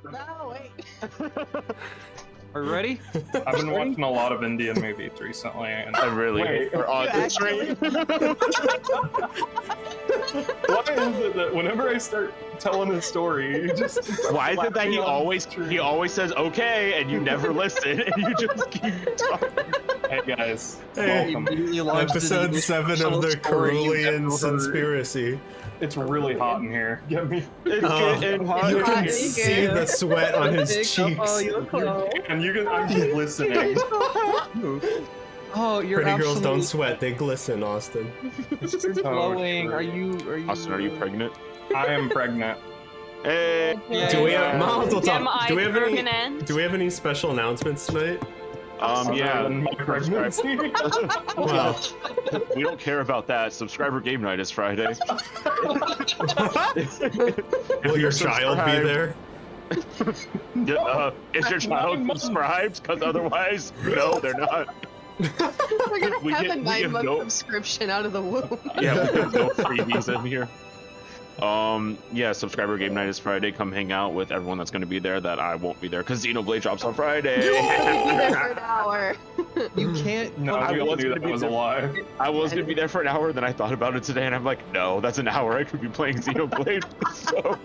No, wait. Are you ready? I've been watching a lot of Indian movies recently, and I really Wait, are on this train. why is it that whenever I start telling a story, you just Why is it that he slap me on always the he always says okay and you never listen and you just keep talking? Hey guys, Hey, welcome. Episode 7 of the Cerulean Conspiracy. It's really hot in here. Get me. It's Oh, getting hot. you can Hot, see the sweat on his cheeks. And you can. I'm just listening. Oh, you're Pretty girls don't absolutely sweat, they glisten, Austin. glowing. Are you? Austin, are you pregnant? I am pregnant. Hey. Do we have Mazel Am tov. I Do we have any? pregnant? Do we have any special announcements tonight? Yeah. Than my pregnancy. Wow. We don't care about that. Subscriber game night is Friday. Will your child be there? Is your child subscribed? Because otherwise, no, they're not. We're gonna We have get- a we have 9-month no- subscription out of the womb. Yeah, we have no freebies in here. Yeah, subscriber game night is Friday. Come hang out with everyone that's going to be there. That I won't be there because Xenoblade drops on Friday. You'll be there for an hour. You can't. No, I we all was knew gonna that be was a there. lie. I was gonna be there for an hour, then I thought about it today, and I'm like, no, that's an hour. I could be playing Xenoblade. So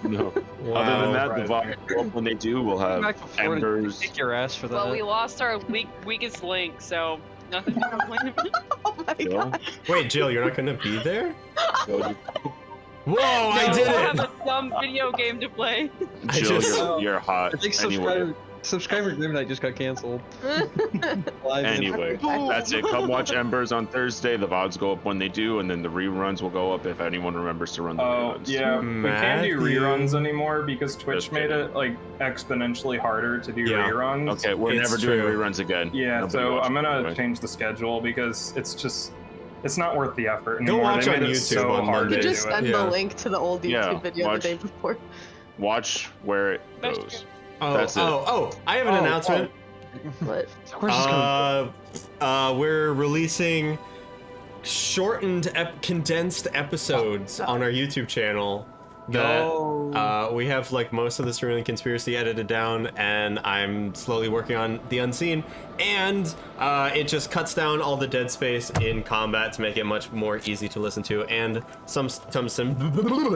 no. Other than that, the VOD when they do, we'll Come have back to Florida, Embers. kick your ass for that. Well, we lost our weakest link, so nothing to complain about. Oh my Jill. god. Wait, Jill, you're not gonna be there? Jill, Whoa, I No, did we'll it! have a dumb video game to play. I Jill, just- you're hot. I think Anyway, subscriber game night just got canceled. Live in- anyway, that's it. Come watch Embers on Thursday. The VODs go up when they do, and then the reruns will go up if anyone remembers to run the Oh reruns. yeah, we can't do Matthew. reruns anymore because Twitch Just made kidding. it like exponentially harder to do Yeah. reruns. Okay, we're It's never doing true. reruns again. Yeah, Nobody so watches I'm gonna anyway. change the schedule because it's not worth the effort Go anymore. watch They on made it YouTube so on hard Monday. You to just do it. send Yeah. the link to the old YouTube Yeah, video watch- the day before. Watch where it That's goes. Oh, That's it. I have an announcement. What? Where's this coming We're releasing shortened, condensed episodes on our YouTube channel. That we have like most of the Cerulean Conspiracy edited down, and I'm slowly working on the Unseen, and it just cuts down all the dead space in combat to make it much more easy to listen to, and some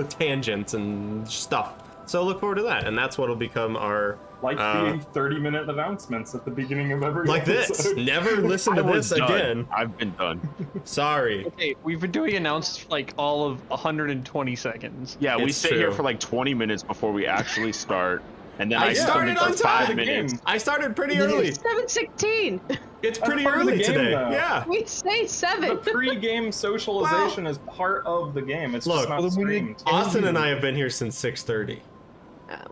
tangents and stuff. So look forward to that, and that's what'll become our Like the 30-minute announcements at the beginning of every like this. episode. Never listen to I was this done. again. I've been done. Sorry. Okay, we've been doing announcements for like all of 120 seconds. Yeah, we It's sit here true. for like 20 minutes before we actually start, and then I I come started in for on 5 time. minutes. I started pretty early. 7:16. It's That's pretty part of the early game, today. though. Yeah. We say The 7. pre-game socialization is part of the game. It's Look, just not streamed. Austin and I have been here since 6:30.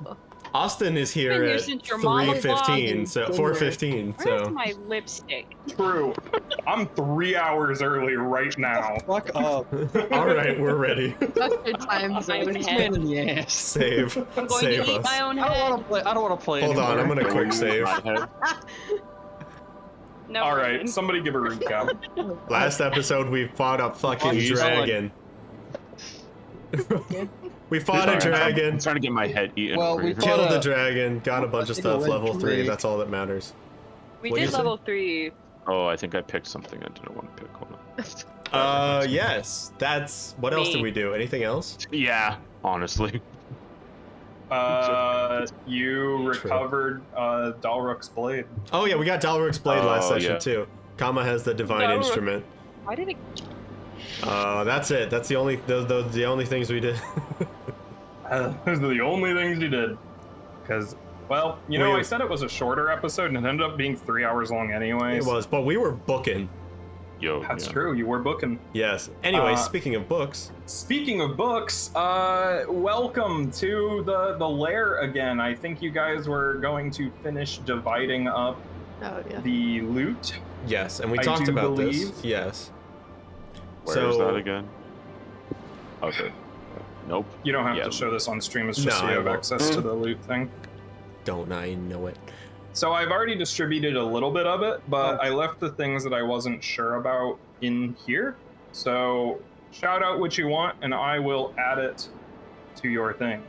Well, Austin is Been here here at since your mom was 3:15, logging. so 4:15. Where's So my lipstick? True. I'm 3 hours early right now. Fuck up. all right, we're ready. custard time My zone. own Man head. in the ass. Save, I'm going save to eat us. my own I don't head. want to play. I don't want to play Hold on, anymore. I'm gonna Don't quick use save. my head. No, All we're right, good. somebody give a recap. Last episode we fought a fucking Jeez. dragon. We fought a Sorry, I'm dragon, trying to get my head eaten. Well, over we here. fought killed a- the dragon, got a bunch of Take a stuff. red Level 3. drake. That's all that matters. We What do you did say? level 3. Oh, I think I picked something I didn't want to pick. Hold on. Yes. That's what else did Me. we do? Anything else? Yeah, honestly. You recovered Dalruk's blade. Oh yeah, we got Dalruk's blade last Oh, session yeah. too. Kama has the divine Dalruk. instrument. Why did it? That's it. That's the only the only things we did. Those are the only things you did. Because, well, you know, We- I said it was a shorter episode, and it ended up being 3 hours long anyways. It was, but we were booking. Yo. That's yeah. true, you were booking. Yes. Anyway, Uh, speaking of books, Speaking of books, welcome to the lair again. I think you guys were going to finish dividing up Oh, yeah. the loot. yes, and we I talked do about this. believe- Yes. Where is So- that again? Okay. Nope. You don't have Yeah. to show this on stream, it's just No, so you I have won't. access to the loot thing. Don't I know it? So I've already distributed a little bit of it, but I left the things that I wasn't sure about in here. So shout out what you want, and I will add it to your thing.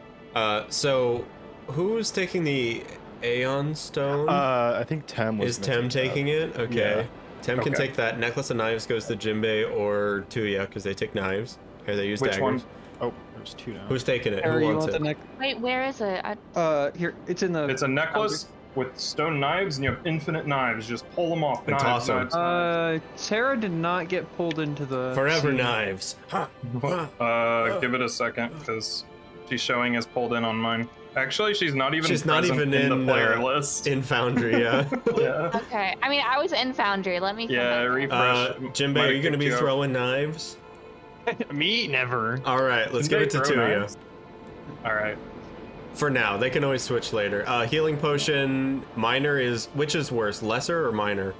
So who's taking the Aeon Stone? I think Tem was. Is Tem taking it? Okay. Yeah. Tem can Okay. take that. Necklace of Knives goes to Jinbei or Tuya because they take knives. Or they use Which daggers. one? Oh, there's 2 now. Who's taking it? Harry, Who you wants want it? the neck? Wait, where is it? I... Here, it's in the. It's a necklace with stone knives, and you have infinite knives. Just pull them off. And toss 'em. Sarah did not get pulled into the. Forever scene. knives. Huh. Give it a second, because she's showing as pulled in on mine. Actually, she's not even. She's not present even in the player in, list. In Foundry, yeah. Yeah. Okay. I mean, I was in Foundry. Let me come Yeah. back there. Refresh. Jinbei, Might are you have going to be kicked you out. throwing knives? Me never. All right, let's Didn't give it to they throw Tuya. knives? All right. For now, they can always switch later. Healing potion, minor is, which is worse, lesser or minor?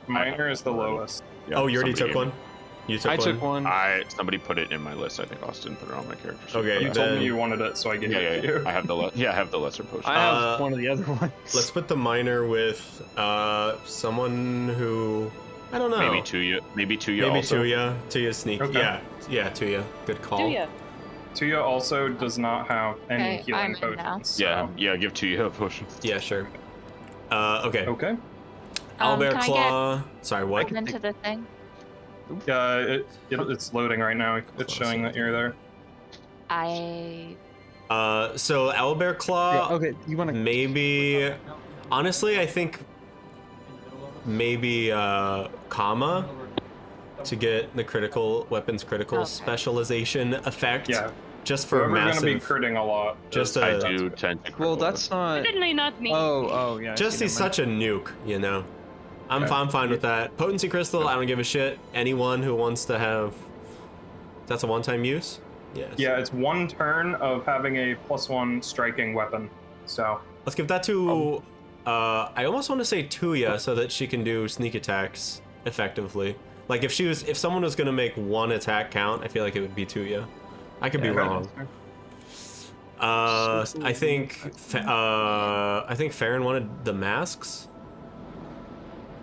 Minor is the lowest. Yeah, Oh, you already somebody took one? You took I one? took one. Somebody put it in my list. I think Austin put it on my character sheet. Okay, You told me you wanted it, so I gave it to you. I have the I have the lesser potion. I have one of the other ones. Let's put the minor with someone who, I don't know. Maybe Tuya. Maybe Tuya. Maybe also. Tuya. Tuya sneak. Okay. Yeah, Tuya. Good call. Tuya. Tuya also does not have any Okay, healing I'm in now. potions. so- Yeah. Give Tuya a potion. Yeah, sure. Okay. Okay. Owlbear can I Claw. Sorry, what? Get into the thing. It's loading right now. It's showing that you're there. I... So Owlbear Claw. Yeah, okay, you want to? Maybe. Honestly, I think maybe Kama to get the critical weapons critical Okay. specialization effect. Yeah. Just for Whoever's massive. gonna be critting a lot. Just is- a- I that's do tend to. Well, critical that's not. Certainly not me. Oh, yeah. Just see, he's never mind. such a nuke, you know. I'm fine with that. Potency crystal, I don't give a shit. Anyone who wants to have. That's a one-time use. Yes. Yeah, it's one turn of having a +1 striking weapon. So Let's give that to. I almost want to say Tuya so that she can do sneak attacks effectively. Like if someone was gonna make one attack count, I feel like it would be Tuya. I could be Yeah, wrong. I think Farron wanted the masks.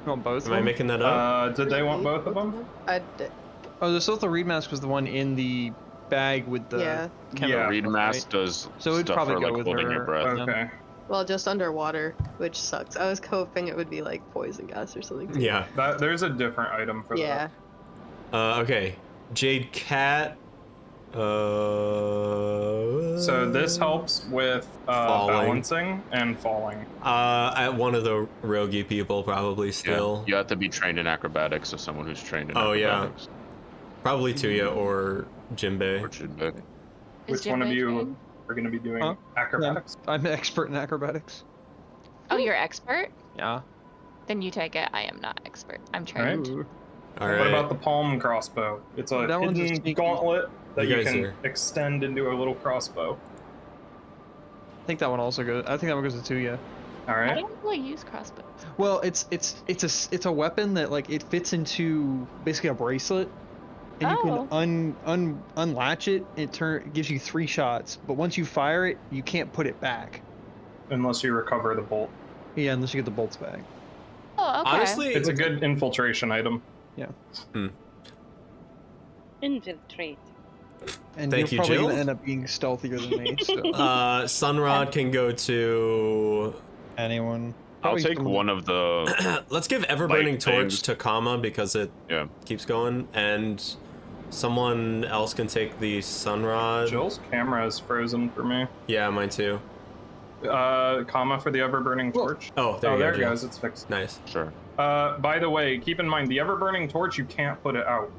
You want both? Am I making that up? did they want both of them? I did. Oh, the Siltha Reed mask was the one in the bag with the. Yeah. chemical, Yeah. Reed right? mask does So it'd stuff probably for go like with holding your her. breath. Okay. Well, just underwater, which sucks. I was hoping it would be like poison gas or something. Yeah. There's a different item for Yeah. Okay. Jade Cat. So this helps with Falling. balancing and falling. At one of the roguey people probably Yeah. still. You have to be trained in acrobatics, so someone who's trained in Oh, yeah. acrobatics. Probably Tuya or Jinbei. Or should be. Is Which one of Jinbei you trained? are going to be doing Huh? acrobatics? I'm an expert in acrobatics. Oh, you're expert? Yeah. Then you take it. I am not expert. I'm All right. trained. All right. What about the palm crossbow? It's a That one's a hidden sneaky- gauntlet that You you guys can are- extend into a little crossbow. I think that one also goes. I think that one goes to Tuya. All I right. don't really use crossbows. Well, it's a weapon that like it fits into basically a bracelet, and you Oh. can unlatch it. It gives you 3 shots, but once you fire it, you can't put it back. Unless you recover the bolt. Yeah, unless you get the bolts back. Oh, okay. Honestly, It's a good infiltration item. Infiltrate. And Thank you, you're probably Jill. gonna end up being stealthier than me. So. Sunrod can go to. Anyone? I'll Probably take someone- one of the. Let's give Everburning Like Torch things. to Kama because it Yeah. keeps going, and someone else can take the Sunrod. Jill's camera is frozen for me. Yeah, mine too. Comma for the ever-burning torch. Oh, there Oh, you there go. it Jill. goes. It's fixed. Nice. Sure. By the way, keep in mind the ever-burning torch. You can't put it out.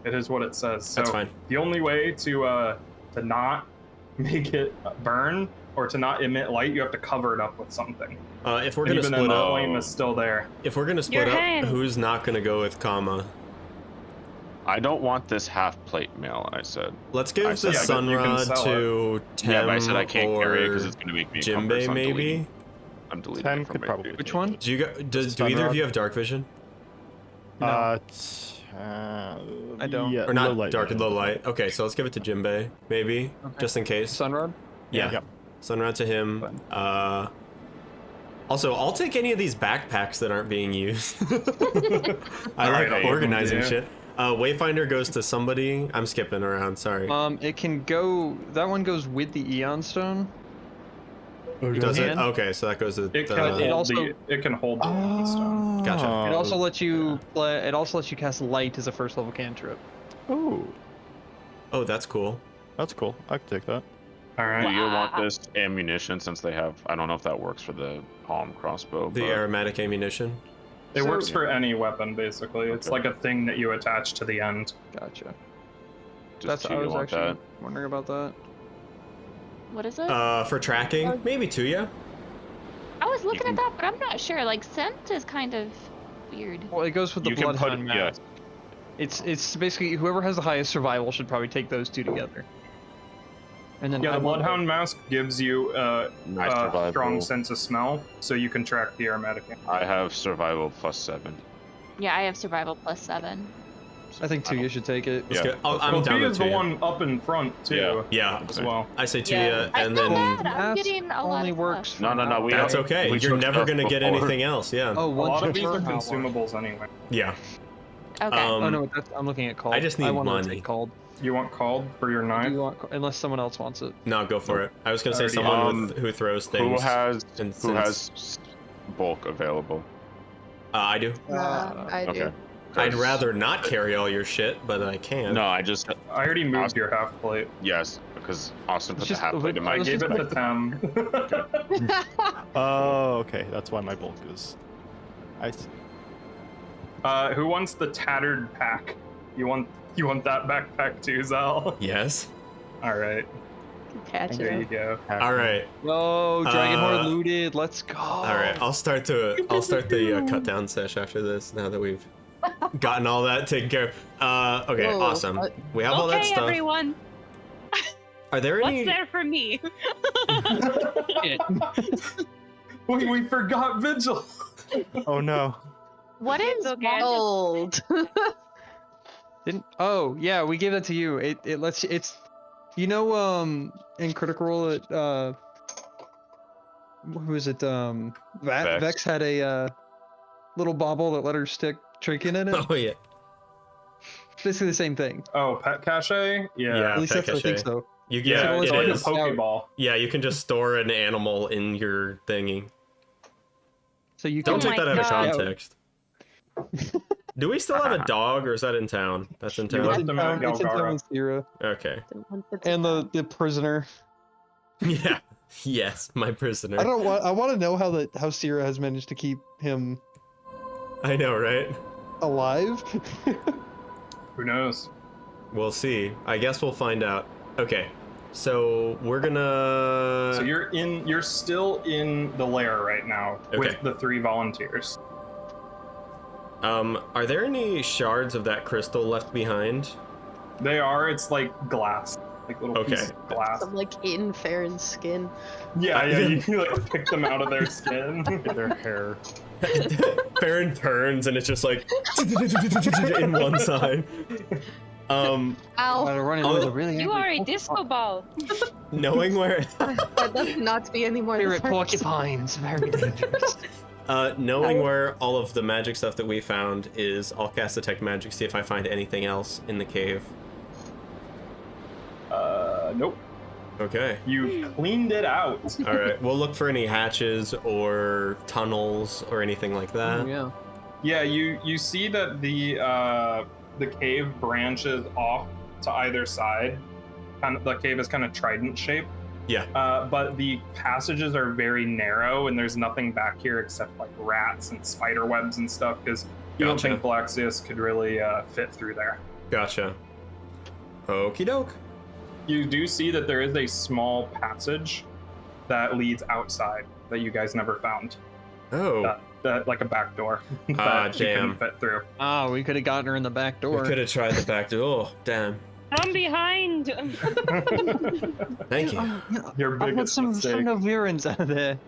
It is what it says. So That's fine. the only way to not make it burn or to not emit light, you have to cover it up with something. If we're And gonna even then, split the up, flame is still there. if we're gonna split Your up, hand. who's not gonna go with Kama? I don't want this half plate mail. I said. Let's give I the said- Yeah, but you can Sunrod sell to Tem Yeah, but I said I can't carry it or because it's going to make me encumbered, Jinbei, so I'm maybe. deleting- I'm deleting Tem it from could my probably page. Which one? Do you do either of you have dark vision No. I don't. Yeah, or not? low light Dark and vision. low light. Okay, so let's give it to Jinbei, maybe, Okay. just in case. Sunrod? Yeah. Yep. Sunrod to him. Fine. Also, I'll take any of these backpacks that aren't being used. I Alright, like I'll organizing give them to shit. Wayfinder goes to somebody. I'm skipping around. Sorry. It can go. That one goes with the Eon Stone. Does it? Can? Okay, so that goes to It can the... hold also- it can hold the keystone. Gotcha. It also lets you it also lets you cast light as a first level cantrip. Oh, Oh, that's cool. that's cool. I can take that. All Do right. you want this ammunition since they have? I don't know if that works for the palm crossbow. The but aromatic ammunition. It So- works for any weapon basically. It's Okay. like a thing that you attach to the end. Gotcha. just I do you was want actually that? wondering about that. What is it? For tracking, maybe Tuya. I was looking can- at that, but I'm not sure. Like, scent is kind of weird. Well, it goes with the You can put bloodhound yeah. mask. It's basically whoever has the highest survival should probably take those two together. And then Yeah, I the want bloodhound mask gives you Nice a survival. strong sense of smell, so you can track the aromatic. I have survival +7. Yeah, I have survival +7. I think Tuya should take it. Let's Yeah. go. I'm Well, down Tuya with is the Tuya. one up in front too. Yeah. As well. I say Tuya, Yeah. I and feel then bad. I'm Mask getting a lot only of works. stuff. No, no, no. We that's have- okay. we You're took never stuff gonna get before. anything else. Yeah. Oh, A lot of these are per hour. consumables anyway. Yeah. Okay. Oh no, I'm looking at called. I just need want to money. take called. You want called for your Do knife? you want, unless someone else wants it. No, go for it. I was gonna say Already- someone who throws things. Who and has bulk available? I do. I do. Okay. I'd rather not carry all your shit, but I can. No, I just I already moved your half plate. yes because Austin put It's the just half a plate in my. I Let's gave it just- to Tem. Oh, okay. That's why my bulk is. I see. Who wants the tattered pack? You want that backpack too, Zal? Yes. All right, Catch there you it. go. All right. No, Dragon Horde Uh, looted. Let's go. All right. I'll start the cut down sesh after this. Now that we've gotten all that taken care of. Okay. Whoa, Awesome. what? We have all that Okay, stuff. everyone. Are there any? What's there for me? We forgot Vigil. Oh no. What is It's okay. Old. Didn't? Oh yeah, we gave that to you. It lets you. It's, you know, in Critical Role, who is it? Vex had a little bauble that let her stick trinket in it. Oh yeah. Basically the same thing. Oh, pet cache? Yeah. Yeah. At least pet that's what I think cache. so. You Yeah, yeah. it's It like is. a Pokeball. Yeah. You can just store an animal in your thingy. So you Don't can take my that out of God. context. Do we still have a dog, or is that in town? That's in You It's left in town. them at town, it's in town Galgara. with Sierra. Okay. And the prisoner. Yeah. Yes, my prisoner. I want to know how Sierra has managed to keep him I know, right? alive. Who knows? We'll see. I guess we'll find out. Okay. So we're gonna. So you're still in the lair right now Okay. with the 3 volunteers. Are there any shards of that crystal left behind? They are. It's like glass, like little Okay. pieces of glass. I'm like eating Farron's skin. Yeah, you like pick them out of their skin. Their hair. Farron turns and it's just like in one side. Ow. Running Oh, with a really You angry are a disco ball. Knowing where, I'd love not to be any more. Spirit than porcupines, very dangerous. knowing where all of the magic stuff that we found is, I'll cast detect magic, see if I find anything else in the cave. Nope. Okay. You cleaned it out. All right. We'll look for any hatches or tunnels or anything like that. Yeah. Yeah, you see that the cave branches off to either side. The cave is kind of trident shaped. Yeah. But the passages are very narrow, and there's nothing back here except like rats and spider webs and stuff. Because you don't Gotcha. think Galaxius could really fit through there. Gotcha. Okie doke. You do see that there is a small passage that leads outside that you guys never found. Oh. That like a back door that Ah, you damn. couldn't fit through. Ah, we could have gotten her in the back We door. could have tried the back door. Oh, damn. From behind. Thank you. Your I want biggest some mistake. Novirans out of there.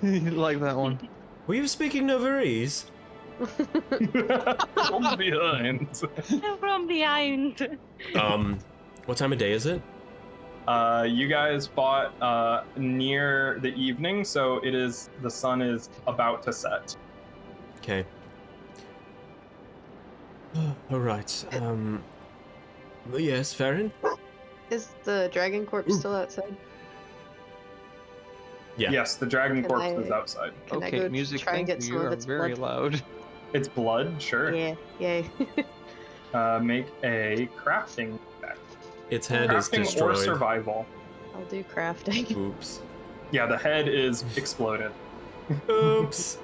You like that one? Were you speaking Novarese? From behind. From behind. What time of day is it? You guys fought near the evening, so the sun is about to set. Okay. All right. Yes, Farron. Is the dragon corpse still outside? Yeah. Yes, the dragon Can corpse I- is outside. Can I Okay, go music. try and Thank get you. some You of are its very blood? loud. It's blood, sure. Yeah, yay. Make a crafting check. Its head is Crafting or destroyed. survival. I'll do crafting. Oops. Yeah, the head is exploded. Oops.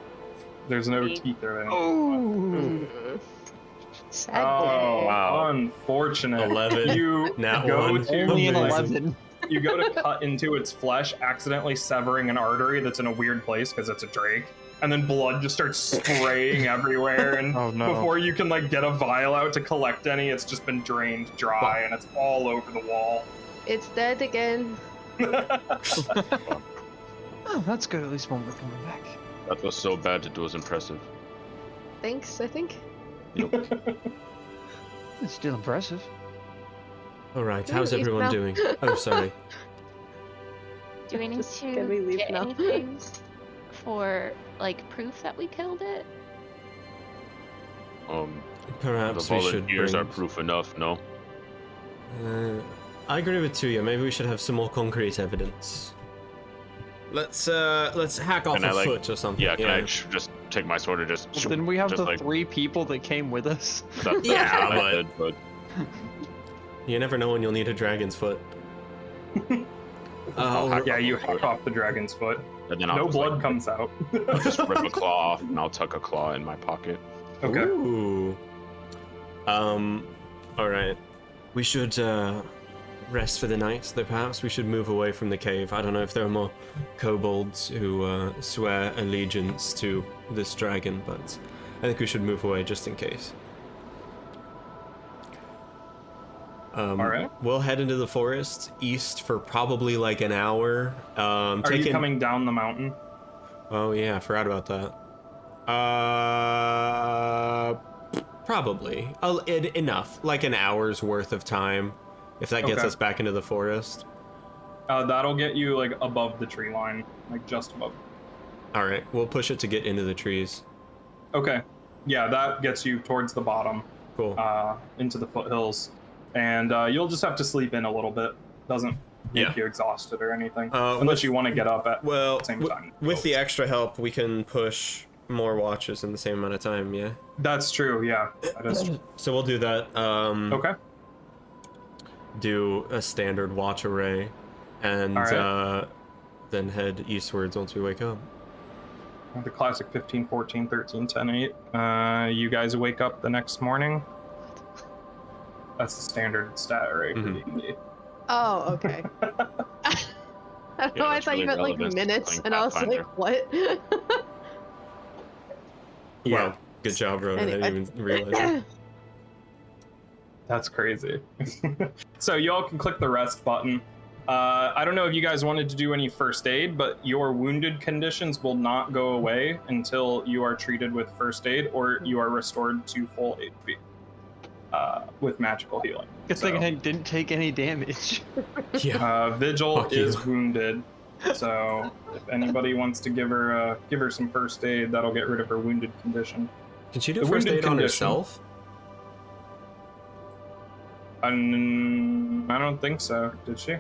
There's no Me. teeth or anything. Mm. Sad day. Oh, Wow. unfortunate. 11. You Nat go one. to Only an Amazing. 11. you go to cut into its flesh, accidentally severing an artery that's in a weird place because it's a drake, and then blood just starts spraying everywhere. And Oh, no. before you can like get a vial out to collect any, it's just been drained dry and it's all over the wall. It's dead again. Oh, that's good. At least one more coming back. That was so bad it was impressive. Thanks, I think. It's still impressive. All right, Can we how's leave everyone now? doing? Oh, sorry. Do we need Just- to can we leave get now? anything for like proof that we killed it? The Perhaps we should volunteers bring... are proof enough, no? I agree with Tuya. Maybe we should have some more concrete evidence. Let's hack off Can I, a like- foot or something. Yeah, can I just take my sword and just... Well, then we have just the like, 3 people that came with us. That's Yeah, what I but- did, but You never know when you'll need a dragon's foot. I'll hack Yeah, off you the hack foot, off the dragon's foot. and then No I'll just, blood like, comes out. I'll just rip a claw off, and I'll tuck a claw in my pocket. Okay. Ooh. All right. We should rest for the night. Though perhaps we should move away from the cave. I don't know if there are more kobolds who swear allegiance to this dragon, but I think we should move away just in case. All right. We'll head into the forest east for probably like an hour. Are you coming down the mountain? Oh yeah, I forgot about that. Probably enough, like an hour's worth of time, if that gets Okay. us back into the forest. That'll get you like above the tree line, like just above. All right, we'll push it to get into the trees. Okay. Yeah, that gets you towards the bottom, Cool. into the foothills, and you'll just have to sleep in a little bit. Doesn't make Yeah. you exhausted or anything, With- unless you want to get up at Well, the same time. with the extra help, we can push more watches in the same amount of time. Yeah. That's true. Yeah, that is true. So we'll do that. Okay. Do a standard watch array, and All right. then head eastwards once we wake up. The classic 15, 14, 13, 10, 8. You guys wake up the next morning. That's the standard stat array for Mhm. D&D. Oh, okay. I don't know, I that's thought you really meant like relevant to minutes, playing and I was Pathfinder. like, what? Yeah, Wow. Good job, Ronan. I Anyway. didn't even realize. that's crazy. So you all can click the rest button. I don't know if you guys wanted to do any first aid, but your wounded conditions will not go away until you are treated with first aid or you are restored to full HP with magical healing. Good thing So, I didn't take any damage. Yeah. Vigil Fuck you. is wounded, so if anybody wants to give her some first aid, that'll get rid of her wounded condition. Can she do The first wounded aid on condition. herself? I don't think so. Did she?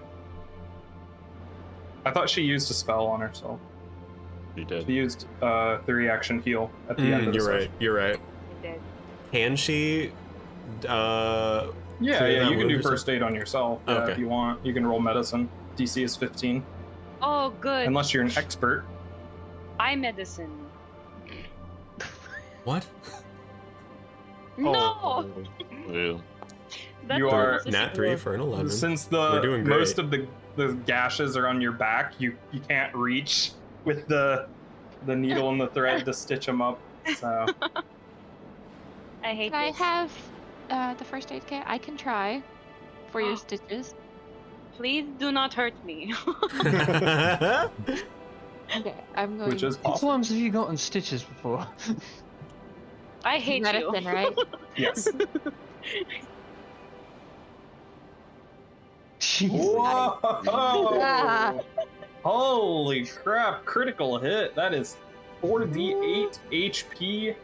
I thought she used a spell on herself. You did. She used 3-action heal at the end of the You're right. session. You're right. Dead. Can she? Yeah, Clear yeah, that you can wound do yourself? first aid on yourself Okay. if you want. You can roll medicine. DC is 15, Oh, good. unless you're an expert. Eye medicine. What? No! Oh. Ew. That You was are- a Nat 3 screw. for an 11. Since We're doing great. most of the gashes are on your back, you can't reach with the needle and the thread to stitch them up. So I hate Can I this. have the first aid kit? I can try for your stitches. Please do not hurt me. Okay, I'm going. which is How many possible. times have you gotten stitches before? I hate medicine, you. right? Yes. Jeez. Whoa! Holy crap! Critical hit. That is 4d8 HP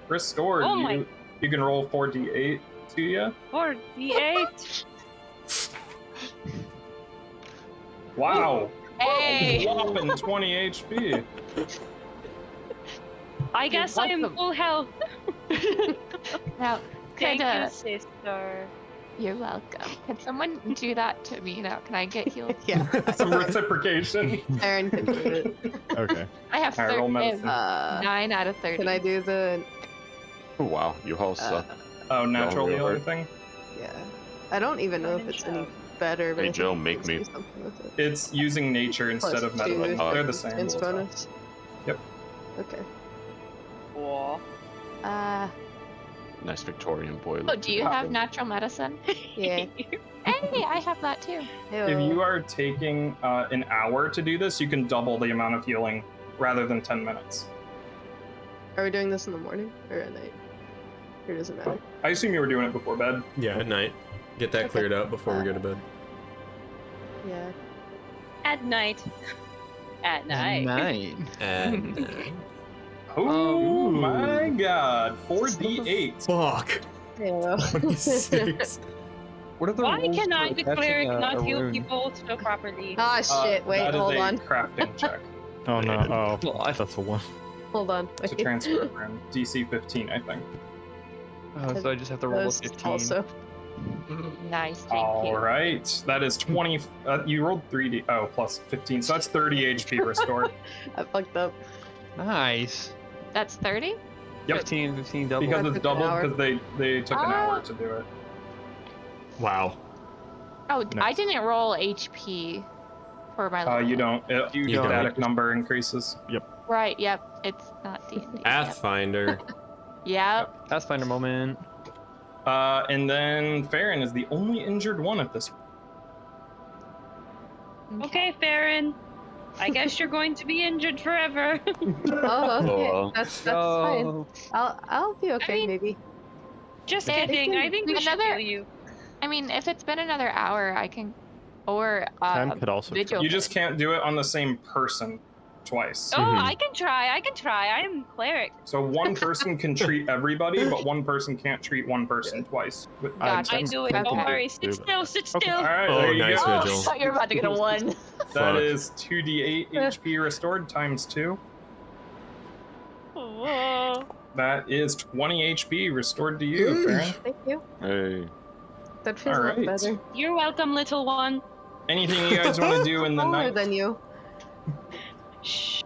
restored. Oh my- You can roll 4d8 to you. 48. Wow. Hey! Whopping 20 HP. I guess I am welcome. full health. Now, Thank could, you, sister. you're welcome. Can someone do that to me now? Can I get healed? Yeah. Some reciprocation. Aaron can do it. Okay. I have Alright, roll 30, medicine. 9 out of 30. Can I do the? Oh, wow, you all suck. Oh, natural Roll healing over. thing? Yeah. I don't even know if it's any better. But Hey, I think Joe, it make gives me. me something with it. It's using nature instead of Plus medicine. 2 They're the same. Ins bonus. Yep. Okay. Cool. Nice Victorian boy. Oh, do you have natural medicine? Yeah. Hey, I have that too. If you are taking an hour to do this, you can double the amount of healing rather than 10 minutes. Are we doing this in the morning or at night? Or does it matter? I assume you were doing it before bed. Yeah, at night. Get that Okay. cleared up before we go to bed. Yeah. At night. At night. And Oh my god. 4d8. fuck. Yeah. 26. What are the Why rules can I, for the attaching cleric, a not heal rune? people so properly? Ah shit! Wait, that is hold a on. crafting check Oh no. Oh, God. that's a 1. Hold on. to Wait. transfer a rune. DC 15, I think. Oh, so I just have to roll a Those 15. Also. Nice, thank All you. right, that is 20. You rolled 3d. Oh, plus 15, so that's 30 HP restored. I fucked up. Nice. That's 30? Yep. 15 double. Because That it's took an doubled hour. because they took an Ah. hour to do it. Wow. Oh, I Nice. didn't roll HP for my level. You don't. Your You don't. static number increases. Right, yep. It's not D&D. Yep. Pathfinder. Yep. Pathfinder moment. And then Farron is the only injured one at this. Okay, Farron. I guess you're going to be injured forever. Oh, okay. Oh. That's fine. Oh. I'll be okay, mean- maybe. Just Yeah, kidding. I think we should another- heal you. I mean, if it's been another hour, I can. Or. 10 could also. vigil. You just can't do it on the same person twice. Oh, Mhm. I can try. I can try. I'm cleric. So one person can treat everybody, but one person can't treat one person twice. Gotcha. I do it. Don't Okay. worry. Sit still. Sit still. All right, Oh, there you nice go. vigil. I thought you were about to get a 1. That Fuck. is 2d8 HP restored times 2. Whoa. That is 20 HP restored to you, Farron. Thank you. Hey. That feels a lot Alright. better. You're welcome, little one. Anything you guys want to do in the Taller night? than you. Shh.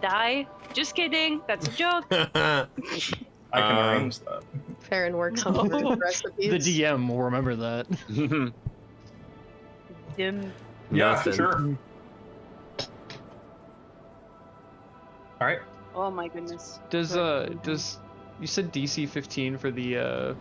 Die. Just kidding. That's a joke. I can Um, arrange that. Farron works on the recipes. The DM will remember that. Dim. Yeah, Nothing. sure. All right. Oh my goodness. Does you said DC 15 for the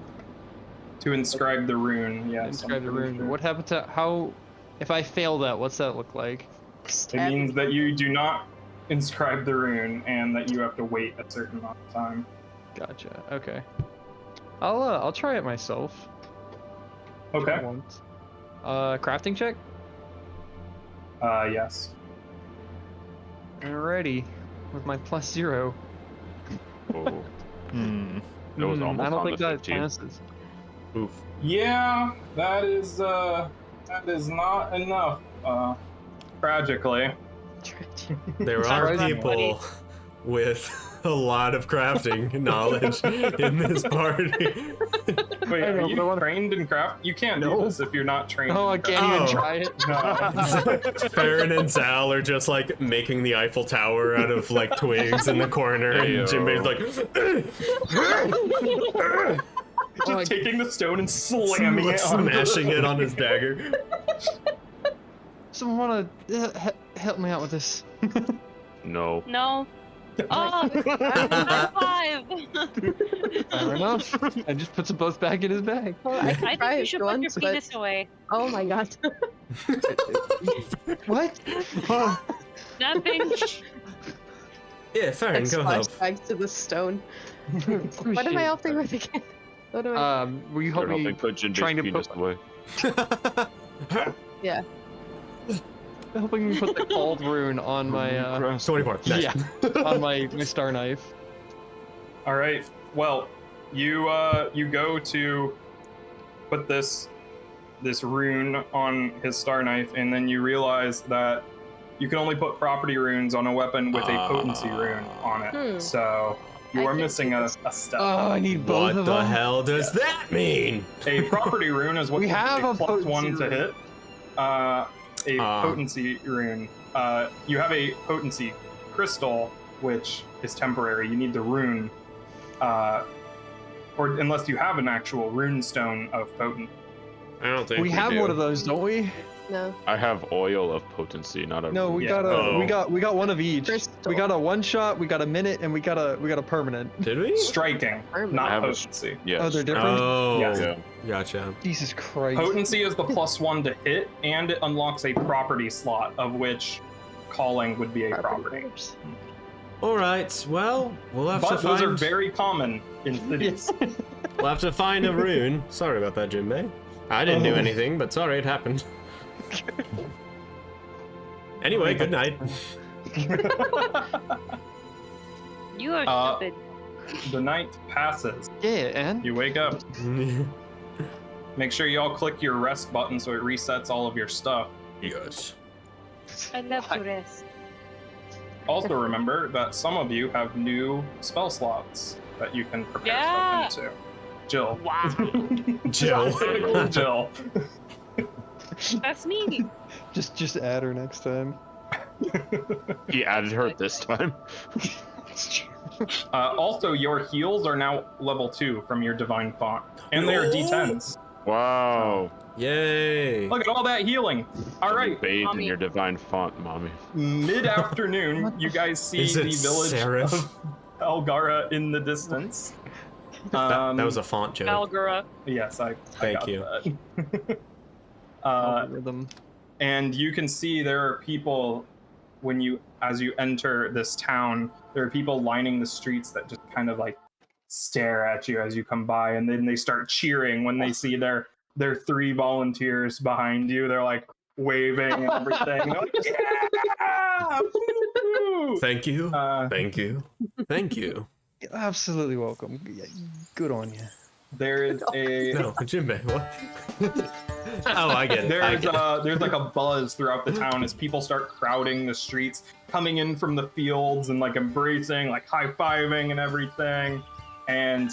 To inscribe the rune, yes. inscribe the I'm pretty rune? sure. What happens to how if I fail that? What's that look like? It means that you do not inscribe the rune and that you have to wait a certain amount of time. Gotcha. Okay. I'll try it myself. Okay. Once. Crafting check. Yes. Alrighty. With my +0. Oh, Hmm. that was almost I don't on think the that 15. passes. Oof. Yeah, that is not enough. Tragically. There Sorry, are buddy. people with a lot of crafting knowledge in this party. Wait, I are know, you but what- trained in craft? You can't No. do this if you're not trained. Oh, I in can't Oh. even try it. No. Farron and Zal are just like making the Eiffel Tower out of like twigs in the corner, and Heyo. Jinbei's like, Just taking the stone and slamming it on smashing it on his dagger. Someone wanna help me out with this? No. No. Oh, high five. Fair enough. I just puts them both back in his bag. Oh, I can think try you it should put your once, but- penis away. Oh my god. What? Nothing. Yeah, Farron, go help. Flashbacks to the stone. What am I helping with again? What do I? Will you help They're me? helping put Jinbei's trying to penis put- away. Yeah. Helping me put the cold rune on my 24. Nice. yeah, on my star knife. All right. Well, you go to put this this rune on his star knife, and then you realize that you can only put property runes on a weapon with a potency rune on it. So you are missing a step. Oh, I need both What of the them. hell does that mean? A property rune is what We you have a a plus one potency to rune. hit. A potency rune. You have a potency crystal, which is temporary. You need the rune, or unless you have an actual rune stone of potent. I don't think We have do. one of those, don't we? No. I have oil of potency, not a. No, we Yeah. got we got one of each. Crystal. We got a one shot, we got a minute, and we got a permanent. Did we? Striking, I not have a- potency. Yeah. Oh, they're different. Oh, Yes. gotcha. Jesus Christ. Potency is the +1 to hit, and it unlocks a property slot, of which calling would be a property. All right. Well, we'll have to But those find. are very common in cities. We'll have to find a rune. Sorry about that, Jinbei. I didn't do anything, but sorry it happened. Anyway, good night. You are stupid. The night passes. Yeah, and You wake up. Make sure you all click your rest button so it resets all of your stuff. Yes. I love to rest. Also remember that some of you have new spell slots that you can prepare Yeah. stuff into. Jill. Wow. Jill. Jill. That's me. just add her next time. He added her this time. Also, your heals are now level 2 from your divine font, and they are D10s. Wow. Yay. Look at all that healing. All right, Bathed in Mommy. your divine font, mommy. mid-afternoon, you guys see Is the it village Seraph? of Elgara in the distance. That was a font joke. Algora. Yes, I Thank got you. that. Rhythm. And you can see there are people as you enter this town, there are people lining the streets that just kind of like stare at you as you come by, and then they start cheering when they see their 3 volunteers behind you. They're like waving and everything. They're like, yeah! Woo!" Thank you. Uh, Thank you. Thank you. You're absolutely welcome. Yeah, good on you. there is a No, Jinbei, what? Oh, I get it. I get it. there's like a buzz throughout the town as people start crowding the streets, coming in from the fields and like embracing, like high-fiving and everything. And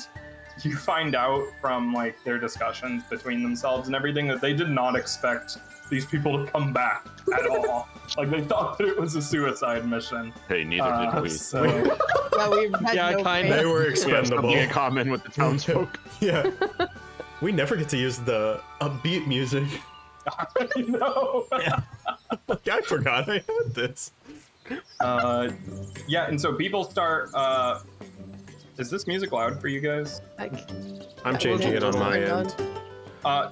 you find out from like their discussions between themselves and everything that they did not expect these people to come back at all. Like they thought that it was a suicide mission. Hey, neither did we. So Yeah, we had Yeah, no kinda. faith. They were Yeah, expendable. something in common with the townsfolk. Yeah. We never get to use the upbeat music. I know. I forgot I had this. Yeah, and so people start. Is this music loud for you guys? Like, I'm changing it on my end.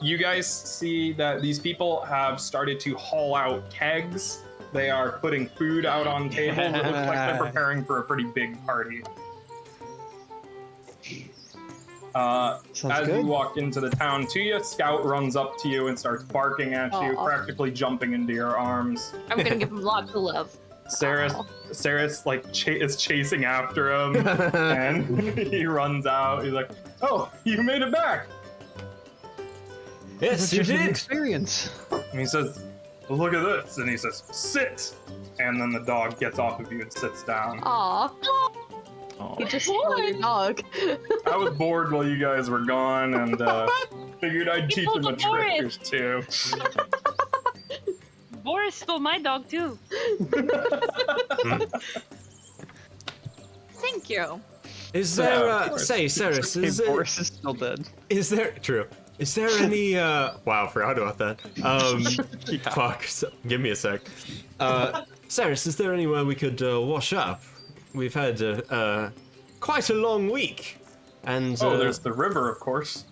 You guys see that these people have started to haul out kegs. They are putting food out on tables. It looks like they're preparing for a pretty big party. Sounds As good. you walk into the town, Tuya, Scout runs up to you and starts barking at you, Aw. practically jumping into your arms. I'm gonna give him lots of love. Saris like is chasing after him, and he runs out. He's like, "Oh, you made it back!" Yes, you Just an did. experience. And he says, well, "Look at this!" And he says, "Sit!" And then the dog gets off of you and sits down. Aw. you just stole your dog. I was bored while you guys were gone, and figured I'd teach him a trick or two. Boris stole my dog too. Thank you. Is Yeah, there, of course. say, Ceres, Hey, is there, Boris is still dead. is there, true, is there any, wow, forgot about that. Fuck, give me a sec. Ceres, is there anywhere we could, wash up? We've had, quite a long week, and, Oh, there's the river, of course.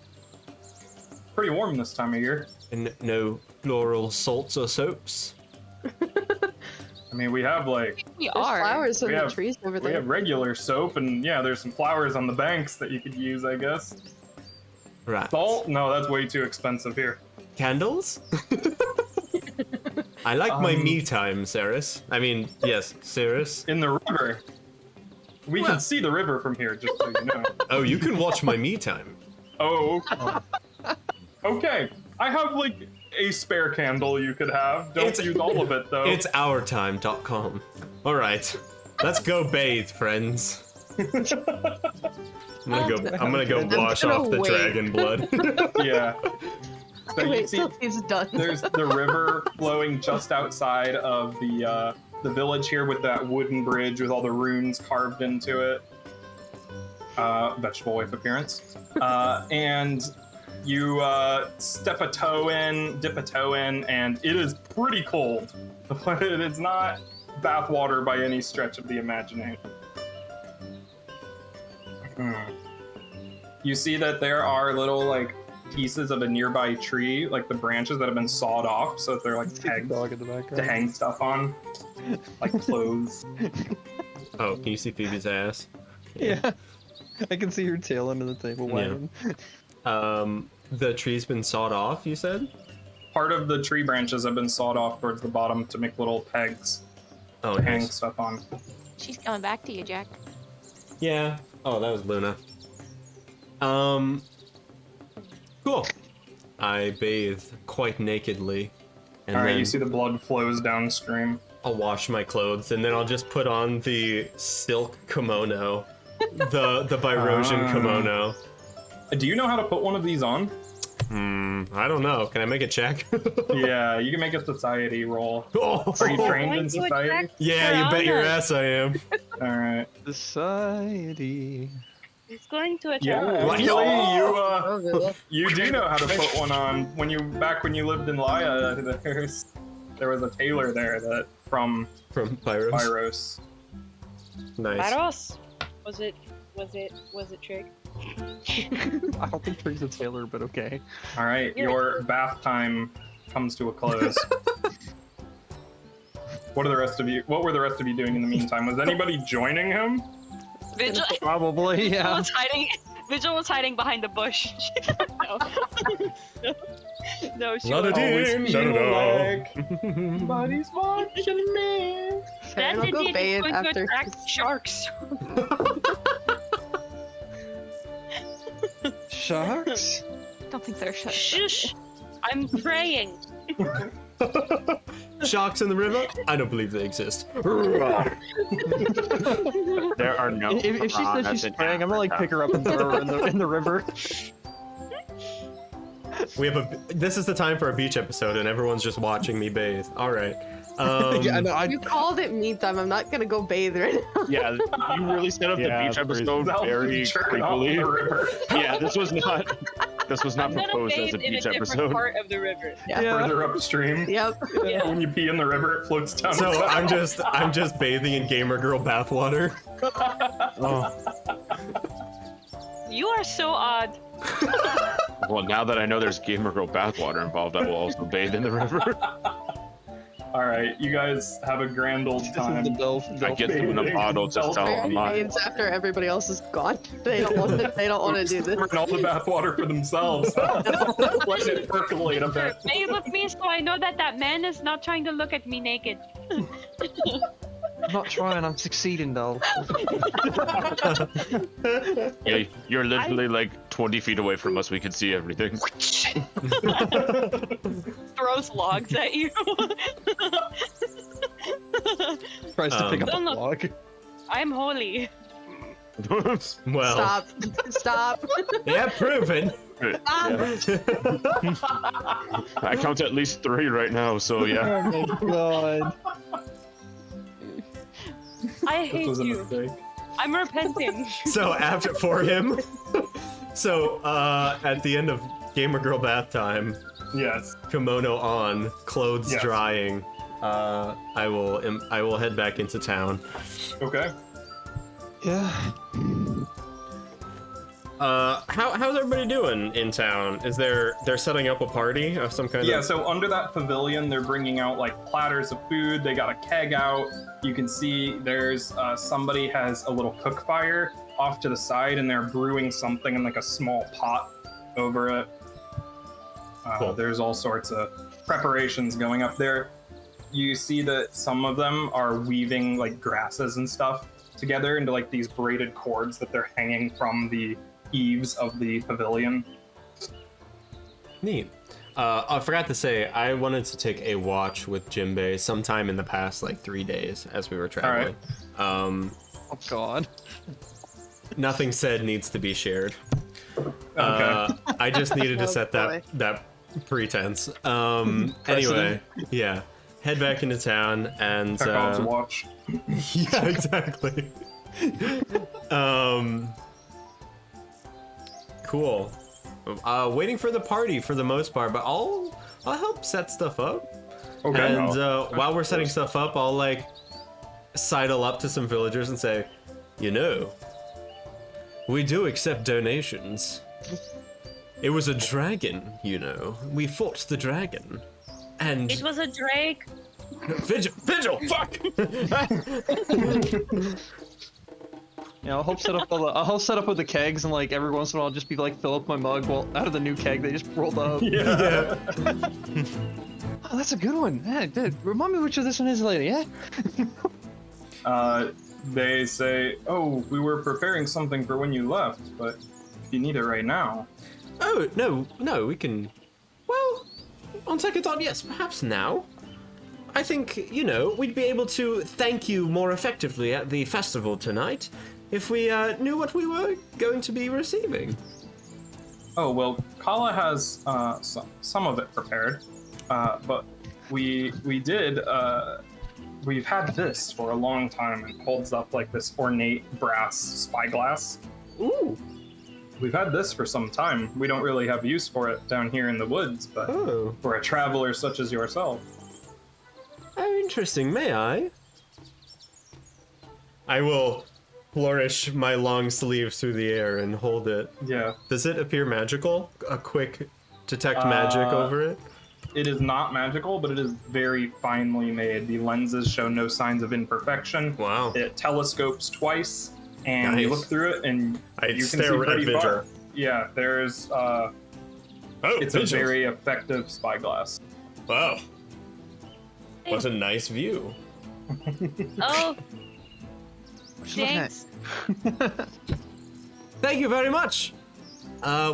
Pretty warm this time of year. and no floral salts or soaps? I mean, we have like We There's are. flowers in We the have- trees over we there. have regular soap, and yeah, there's some flowers on the banks that you could use, I guess. Right. Salt? No, that's way too expensive here. Candles? I like my me time, Ceres. I mean, yes, Ceres. In the river. We Well- can see the river from here, just so you know. Oh, you can watch my me time. Oh. Okay. I have like a spare candle you could have. Don't use all of it, though. It's ourtime.com. All right, let's go bathe, friends. I'm gonna go wash off the dragon blood. Yeah. So you Wait see, till he's done. there's the river flowing just outside of the village here with that wooden bridge with all the runes carved into it. Vegetable wife appearance. And you dip a toe in, and it is pretty cold. But it's not bath water by any stretch of the imagination. You see that there are little like pieces of a nearby tree, like the branches that have been sawed off, so that they're like pegs Dog in the background. to hang stuff on, like clothes. Oh, can you see Phoebe's ass? Yeah. I can see her tail under the table wagging. The tree's been sawed off, you said? Part of the tree branches have been sawed off towards the bottom to make little pegs Oh, to hang nice. stuff on. She's coming back to you, Jack. Yeah. Oh, that was Luna. Cool. I bathe quite nakedly, and Alright, then you see the blood flows downstream. I'll wash my clothes, and then I'll just put on the silk kimono, the Byrosian kimono. Do you know how to put one of these on? I don't know. Can I make a check? Yeah, you can make a society roll. Oh. Are you trained Going in to society? attack Yeah, you bet your ass I am. Alright. Society. He's going to attack. Yeah, What? actually, you do know how to put one on. Back when you lived in Laya, there was a tailor there that from Pyros. Pyros. Nice. Varos? Was it Trig? I don't think Trig's a tailor, but okay. All right, your bath time comes to a close. What were the rest of you doing in the meantime? Was anybody joining him? Vigil, Probably, yeah. Vigil was hiding behind the bush. No. No, she Not a was. dim, Somebody's watching me. Fair, I'll go entity is bathe going to after. attract sharks. Sharks? Don't think they're sharks. Shush! I'm praying. Sharks in the river? I don't believe they exist. There are no. If she says she's praying, I'm gonna like pick her up and throw her in the river. This is the time for a beach episode, and everyone's just watching me bathe. All right. Yeah, no, You called it me time. I'm not gonna go bathe right now. Yeah, you really set up Yeah, the beach episode That'll be very jerking off in creepily. the river. Yeah, this was not I'm gonna proposed as bathe a in a beach different episode. part of the river. Yeah. Further upstream. Yep. Yeah. When you pee in the river, it floats down. So itself. I'm just bathing in gamer girl bathwater. Oh, You are so odd. Well, now that I know there's gamer girl bathwater involved, I will also bathe in the river. All right, you guys have a grand old time. I get them in a bottle, just tell them mine. Bathes after everybody else is gone. They don't want to. They don't want to do this. Bring all the bathwater for themselves. Let it percolate a bit. Bathe with me so I know that that man is not trying to look at me naked. I'm not trying, I'm succeeding though. Yeah, you're literally like 20 feet away from us. We can see everything. Throws logs at you. Tries to pick up a Don't look. log. I'm holy. Well, Stop. Stop. yeah, proven. I count at least 3 right now, so yeah. Oh my god. I This hate was a you. mistake. I'm repenting. So after for him. So at the end of gamer girl bath time, Yes. kimono on, clothes Yes. drying. I will head back into town. Okay. Yeah. How's everybody doing in town? They're setting up a party of some kind Yeah, of? so under that pavilion, they're bringing out like platters of food. They got a keg out. You can see there's somebody has a little cook fire off to the side, and they're brewing something in like a small pot over it. Cool. There's all sorts of preparations going up there. You see that some of them are weaving like grasses and stuff together into like these braided cords that they're hanging from the eaves of the pavilion. Neat. I forgot to say, I wanted to take a watch with Jimbei sometime in the past, like 3 days as we were traveling. Oh God. Nothing said needs to be shared. Okay. I just needed to Oh, set boy. that pretense. Anyway, yeah. Head back into town and Chekhov's watch. yeah, exactly. Cool. Waiting for the party for the most part, but I'll help set stuff up. Okay. And while we're setting stuff up, I'll like sidle up to some villagers and say, you know, we do accept donations. It was a dragon, you know. We fought the dragon. And It was a drake. Vigil, fuck! Yeah, I'll help set up I'll help set up with the kegs, and like every once in a while, I'll just be like, fill up my mug. Well, out of the new keg they just rolled up. Yeah. Oh, that's a good one. Yeah, dude, remind me which of this one is later. Yeah. They say, oh, we were preparing something for when you left, but if you need it right now. Oh, no, we can... Well, on second thought, yes, perhaps now. I think, you know, we'd be able to thank you more effectively at the festival tonight if we knew what we were going to be receiving. Oh, well, Kala has some of it prepared, but we've had this for a long time, and holds up like this ornate brass spyglass. Ooh. We've had this for some time. We don't really have use for it down here in the woods, but for a traveler such as yourself. Oh, interesting. May I? I will flourish my long sleeves through the air and hold it. Yeah. Does it appear magical? A quick detect magic over it? It is not magical, but it is very finely made. The lenses show no signs of imperfection. Wow. It telescopes twice, and you Nice. look through it, and I you can stare see at pretty Vigil. far. Yeah, there's. It's Vigil. a very effective spyglass. Wow. What a nice view. Oh, What you looking at? thanks. Thank you very much.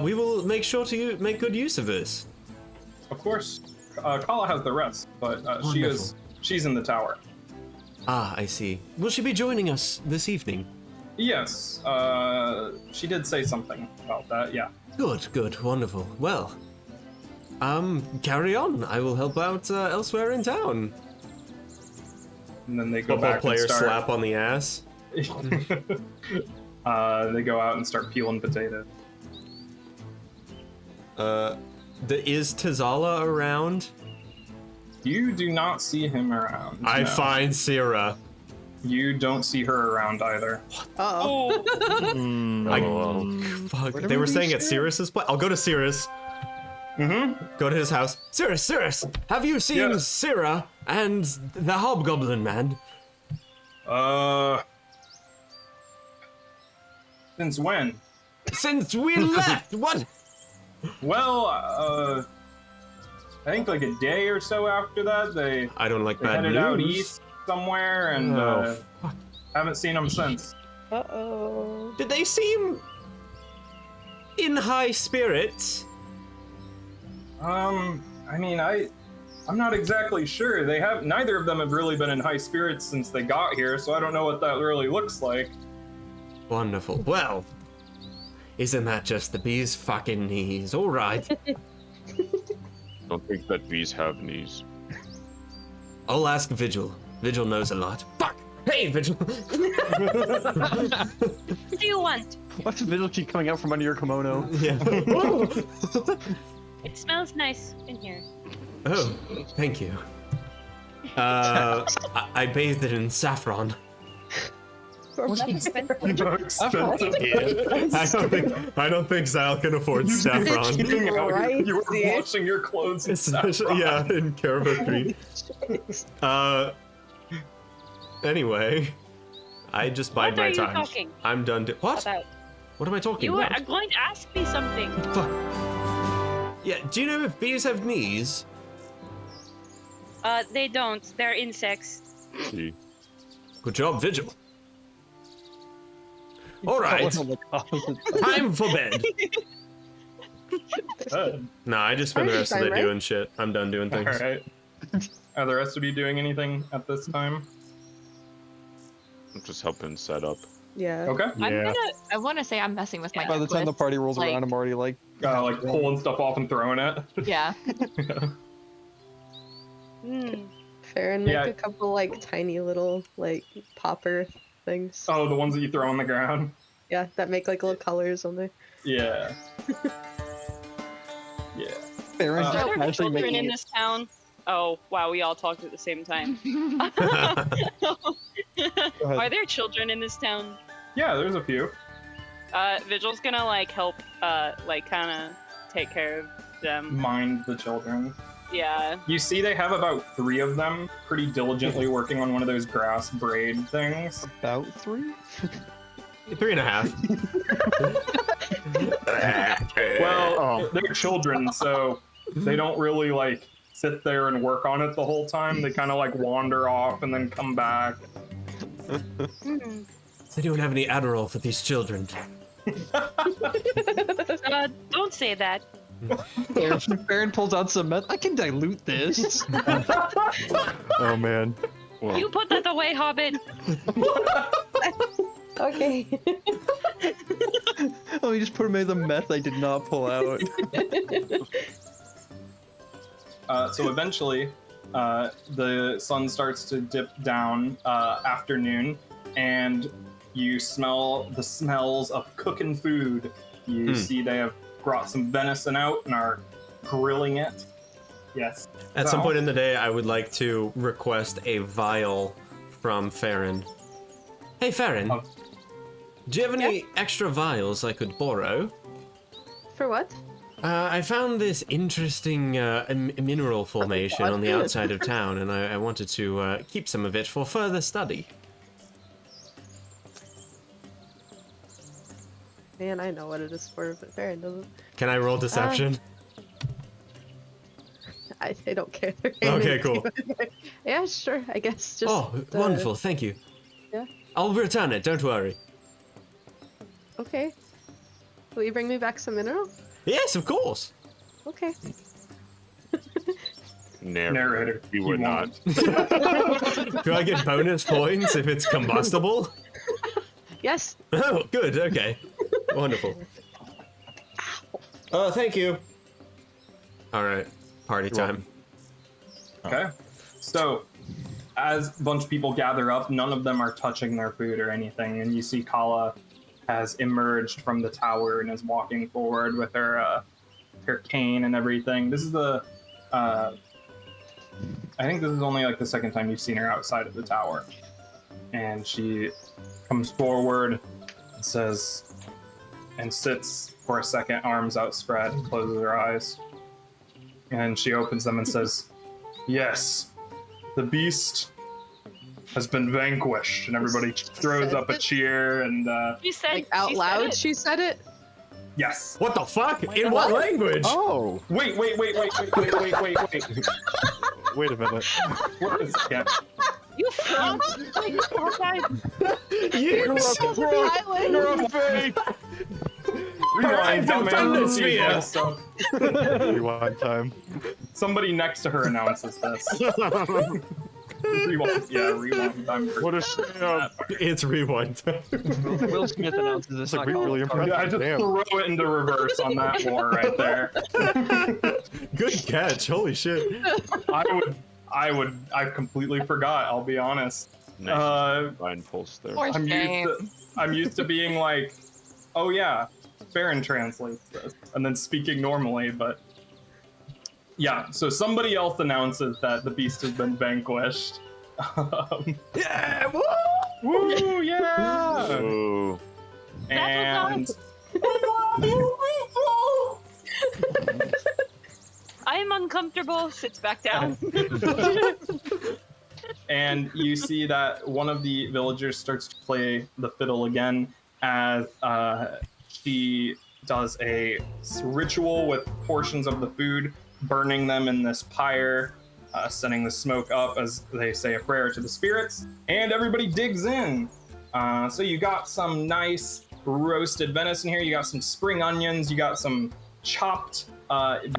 We will make sure to make good use of this. Of course, Kala has the rest, but Wonderful. she's in the tower. Ah, I see. Will she be joining us this evening? Yes, she did say something about that. Yeah. Good, wonderful. Well, carry on. I will help out elsewhere in town. And then they go Football back player and start. slap on the ass. They go out and start peeling potatoes. Is Tazala around? You do not see him around. I no. find Syrah. You don't see her around either. Uh-oh. Fuck. Where do They we were leave staying at Syrah? Cyrus's place. I'll go to Cyrus. Mm-hmm. Go to his house. Cyrus, have you seen Yes. Syrah and the Hobgoblin Man? Since when? Since we left. What? Well, I think like a day or so after that, they I don't like bad headed news. out east somewhere, and Oh, fuck. haven't seen them since. Uh-oh. Did they seem in high spirits? I mean, I'm not exactly sure. Neither of them have really been in high spirits since they got here, so I don't know what that really looks like. Wonderful. Well, isn't that just the bee's fucking knees? All right. Don't think that bees have knees. I'll ask Vigil. Vigil knows a lot. Fuck! Hey, Vigil! What do you want? Why does Vigil keep coming out from under your kimono? Yeah. It smells nice in here. Oh, thank you. I bathed it in saffron. I don't think Zal can afford saffron. You were washing your clothes in saffron. Yeah, in Caribou Creek. Anyway, I just bide What my are you time. talking I'm done. What? about? What am I talking You about? are going to ask me something. Fuck. Yeah, do you know if bees have knees? They don't. They're insects. See. Good job, Vigil. All right, time for bed. Good. No, I just spend the rest of the day doing shit. I'm done doing things. Alright. Are the rest of you doing anything at this time? I'm just helping set up. Yeah. Okay. I want to say I'm messing with my By the time the necklace. party rolls like- around, I'm already like, Like pulling stuff off and throwing it. Yeah. Fair, and make Yeah. a couple like tiny little like popper things. Oh, the ones that you throw on the ground? Yeah, that make like little colors on there. Yeah. Yeah. Farron Uh, just Are there actually children making in it. this town? Oh, wow, we all talked at the same time. Are there children in this town? Yeah, there's a few. Vigil's gonna like help, like kind of take care of them. Mind the children. Yeah. You see they have about 3 of them pretty diligently working on one of those grass braid things. About 3? 3.5. Well, they're children, so they don't really like sit there and work on it the whole time. They kind of like wander off and then come back. They don't have any Adderall for these children. Don't say that. Farron pulls out some meth. I can dilute this. Oh man. Well, You put that away, Hobbit. Okay. Oh, you just put away the meth I did not pull out. So eventually, the sun starts to dip down afternoon, and you smell the smells of cooking food. You see they have brought some venison out and are grilling it. Yes. At some Val? point in the day, I would like to request a vial from Farron. Hey, Farron. Oh. Do you have any extra vials I could borrow? For what? I found this interesting mineral formation on the outside of town, and I wanted to keep some of it for further study. Man, I know what it is for, but Farron doesn't. Can I roll deception? I don't care. Okay, cool. Yeah, sure. I guess just. Wonderful, thank you. Yeah. I'll return it, don't worry. Okay. Will you bring me back some mineral? Yes, of course. Okay. Narrator. You would not. Do I get bonus points if it's combustible? Yes. Oh, good, okay. Wonderful. Oh, thank you. Alright, party time. Okay. So, as a bunch of people gather up, none of them are touching their food or anything, and you see Kala has emerged from the tower and is walking forward with her cane and everything. This is the I think this is only like the second time you've seen her outside of the tower. And she comes forward and says, and sits for a second, arms outspread, and closes her eyes. And she opens them and says, "Yes, the beast has been vanquished." And everybody throws up a cheer and She said Like out she loud, Said it. she said it. yes. What the fuck? In what language? Oh, Wait. wait a minute. Wait a second. You freak. You You're a fake. Rewind, Defendants dumbass. via. So, Rewind time. somebody next to her announces this. Rewind. Yeah, rewind time. What a shame. It's rewind. Will Smith announces this. That's like really impressive. Yeah, I just Damn. throw it into reverse on that war right there. Good catch. Holy shit. I completely forgot, I'll be honest. Nice fine pulse there. Poor thing. I'm used to being like, oh yeah, Farron translates this, and then speaking normally, but yeah, so somebody else announces that the beast has been vanquished. Yeah, woo! Woo, yeah! Ooh. And I'm uncomfortable. Sits back down. and you see that one of the villagers starts to play the fiddle again as she does a ritual with portions of the food, burning them in this pyre, sending the smoke up as they say a prayer to the spirits, and everybody digs in. So you got some nice roasted venison here, you got some spring onions, you got some chopped,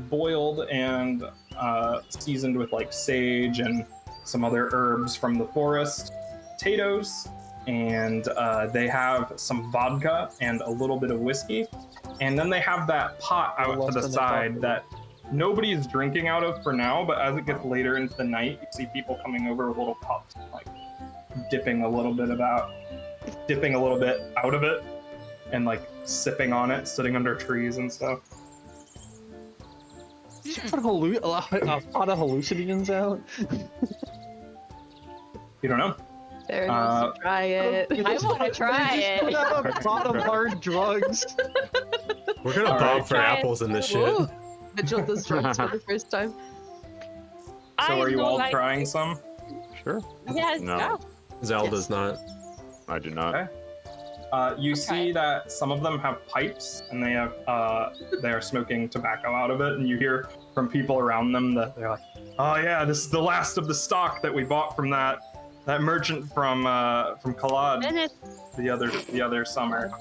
boiled, and seasoned with like sage and some other herbs from the forest, potatoes, and they have some vodka and a little bit of whiskey. And then they have that pot out to the side that nobody's drinking out of for now, but as it gets later into the night, you see people coming over with little cups, like dipping a little bit out of it, and like sipping on it, sitting under trees and stuff. Did you put a pot of hallucinogens out? You don't know. There wants to try it. I want to try it. Put out a pot of hard drugs. We're gonna bob for apples in this shit. Ooh. Vigil does drugs for the first time. So are you all trying some? Sure. Yes. No. Zelda's not. I do not. Okay. You see that some of them have pipes, and they are smoking tobacco out of it, and you hear from people around them that they're like, "Oh yeah, this is the last of the stock that we bought from that merchant from Kalad the other summer."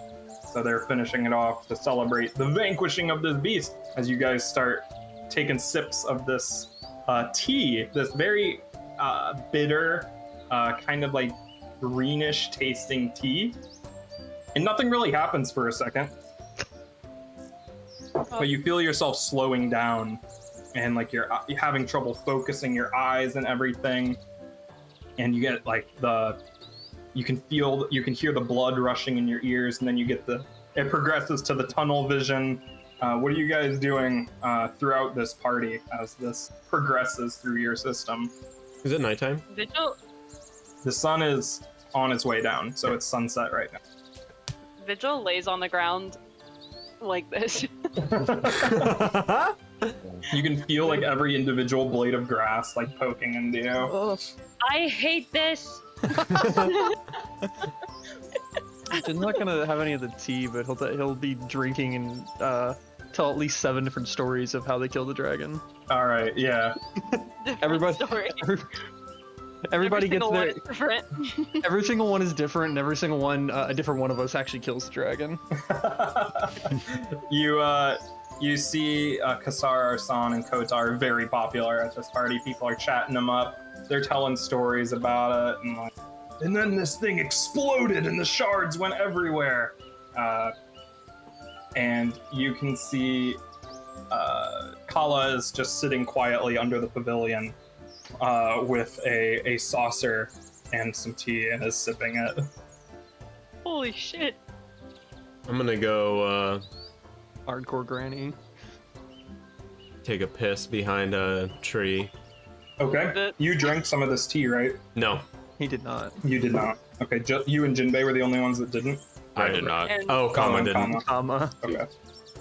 So they're finishing it off to celebrate the vanquishing of this beast. As you guys start taking sips of this tea, this very bitter, kind of like greenish tasting tea. And nothing really happens for a second. But you feel yourself slowing down, and like you're having trouble focusing your eyes and everything. And you get like you can hear the blood rushing in your ears, and then it progresses to the tunnel vision. What are you guys doing throughout this party as this progresses through your system? Is it nighttime? Vigil. The sun is on its way down, so it's sunset right now. Vigil lays on the ground like this. You can feel like every individual blade of grass like poking into you. Oh. I hate this. He's not gonna have any of the tea, but he'll be drinking and tell at least 7 different stories of how they killed the dragon. All right, yeah. Everybody gets their. Different. Every single one is different, and every single one, a different one of us actually kills the dragon. You see Kassar, Arsan, and Kotar very popular at this party. People are chatting them up. They're telling stories about it, and then this thing exploded, and the shards went everywhere. And you can see Kala is just sitting quietly under the pavilion with a saucer and some tea, and is sipping it. Holy shit. I'm gonna go Hardcore granny. take a piss behind a tree. Okay. You drank some of this tea, right? No. He did not. You did not. Okay, you and Jinbei were the only ones that didn't? I did not. Oh, Kama didn't. Kama. Okay.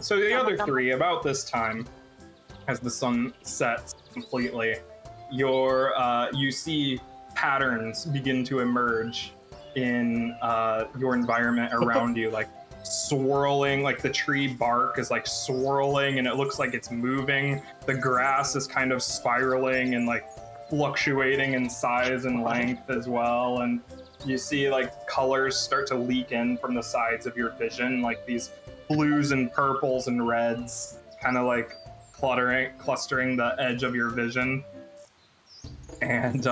So the other three, about this time, as the sun sets completely, you see patterns begin to emerge in your environment around you, like swirling, like the tree bark is like swirling and it looks like it's moving. The grass is kind of spiraling and like fluctuating in size and length as well. And you see like colors start to leak in from the sides of your vision, like these blues and purples and reds, kind of like clustering the edge of your vision. And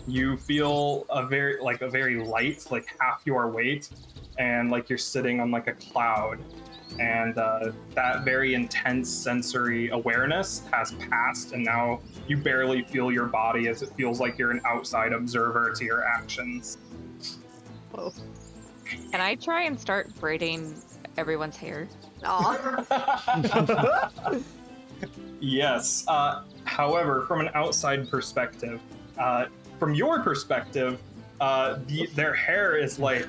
you feel a very light, like half your weight, and like you're sitting on like a cloud. And that very intense sensory awareness has passed, and now you barely feel your body, as it feels like you're an outside observer to your actions. Whoa. Can I try and start braiding everyone's hair? Aw. Yes. However, from an outside perspective, from your perspective, their hair is like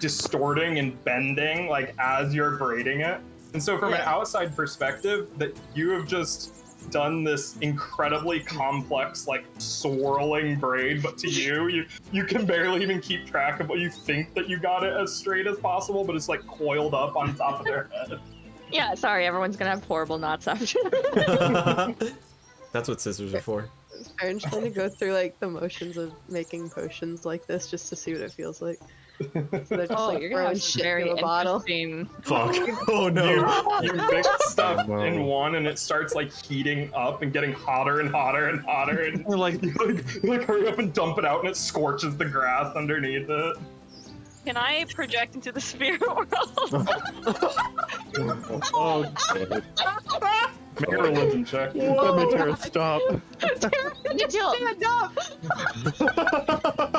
distorting and bending like as you're braiding it. And so from an outside perspective, that you have just done this incredibly complex like swirling braid, but to you can barely even keep track of what you think that you got it as straight as possible, but it's like coiled up on top of their head. Yeah, sorry, everyone's gonna have horrible knots after. That's what scissors are for. I'm trying to go through like the motions of making potions like this just to see what it feels like. So they're just Oh, like you're gonna throwing have some shit very into a bottle. interesting. Fuck. Oh no. You mix stuff Oh, no. in one, and it starts like heating up and getting hotter and hotter and hotter, and We're like, you like hurry up and dump it out, and it scorches the grass underneath it. Can I project into the spirit world? Oh, God. Make a religion check. Let me Tara, stop. Stand up!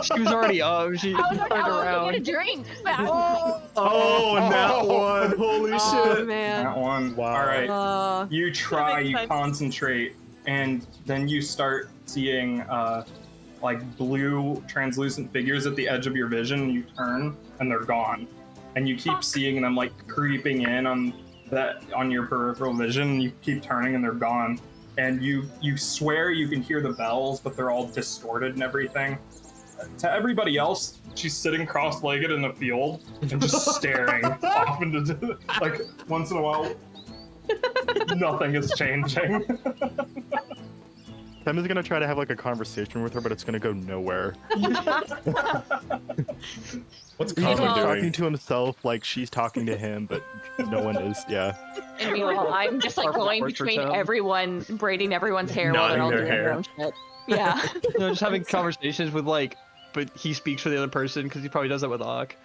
she was already up. She Oh, no, turned no, get a around. drink. Oh, that one. Holy Oh shit. man. That one. Wow. All right. You try, makes you sense. concentrate, and then you start seeing like blue translucent figures at the edge of your vision. You turn, and they're gone. And you keep seeing them like creeping in on your peripheral vision. You keep turning, and they're gone. And you swear you can hear the bells, but they're all distorted and everything. To everybody else, she's sitting cross-legged in the field and just staring off into like once in a while. Nothing is changing. Tim is gonna try to have like a conversation with her, but it's gonna go nowhere. What's He's Kama talking doing? to himself like she's talking to him, but no one is. Yeah. And meanwhile, I'm just like going Portrait between sound. everyone, braiding everyone's hair while they're all Nodding doing their their hair. own shit. Yeah. Just having conversations with like, but he speaks for the other person because he probably does that with Ak.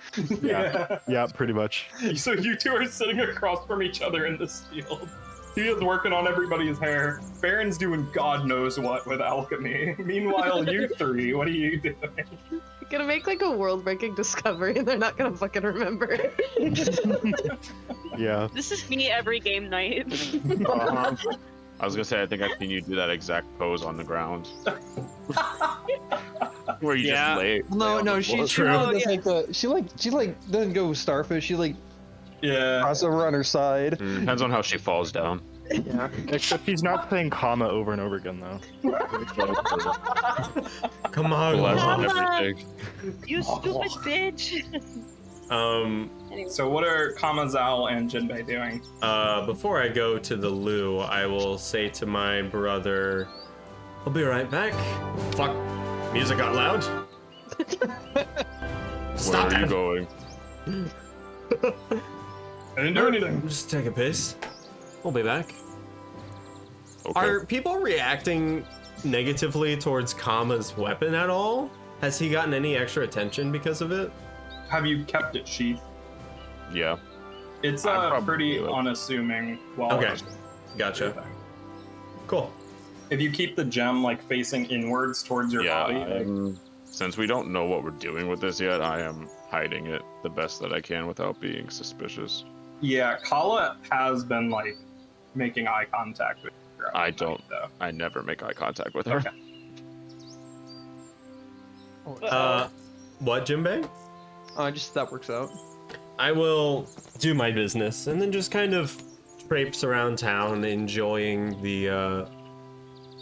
Yeah. Yeah, pretty much. So you two are sitting across from each other in this field. He is working on everybody's hair. Baron's doing God knows what with alchemy. Meanwhile, you three, what are you doing? You're gonna make like a world-breaking discovery, and they're not gonna fucking remember it. Yeah. This is me every game night. I was gonna say, I think I've seen you do that exact pose on the ground. Where you Yeah. just lay. No, lay on no, the she floor. she does like the she like doesn't go starfish. She like Yeah. cross over on her side. Depends on how she falls down. Yeah. Except he's not saying comma over and over again though. Come on. Bless Mom. everything. You stupid bitch. So what are Kamazal and Jinbei doing? Before I go to the loo, I will say to my brother, I'll be right back. Fuck. Music got loud. Stop Where are you that. going? I didn't do anything. Just take a piss. We'll be back. Okay. Are people reacting negatively towards Kama's weapon at all? Has he gotten any extra attention because of it? Have you kept it sheathed? Yeah. It's I probably pretty will. unassuming. Well, Okay. Gotcha. Cool. If you keep the gem like facing inwards towards your Yeah. body, Since we don't know what we're doing with this yet, I am hiding it the best that I can without being suspicious. yeah, Kala has been like making eye contact with you. I don't. Though. I never make eye contact with her. Okay. What, Jinbei? Just that works out. I will do my business and then just kind of traipse around town, enjoying the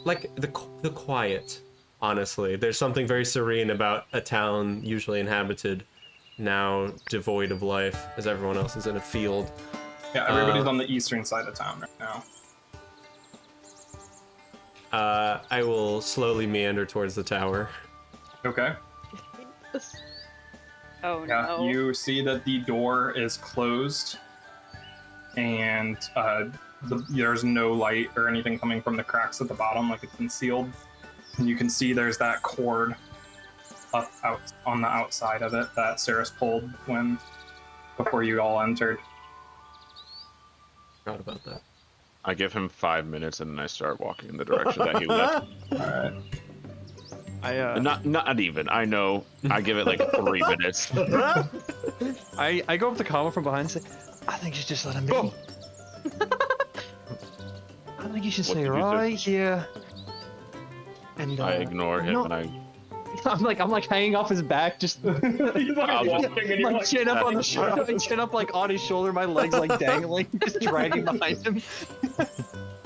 the quiet. Honestly, there's something very serene about a town usually inhabited, now devoid of life, as everyone else is in a field. Yeah, everybody's on the eastern side of town right now. I will slowly meander towards the tower. Okay. Oh Yeah, no. you see that the door is closed, and there's no light or anything coming from the cracks at the bottom, like it's been sealed. And you can see there's that cord up out on the outside of it that Saris pulled before you all entered. Forgot about that. I give him 5 minutes and then I start walking in the direction that he left. All right. Not even. I know. I give it like 3 minutes. I go up to Kama from behind and say, I think you should just let him be. I think you should What stay did you do? right here. And I ignore him no. and I. I'm like hanging off his back, just He's like I'll just- walking, and you're like like, chin up on the shoulder, chin up like on his shoulder, my legs like dangling, just dragging behind him.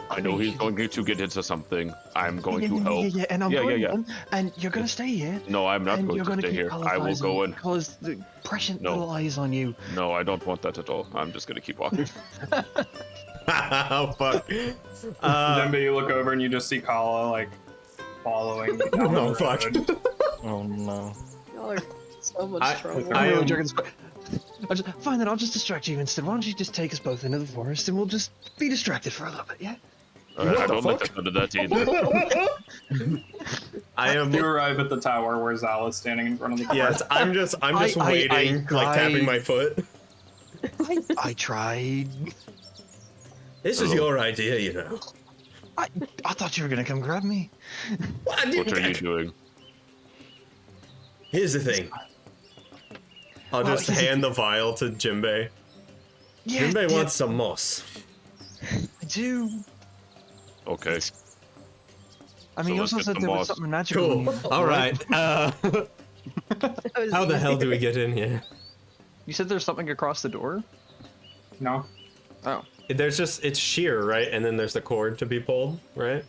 I know he's going to get into something. I'm going to help. Yeah, and I'm Yeah, going yeah. on, and you're gonna stay here. No, I'm not and going you're to gonna stay keep here. Colour's I will eyes go on in. because the prescient No. little eyes on you. No, I don't want that at all. I'm just gonna keep walking. Oh fuck. Then you look over and you just see Kala like following. down Oh the fuck. road. Oh no. Y'all are So much trouble. I'm really joking. Fine, then I'll just distract you instead. Why don't you just take us both into the forest and we'll just be distracted for a little bit, yeah? I don't like the sound of that either. You arrive at the tower where Zal is standing in front of the door. Yes, I'm just waiting, like tapping my foot. I tried. This is your idea, you know. I thought you were gonna come grab me. What are you doing? Here's the thing. I'll just hand the vial to Jinbei. Yeah, Jinbei wants some moss. I do. Okay. I mean, you also said there was something magical. Cool. All right. How the hell do we get in here? You said there's something across the door? No. Oh. It's sheer, right? And then there's the cord to be pulled, right?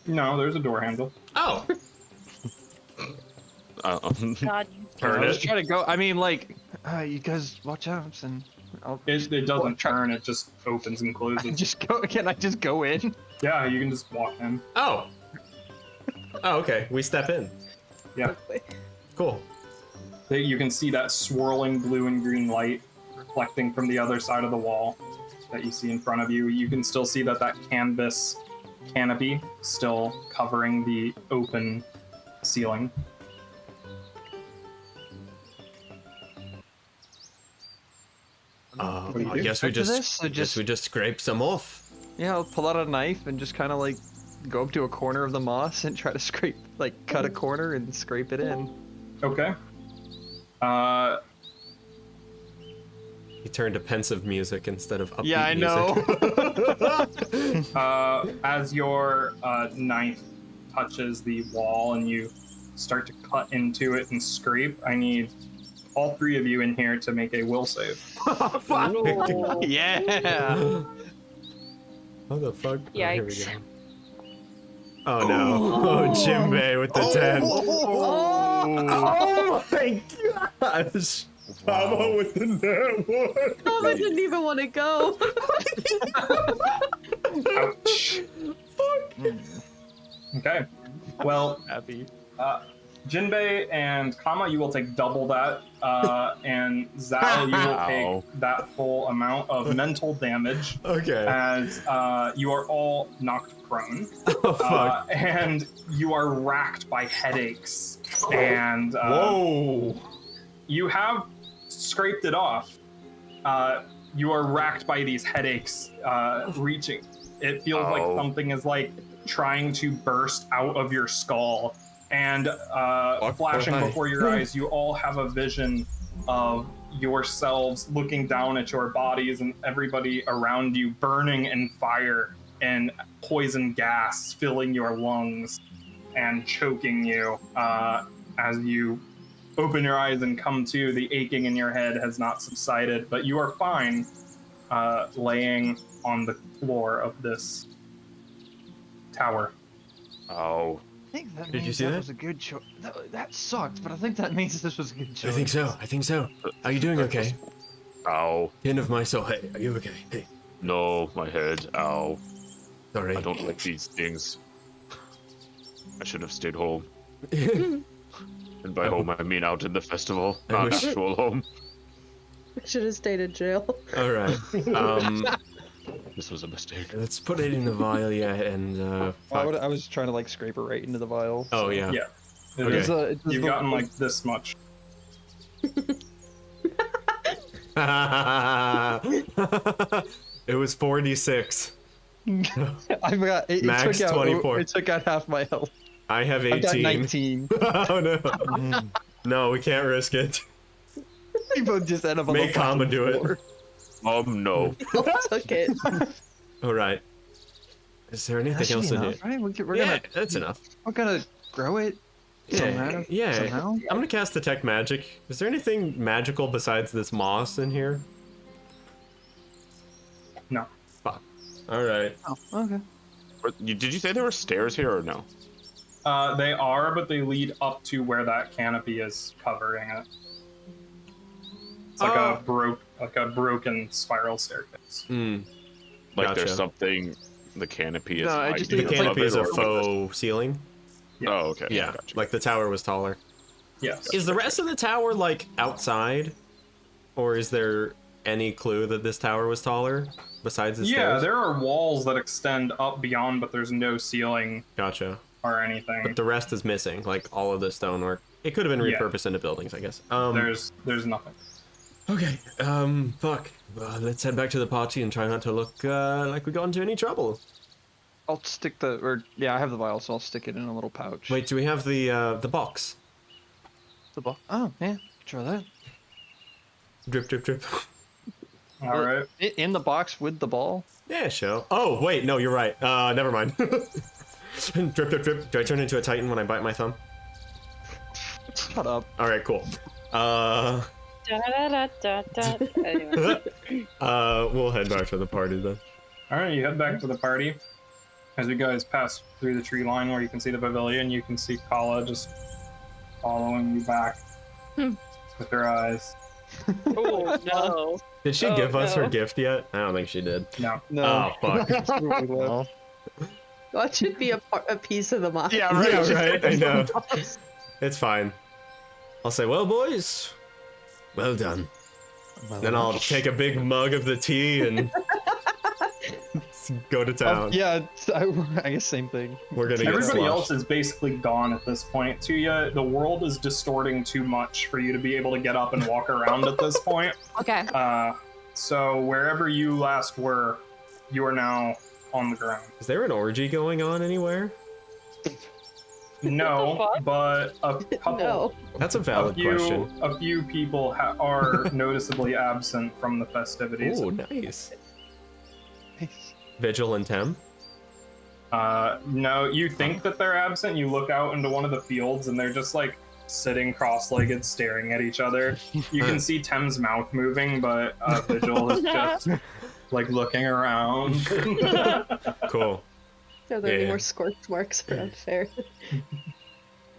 No, there's a door handle. Oh. God. Turn Just try to go. I mean, like, you guys watch out, and it doesn't turn. It just opens and closes. Just go. Can I just go in? Yeah, you can just walk in. Oh. Oh, okay. We step in. Yeah. Cool. You can see that swirling blue and green light reflecting from the other side of the wall that you see in front of you. You can still see that canvas canopy still covering the open ceiling. I guess we just scrape some off. Yeah, I'll pull out a knife and just kind of like go up to a corner of the moss and try to cut a corner and scrape it in. Okay. He turned to pensive music instead of upbeat Yeah, I music. know. As your knife touches the wall and you start to cut into it and scrape, I need all three of you in here to make a will save. Yeah. What the fuck? Yikes. Oh, here we go. Oh no. Oh, Jinbei with the 10. Oh my gosh. Mama with the net one. Oh, I didn't even want to go. Ouch. Fuck. Okay. Well, Happy. Jinbei and Kama, you will take double that, and Zal, you will take that full amount of mental damage. Okay. As you are all knocked prone. Oh, fuck. And you are racked by headaches. And whoa. You have scraped it off. You are racked by these headaches reaching. It feels like something is like trying to burst out of your skull. And flashing before your eyes, you all have a vision of yourselves looking down at your bodies and everybody around you burning in fire and poison gas filling your lungs and choking you. As you open your eyes and come to, the aching in your head has not subsided, but you are fine laying on the floor of this tower. Oh. I think that Did means you see that? was a good choice. That sucked, but I think that means this was a good choice. I think so. Are you doing okay? Ow. Kin of my soul. Hey, are you okay? Hey. No, my head. Ow. Sorry. I don't like these things. I should have stayed home. Oh. And by home, I mean out in the festival, not actual home. I should have stayed in jail. All right. This was a mistake. Let's put it in the vial, yeah, and I was trying to like scrape it right into the vial. Oh yeah. Yeah. Okay. You've gotten like this much. It was 46. I forgot. It Max took out, 24. It took out half my health. I have 18. I've got 19. Oh no. No, we can't risk it. We both just end up on Make the Kama do floor. it. No. Took it. All right. Is there anything else in enough, here? right? We're Yeah, gonna. that's enough. We're gonna grow it. Somehow. Yeah. Somehow. I'm gonna cast Detect Magic. Is there anything magical besides this moss in here? No. Fuck. All right. Oh, okay. Did you say there were stairs here or no? They are, but they lead up to where that canopy is covering it. It's like a broken spiral staircase. Like Gotcha. there's something. The canopy is. No, I hiding just The think above canopy it, is a or- faux ceiling. Yeah. Oh, okay. Yeah, Gotcha. like the tower was taller. Yes. Is the rest of the tower like outside, or is there any clue that this tower was taller besides the Yeah, stairs? there are walls that extend up beyond, but there's no ceiling Gotcha. or anything. But the rest is missing, like all of the stonework. It could have been Yeah. repurposed into buildings, I guess. There's nothing. Okay. Fuck. Let's head back to the party and try not to look like we got into any trouble. I'll stick I have the vial, so I'll stick it in a little pouch. Wait, do we have the box? The box? Oh, yeah, try that. Drip, drip, drip. All right. In the box with the ball? Yeah, sure. Oh, wait, no, you're right. Never mind. Drip, drip, drip. Do I turn into a titan when I bite my thumb? Shut up. All right, cool. Anyway. We'll head back to the party then. All right, you head back to the party. As you guys pass through the tree line where you can see the pavilion, you can see Kala just following you back with her eyes. Oh no. Did she give us her gift yet? I don't think she did. No. Oh, fuck. Well, That should be a piece of the mind. Yeah, right. I know. It's fine. I'll say, well, boys, well done. Then I'll take a big mug of the tea and go to town. Yeah, I guess same thing. We're gonna get Everybody sloshed. else is basically gone at this point. Tuya, the world is distorting too much for you to be able to get up and walk around at this point. Okay. So wherever you last were, you are now on the ground. Is there an orgy going on anywhere? No, but a couple. No. That's a valid question. A few people are noticeably absent from the festivities. Oh, nice. Vigil and Tem? No, you think that they're absent. You look out into one of the fields and they're just like sitting cross-legged staring at each other. You can see Tem's mouth moving, but Vigil is just like looking around. Cool. Are there any Yeah. more scorch marks around fair?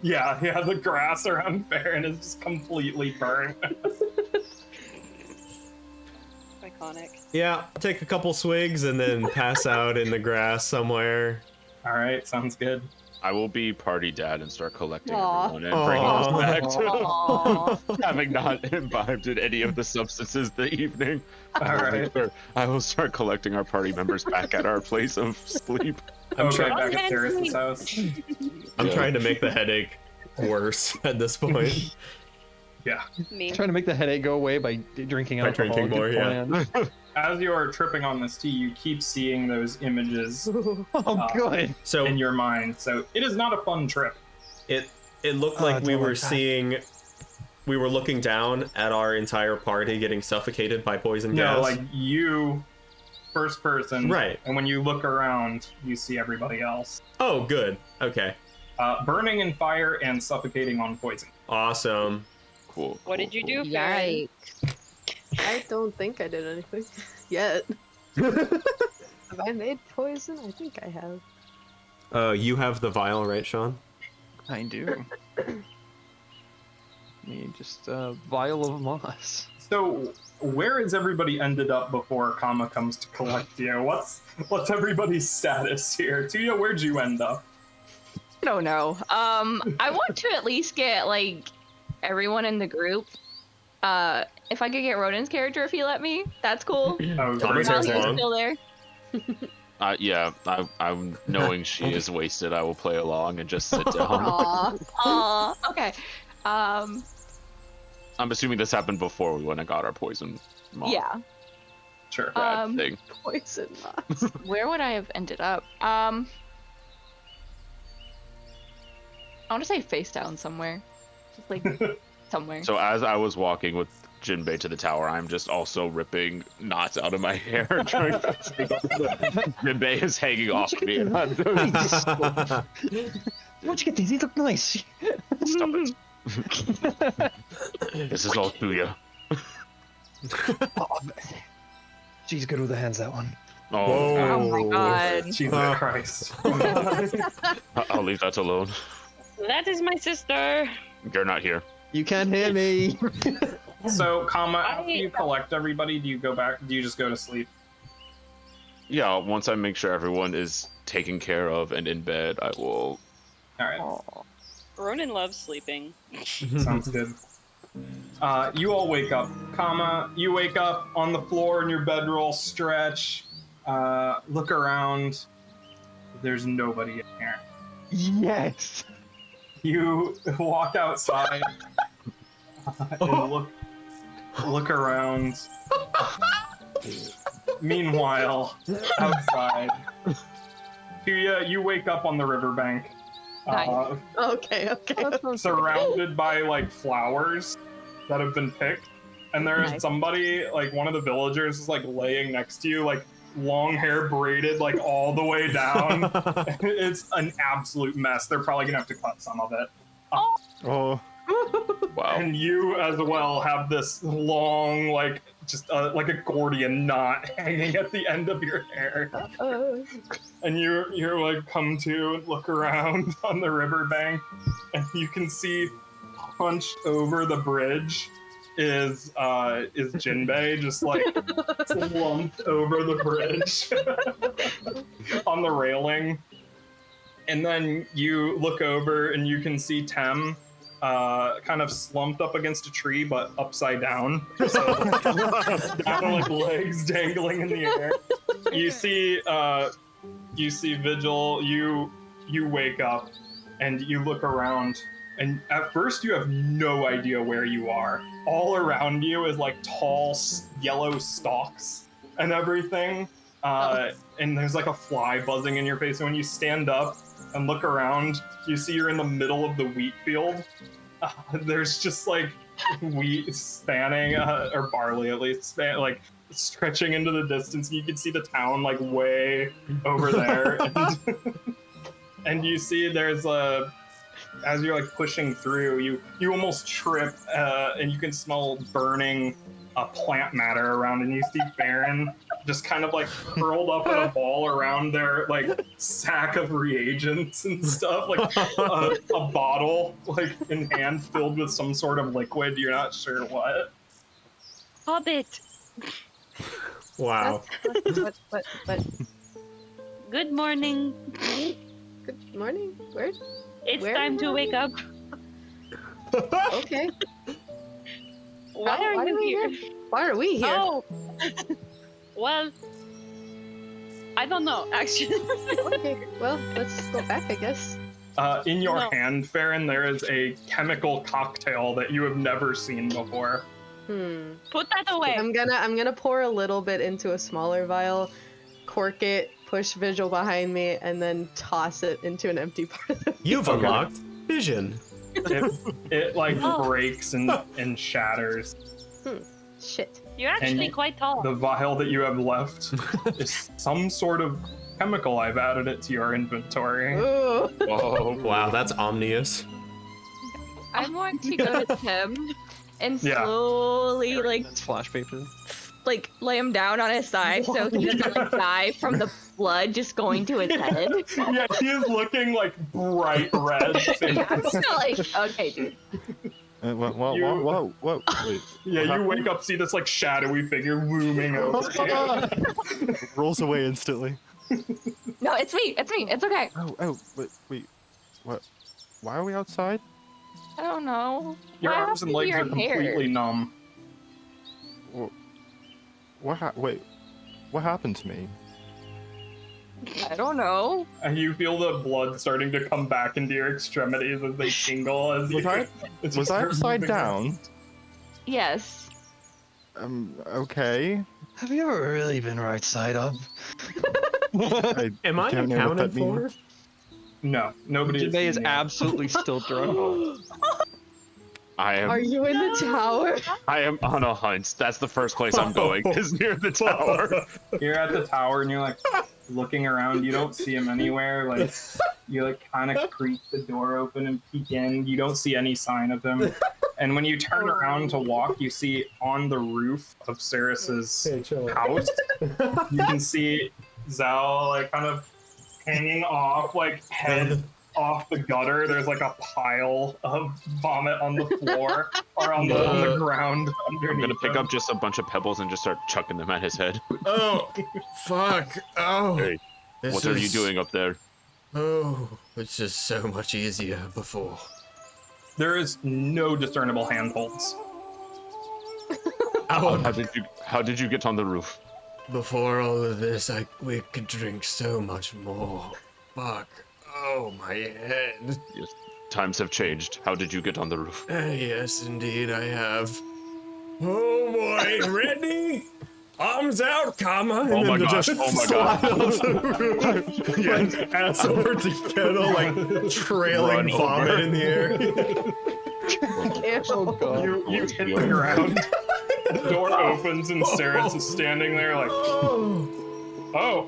Yeah, the grass around Farron is just completely burnt. Iconic. Yeah, take a couple swigs and then pass out in the grass somewhere. All right, sounds good. I will be party dad and start collecting Aw. everyone and bringing us back Aw. to having not imbibed in any of the substances the evening. All right. I will start collecting our party members back at our place of sleep. I'm Okay, trying. back at Terrace's house. I'm Yeah. trying to make the headache worse at this point. Yeah. Me. Trying to make the headache go away by drinking By alcohol. drinking more, Good yeah. plan. As you are tripping on this tea, you keep seeing those images Oh, good. So in your mind. So it is not a fun trip. it looked like we were seeing. We were looking down at our entire party getting suffocated by poison gas. No, like you, first person. Right. And when you look around, you see everybody else. Oh, good. Okay. Burning in fire and suffocating on poison. Awesome. Cool. What did you do, Farron? Yikes. I don't think I did anything yet. Have I made poison? I think I have. You have the vial, right, Sean? I do. Just a vial of moss. So where has everybody ended up before Kama comes to collect you? What's everybody's status here? Tuya, where'd you end up? I don't know. I want to at least get like everyone in the group. If I could get Rodin's character if he let me, that's cool. Oh, Kama's Now hair's he's long. still there. Yeah, I'm knowing she is wasted. I will play along and just sit down. Aw. Aw, okay. I'm assuming this happened before we went and got our poison moth Yeah. Sure. rad thing. Poison moss. Where would I have ended up? I want to say face down somewhere. Just like somewhere. So as I was walking with Jinbei to the tower, I'm just also ripping knots out of my hair. Trying to take off Jinbei is hanging off me. And I'm just- Where'd you get these? These look nice. Stop it. This is all Tuya. She's good with the hands, that one. Oh, Oh my god. Jesus Christ. I'll leave that alone. That is my sister. You're not here. You can't hear me. So, Kama, after you collect everybody, do you go back? Do you just go to sleep? Yeah, once I make sure everyone is taken care of and in bed, I will All right. Ronan loves sleeping. Sounds good. You all wake up. You wake up on the floor in your bedroll, stretch, look around. There's nobody in here. Yes. You walk outside and look around. Meanwhile, outside, Tuya, you wake up on the riverbank. Nice. Okay. Surrounded by like flowers that have been picked, and there's Nice. somebody, like one of the villagers is like laying next to you, like long hair braided like all the way down. It's an absolute mess. They're probably gonna have to cut some of it. Oh. Wow. And you as well have this long, like just like a Gordian knot hanging at the end of your hair. And you're like come to and look around on the riverbank, and you can see hunched over the bridge is Jinbei just like slumped over the bridge on the railing. And then you look over and you can see Tem kind of slumped up against a tree, but upside down. So down, like legs dangling in the air. You see Vigil. You wake up and you look around, and at first you have no idea where you are. All around you is like tall yellow stalks and everything. And there's like a fly buzzing in your face. And when you stand up and look around, you see you're in the middle of the wheat field. There's just like wheat spanning, or barley at least, like stretching into the distance. And you can see the town like way over there. And you see there's as you're like pushing through, you almost trip, and you can smell burning plant matter around, and you see Baron just kind of like curled up in a ball around their like sack of reagents and stuff, like a bottle like in hand filled with some sort of liquid. You're not sure what. Hobbit. Wow. What? Good morning. Good morning. Where? It's time to wake up. Okay. Why are you here? Why are we here? Oh. Well, I don't know, actually. Okay. Well, let's go back, I guess. In your No. hand, Farron, there is a chemical cocktail that you have never seen before. Put that away. I'm gonna pour a little bit into a smaller vial, cork it, push Vigil behind me, and then toss it into an empty part of the You've unlocked vision. It like breaks and shatters. Shit. You're actually And quite tall. The vial that you have left is some sort of chemical. I've added it to your inventory. Ooh. Whoa. Wow, that's ominous. I want to go to Tim and Yeah. slowly That's flash paper. like lay him down on his side so he doesn't like die from the blood just going to his head. Yeah, he is looking like bright red. Yeah, I'm still like, okay, dude. Whoa, wait. Yeah, you wake up, see this like shadowy figure looming over you. Rolls away instantly. No, it's me. It's okay. Oh, wait. What? Why are we outside? I don't know. Your What arms and happened to legs your are completely hair? numb. What happened to me? I don't know. And you feel the blood starting to come back into your extremities as they tingle. Was I upside down? Yes. Okay. Have you ever really been right side up? Am I don't know what accounted that for? means. No, nobody Jinbei is seen you. absolutely still drunk. Are you in the tower? I am on a hunt. That's the first place I'm going, is near the tower. You're at the tower and you're like looking around. You don't see him anywhere. Like you like kind of creak the door open and peek in. You don't see any sign of him. And when you turn around to walk, you see on the roof of Ceres's house, you can see Zhao like kind of hanging off, like head off the gutter. There's like a pile of vomit on the floor or on the ground underneath. I'm gonna pick him. up just a bunch of pebbles and just start chucking them at his head. Oh, fuck. Oh. Hey, This what are you is- doing up there? Oh, it's just so much easier before. There is no discernible handholds. How did you get on the roof? Before all of this, we could drink so much more. Fuck. Oh, my head. Yes, times have changed. How did you get on the roof? Yes, indeed, I have. Oh boy, ready? Arms out, comma. And Oh my then gosh, just oh my slide god. off the roof, like ass over to kettle, like trailing Run vomit over. in the air. Oh god. You hit the ground. The door opens and Ceres is standing there like, oh,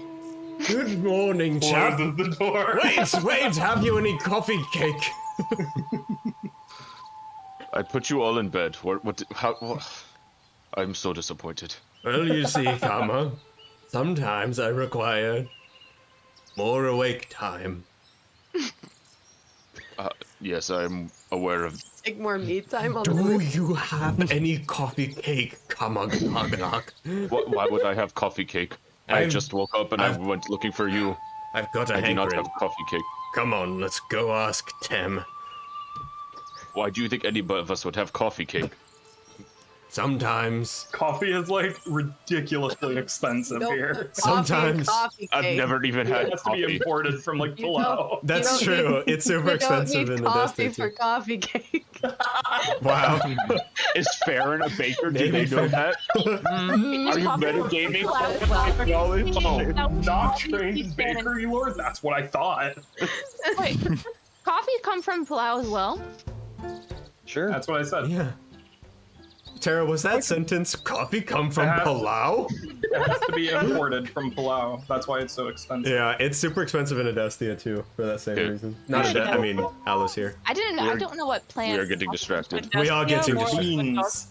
Good morning, chap. closes the door. Wait, have you any coffee cake? I put you all in bed. How? I'm so disappointed. Well, you see, comma, sometimes I require more awake time. Yes, I'm aware of. Take more me time on the Do roof. you have any coffee cake, comma, gnog? Why would I have coffee cake? I I've- just woke up and I went looking for you. I've got a I do not hankering. have coffee cake. Come on, let's go ask Tem. Why do you think any of us would have coffee cake? Sometimes. Coffee is like ridiculously expensive Nope, here. coffee and Sometimes. coffee I've cake. never even It had has to be coffee. imported from like You Palau. That's You don't true. need- It's super You don't expensive need in the coffee Destiny. for coffee cake. Wow. Is Farron a baker? Do Maybe they know Farron- that? Are you metagaming? Knowledge? Oh, not trained bakery lord? That's what I thought. Wait, coffee come from Palau as well? Sure. That's what I said. Yeah. Tara, was that sentence coffee come from It has- Palau? It has to be imported from Palau. That's why it's so expensive. Yeah, it's super expensive in Adestia too, for that same Yeah. reason. Not Adestia, I mean, Alice here. I don't know what plant. We are getting distracted. We are getting Beans.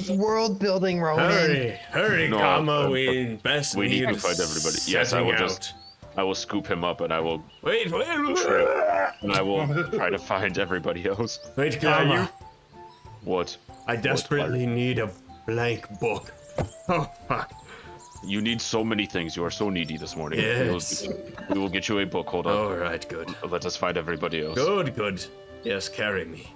World building, Roman. Hurry, No, comma, we best we need to need find everybody. Yes, I will just. I will scoop him up and I will Wait, and I will try to find everybody else. wait, comma. What? I desperately need a blank book. Oh, fuck. You need so many things. You are so needy this morning. Yes. We will get you a book. Hold on. Alright, good. Let us find everybody else. Good. Yes, carry me.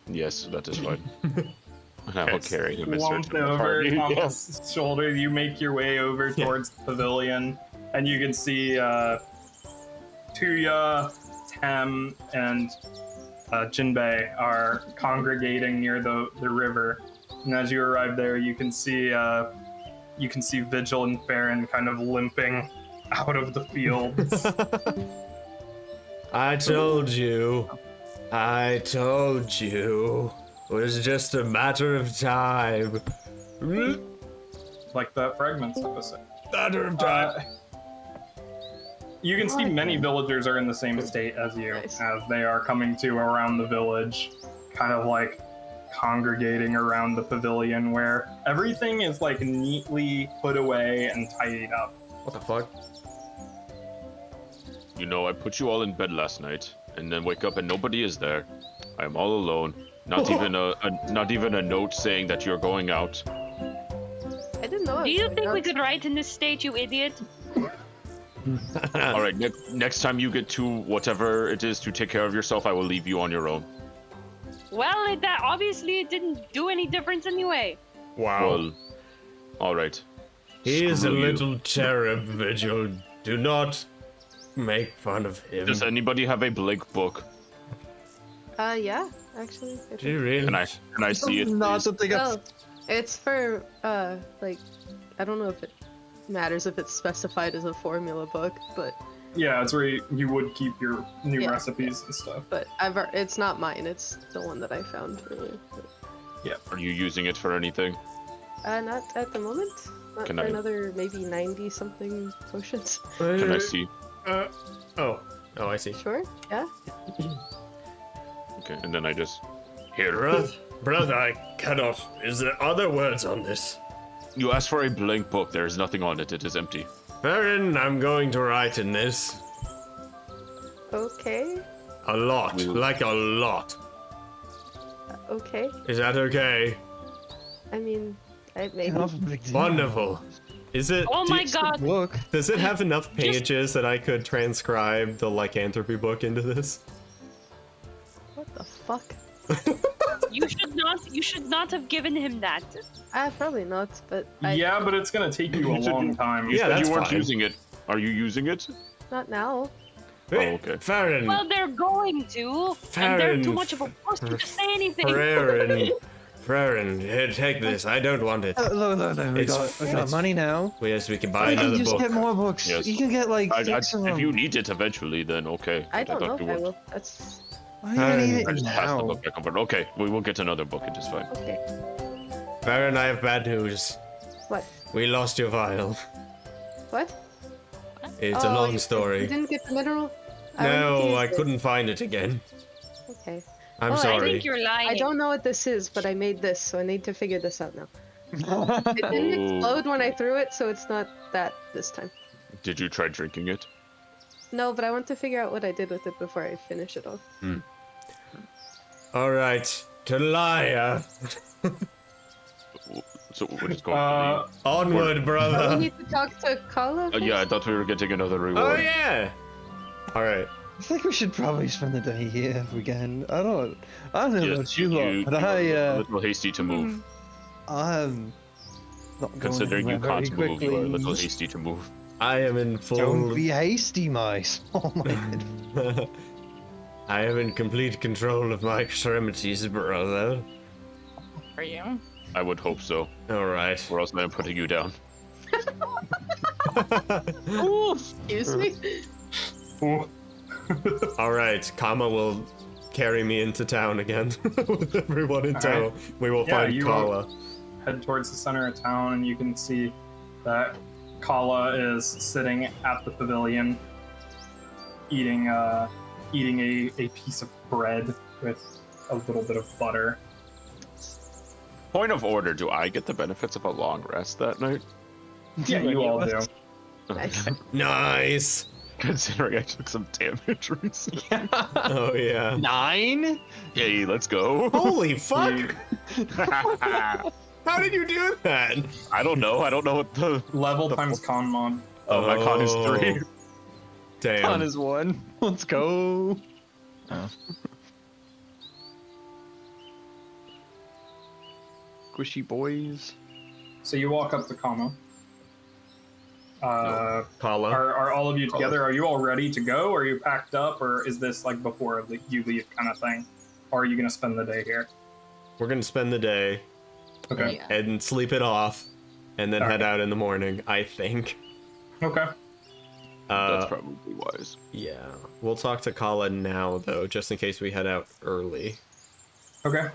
Yes, that is fine. And I will Yes. carry him and search Slumped him over apart. on Yes. his shoulder, you make your way over towards the pavilion, and you can see Tuya, Tem, and Jinbei are congregating near the river. And as you arrive there, you can see Vigil and Farron kind of limping out of the fields. I told you. It was just a matter of time. Like the Fragments episode. Matter of time. You can see many villagers are in the same state as you, Nice. as they are coming to around the village, kind of like congregating around the pavilion where everything is like neatly put away and tidied up. What the fuck? You know, I put you all in bed last night, and then wake up and nobody is there. I am all alone. Not even a note saying that you're going out. I didn't know. Do you think we could write in this state, you idiot? All right, next time you get to whatever it is to take care of yourself, I will leave you on your own. Well, that obviously it didn't do any difference anyway. Wow. Well, all right. He is a Screw you. little cherub, Vigil. Do not make fun of him. Does anybody have a blank book? Yeah, actually. I Do you think- really? Can I see it? Not please? something else. Oh, it's for, like, I don't know if it matters if it's specified as a formula book, but Yeah, it's where you would keep your new Yeah. recipes and stuff. it's not mine. It's the one that I found earlier. But, Are you using it for anything? not at the moment. Not Can for I- another maybe 90 something potions. Can I see? Oh, I see. Sure. Yeah. Okay, and then I just here. Brother, I cannot. Is there other words on this? You asked for a blank book. There is nothing on it. It is empty. Farron, I'm going to write in this. Okay. A lot. We'll- Like a lot. Okay. Is that okay? I mean, maybe. Wonderful. Is it? Oh my god. Look. Does it have enough pages that I could transcribe the lycanthropy book into this? What the fuck? You should not have given him that. Probably not, but Yeah, but it's gonna take you a long time. You Yeah, said that's you weren't fine. using it. Are you using it? not now. Oh, okay. Farron. Well, they're going to, and they're too much of a pussy to say anything. Farron, here, take this. I don't want it. No. We It's- got money now. Yes, we can buy You can another just book. get more books. Yes. You can get like six of them. If you need it eventually, then okay. I But don't know thought if you I would. will. That's Why do you need I it just passed the now? book back over. Okay, we will get another book. It is fine. okay. Farron, I have bad news. What? We lost your vial. What? It's a Oh, long You story. didn't get the mineral? I wanted to No, use I it. couldn't find it again. Okay. I'm Oh, I I sorry. think you're lying. I don't know what this is, but I made this, so I need to figure this out now. It didn't explode when I threw it, so it's not that this time. Did you try drinking it? No, but I want to figure out what I did with it before I finish it off. All right, to Laya. So we're just going to Onward, We brother. need to talk to Kala. leave. Yeah, I thought we were getting another Oh reward. yeah. All right. I think we should probably spend the day here if we can. I don't know Yes, about you lot, but you are a I little hasty to move. I'm not going Considering you anywhere can't very move, you are a little quickly. hasty to move. I am in Don't full. be hasty, my small-minded. I am in complete control of my extremities, brother. For you. I would hope so, All right. or else I'm putting you down. Excuse me? All right. Kama will carry me into town again with everyone in tow. right. We will Yeah, find you Kala. Head towards the center of town, and you can see that Kala is sitting at the pavilion, eating a piece of bread with a little bit of butter. Point of order, do I get the benefits of a long rest that night? Yeah, you all do. Nice. Nice. Considering I took some damage recently. Oh yeah. 9? Yay, let's go. Holy fuck! You- How did you do that? I don't know what the... level times con mod. Oh, my con is 3. Damn. Con is 1. Let's go. Squishy boys. So you walk up to Kama. Kala. Are all of you together? Are you all ready to go? Are you packed up, or is this like before you leave kind of thing? Or are you gonna spend the day here? We're gonna spend the day Okay. Yeah. and sleep it off, and then head Alright. out in the morning. I think. Okay. That's probably wise. Yeah. We'll talk to Kala now, though, just in case we head out early. Okay.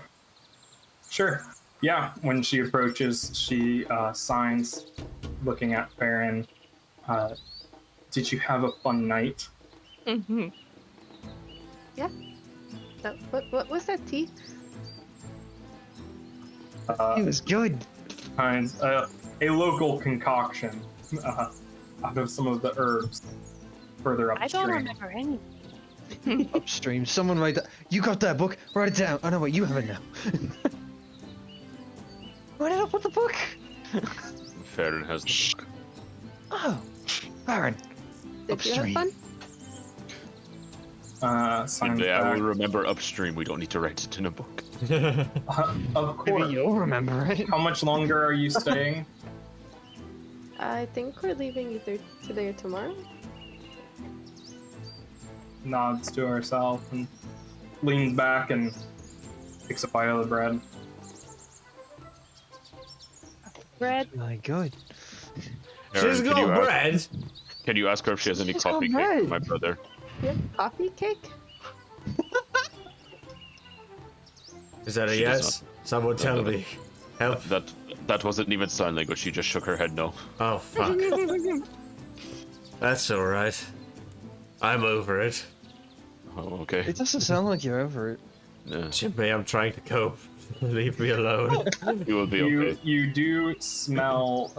Sure. Yeah. When she approaches, she signs, looking at Farron. Did you have a fun night? Mm-hmm. What was that tea? It was good. Finds a local concoction out of some of the herbs further I don't upstream. remember any. Upstream. Someone write that. You got that book? Write it down. Oh no, wait, you have it now. Where did I put the book? Farron has the book. Oh, Baron. Did you have Upstream. fun? Signs Someday I back. will remember upstream. We don't need to write it in a book. Of Maybe course. you'll remember it. How much longer are you staying? I think we're leaving either today or tomorrow. Nods to herself and leans back and picks a bite of the bread. Bread. My God. Farron, She's can you got ask- bread. Can you ask her if she has any She's got coffee cake bread. for my brother? You have coffee cake? Is that a She does yes? Someone tell me. Help. That wasn't even sign language. She just shook her head no. Oh fuck. That's all right. I'm over it. Oh, okay. It doesn't sound like you're over it. Yeah, Jimmy, I'm trying to cope. Leave me alone. you will be okay. You do smell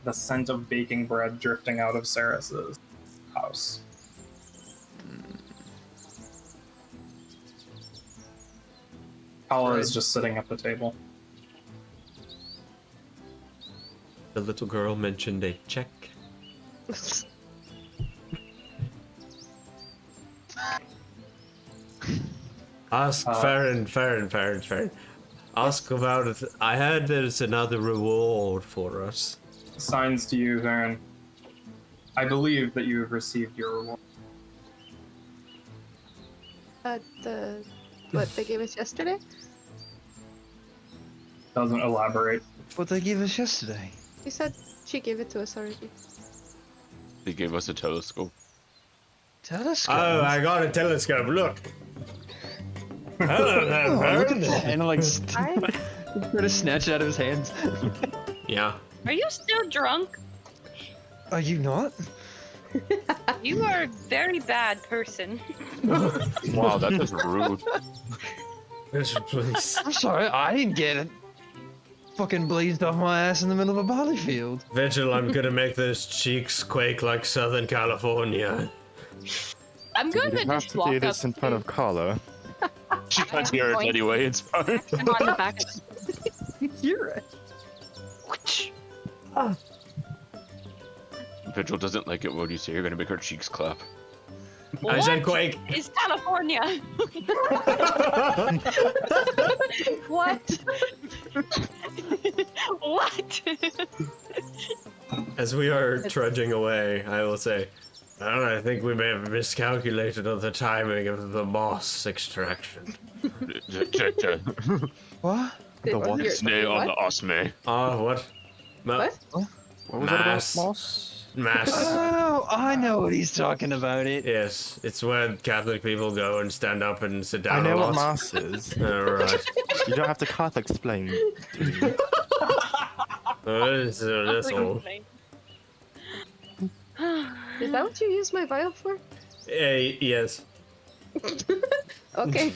the scent of baking bread drifting out of Saris's house. Kala is just sitting at the table. The little girl mentioned a check. Ask Farron. Ask about it. I heard there's another reward for us. Signs to you, Varen. I believe that you have received your reward. What they gave us yesterday? Doesn't elaborate. What they gave us yesterday. She said she gave it to us already. They gave us a telescope. Telescope? Oh, I got a telescope. Look. Hello there, Look at Farron. that. And like, try to snatch it out of his hands. Yeah. Are you still drunk? Are you not? You are a very bad person. Wow, that is rude. Bishop, please. I'm sorry, I didn't get it. Fucking blazed off my ass in the middle of a barley field. Vigil, I'm gonna make those cheeks quake like Southern California. I'm going to You have just to walk do up this in front of Carla. She can't hear it anyway, it's fine. I'm on the back. You're right. Vigil doesn't like it when you say you're gonna make her cheeks clap. I said quake. Is California? What? What? As we are trudging away, I will say, I think we may have miscalculated on the timing of the moss extraction. What? The what? Stay on the osme. What? What? What was that about Mass. moss? Mass. Oh, I know what he's talking about. It. Yes, it's where Catholic people go and stand up and sit down I know a what lot. mass is. Alright. You don't have to Catholic explain to me. That's all. Is that what you used my vial for? Yes. Okay.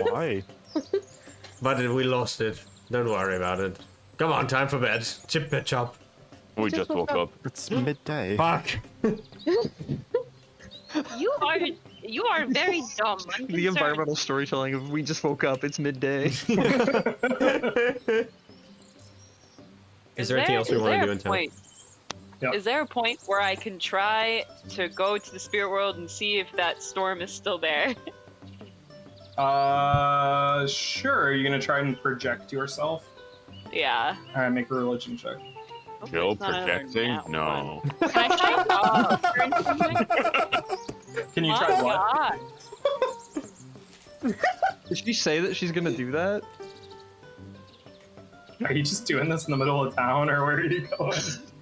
Why? But we lost it. Don't worry about it. Come on, time for bed. Chip it chop. We just woke up. It's midday. Fuck. You are very dumb. I'm The concerned. environmental storytelling of we just woke up, it's midday. Is there anything else we want to do in town? Yeah. Is there a point where I can try to go to the spirit world and see if that storm is still there? Sure. Are you gonna try and project yourself? Yeah. Alright, make a religion check. Jill It's not another projecting? nat No. one. Can I try? Can you try what? God. Did she say that she's gonna do that? Are you just doing this in the middle of town, or where are you going?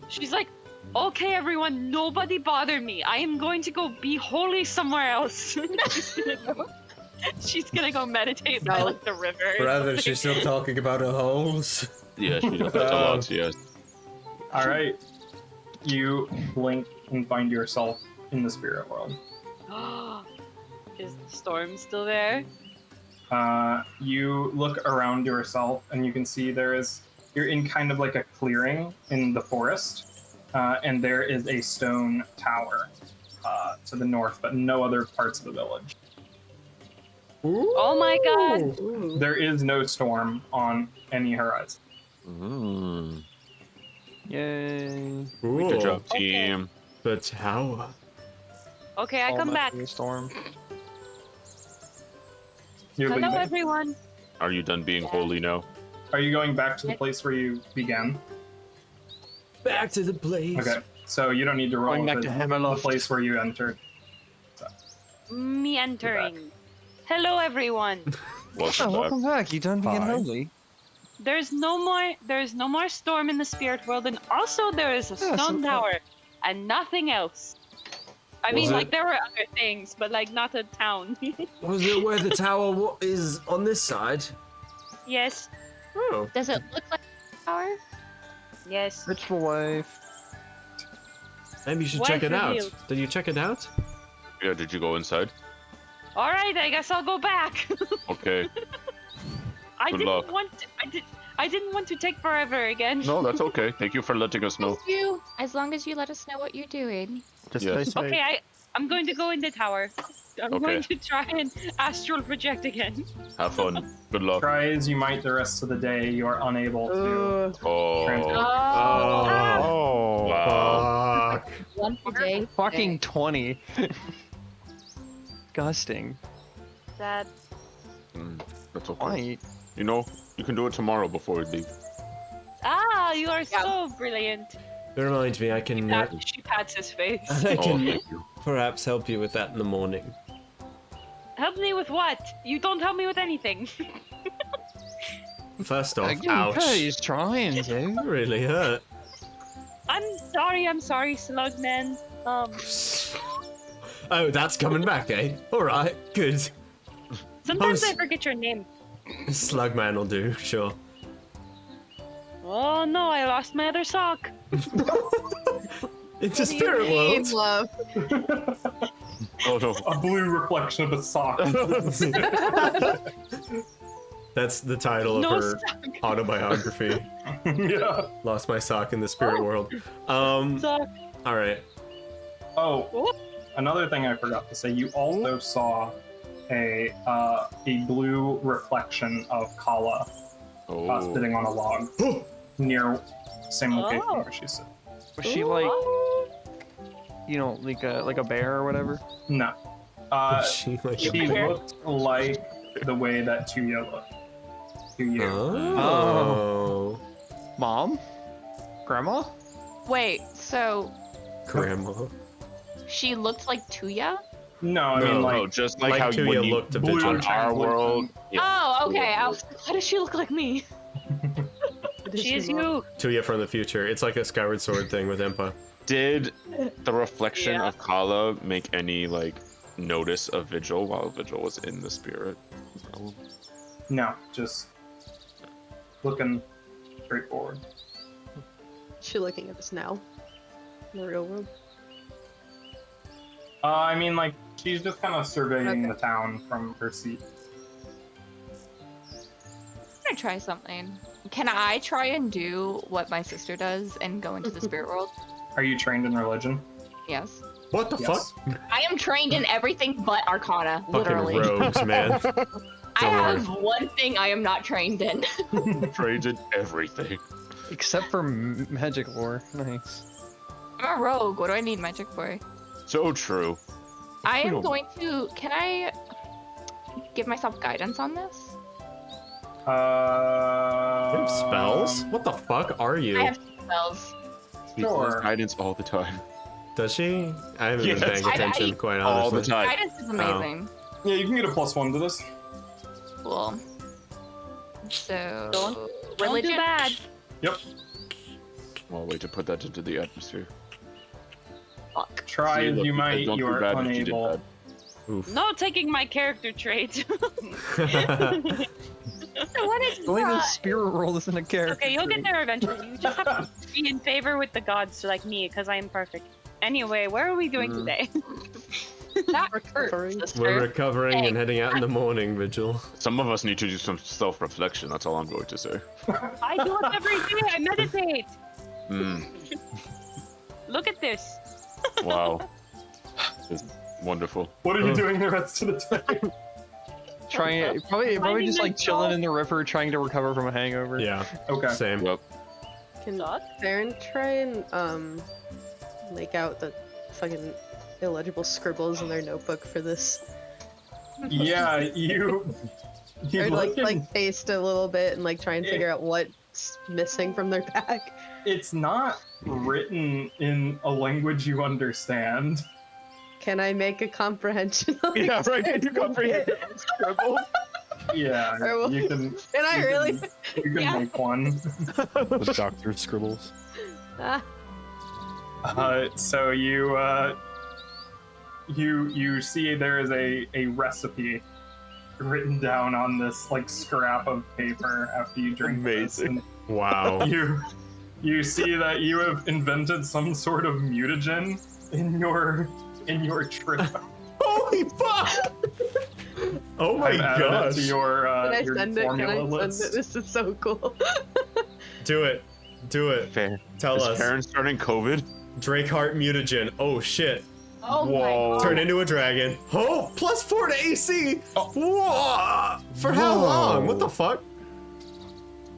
She's like, okay, everyone, nobody bother me. I am going to go be holy somewhere else. She's gonna go meditate by like the river. or Brother, something. she's still talking about her holes. Yeah, she does that a lot, yes. Alright. You blink and find yourself in the spirit world. Is the storm still there? You look around yourself and you can see you're in kind of like a clearing in the forest, and there is a stone tower to the north, but no other parts of the village. Oh my god! There is no storm on any horizon. Mm. Yay. Good job, team. The tower. Okay, I All come that back. in the storm. You're Hello, leaving. everyone. Are you done being holy now? Are you going back to the place where you began? Back to the place. Okay, so you don't need to roll Going back the to Hammerloft. place where you entered. Me entering. Hello, everyone. Welcome Oh, back. welcome back. You done being Hi. holy? There's no more storm in the spirit world, and also there is a Yeah, stone so- tower, and nothing else. I mean, like there were other things, but like not a town. Was it where the tower is on this side? Yes. Oh. Does it look like a tower? Yes. Ritual wife. Maybe you should Wife check it out. revealed. Did you check it out? Yeah, did you go inside? All right, I guess I'll go back. Okay. I Good didn't luck. want. I didn't want to take forever again. No, that's okay. Thank you for letting us know. As long as you let us know what you're doing. Just Yes. stay safe. Okay, I'm going to go in the tower. I'm Okay. going to try and astral project again. Have fun. Good luck. Try as you might the rest of the day, you are unable to. Oh. Oh. Wow. Fuck. One per day. Fucking 20. Disgusting. That. That's okay. Why? You know, you can do it tomorrow before we leave. Ah, you are so brilliant. It reminds me, I can. She pats his face. I can thank you. perhaps help you with that in the morning. Help me with what? You don't help me with anything. First off, Okay, ouch. he's trying to. That really hurt. I'm sorry, Slugman. Oh, that's coming back, eh? Alright, good. Sometimes I forget your name. Slugman will do, sure. Oh no, I lost my other sock. It's a spirit world. Love. Oh no. A blue reflection of a sock. That's the title No of her autobiography. Yeah. Lost my sock in the spirit world. Sock. Alright. Oh, another thing I forgot to say. You also saw a blue reflection of Kala sitting on a log near same location where she sits. Was she like, you know, like a bear or whatever? No. She like She looked like the way that Tuya looked. To you. Oh. Mom? Grandma? Wait, so Grandma. she looked like Tuya? No, I mean like No, just like, like how Tuya when you looked a blue bit on and our translucent. world. Yeah. Oh, okay. I was like, why does she look like me? She is you. Tuya from the future. It's like a Skyward Sword thing with Impa. Did the reflection Yeah. of Kala make any like notice of Vigil while Vigil was in the spirit? no, just looking straight forward. She looking at us now. In the real world. I mean like she's just kind of surveying Okay. the town from her seat. I'm gonna try something. Can I try and do what my sister does and go into the spirit world? Are you trained in religion? Yes. What the Yes. fuck? I am trained in everything but Arcana, literally. Fucking rogues, man. I have one thing I am not trained in. Traded everything. Except for magic lore. Nice. I'm a rogue. What do I need magic for? So true. I am going to. Can I give myself guidance on this? You have spells? What the fuck are you? I have spells. Sure. Guidance all the time. Does she? I haven't Yes. been paying attention, quite All honestly. the time. Guidance is amazing. Yeah, you can get a +1 to this. Cool. So Don't do religion. bad. Yep. Well, wait to put that into the atmosphere. Fuck. Try See, as look, you because might, don't you do are bad if you did unable. bad. Oof. No taking my character trait. What is Going to the that? spirit world isn't a character. Okay, you'll get trait. there eventually. You just have to be in favor with the gods like me, because I am perfect. Anyway, where are we doing today? That Recovering. hurts, We're sister. recovering and heading out in the morning, Vigil. Some of us need to do some self-reflection. That's all I'm going to say. I do it every day. I meditate. Hmm. Look at this. Wow. It's wonderful. What are you doing the rest of the time? Trying, probably Finding just like myself. chilling in the river, trying to recover from a hangover. Yeah, Okay. same. Yep. Can Suck. Farron try and make out the fucking illegible scribbles in their notebook for this? Yeah, you Or look and like taste a little bit and like try and figure out what's missing from their bag. it's not written in a language you understand. Can I make a comprehension? Yeah, right. Can you comprehend scribble? Yeah, Or will- you can. Can I you really? You can Yeah. make one. The doctor's scribbles. Ah, So you see there is a recipe written down on this like scrap of paper after you drink Amazing. this. Wow. And you see that you have invented some sort of mutagen in your trip. Holy fuck! Oh my I've added it gosh. to your can I your send it? Can formula I send list. it? This is so cool. Do it. Do it. Fair. Tell Is us. Karen starting COVID? Drakeheart mutagen. Oh shit. Oh Whoa. my god. Turn into a dragon. Oh, +4 to AC. Whoa. For how Whoa. long? What the fuck?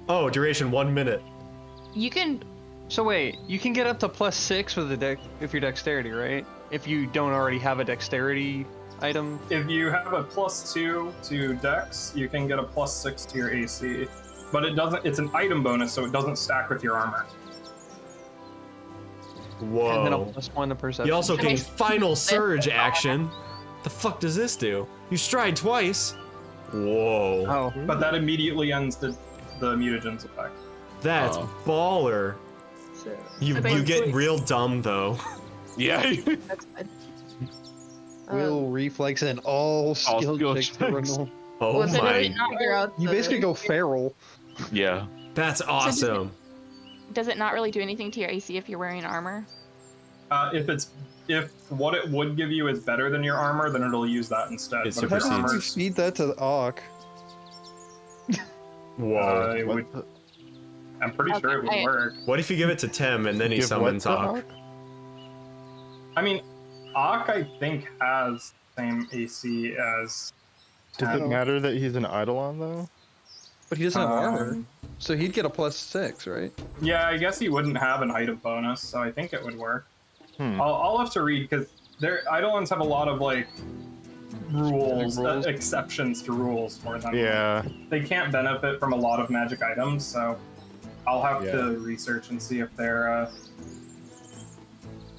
Oh, duration 1 minute. You can. So wait, you can get up to +6 with the if your dexterity, right? If you don't already have a dexterity item? If you have a +2 to Dex, you can get a +6 to your AC. But it doesn't. It's an item bonus, so it doesn't stack with your armor. Whoa. And then a +1 to perception. You also gain Final Surge action. The fuck does this do? You stride twice. Whoa. Oh. But that immediately ends the mutagen's effect. That's baller. So, You get real dumb though. Yeah. that's fine. Will, reflex, and all skill skill checks. checks. Oh so my. does it not figure out You the- basically go feral. Yeah. That's awesome. Does it not really do anything to your AC if you're wearing armor? If what it would give you is better than your armor, then it'll use that instead. It But if your supersedes. armor's, Feed that to the Auk. Whoa. it would, I'm pretty sure it would Okay. work. What if you give it to Tim and then he Give summons what to Hawk? Hawk? I mean, Ak, I think, has the same AC as. Does it Tim. matter that he's an Eidolon though? But he doesn't have armor. Um, So he'd get a +6, right? Yeah, I guess he wouldn't have an item bonus, so I think it would work. Hmm. I'll have to read because Eidolons have a lot of like rules, Rules. exceptions to rules for them. Yeah. They can't benefit from a lot of magic items, so I'll have Yeah. to research and see if they're.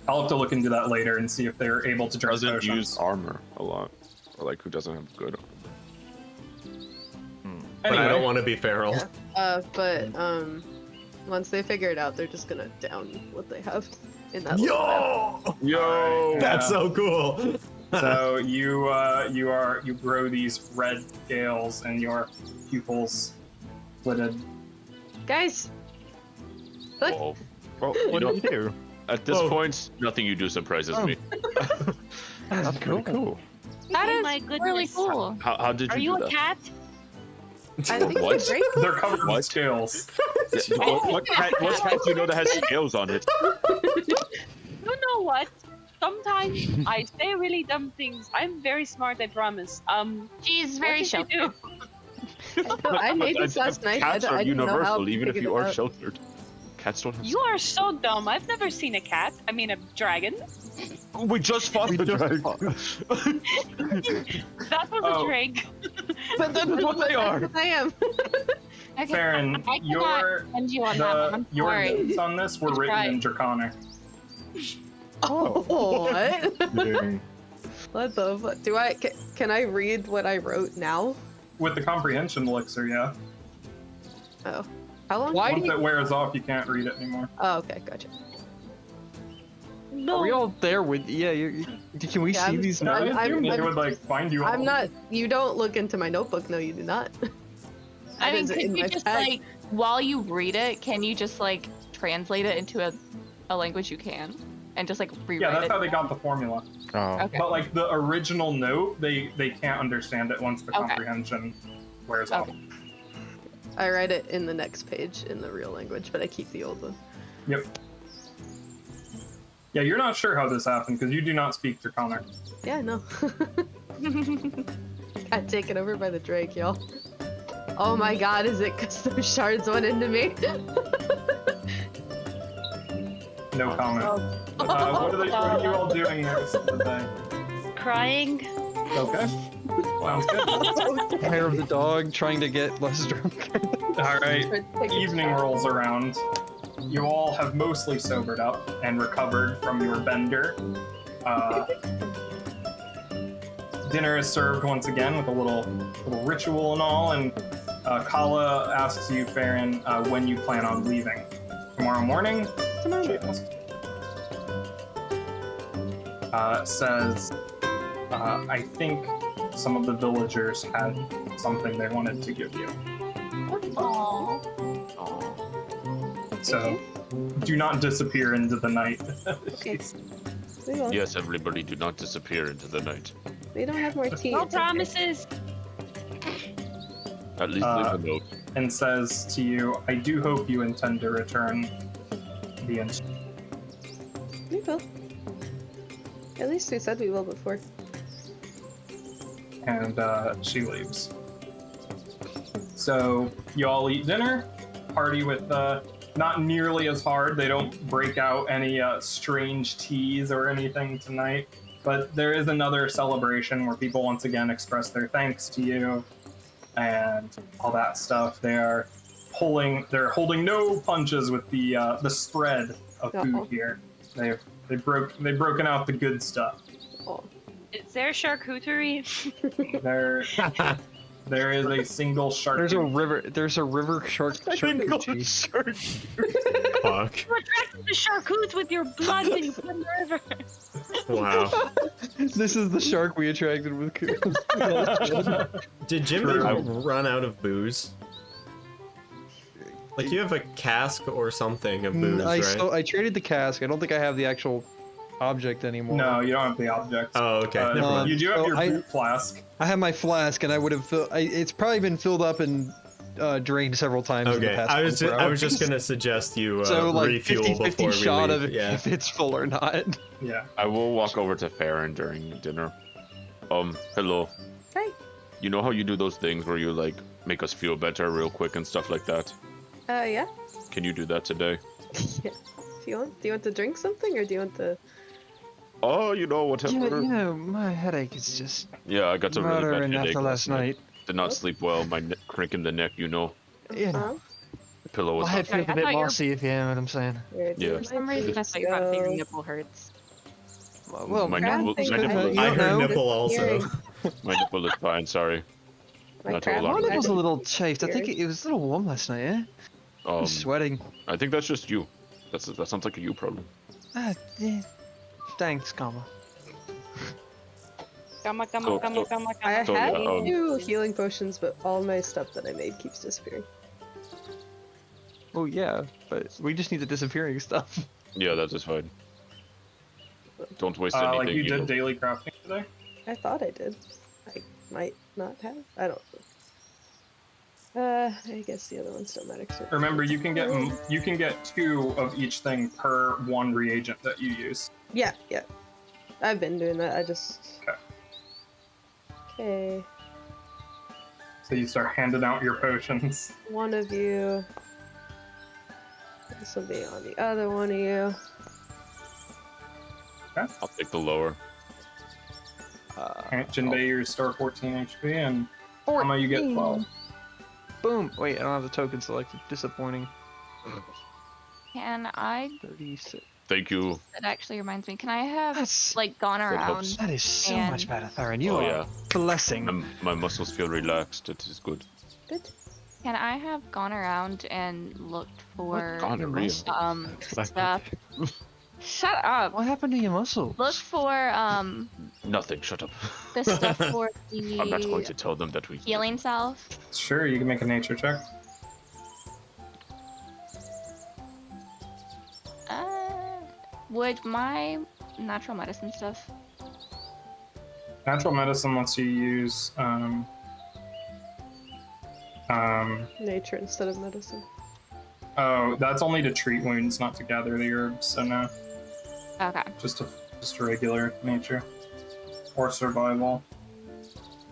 I'll have to look into that later and see if they're able to drink Doesn't potions. use armor a lot, or like who doesn't have good armor. But Anyway, I don't want to be feral. But once they figure it out, they're just gonna down what they have in that. little map. Yo! Yo! That's so cool. So you grow these red scales and your pupils slitted. Guys, look. Oh. Well, What do you do? at this Whoa. point, nothing you do surprises me. That's pretty cool. That Oh is my really goodness. cool. How did you Are do you that? a cat? I think What? it's great. They're covered with What? scales. What cat do you know that has scales on it? You know what? Sometimes I say really dumb things. I'm very smart, I promise. She's What very did you sheltered. do? I made this last night. Cats I are didn't know how universal, to even if figure you it are out. sheltered. Cats don't have You are so dumb. I've never seen a cat. I mean, a dragon. We just fought the dragon. That was Oh. a drake. But that's what they are. I am. Okay, Farron, I cannot your send you on that one. I'm your sorry. notes on this were That's written right. in Draconic. Oh, what? Dang. What the fuck? Do I? Can I read what I wrote now? With the comprehension elixir, yeah. Oh, how long? Why Once do you, it wears off, you can't read it anymore. Oh, okay, gotcha. are we all there with? Yeah, can we Yeah, see I'm- these No, I notes? assumed I'm- they would like find you all. I'm not. You don't look into my notebook. No, you do not. I That mean, is could in you my just bag. like, while you read it, can you just like translate it into a language you can, and just like rewrite Yeah, that's it? how they got the formula. Oh. Okay. But like the original note, they can't understand it once the Okay. comprehension wears off. Okay. I write it in the next page in the real language, but I keep the old one. Yep. Yeah, you're not sure how this happened because you do not speak Draconic. Yeah, no. Got taken over by the Drake, y'all. Oh my god, is it because those shards went into me? No comment. Oh. What are you all doing next of the day? Crying. Okay. Sounds good. Hair of the dog trying to get less drunk. All right. Evening rolls around. You all have mostly sobered up and recovered from your bender. Dinner is served once again with a little ritual and all, and Kala asks you, Farron, when you plan on leaving. Tomorrow morning? Tomorrow. Says, I think some of the villagers had something they wanted to give you. Aww. So, do not disappear into the night. We won't. Yes, everybody, do not disappear into the night. We don't have more tea. No It's okay. promises. At least leave a note. And says to you, I do hope you intend to return the instrument. We will. At least we said we will before. And she leaves. So you all eat dinner, party with not nearly as hard. They don't break out any strange teas or anything tonight. But there is another celebration where people once again express their thanks to you and all that stuff. They're holding no punches with the spread of food here. They've broken out the good stuff. Oh. Is there charcuterie? There is a single shark. There's a river shark. Fuck. You attracted the charcutes with your blood and you put in the river. Wow. This is the shark we attracted with. Did Jimmy run out of booze? Like, you have a cask or something of booze, right? I traded the cask. I don't think I have the actual object anymore. No, you don't have the object. Oh, okay. Never mind. You do have your boot flask. I have my flask, and I would have it's probably been filled up and drained several times. Okay, in the past I was just gonna suggest you so, like, refuel 50-50 before we shot leave. of if it's full or not. Yeah. I will walk over to Farron during dinner. Hello. Hey. You know how you do those things where you like make us feel better real quick and stuff like that? Yeah. Can you do that today? Yeah. Do you want to drink something, or do you want to? Oh, you know, whatever. Yeah, my headache is just. Yeah, I got a really bad murdering headache after last night. Did not sleep well. My crick in the neck, you know. You know. The pillow was My head feels a bit mossy, if you know what I'm saying. Yeah. For some reason, I thought you thought your nipple hurts. Well, my nipple is I heard nipple also. My nipple is fine, sorry. Not too My alarmed. nipple's a little chafed. I think it was a little warm last night, eh? I'm sweating. I think that's just you. That sounds like a you problem. Yeah. Thanks, Kama. Come I had 2 healing potions, but all my stuff that I made keeps disappearing. Well, yeah, but we just need the disappearing stuff. Yeah, that is fine. Don't waste anything. Like you did daily crafting today? I thought I did. I might not have. I don't know. I guess the other ones don't matter. Remember, you can get 2 of each thing per 1 reagent that you use. Yeah. I've been doing that. I just. Okay. So you start handing out your potions. One of you. This will be on the other one of you. Okay. I'll take the lower. Jinde, you restore 14 HP, and Kama, you get 12. Boom! Wait, I don't have the token selected. Disappointing. Can I? 36. Thank you. That actually reminds me. Can I have like gone around? That is so and... much better, Theron. You are blessing. My muscles feel relaxed. It is good. Good. Can I have gone around and looked for stuff? Shut up. What happened to your muscle? Look for Nothing. Shut up. the stuff for the I'm not going to tell them that we healing salve. Sure, you can make a nature check. Would my natural medicine stuff? Natural medicine lets you use nature instead of medicine. Oh, that's only to treat wounds, not to gather the herbs. So no. Okay. Just regular nature or survival.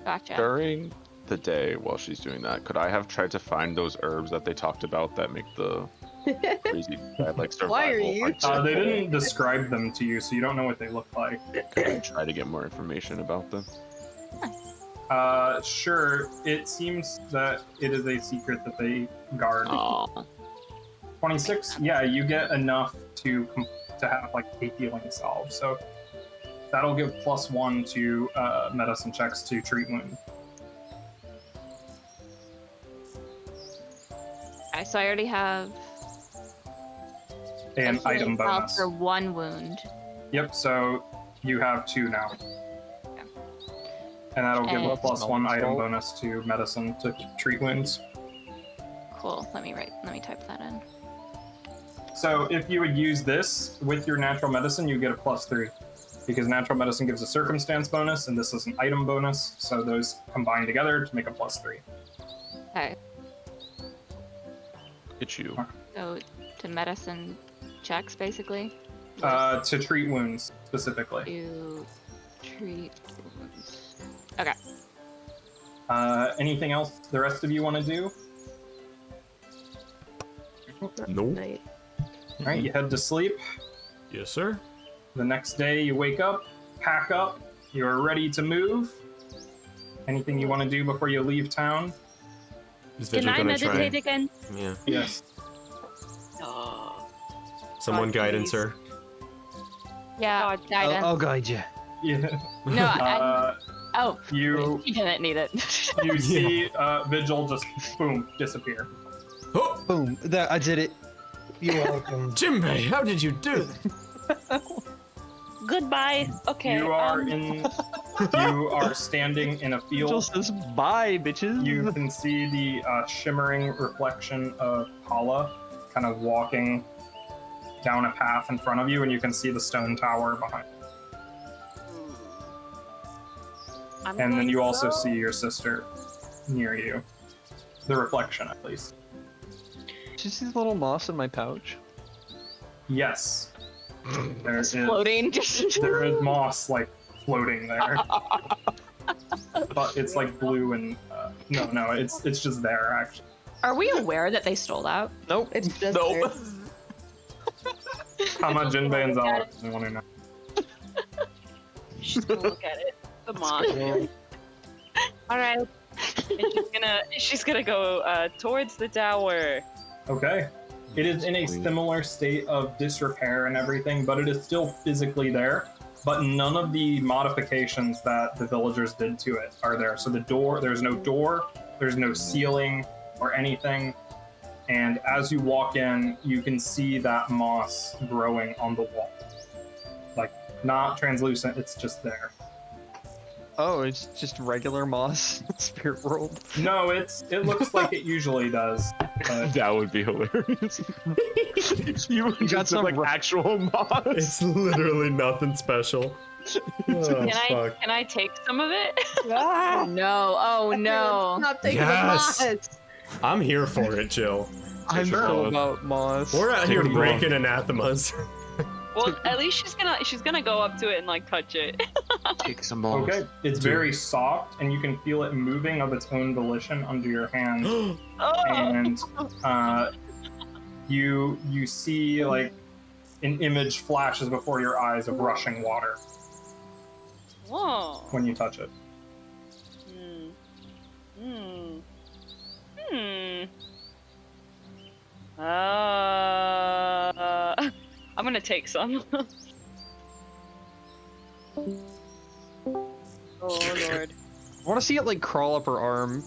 Gotcha. During the day while she's doing that, could I have tried to find those herbs that they talked about that make the crazy like survival? Why are you? They didn't describe them to you, so you don't know what they look like. Could I try to get more information about them? Sure. It seems that it is a secret that they guard. 26. Yeah, you get enough to have like a healing salve. So that'll give +1 to medicine checks to treat wound. Okay, so I already have An a item healing salve bonus. for 1 wound. Yep. So you have 2 now. And that'll give a +1 item bonus to medicine to treat wounds. Cool. Let me type that in. So if you would use this with your natural medicine, you get a +3. Because natural medicine gives a circumstance bonus, and this is an item bonus, so those combine together to make a +3. Okay. It's you. So to medicine checks, basically? To treat wounds, specifically. To treat wounds. Okay. Anything else the rest of you want to do? Nope. Alright, you head to sleep. Yes, sir. The next day you wake up, pack up. You're ready to move. Anything you want to do before you leave town? Is Can Vigil I gonna meditate try? again? Yeah. Yes. Oh, Someone God, guidance please. her. Yeah, God, guidance. I'll guide you. Yeah. No, oh, You he didn't need it. you see Vigil just boom disappear. Oh, Boom. That I did it. You're welcome. Jinbei, how did you do that? Goodbye. Okay. You are you are standing in a field. Just says bye, bitches. You can see the shimmering reflection of Hala kind of walking down a path in front of you, and you can see the stone tower behind. And then you also see your sister near you. The reflection, at least. Did you see the little moss in my pouch? Yes. There is Floating. there is moss like floating there. But it's like blue and no, it's just there actually. Are we aware that they stole that? Nope. It's just Nope. there. How much Jinbei and Zala I want to know. She's gonna look at it. The moss. All right. And she's gonna go towards the tower. Okay. It is in a similar state of disrepair and everything, but it is still physically there. But none of the modifications that the villagers did to it are there. So there's no door, there's no ceiling or anything. And as you walk in, you can see that moss growing on the wall. Like, not translucent, it's just there. Oh, it's just regular moss. Spirit world. No, it looks like it usually does. But That would be hilarious. You got some like actual moss. It's literally nothing special. Oh, fuck. Can I take some of it? Oh no! Oh no! Stop taking Yes. the moss. I'm here for it, Jill. I'm so about moss. We're out here Take it breaking anathemas. Well, at least she's gonna go up to it and like touch it. Take some moss. okay, it's very soft, and you can feel it moving of its own volition under your hand. And you see like an image flashes before your eyes of rushing water Whoa. when you touch it. I'm gonna take some. Oh lord. I want to see it like crawl up her arm.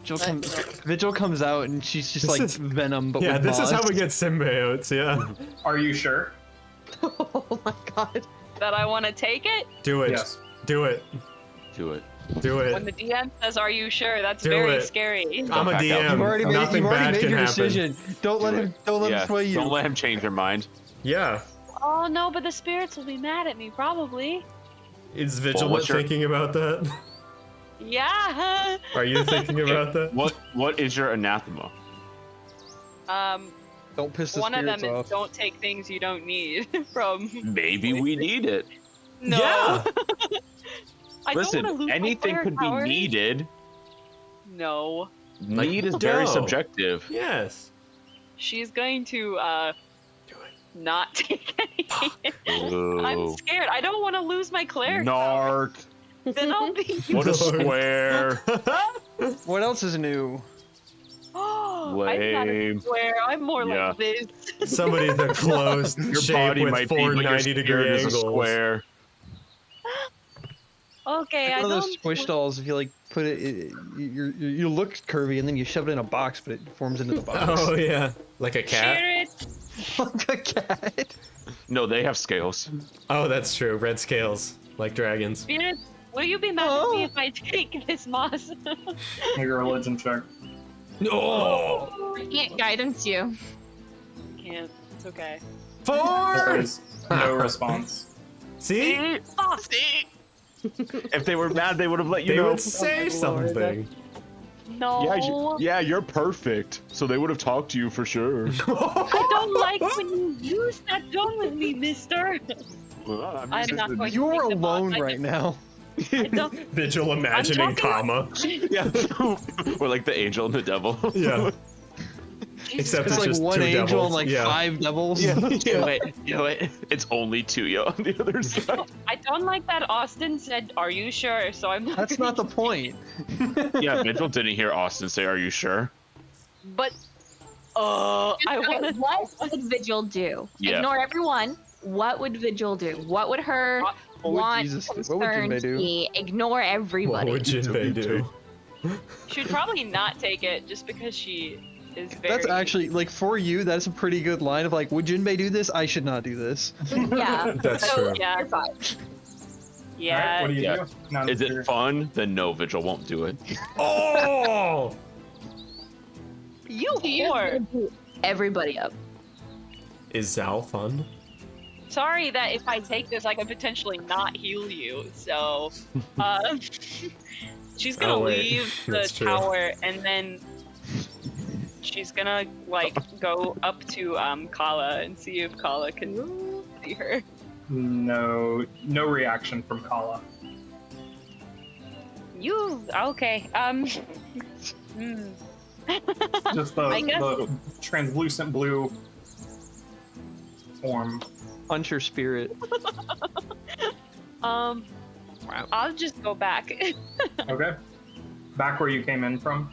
Vigil comes out and she's just This like is- venom, but Yeah, with this is how moss. we get symbiotes, yeah. Are you sure? Oh my god. That I want to take it? Do it. Yes. Do it. Do it. Do When it. the DM says, "Are you sure?" That's Do very it. scary. I'm a Back out. DM. You've already Nothing bad made can your happen. decision. Don't let him Yeah, sway you. don't let him change your mind. Yeah. Oh no, but the spirits will be mad at me probably. Is Vigilant what's your- thinking about that? Yeah. Are you thinking about that? What is your anathema? Don't piss the One of them spirits is don't take things you don't need from. Maybe we need it. No. Yeah. I Listen, don't want to lose anything my could be powers. needed. No. Need is very No. subjective. Yes. She's going to Do it. not take anything. I'm Ooh. scared. I don't want to lose my cleric. Narc. Then I'll be. What a square. What else is new? I'm not a Lame. square. I'm more Yeah. like this. Somebody's a closed Your shape body with might four be, but your 90-degree spirit is a angles. square. Okay, Like I one of those don't. squish dolls. If you like put it, you look curvy, and then you shove it in a box, but it forms into the box. Oh yeah, like a cat. Spirits. Like a cat. No, they have scales. Oh, that's true. Red scales, like dragons. Spirits. Will you be mad at me if I take this moss? Make a religion check. No. I can't guidance you. Can't. It's okay. There 4. is no response. See? If they were mad, they would have let you They know. would say something. No. Yeah, you're perfect. So they would have talked to you for sure. I don't like when you use that tone with me, mister. Well, I'm not going to You're take the moss. alone I right now. I don't. Vigil imagining talking- comma. Yeah. Or like the angel and the devil. Yeah. Except It's it's like just one two angel devils. and like yeah. 5 devils. Do it. It's only Tuya on the other side. I don't like that Austin said, "Are you sure?" So I'm not. That's not the point. Yeah, Vigil didn't hear Austin say, "Are you sure?" But I want to. What would Vigil do? Yeah. Ignore everyone. What would Vigil do? What would her What would want, Jesus do? What would Jinbei concerns do? be? Ignore everybody. What would Jinbei do? She'd probably not take it just because she is very. That's actually, like, for you, that's a pretty good line of like, would Jinbei do this? I should not do this. Yeah. That's true. Yeah. You're fine. Yeah. Alright, what do you Yeah. do? Now Is that you're- it fun? Then no, Vigil won't do it. Oh! You You're whore. gonna beat everybody up. Is Zal fun? Sorry that if I take this, I could potentially not heal you. So, she's gonna Oh, wait. leave the That's true. tower and then she's gonna like go up to Kala and see if Kala can see her. No reaction from Kala. You okay? Just I guess- the translucent blue form. Punch your spirit. I'll just go back. Okay. Back where you came in from.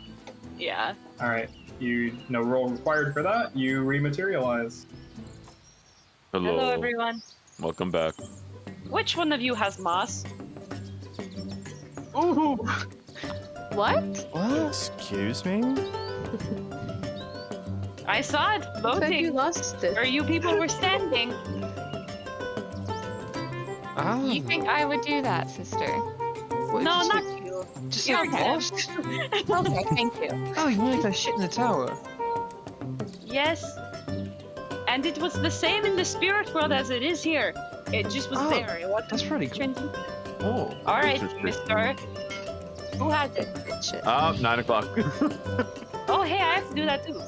Yeah. All right. No roll required for that. You rematerialize. Hello, everyone. Welcome back. Which one of you has moss? Ooh. What? What? Excuse me? I saw it Said you floating lost it. where you people were standing. Oh. You think I would do that, sister? What, No, just not like, you. just You're like dead. lost? Okay, thank you. Oh, you like that shit in the tower. Yes. And it was the same in the spirit world as it is here. It just was Oh, there. It wasn't that's pretty cool. translucent. Oh. All right, Interesting. mister. Who has it? Shit. 9 o'clock. Oh, hey, I have to do that too.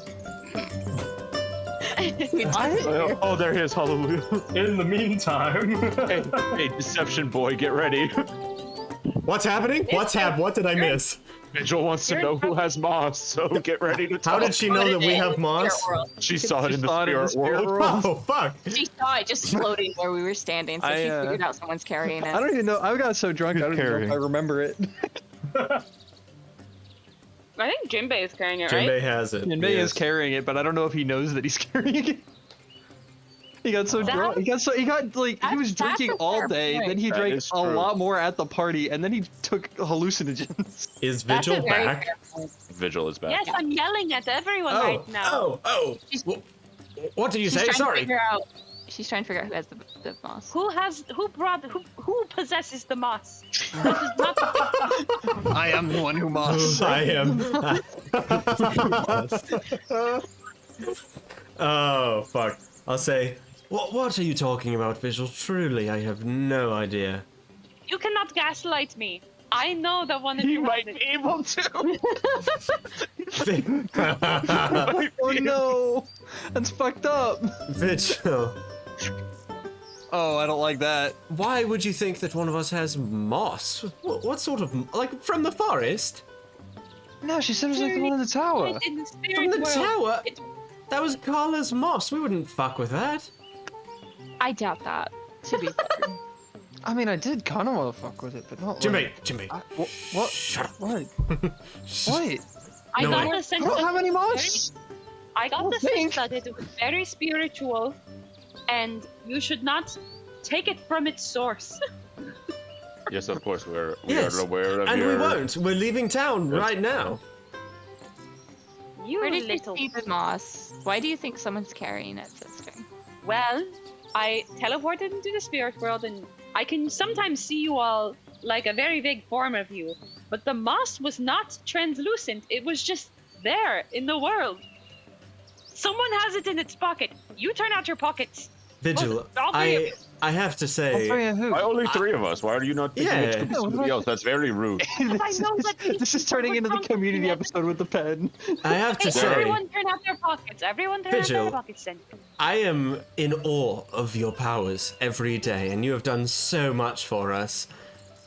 Oh, there he is. Hallelujah. In the meantime. Hey, Deception Boy, get ready. What's happening? What did I miss? Vigil wants to know who has moss, so get ready to talk. How did she know that we have moss? She saw it in the saw it in the spirit spirit world. Oh, fuck. She saw it just floating where we were standing, so she figured out someone's carrying it. I don't even know. I got so drunk, I don't even know if I remember it. I think Jinbei is carrying it, Jinbei right? has it. Jinbei yes. is carrying it, but I don't know if he knows that he's carrying it. He got so drunk. He got like, he was That's drinking a all fair day, point. then he That drank is a true. lot more at the party, and then he took hallucinogens. Is That's a Vigil very back? fair point. Vigil is back. Yes, I'm yelling at everyone right now. What did you She's say? trying to Sorry. figure out- She's trying to figure out who has the moss. Who possesses the moss? I am the one who must. I am. Oh, fuck. I'll say, what are you talking about, Vigil? Truly, I have no idea. You cannot gaslight me. I know that one of you has it. able to. Oh no, that's fucked up. Vigil, Oh, I don't like that. why would you think that one of us has moss? What sort of, like, from the forest? No, she said it was like the one in the tower. It's in the From spirit the world. tower? It- That was Carla's moss. We wouldn't fuck with that. I doubt that, to be fair. I mean, I did kind of want to fuck with it, but not. Jinbei, Like, Jinbei. what? Shut up. What? What? I No, got wait. the I sense don't that have any moss. I got the think. sense that it was very spiritual, and you should not take it from its source. Yes, of course, we Yes, are aware of and your... we won't. We're leaving town right now. You Where did you little. see the moss? Why do you think someone's carrying it, sister? Well, I teleported into the spirit world, and I can sometimes see you all like a very big form of you. But the moss was not translucent. It was just there in the world. Someone has it in its pocket. You turn out your pockets. Vigil, All three of you. I have to say, Why only 3 of us? Why are you not thinking Yeah. it could be somebody else? That's very rude. I know that This is turning into the community episode with the pen. I have to Hey, say, everyone turn out their pockets. Everyone turn out Vigil. their pockets then. I am in awe of your powers every day, and you have done so much for us.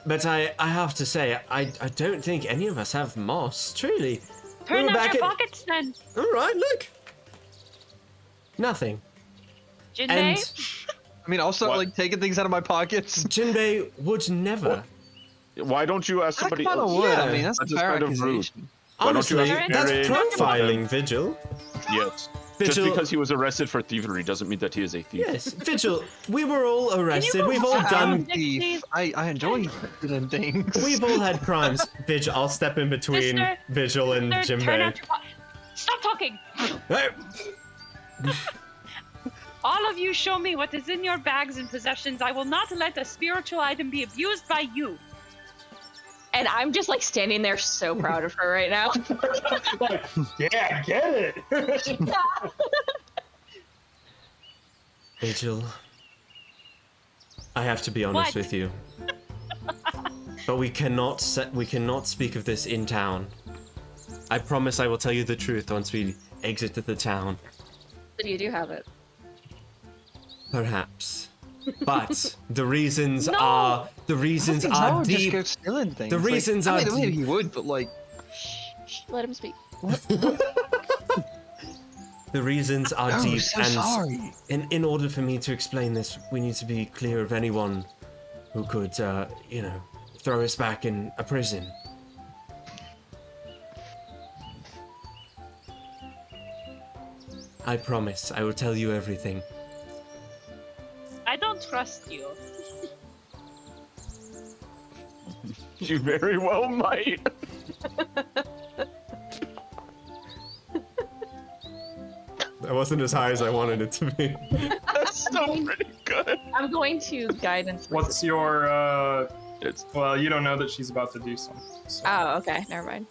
But I have to say, I don't think any of us have moss, truly. Turn We're out back your in- pockets then. All right, look. Nothing. Jinbei? And I mean, I'll start like taking things out of my pockets. Jinbei would never. Why don't you ask somebody I kind of else? would. Yeah. I mean, that's a That's fair kind of rude. accusation. Why don't you Honestly, ask that's Jared? profiling, Vigil. Yes. Vigil. Just because he was arrested for thievery doesn't mean that he is a thief. Yes, Vigil. We were all arrested. We've all I'm done. thief. I enjoy doing things. We've all had crimes. Vigil, I'll step in between Sister, Vigil and Sister, turn Jinbei. out your Stop talking! Hey! All of you show me what is in your bags and possessions. I will not let a spiritual item be abused by you. And I'm just like standing there so proud of her right now. Like, yeah, get it. Vigil, I have to be honest What? with you. But we cannot speak of this in town. I promise I will tell you the truth once we exit the town. But you do have it. Perhaps. But the reasons No! are Just deep. go stealing things. The reasons I are mean, maybe deep. he would, but like, Let him speak. The reasons are oh, deep, so and sorry. in order for me to explain this, we need to be clear of anyone who could, throw us back in a prison. I promise, I will tell you everything. I don't trust you. You very well might. That wasn't as high as I wanted it to be. That's still pretty good. I'm going to guidance. What's your, It's well, you don't know that she's about to do something. So. Oh, okay. Never mind.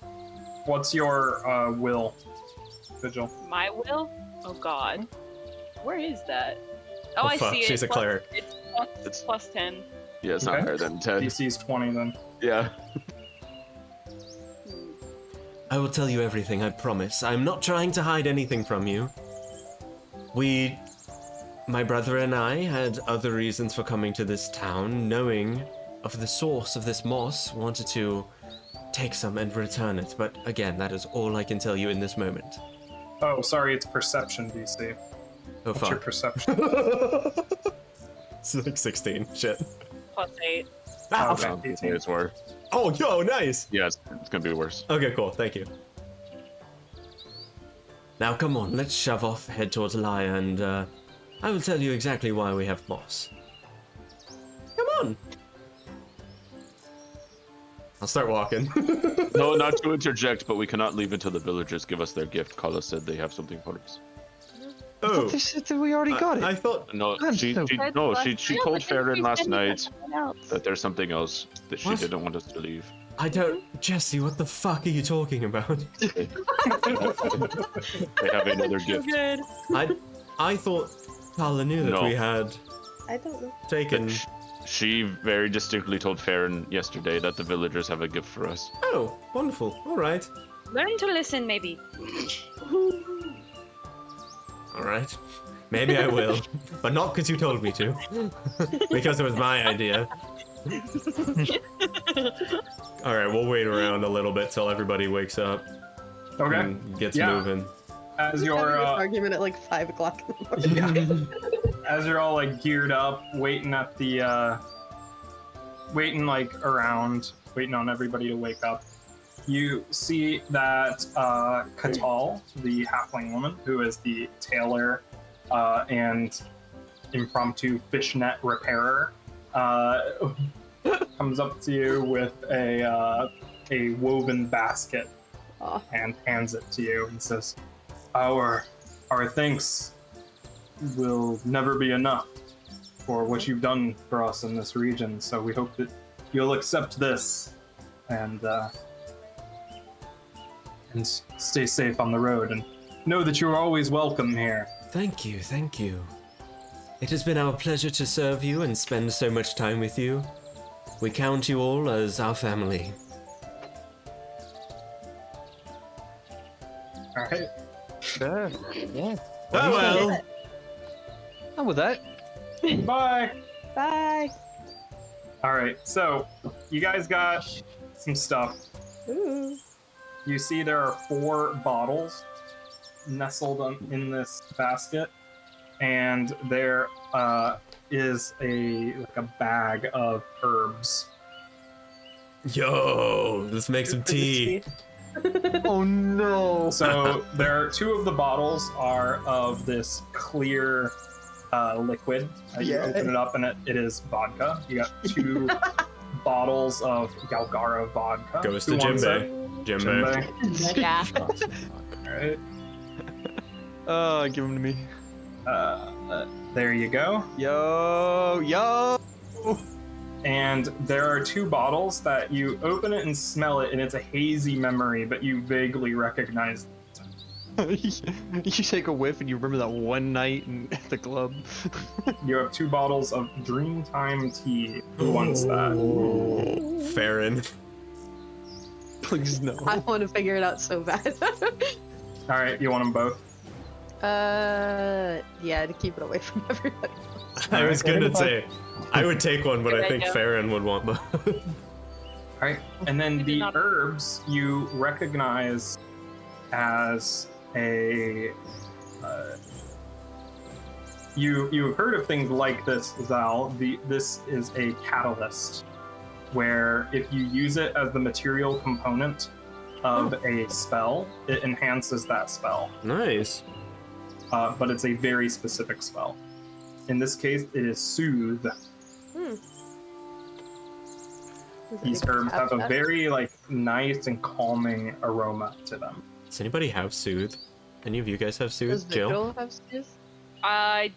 What's your, will, Vigil? My will? Oh god. Where is that? Oh, Oh, I fuck, see it. she's a Plus- cleric. It's plus 10. yeah, it's not Okay. higher than 10. DC's 20 then. Yeah. I will tell you everything, I promise. I'm not trying to hide anything from you. My brother and I had other reasons for coming to this town, knowing of the source of this moss, wanted to take some and return it. But again, that is all I can tell you in this moment. Oh, sorry, it's perception, DC. Oh, What's your fuck. perception? It's like 16. Shit. Plus 8. Ah, Okay. fuck. It's worse. Oh, yo, nice! Yeah, it's gonna be worse. Okay, cool. Thank you. Now, come on. Let's shove off, head towards Laya, and I will tell you exactly why we have moss. Come on! I'll start walking. No, not to interject, but we cannot leave until the villagers give us their gift. Kala said they have something for us. Oh, They said that we already got it. I thought... No, I'm she so- told Farron last night Someone else. that there's something else that she What? didn't want us to leave. I don't... Jesse, what the fuck are you talking about? They have another gift. Good. I thought Carla knew that No. we had I don't know. taken... She very distinctly told Farron yesterday that the villagers have a gift for us. Oh, wonderful. Alright. Learn to listen, maybe. Alright. Maybe I will. But not because you told me to. Because it was my idea. Alright, we'll wait around a little bit till everybody wakes up Okay. and gets Yeah. moving. As Having you're, this argument at like 5 o'clock in the morning. as you're all like geared up, waiting at the, waiting like around, waiting on everybody to wake up, you see that Katal, the halfling woman, who is the tailor and impromptu fishnet repairer, comes up to you with a woven basket Aw. and hands it to you and says, Our thanks will never be enough for what you've done for us in this region, so we hope that you'll accept this and stay safe on the road and know that you're always welcome here. Thank you, thank you. It has been our pleasure to serve you and spend so much time with you. We count you all as our family. All right. Sure. Yeah. Oh well. I'm with that. Bye. Bye. All right. So you guys got some stuff. Ooh. You see there are 4 bottles nestled in this basket. and there is a bag of herbs. Yo, let's make some tea. Oh no! So there are 2 of the bottles are of this clear liquid. You open it up and it is vodka. You got 2 bottles of Galgara vodka. Goes to Jimbe. Yeah. All right. Give them to me. There you go. Yo! And there are 2 bottles that you open it and smell it, and it's a hazy memory, but you vaguely recognize. You take a whiff and you remember that one night at the club. You have 2 bottles of Dreamtime tea. Who wants that? Farron. Please no. I want to figure it out so bad. All right, you want them both? Yeah, to keep it away from everybody. I was gonna say, I would take one, but I think Farron would want both. All right, and then the herbs you recognize as a. You've heard of things like this, Zal. This is a catalyst, where if you use it as the material component of a spell, it enhances that spell. Nice. But it's a very specific spell. In this case, it is Soothe. These herbs have a very nice and calming aroma to them. Does anybody have Soothe? Any of you guys have Soothe? Does Jill? Vigil have Soothe? I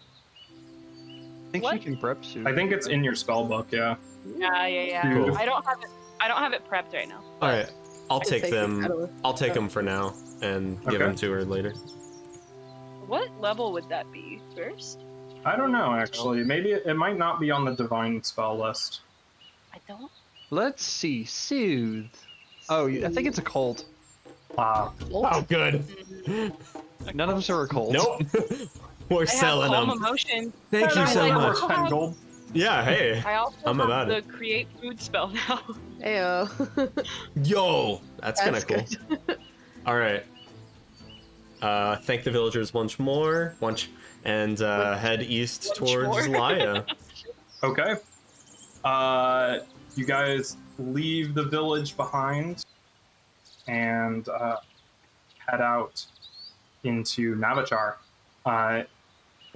think she can prep soon. I think it's in your spell book, yeah. Yeah. Cool. I don't have it prepped right now. All right, I'll take them. catalyst. I'll take them for now and give them to her later. What level would that be first? I don't know, actually. Maybe it might not be on the divine spell list. I don't. Let's see. Soothe. Oh, I think it's a cult. Wow. Oh, good. None of us are a cult. Nope. We're selling I have them. Calm Emotion. Thank you so much. 10 gold. Yeah, hey. I also I'm have about the it. create food spell now. Ayo. Yo, that's kind of cool. good. All right. Thank the villagers once more, and head east towards Laya. Okay. You guys leave the village behind and head out into Navachar.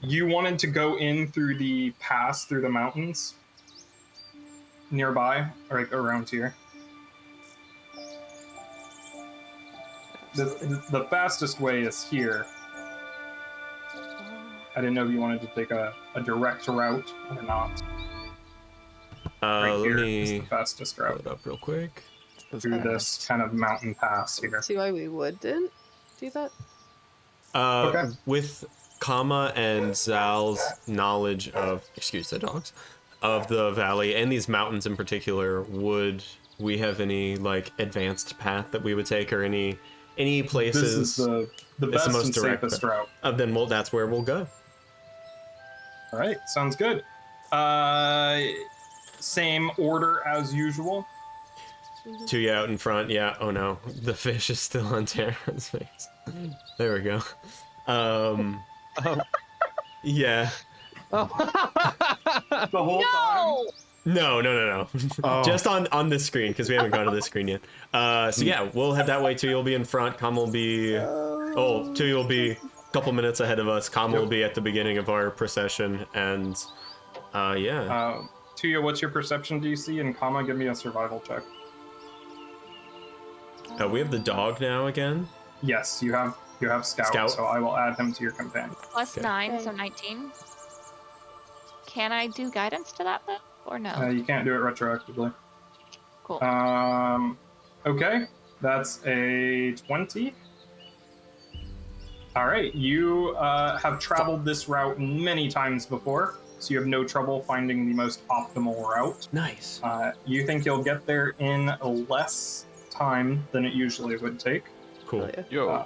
You wanted to go in through the pass through the mountains nearby, or around here. The fastest way is here. I didn't know if you wanted to take a direct route or not. Right here Let is me the fastest route pull it up real quick. through this kind of mountain pass here. See why we wouldn't do that? Okay. With Kama and Zal's knowledge of, excuse the dogs, of the valley and these mountains in particular, would we have any advanced path that we would take, or any places? This is the best most and direct safest route. Then that's where we'll go. All right, sounds good. Same order as usual. Tuya out in front. Yeah. Oh no, the fish is still on Tara's face. There we go. Yeah. The whole time. No. Oh. Just on this screen, because we haven't gone to this screen yet. So yeah, we'll head that way. Tuya will be in front. Kama will be. Tuya will be a couple minutes ahead of us. Kama will be at the beginning of our procession, and yeah. Tuya, what's your perception DC? And Kama, give me a survival check. We have the dog now again. Yes, you have Scout, so I will add him to your companion. Plus 9, so 19. Can I do guidance to that though, or no? You can't do it retroactively. Cool. Okay, that's a 20. All right, you have traveled this route many times before, so you have no trouble finding the most optimal route. Nice. You think you'll get there in less time than it usually would take. Cool. Yo.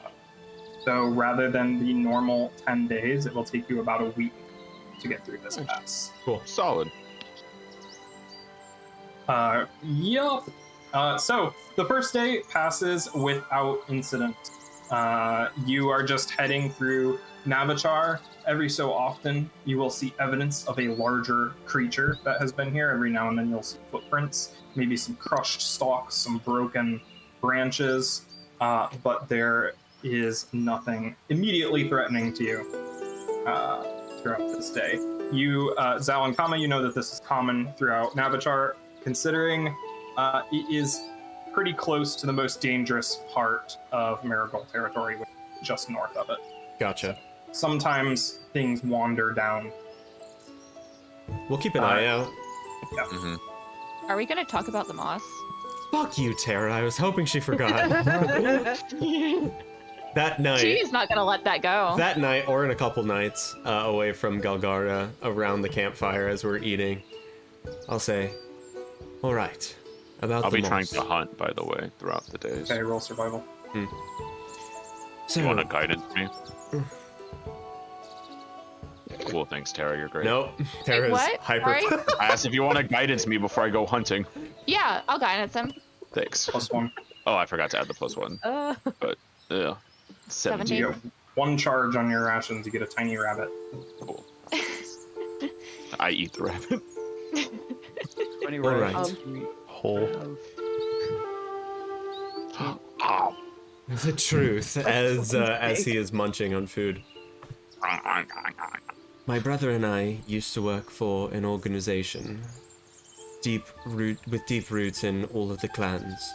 So rather than the normal 10 days, it will take you about a week to get through this pass. Cool. Solid. Yup. So the first day passes without incident. You are just heading through Navachar, every so often you will see evidence of a larger creature that has been here. Every now and then you'll see footprints, maybe some crushed stalks, some broken branches, but there is nothing immediately threatening to you throughout this day. You, Zal and Kama, you know that this is common throughout Navachar, considering it is pretty close to the most dangerous part of Marigold territory, which is just north of it. Gotcha. Sometimes things wander down. We'll keep an eye out. Yeah. Mm-hmm. Are we gonna talk about the moss? Fuck you, Tara. I was hoping she forgot. That night. She's not gonna let that go. That night, or in a couple nights, away from Galgara, around the campfire as we're eating, I'll say, all right, about I'll the be trying moss. to hunt, by the way, throughout the days. Okay, roll survival. So, You want to guidance me? Cool, thanks, Tara. You're great. Nope. Tara's what? hyper. Sorry? I asked if you want to guidance me before I go hunting. Yeah, I'll guidance him. Thanks. +1. Oh, I forgot to add the +1. But yeah, 17. You get 1 charge on your rations, you get a tiny rabbit. Cool. I eat the rabbit. 20 All right. rations. Whole. Ow. The truth, as he is munching on food. My brother and I used to work for an organization with deep roots in all of the clans.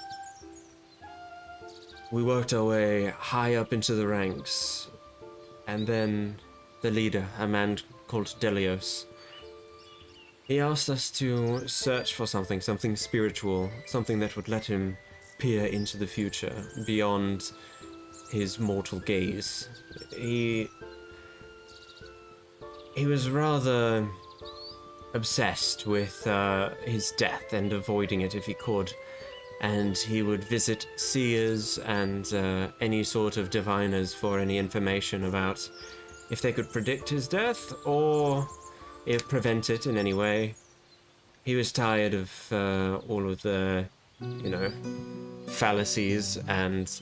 We worked our way high up into the ranks, and then the leader, a man called Delios, he asked us to search for something spiritual, something that would let him peer into the future, beyond his mortal gaze. He was rather obsessed with his death and avoiding it if he could, and he would visit seers and any sort of diviners for any information about if they could predict his death or if prevent it in any way. He was tired of all of the, fallacies and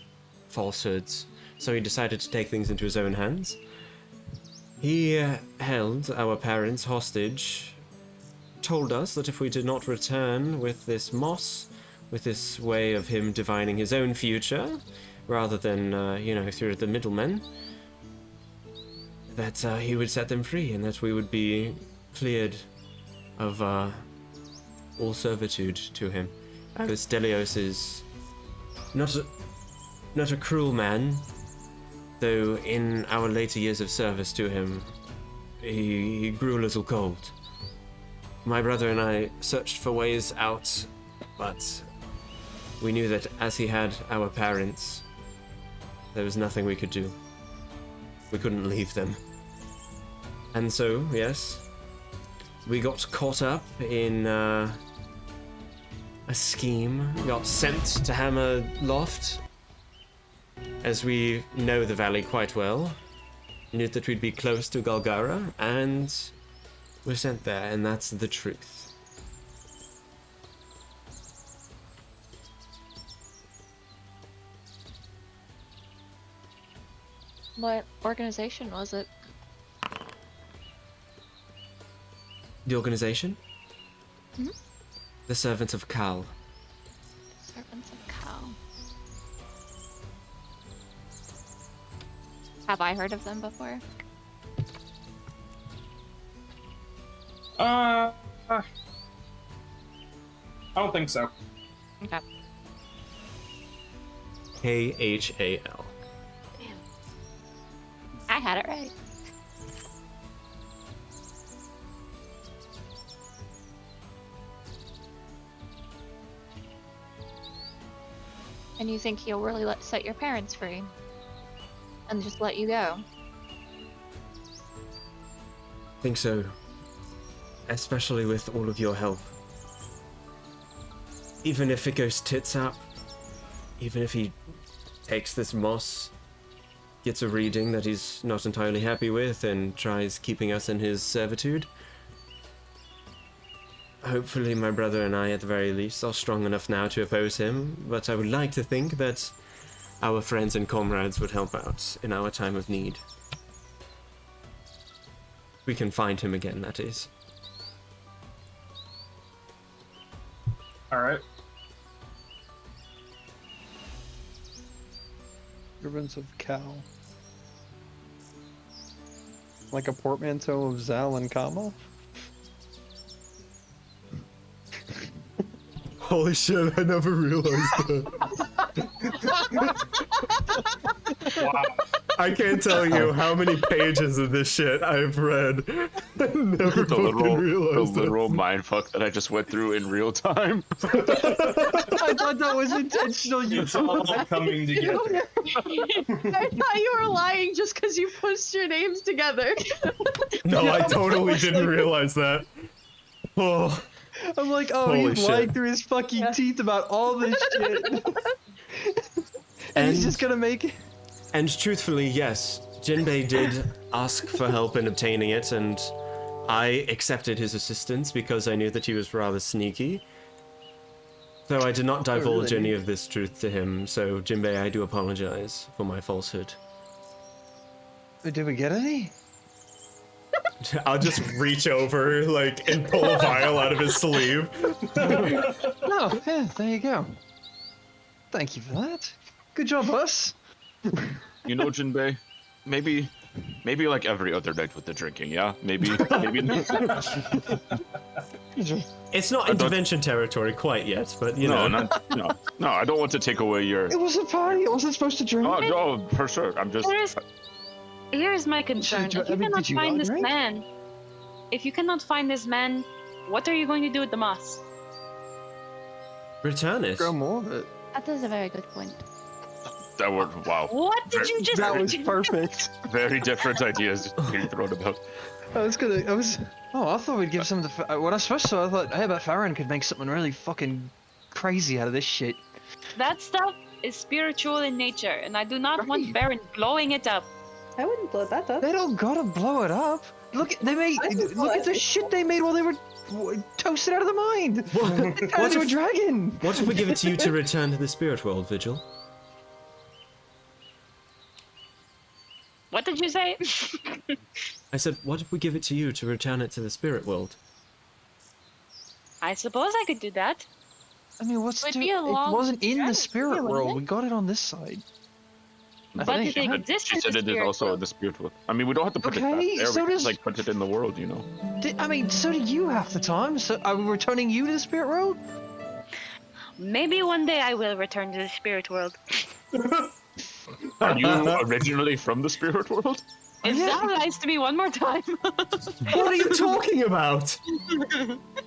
falsehoods, so he decided to take things into his own hands. He held our parents hostage, told us that if we did not return with this moss, with this way of him divining his own future, rather than, through the middlemen, that he would set them free and that we would be cleared of all servitude to him. As Delios is not a cruel man, though in our later years of service to him, he grew a little cold. My brother and I searched for ways out, but we knew that as he had our parents, there was nothing we could do. We couldn't leave them. And so, yes, we got caught up in a scheme, got sent to Hammer Loft. As we know the valley quite well, knew that we'd be close to Galgara, and we're sent there, and that's the truth. What organization was it? The organization? Mhm. The Servants of Kal. Servants of Kal. Have I heard of them before? I don't think so. Okay. Khal. I had it right. And you think he'll really set your parents free? And just let you go? Think so. Especially with all of your help. Even if it goes tits up, even if he takes this moss, gets a reading that he's not entirely happy with, and tries keeping us in his servitude, hopefully my brother and I, at the very least, are strong enough now to oppose him, but I would like to think that our friends and comrades would help out in our time of need. We can find him again, that is. All right. Servants of Cow. Like a portmanteau of Zal and Kama? Holy shit, I never realized that. Wow. I can't tell you how many pages of this shit I've read. I never The fucking realized literal mindfuck that I just went through in real time. I thought that was intentional. It's all coming together. I thought you were lying just because you pushed your names together. No, I totally didn't realize that. Oh. I'm like, oh, Holy he's shit. lying through his fucking teeth about all this shit. and he's just gonna make it. And truthfully, yes, Jinbei did ask for help in obtaining it, and I accepted his assistance because I knew that he was rather sneaky. Though I did not divulge really? any of this truth to him, so Jinbei, I do apologize for my falsehood. Did we get any? I'll just reach over, like, and pull a vial out of his sleeve. No, yeah, there you go. Thank you for that. Good job, us. You know, Jinbei, maybe like every other night with the drinking, yeah? Maybe. It's not intervention territory quite yet, but you know. No, I don't want to take away your... It was a party. I wasn't supposed to drink. Oh, no, for sure. I'm just... Here's my concern. If you cannot find this man, what are you going to do with the moss? Return it. Grow more of it. That is a very good point. That were, wow. What did you just That was perfect. Very different ideas being thrown about. Oh, I thought we'd give some of the... When I first saw it, I thought, hey, but Farron could make something really fucking crazy out of this shit. That stuff is spiritual in nature, and I do not want Baron blowing it up. I wouldn't blow that up. They don't gotta blow it up. Look at the shit they made while they were toasted out of the mind. They turned into a dragon. What if we give it to you to return to the spirit world, Vigil? What did you say? I said, what if we give it to you to return it to the spirit world? I suppose I could do that. I mean, it be a long wasn't in the journey, spirit wouldn't world. it? We got it on this side. But think. it exists She in said the it is spirit also world. in the spirit world. I mean, we don't have to put it back Okay, there. so We can does- just, like, put it in the world, you know? I mean, so do you half the time. So are we returning you to the spirit world? Maybe one day I will return to the spirit world. Are you originally from the spirit world? If that lies to me one more time. What are you talking about?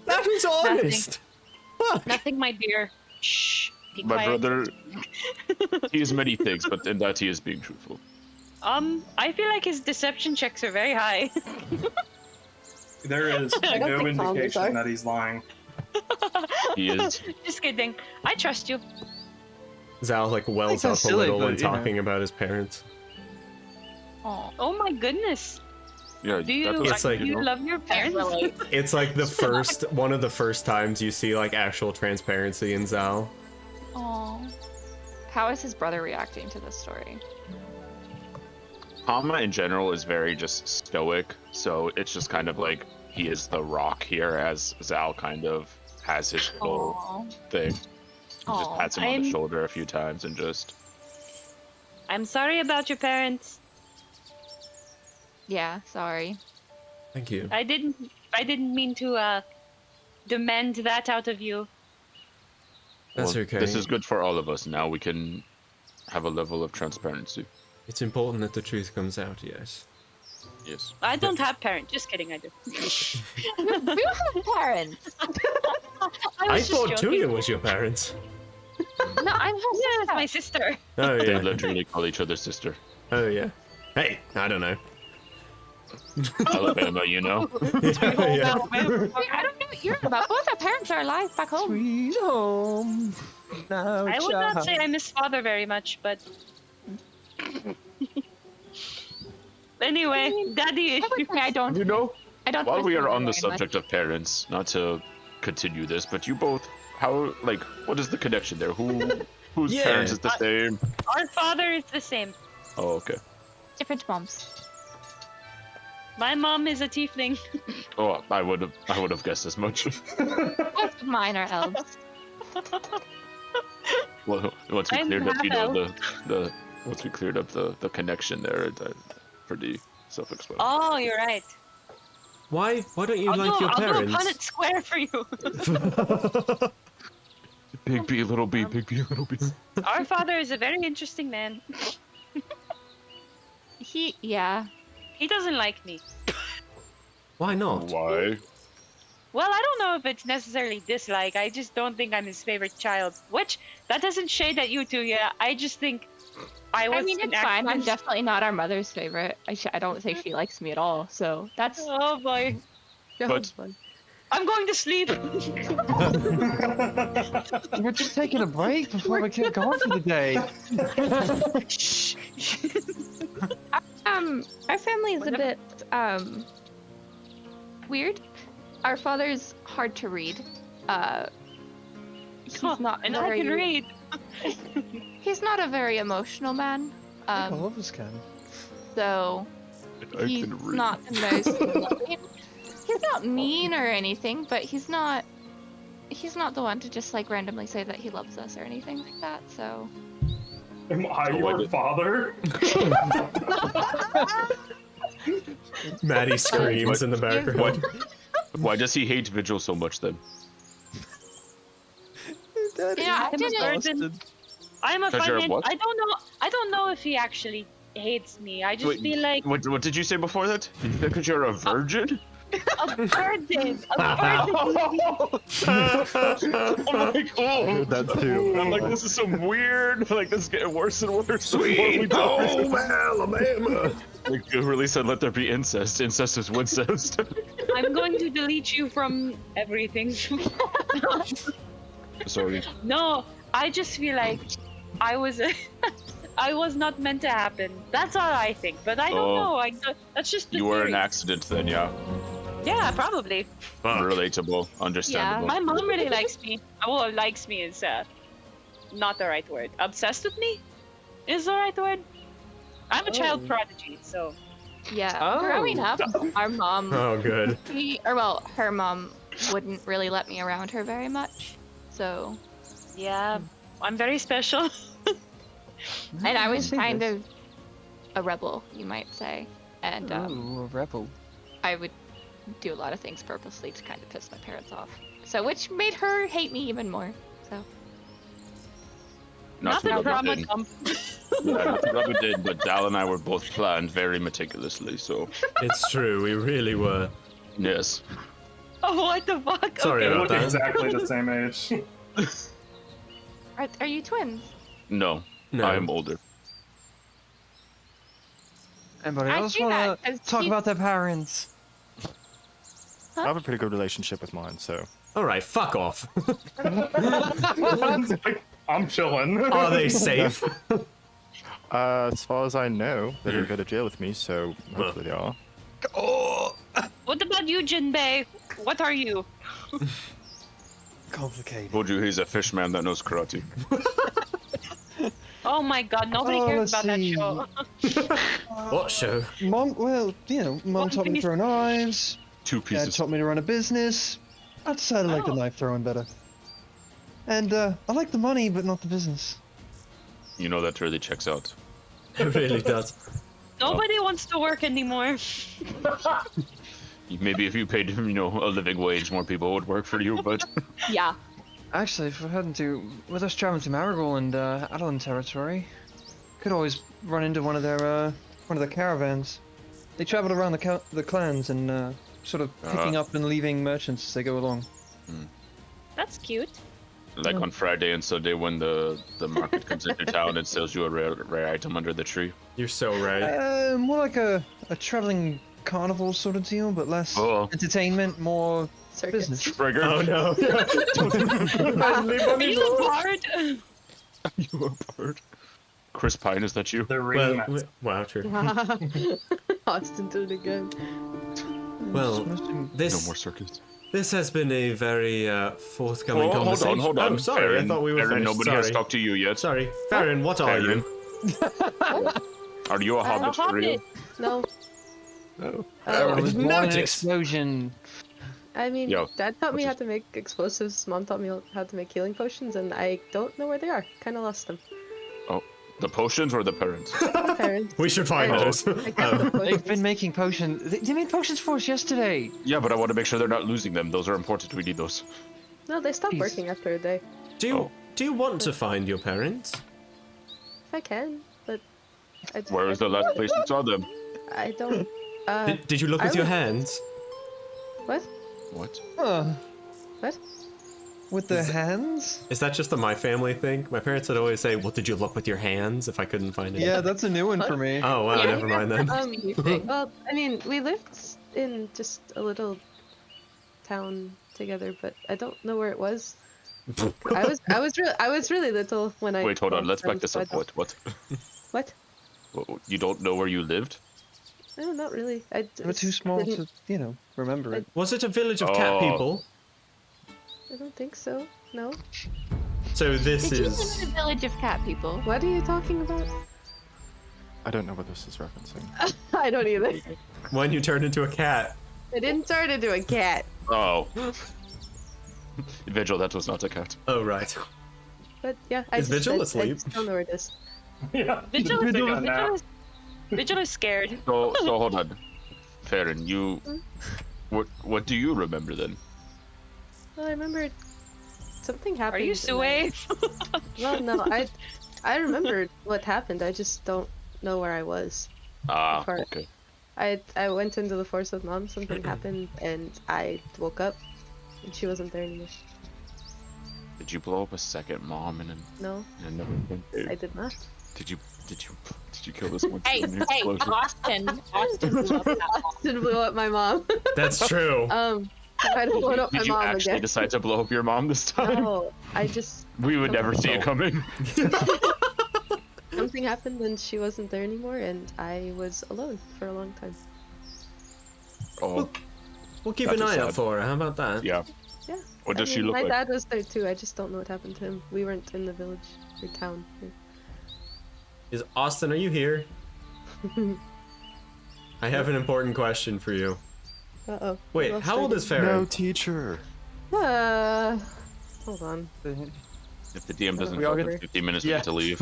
That was honest. Fuck. Nothing, my dear. Shh. Be My quiet. brother, he is many things, but in that he is being truthful. I feel like his deception checks are very high. There is I don't no think Tom is, indication sorry. that he's lying. He is. Just kidding. I trust you. Zal like wells that's up a silly, little when but, you know. talking about his parents. Oh my goodness. Yeah, Do you, It's like- do you love your parents? It's like one of the first times you see like actual transparency in Zal. Aww. How is his brother reacting to this story? Kama in general is very just stoic, so it's just kind of like he is the rock here, as Zal kind of has his little Aww. thing. He just Aw, pats him on the shoulder a few times and just... I'm sorry about your parents. Yeah, sorry. Thank you. I didn't mean to demand that out of you. That's Well, okay. This is good for all of us. Now we can have a level of transparency. It's important that the truth comes out, yes. Yes. I don't have parents. Just kidding, I do. You have parents. I was just thought joking. Tuya was your parents. No, I'm just Yeah, it's my sister. Oh They yeah. literally call each other sister. Oh yeah. Hey, I don't know. Alabama, you know? yeah. I don't know what you're about. Both our parents are alive back home. Sweet home. Now I would not say I miss father very much, but anyway, daddy I would issue. say I don't. You know, I don't. while miss we are them on the very much. subject of parents, not to continue this, but you both, what is the connection there? Whose Yeah. parents is the same? Our father is the same. Oh, okay. Different moms. My mom is a tiefling. Oh, I would have guessed as much. Both of mine are elves. Well, once we I'm cleared up, half-elf. once we cleared up the connection there, it's pretty self-explanatory. Oh, you're right. Why don't you like your I'll do a parents? Punnett square for you. Big B, little B, big B, little B. Our father is a very interesting man. Yeah. He doesn't like me. Why not? Why? Well, I don't know if it's necessarily dislike. I just don't think I'm his favorite child. Which, that doesn't shade at you two, yeah. I just think I was. I mean, it's fine. I'm definitely not our mother's favorite. I don't think she likes me at all. So that's. Oh boy. But I'm going to sleep. We're just taking a break before we get going for the day. Our family is a bit weird. Our father's hard to read. He's not and very. I can read. He's not a very emotional man. All of us can. So he's not the most loving. He's not mean or anything, but he's not the one to just like randomly say that he loves us or anything like that. So. Am I your father? Maddie screams in the background. Why does he hate Vigil so much then? Yeah, I didn't. I'm a Because you're a financial. what? I don't know if he actually hates me. I just feel like What did you say before that? Because you're a virgin? a burden. Oh my god! That too. I'm like, this is so weird. Like, this is getting worse and worse. Sweet home Alabama. Like, you really said, let there be incest. Incest is wincest. I'm going to delete you from everything. Sorry. No, I just feel like I was not meant to happen. That's all I think. But I don't know. That's just the You were theory. an accident then, yeah. Yeah, probably. Relatable, understandable. My mom really likes me. Well, likes me is not the right word. Obsessed with me is the right word. I'm a child prodigy, so. Yeah, growing up, our mom. Oh, good. Her mom wouldn't really let me around her very much, so. Yeah, I'm very special. And I was kind of a rebel, you might say, and Ooh, a rebel. I would do a lot of things purposely to kind of piss my parents off. So, which made her hate me even more. So. Not the drama dump. Yeah, not the drama did, but Dal and I were both planned very meticulously, so. It's true, we really were. Yes. Oh, what the fuck? Sorry They about look that. exactly the same age. Are you twins? No, No. I am older. Anybody I else see want that, to 'cause talk he's- about their parents? I have a pretty good relationship with mine, so. Alright, fuck off. I'm chilling. Are they safe? As far as I know, they didn't go to jail with me, so hopefully they are. What about you, Jinbei? What are you? Complicated. Told you he's a fish man that knows karate. Oh my god, nobody cares about that show. What show? Mom, well, you know, Mom One taught me to Piece. throw knives. Two Dad pieces. taught me to run a business. I decided I like the Oh. knife throwing better. And I like the money, but not the business. You know that really checks out. It really does. Nobody wants to work anymore. Maybe if you paid him, a living wage, more people would work for you, but Yeah. Actually, if we're heading with us traveling to Marigold and Adelan territory, could always run into one of their caravans. They travel around the clans and sort of picking up and leaving merchants as they go along. That's cute. like on Friday and Sunday when the market comes into town and sells you a rare item under the tree. You're so right. More like a traveling carnival sort of deal, but less entertainment, more business. Trigger. Oh no. Are you a bard? You a bird? Chris Pine, is that you? The ring. Wow, true. Austin did it again. Well, No this more circus. this has been a very forthcoming conversation. Hold on. Oh, sorry, I thought we were Aaron, finished. nobody Sorry. has talked to you yet. Sorry, Farron, what are you? Are you a hobbit for real? No. Oh. I was born in an Notice. explosion. I mean, Yo, Dad taught me what's how to make explosives. Mom taught me how to make healing potions, and I don't know where they are. Kind of lost them. Oh, the potions or the parents? My parents. We should find I- those. I kept the They've been potions. making potions. They made potions for us yesterday. Yeah, but I want to make sure they're not losing them. Those are important. We need those. No, they stopped Jeez. working after a day. Do you want to find your parents? If I can, but Where is the last place you saw them? I don't. Did you look with I your would- hands? What? What? What? With the hands? Is that just a my family thing? My parents would always say, "Well, did you look with your hands?" If I couldn't find it. Yeah, that's a new one for me. Oh wow, Yeah. never mind then. Well, I mean, we lived in just a little town together, but I don't know where it was. I was really little when I. Wait, hold on. lost Let's back them, this so I up. don't- What? What? You don't know where you lived? No, not really. We're too small didn't- to, remember it. Was it a village of cat Oh. people? I don't think so. No. So this Did you live is. in a village of cat people? What are you talking about? I don't know what this is referencing. I don't either. When you turned into a cat. I didn't turn into a cat. Oh. Vigil, that was not a cat. Oh right. But yeah, I Is just, Vigil I asleep? just don't know where it is. Yeah. Vigil is scared. So hold on. Farron, you... What do you remember then? Well, I remember something happened. Are you and I- Sue? Well, no, I remember what happened. I just don't know where I was. Ah, Part. okay. I went into the forest with Mom. Something happened, and I woke up, and she wasn't there anymore. Did you blow up a second mom and No, another thing? I did not. Did you kill this one? Hey, in the hey, explosion? Austin blew up that mom. Austin blew up my mom. That's true. I don't blow up my Did you mom actually again. decide to blow up your mom this time? No, I just We would never see it coming. something happened, and she wasn't there anymore, and I was alone for a long time. Oh, We'll keep an That's eye out sad. for her. How about that? yeah. Yeah. What does I she mean, look my like? dad was there too. I just don't know what happened to him. We weren't in the village or town. Is Austin? Are you here? I have an important question for you. Uh oh. Wait, how old is Farron? No, teacher. Hold on. If the DM doesn't We all tell get- us 15 minutes, we Yeah. get to leave.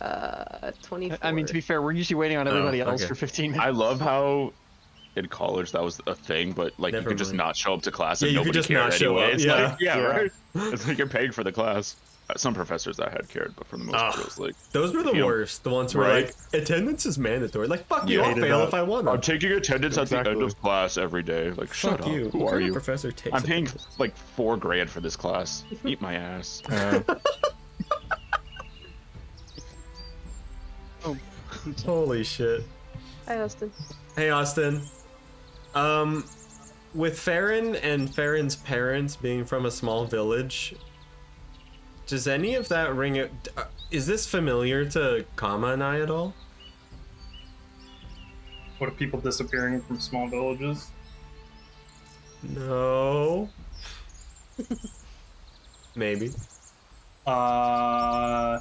Yeah. 24. I mean, to be fair, we're usually waiting on everybody else okay. for 15 minutes. I love how in college that was a thing, but like Never you could just mind. not show up to class Yeah, and you could nobody just cared not show anyway. up, It's yeah. like, yeah, Yeah. right. It's like you're paying for the class. Some professors I had cared, but for the most part, it was like, Those were the You know, worst. The ones who were right? like, attendance is mandatory. Like, fuck you, Yeah. I'll Hated fail that. if I want I'm to. taking attendance at the end Exactly. of class every day. Like, shut Fuck up. you. Who What are kind of you? professor takes I'm paying attendance? like $4,000 for this class. Eat my ass. Holy shit. Hi, Austin. Hey, Austin. With Farron and Farron's parents being from a small village, does any of that ring it? Is this familiar to Kama and I at all? What are people disappearing from small villages? No. Maybe. Uh,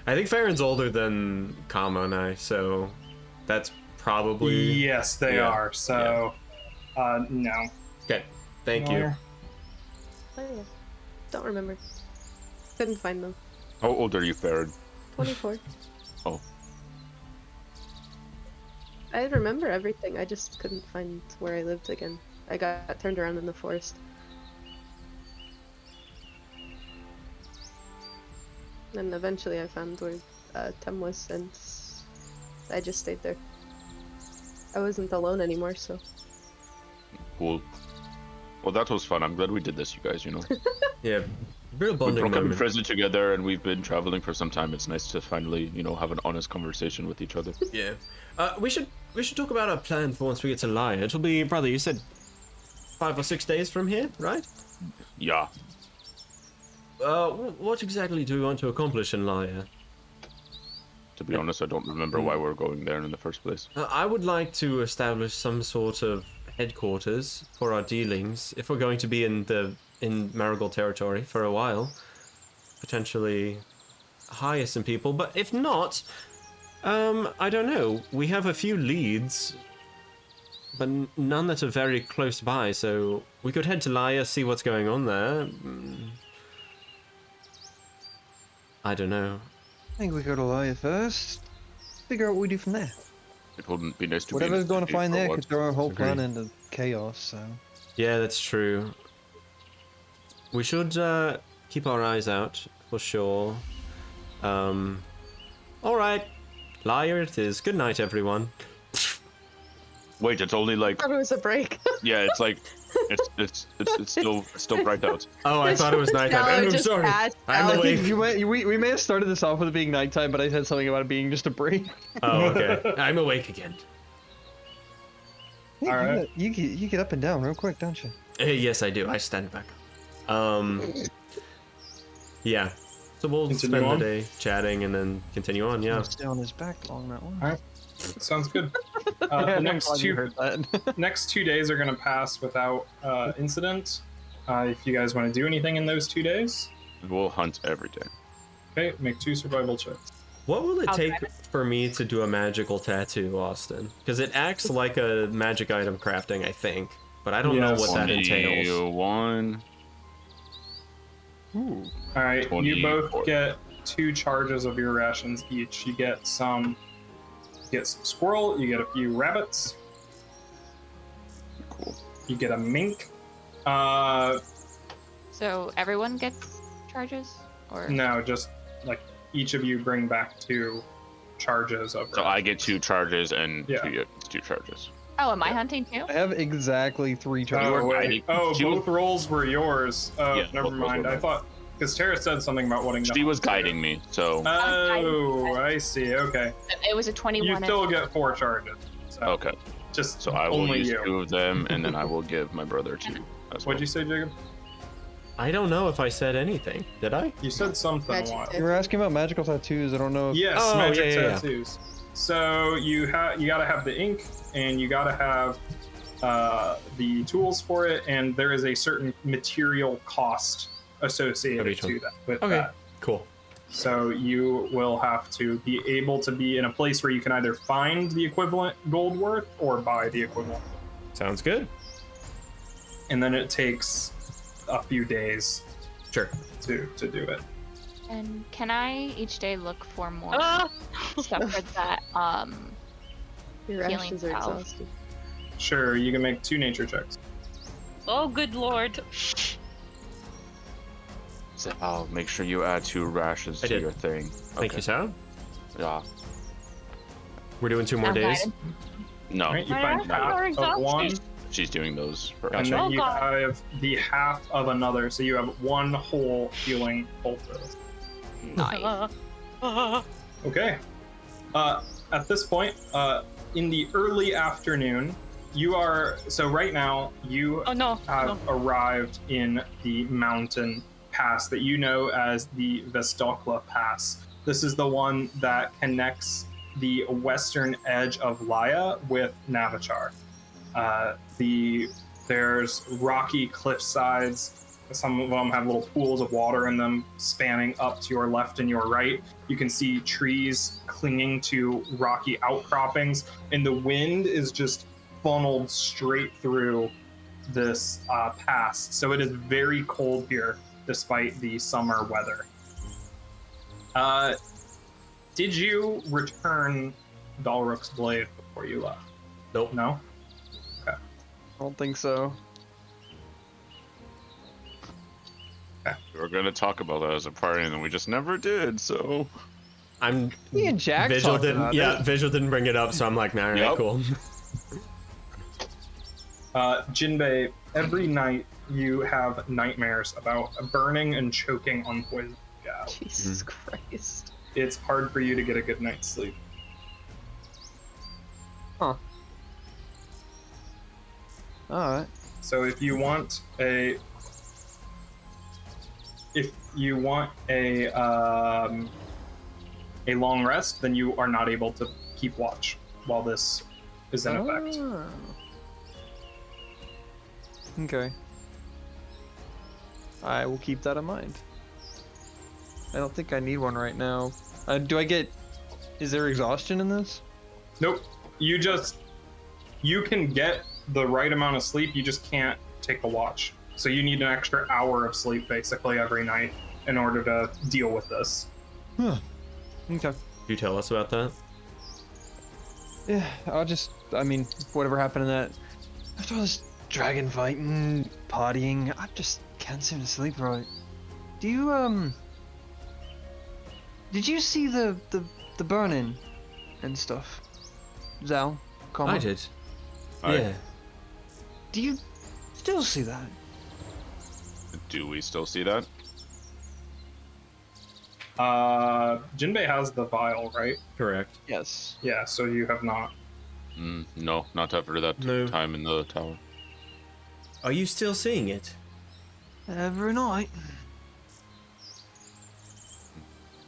I think Farron's older than Kama and I, so that's probably. yes, they Yeah. are. So, no. Okay. Thank you. Familiar. Oh yeah. Don't remember. Couldn't find them. How old are you, Farron? 24. Oh. I remember everything. I just couldn't find where I lived again. I got turned around in the forest. And eventually I found where Tem was, and I just stayed there. I wasn't alone anymore, so. Cool. Well, that was fun. I'm glad we did this, you guys, you know. Yeah. Real We bonding broke up in moment. prison together and we've been traveling for some time. It's nice to finally, you know, have an honest conversation with each other. Yeah. We should talk about our plan for once we get to Laya. It'll be, brother, you said 5 or 6 days from here, right? Yeah. What exactly do we want to accomplish in Laya? To be honest, I don't remember why we're going there in the first place. I would like to establish some sort of headquarters for our dealings if we're going to be in Marigold territory for a while. Potentially hire some people, but if not, I don't know. We have a few leads, but none that are very close by, so we could head to Laya, see what's going on there. I don't know. I think we go to Laya first. Figure out what we do from there. It wouldn't be nice to Whatever's be going to find there what? could throw our whole plan Agreed. into chaos, so... Yeah, that's true. We should keep our eyes out, for sure. Alright. Laya it is. Good night, everyone. Wait, it's only like I thought it was a break. yeah, it's like it's still bright out. Oh, I thought it was nighttime. Now I'm just sorry. passed I'm out. awake. We may have started this off with it being nighttime, but I said something about it being just a break. Oh, okay. I'm awake again. Hey, Alright. you get up and down real quick, don't you? Yes, I do. I stand back up. Yeah. So we'll Continue spend on? the day chatting and then continue on, yeah. Stay on his back along that one. Alright. Sounds good. The I'm glad you heard that. next 2 days are going to pass without incident. If you guys want to do anything in those 2 days, We'll hunt every day. okay, make 2 survival checks. What will it I'll take try for me to do a magical tattoo, Austin? Because it acts like a magic item crafting, I think. But I don't know Yes. what that entails. 21. Ooh. All right, you 24. both get 2 charges of your rations each. You get some squirrel. You get a few rabbits. Cool. You get a mink. So everyone gets charges, or No, just like each of you bring back 2 charges of. So I get 2 charges and Yeah. Tuya gets 2 charges. oh, am I hunting too? I have exactly 3 charges. Oh, were wait. guiding- Oh, she was- both rolls were yours. Oh, Yeah, never both rolls mind. were I mine. thought because Tara said something about wanting. She was guiding me, so Oh, I see. Okay, It was a 21. you and- still get 4 charges. So okay. just So I will only use you. 2 of them, and then I will give my brother 2 as well. What'd you say, Jacob? I don't know if I said anything. Did I? You said something a Magic while. tattoo. You were asking about magical tattoos. I don't know. If... Yes, Oh, magic yeah, yeah, yeah. tattoos. So you gotta have the ink, and you gotta have the tools for it, and there is a certain material cost associated Of each one. to that with Okay, that. cool. So you will have to be able to be in a place where you can either find the equivalent gold worth or buy the equivalent, Sounds good. and then it takes a few days Sure. to do it. And can I each day look for more Ah! stuff for that? Your Healing ashes are salve. exhausted. Sure, you can make 2 nature checks. Oh, good lord. So I'll make sure you add 2 rashes I to did. your thing. Thank you, Sarah. Yeah. We're doing 2 more I'm days. guided. No, Right, you My find ashes half are of exhausted. one. she's doing those for And Gotcha. then Oh, you God. have the half of another, so you have 1 whole healing poultice. Nice. Okay. At this point, in the early afternoon, you are. So right now, you Oh no. have arrived in the mountain pass that you know as the Vestokla Pass. This is the one that connects the western edge of Laya with Navachar. There's rocky cliff sides. Some of them have little pools of water in them spanning up to your left and your right. You can see trees clinging to rocky outcroppings, and the wind is just funneled straight through this pass. So it is very cold here despite the summer weather. Did you return Dalruk's blade before you left? Nope. No? I don't think so. We were gonna talk about that as a party, and then we just never did. So I'm. Me and Jack Visual talked didn't. about Yeah, it. Visual didn't bring it up, so I'm like, nah, alright, Yep. cool. Jinbei, every night you have nightmares about burning and choking on poison gal. Jesus Christ. It's hard for you to get a good night's sleep. Alright. So if you want a long rest, then you are not able to keep watch while this is in effect. Oh. Okay. I will keep that in mind. I don't think I need one right now. Do I get Is there exhaustion in this? Nope. You can get the right amount of sleep, you just can't take a watch. So you need an extra hour of sleep basically every night in order to deal with this. Huh. Okay. Could you tell us about that? Yeah, I mean, whatever happened in that, after all this dragon fighting, partying, I just can't seem to sleep right. Do you, did you see the burning and stuff? Zal? I did. Alright. Yeah. Do you still see that? Do we still see that? Jinbei has the vial, right? Correct. Yes. Yeah, so you have not. No, not after that time in the tower. Are you still seeing it? Every night.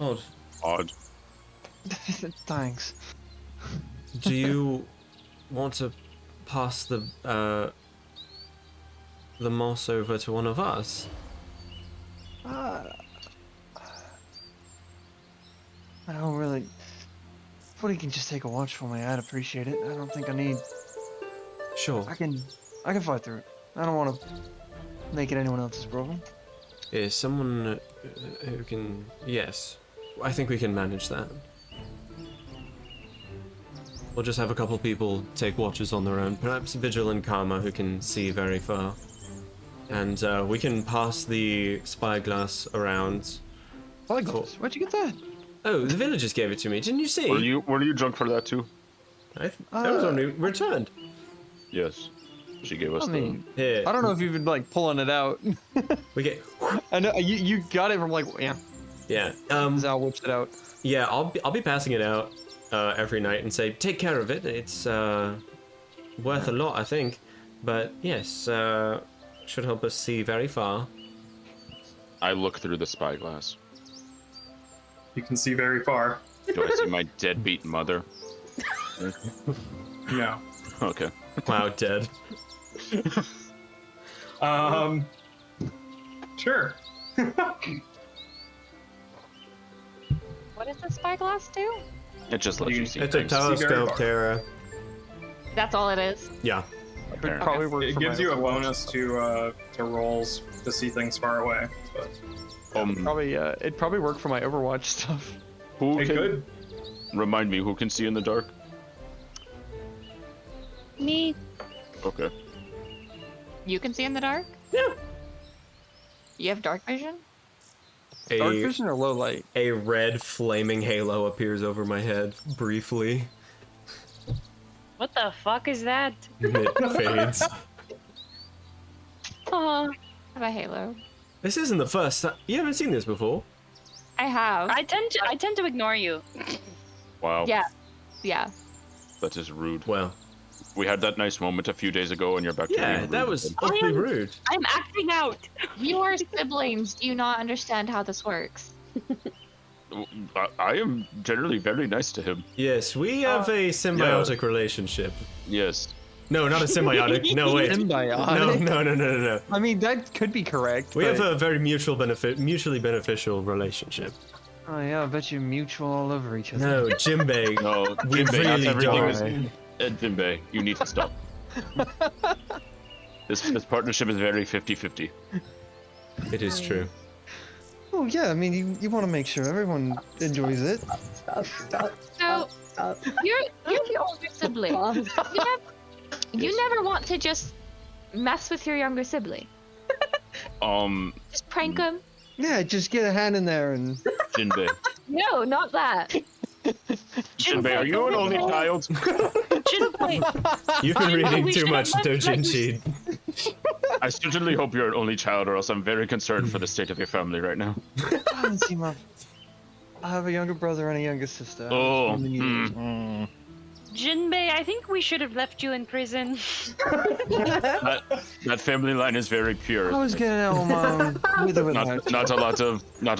Odd. Thanks. Do you want to pass the moss over to one of us? I don't really. If you can just take a watch for me, I'd appreciate it. I don't think I need. Sure. I can fight through it. I don't want to make it anyone else's problem. Is someone who can? Yes, I think we can manage that. We'll just have a couple people take watches on their own. Perhaps Vigil and Karma, who can see very far, and we can pass the spyglass around. Spyglass? Where'd you get that? Oh, the villagers gave it to me. Didn't you see? Were you drunk for that too? That was only returned. Yes. She gave us I don't know if you've been like pulling it out. We get. I know you got it from like yeah. Yeah. Zal whips it out. Yeah, I'll be passing it out every night and say take care of it. It's worth a lot, I think. But yes, should help us see very far. I look through the spyglass. You can see very far. Do I see my deadbeat mother? No. Okay. Wow, dead. Sure. What does the spyglass do? It just lets you see It's a things. telescope, Tara. That's all it is. Yeah. It probably works. It gives you a bonus to rolls to see things far away. But it'd probably work for my Overwatch stuff. Who it can could. remind me? Who can see in the dark? Me. Okay. You can see in the dark? Yeah. You have dark vision? Dark vision or low light? A red flaming halo appears over my head briefly. What the fuck is that? It fades. Oh, I have a halo. This isn't the first time. You haven't seen this before? I have. I tend to ignore you. Wow. Yeah. Yeah. That is rude. Well. We had that nice moment a few days ago, and you're back to being rude. That was awfully rude. I'm acting out. You are siblings. Do you not understand how this works? I am generally very nice to him. Yes, we have a symbiotic relationship. Yes. No, not a symbiotic. No, wait. Symbiotic? No. I mean, that could be correct. We have a very mutually beneficial relationship. Oh yeah, I bet you mutual all over each other. No, Jinbei. No, we Jinbei, really not everything don't. is... Jinbei, you need to stop. This partnership is very 50-50. It is true. Oh yeah, I mean, you want to make sure everyone enjoys it. Stop. So, you're the older sibling. You never want to just mess with your younger sibling. Just prank him. Yeah, just get a hand in there and. Jinbei. No, not that. Jinbei, are you an only child? Jinbei. You've been reading too much Dojinshi. I certainly hope you're an only child, or else I'm very concerned for the state of your family right now. I have a younger brother and a younger sister. Oh. Jinbei, I think we should have left you in prison. That family line is very pure. I was getting out, Mom. With or without. Not a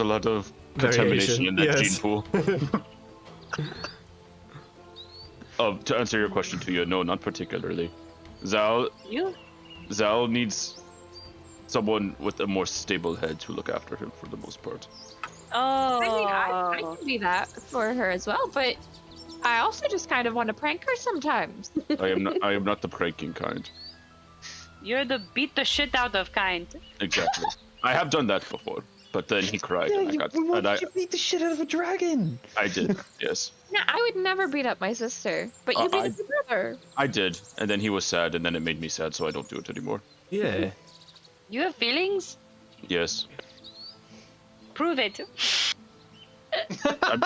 lot of contamination in that gene pool. To answer your question, Tuya, no, not particularly. Zal needs someone with a more stable head to look after him for the most part. Oh. I mean, I can be that for her as well, but I also just kind of want to prank her sometimes. I am not the pranking kind. You're the beat the shit out of kind. Exactly. I have done that before, but then he cried Yeah, and I got. why And did you beat the shit out of a dragon? I did. Yes. No, I would never beat up my sister, but you beat up your brother. I did, and then he was sad, and then it made me sad, so I don't do it anymore. Yeah. You have feelings? Yes. Prove it.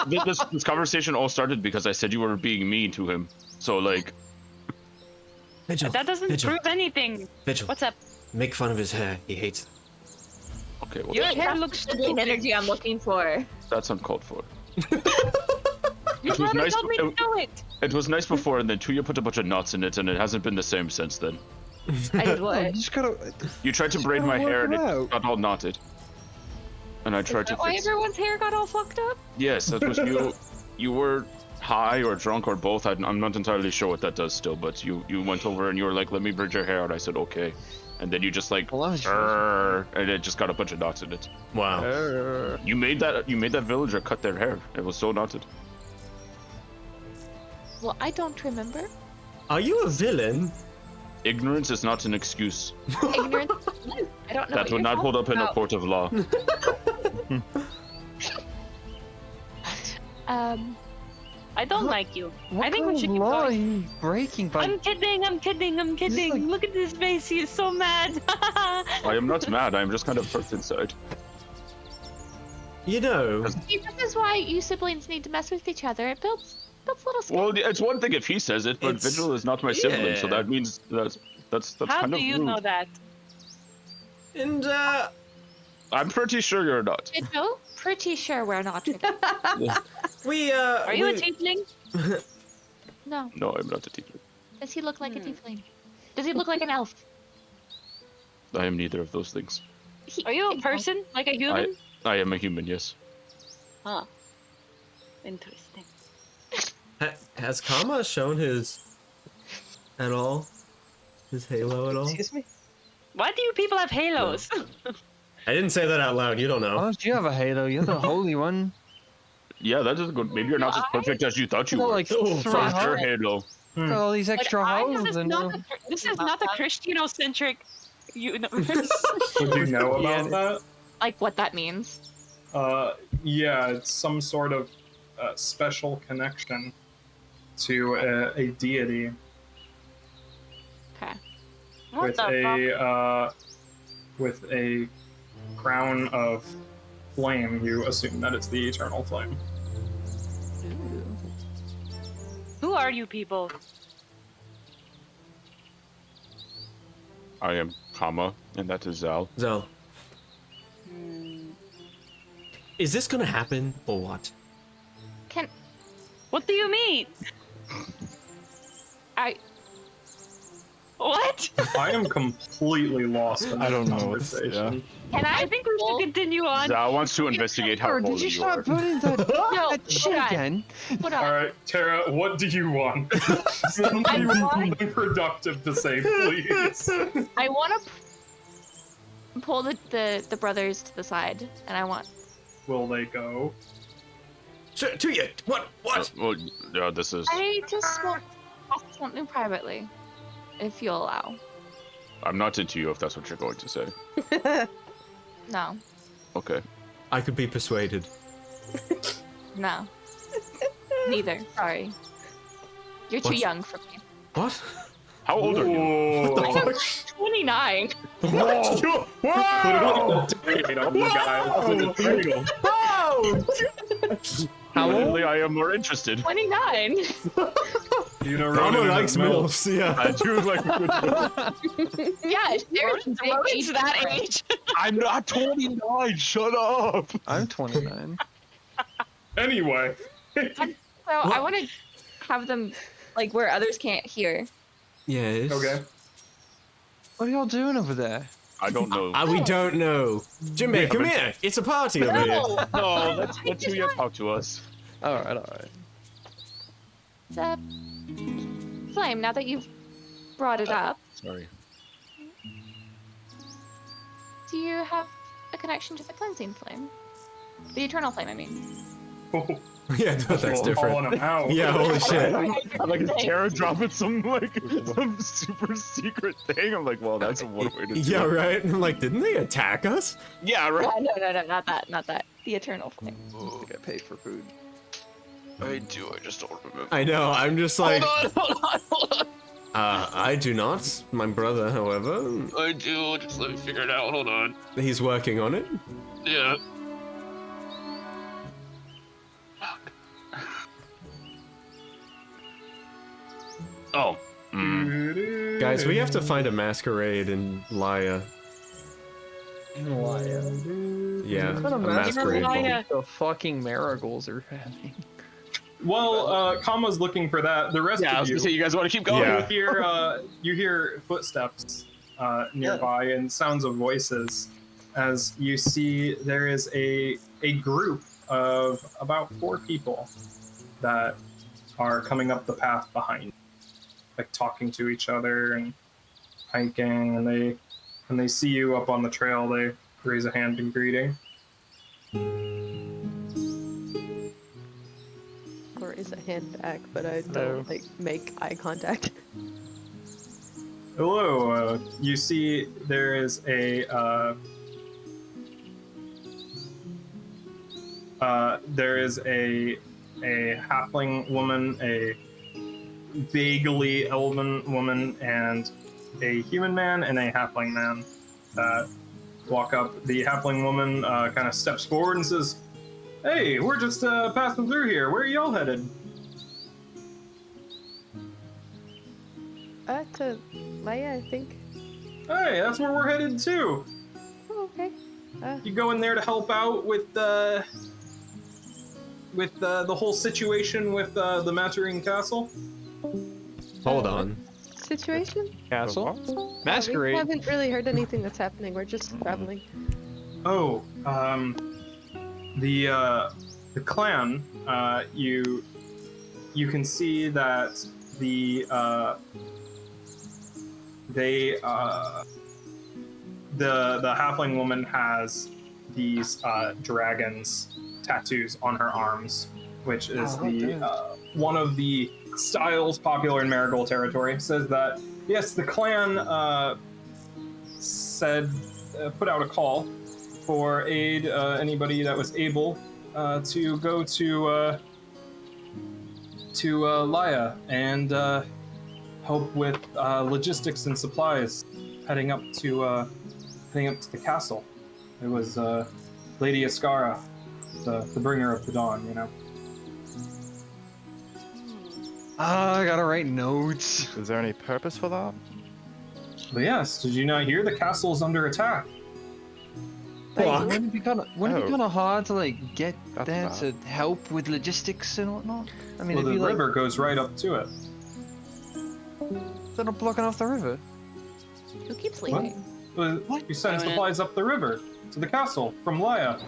This conversation all started because I said you were being mean to him. So like. Vigil. That doesn't Vigil. prove anything. Vigil. What's up? Make fun of his hair. He hates it. Okay. Well, Your hair looks The stupid. energy I'm looking for. that's uncalled for. Your was brother nice- told me to do it. It was nice before, and then Tuya put a bunch of knots in it, and it hasn't been the same since then. I did You what? just gotta. You tried to braid gotta my hair, work and it it out. got all knotted. And I tried to Why fix. everyone's hair got all fucked up? Yes, that was you. You were high or drunk or both. I'm not entirely sure what that does still, but you went over and you were like, "Let me braid your hair out." I said, "Okay," and then you just like, Well, that was "Arr," and it just got a bunch of knots in it. Wow. You made that villager cut their hair. It was so knotted. Well, I don't remember. Are you a villain? Ignorance is not an excuse. Ignorance. I don't know. That what would you're not hold up talking in a about. court of law. I don't like you. What I think kind we should of keep law are going. you breaking by? I'm kidding. like- Look at his face. He is so mad. I am not mad. I am just kind of hurt inside. You know. See, this is why you siblings need to mess with each other. It builds little skills. Well, it's one thing if he says it, but It's- Vigil is not my sibling, so yeah. that means that's How kind do of you rude. know that? And I'm pretty sure you're not. Vigil? Pretty sure we're not together. we Are you a tiefling? No. No, I'm not a tiefling. Does he look like a tiefling? Does he look like an elf? I am neither of those things. Are you a person? Like a human? I am a human, yes. Huh. Interesting. has Kama shown his at all? His halo at all? Excuse me? Why do you people have halos? I didn't say that out loud. You don't Why know. don't you have a halo? You're the holy one. Yeah, that is good. Maybe you're not as perfect as you thought you Got were. like Oh, three fuck. Your holes. halo. Got all these extra holes This is and not the Christianocentric universe. Would you know about that? Like what that means. Yeah, it's some sort of special connection to a deity Okay. What with the fuck? with a crown of flame. You assume that it's the eternal flame. Who are you people? I am Kama, and that is Zal. Zell, Hmm. is this gonna happen or what? What do you mean? What? I am completely lost in I this don't know what's- conversation. Can I think we should continue on. Zal wants to investigate how Or did holy you you are. start putting that, No, that shit hold on. again? Hold All on. right, Tara, what do you want? Something productive to say, please. I want to pull the brothers to the side, and I want. Will they go? To you. What? Well, yeah, this is. I just want something privately, if you'll allow. I'm not into you if that's what you're going to say. No. Okay. I could be persuaded. No. Neither. Sorry. You're too What's- young for me. What? How old are you? Whoa. 29. What? Whoa. Debate on you guys. How Clearly, I am more interested. 29. You know, Kama Ronan likes is milf. milfs. Yeah. I do like a good milf. Yeah, there's a big Rowan's age that difference. age. I'm not 29. Shut up. I'm 29. Anyway. So I want to have them like where others can't hear. Yes. Okay. What are y'all doing over there? I don't know. We don't know. Jimmy, come here. It's a party over here. No, let Tuya talk to us. Alright, alright. The flame. Now that you've brought it up, Sorry. do you have a connection to the cleansing flame? The eternal flame, I mean. Yeah, that's different. Calling him out. Yeah, holy shit. I'm like, is Tara dropping some some super secret thing? I'm like, well, that's one way to do Yeah, it. right? I'm like, didn't they attack us? Yeah, right. No, not that. The eternal thing. I get paid for food. I do. I just don't remember. I know, I'm just like... Hold on. I do not. My brother, however, I do. Just let me figure it out. Hold on. he's working on it. Yeah. Oh. Guys, we have to find a masquerade in Laya. Laya. Yeah, What kind of a masquerade ball. Laya? The fucking marigolds are having. Well, Kama's looking for that. The rest Yeah, I of was you, gonna say you guys want to keep going. Yeah. you hear footsteps nearby and sounds of voices as you see there is a group of about 4 people that are coming up the path behind you, like talking to each other and hiking, and when they see you up on the trail, they raise a hand in greeting. Or is a hand back, but I Hello. don't like make eye contact. Hello. You see there is a halfling woman, a vaguely elven woman, and a human man and a halfling man that walk up. The halfling woman kind of steps forward and says, "Hey, we're just passing through here. Where are y'all headed?" To Laya, I think. Hey, that's where we're headed too. Oh, okay. You go in there to help out with the whole situation with the Maturine Castle? Hold on. Situation? Castle? We Masquerade? haven't really heard anything that's happening. We're just traveling. Oh, the clan. You can see that the halfling woman has these dragons tattoos on her arms, which is one of the styles popular in Marigold territory. Says that yes, the clan put out a call for aid, anybody that was able to go to Laya and help with logistics and supplies heading up to the castle. It was Lady Ascara, the bringer of the dawn, you know. I gotta write notes. Is there any purpose for that? But yes, did you not hear the castle is under attack? Wouldn't it be kind of hard to like get That's there bad. to help with logistics and whatnot? I mean, Well, it'd the be like river goes right up to it. they're not blocking off the river. Who keeps leaving? You send supplies up the river to the castle from Laya.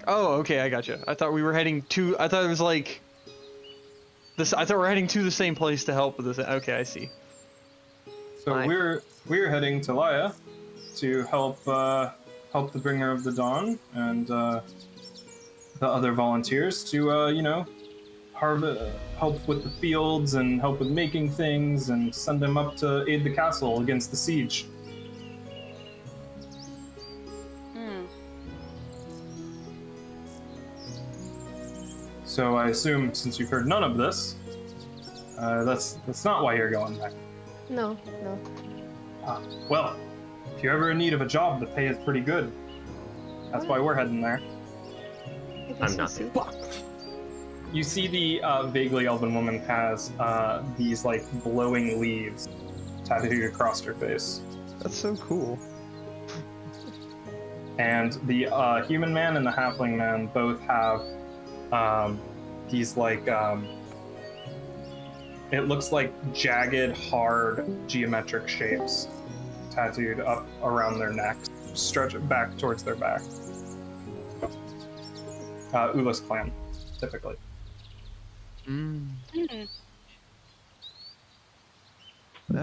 Oh, okay, I gotcha. I thought we were heading to. I thought it was like this. I thought we were heading to the same place to help with this. Okay, I see. So Fine. we're heading to Laya to help the bringer of the dawn and the other volunteers to help with the fields and help with making things and send them up to aid the castle against the siege. So I assume, since you've heard none of this, that's not why you're going there. No. Well, if you're ever in need of a job, the pay is pretty good. That's why we're heading there. I'm not. You see the vaguely elven woman has these like glowing leaves tattooed across her face. That's so cool. And the human man and the halfling man both have these like it looks like jagged, hard geometric shapes tattooed up around their necks, stretch it back towards their back. Ula's clan, typically. Well,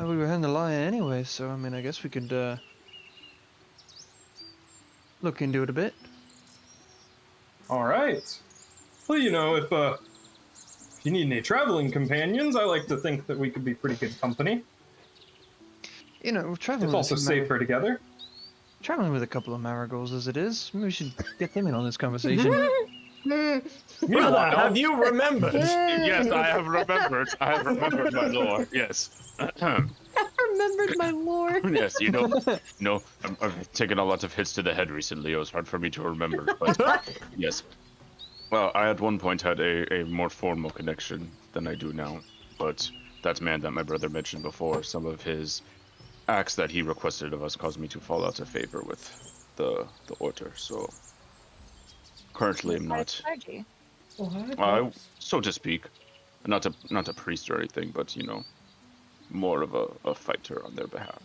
we were heading to Laya anyway, so I mean, I guess we could look into it a bit. All right. Well, you know, you need any traveling companions, I like to think that we could be pretty good company. You know, we're traveling. It's also safer together. Traveling with a couple of marigolds as it is. Maybe we should get them in on this conversation. Brother, have you remembered? Yes, I have remembered. I have remembered, my lord. Yes. I remembered my lore. Yes, I've taken a lot of hits to the head recently. It was hard for me to remember, but yes. Well, I at one point had a more formal connection than I do now, but that man that my brother mentioned before, some of his acts that he requested of us caused me to fall out of favor with the order. So currently, I'm not, Clergy. so to speak, not a priest or anything, but more of a fighter on their behalf.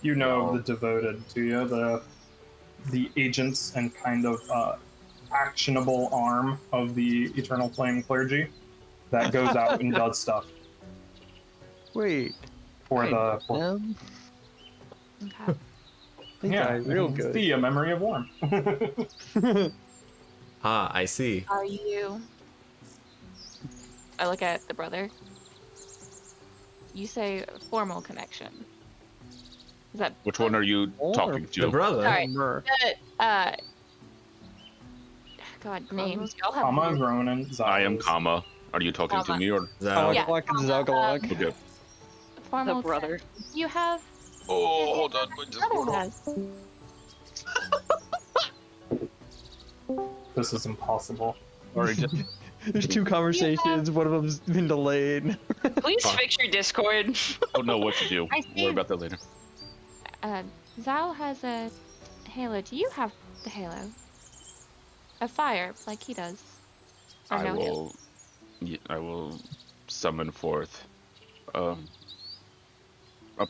You know the devoted Tuya, the agents and kind of actionable arm of the Eternal Flame clergy that goes out and does stuff. Wait. For the Okay. Real good. See a memory of Worm. Ah, I see. Are you? I look at the brother. You say formal connection. Is that Which one are you talking to? The brother. Sorry. God, names. Y'all have Kama, Ronan, I am Kama. Are you talking to me or? Zagalak and Zagalak. Okay. formal The brother. You have. Oh, hold on. Brother has. This is impossible. Sorry, There's two conversations. One of them's been delayed. Please fix your Discord. don't know what to do. I We'll worry about that later. Zhao has a halo. Do you have the halo? A fire, like he does. Or no halo? I will summon forth a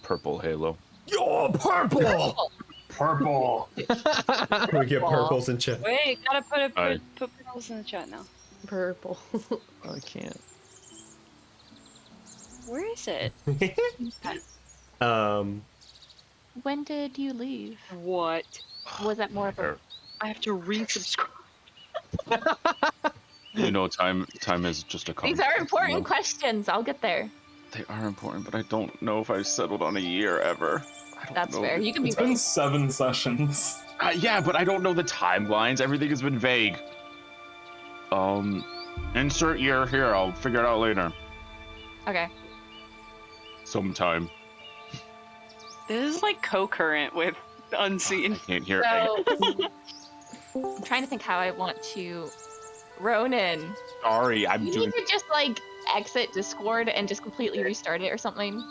purple halo. You're purple! Purple! We get purples in chat. Wait, gotta put purples in the chat now. Purple. I can't. Where is it? When did you leave? What? Was that more of a... I have to resubscribe. Time is just a concept. These are important questions. I'll get there. They are important, but I don't know if I settled on a year ever. That's fair. You can be It's been 7 sessions. Yeah, but I don't know the timelines. Everything has been vague. Insert year here. I'll figure it out later. Okay. Sometime. This is like co-current with Unseen. I can't hear So, I'm trying to think how I want to... Ronan. Sorry, You need to just, like, exit Discord and just completely restart it or something.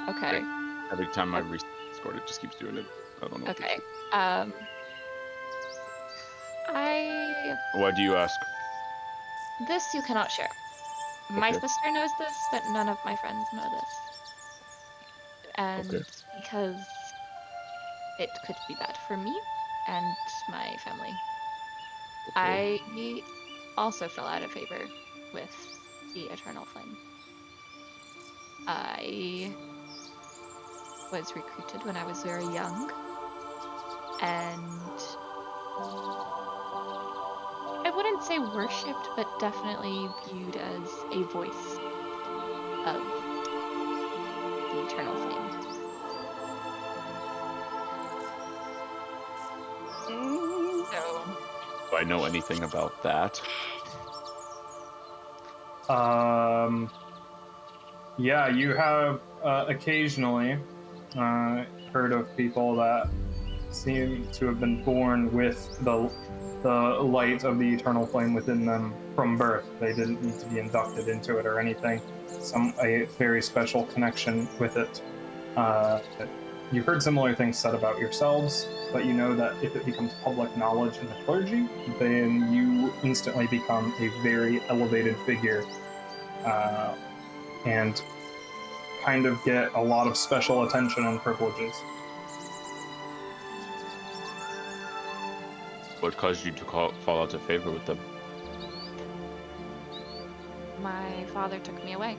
Okay. Every time I restart Discord, it just keeps doing it. I don't know. Okay. Why do you ask? This you cannot share. My Okay. sister knows this, but none of my friends know this. And Okay. because it could be bad for me and my family. I also fell out of favor with the Eternal Flame. I was recruited when I was very young, and I wouldn't say worshipped, but definitely viewed as a voice of the Eternal Flame. So, Do I know anything about that? Yeah, you have occasionally heard of people that seem to have been born with the light of the Eternal Flame within them from birth. They didn't need to be inducted into it or anything. A very special connection with it. You've heard similar things said about yourselves, but you know that if it becomes public knowledge in the clergy, then you instantly become a very elevated figure and kind of get a lot of special attention and privileges. What caused you to fall out of favor with them? my father took me away.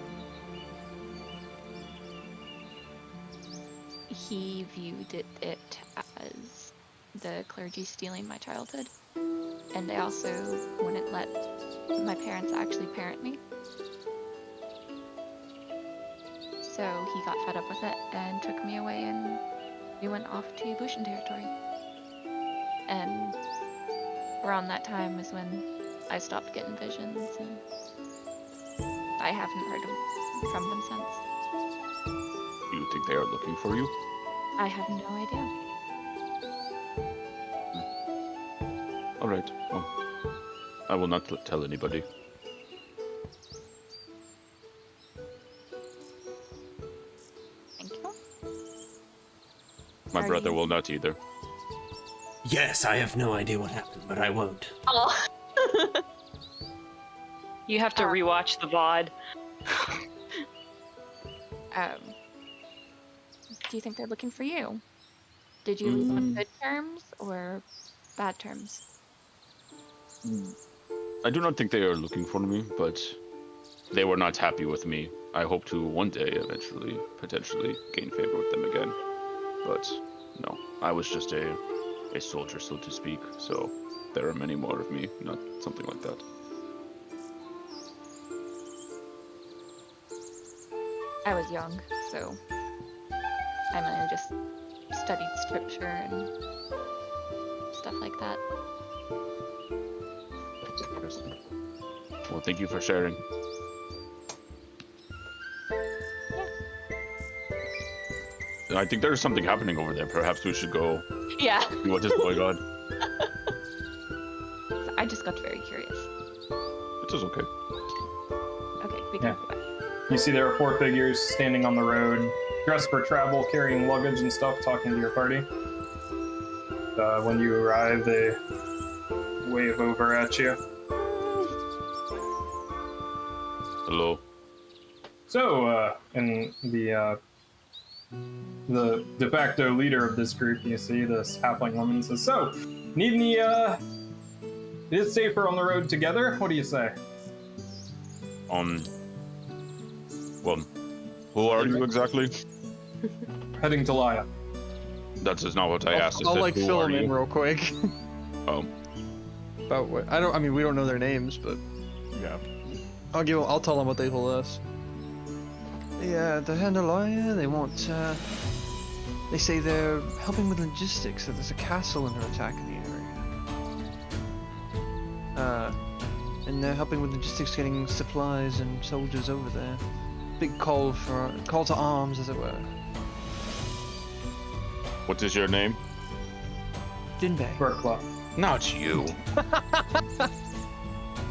He viewed it as the clergy stealing my childhood. and I also wouldn't let my parents actually parent me. So he got fed up with it and took me away, and we went off to Bushin territory. And around that time was when I stopped getting visions, and I haven't heard from them since. Do you think they are looking for you? I have no idea. All right. Well, I will not tell anybody. Thank you. My Are brother you- will not either. Yes, I have no idea what happened, but I won't. Oh. You have to rewatch the VOD. Do you think they're looking for you? Did you leave on good terms or bad terms? I do not think they are looking for me, but they were not happy with me. I hope to one day eventually, potentially, gain favor with them again. But no, I was just a soldier, so to speak. So there are many more of me, not something like that. I was young, so I mainly just studied scripture and stuff like that. Well, thank you for sharing. I think there's something happening over there. Perhaps we should go Yeah. see what is going on. I just got very curious. It is okay. Okay, be Yeah. careful. Bye. You see there are 4 figures standing on the road, dressed for travel, carrying luggage and stuff, talking to your party. When you arrive, they wave over at you. Hello. So, and the de facto leader of this group, you see this halfling woman says, "So, need any, is it safer on the road together? What do you say?" Well, who are you exactly? Heading to Laya. That is not what I asked. I I'll said, like who fill are them in you? real quick. Oh, About what? I mean, we don't know their names, but Yeah. I'll tell them what they told us. Yeah, they're handle Laya. They want. They say they're helping with logistics. That there's a castle under attack in the area. And they're helping with logistics, getting supplies and soldiers over there. Big call to arms, as it were. what is your name? Jinbei. Berkla. Not you.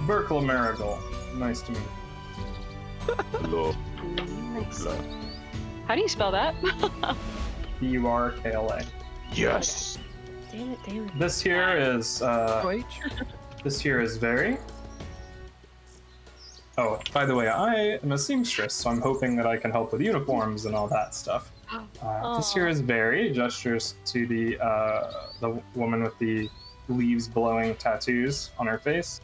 Berkla Marigold. Nice to meet you. Hello. Nice. How do you spell that? Burkla. Yes. Damn it. This here is, Wait. this here is Very. Oh, by the way, I am a seamstress, so I'm hoping that I can help with uniforms and all that stuff. This here is Very, gestures to the woman with the leaves blowing tattoos on her face.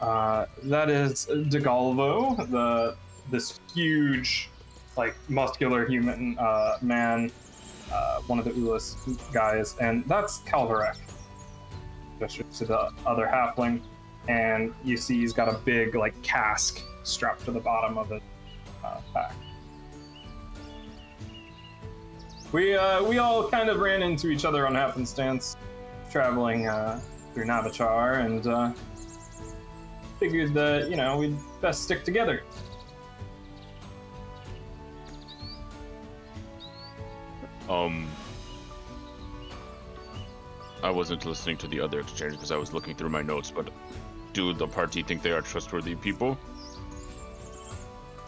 That is DeGalvo, this huge, like, muscular human man, one of the Ulis guys, and that's Calvarek. Gestures to the other halfling, and you see he's got a big, like, cask strapped to the bottom of his pack. We all kind of ran into each other on happenstance, traveling through Navachar, and figured that, we'd best stick together. I wasn't listening to the other exchange because I was looking through my notes, but do the party think they are trustworthy people?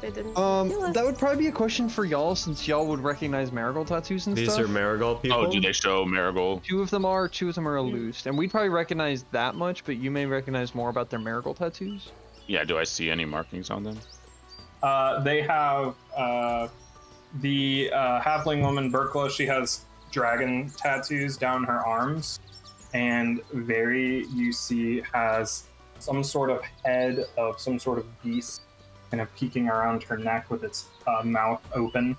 They didn't kill us. That would probably be a question for y'all, since y'all would recognize marigold tattoos and These stuff. are marigold people. Oh, do they show Marigold? Two of them are loosed, and we'd probably recognize that much, but you may recognize more about their marigold tattoos. Yeah, do I see any markings on them? They have the halfling woman Berkla. She has dragon tattoos down her arms, and Very, you see, has some sort of head of some sort of beast kind of peeking around her neck with its mouth open.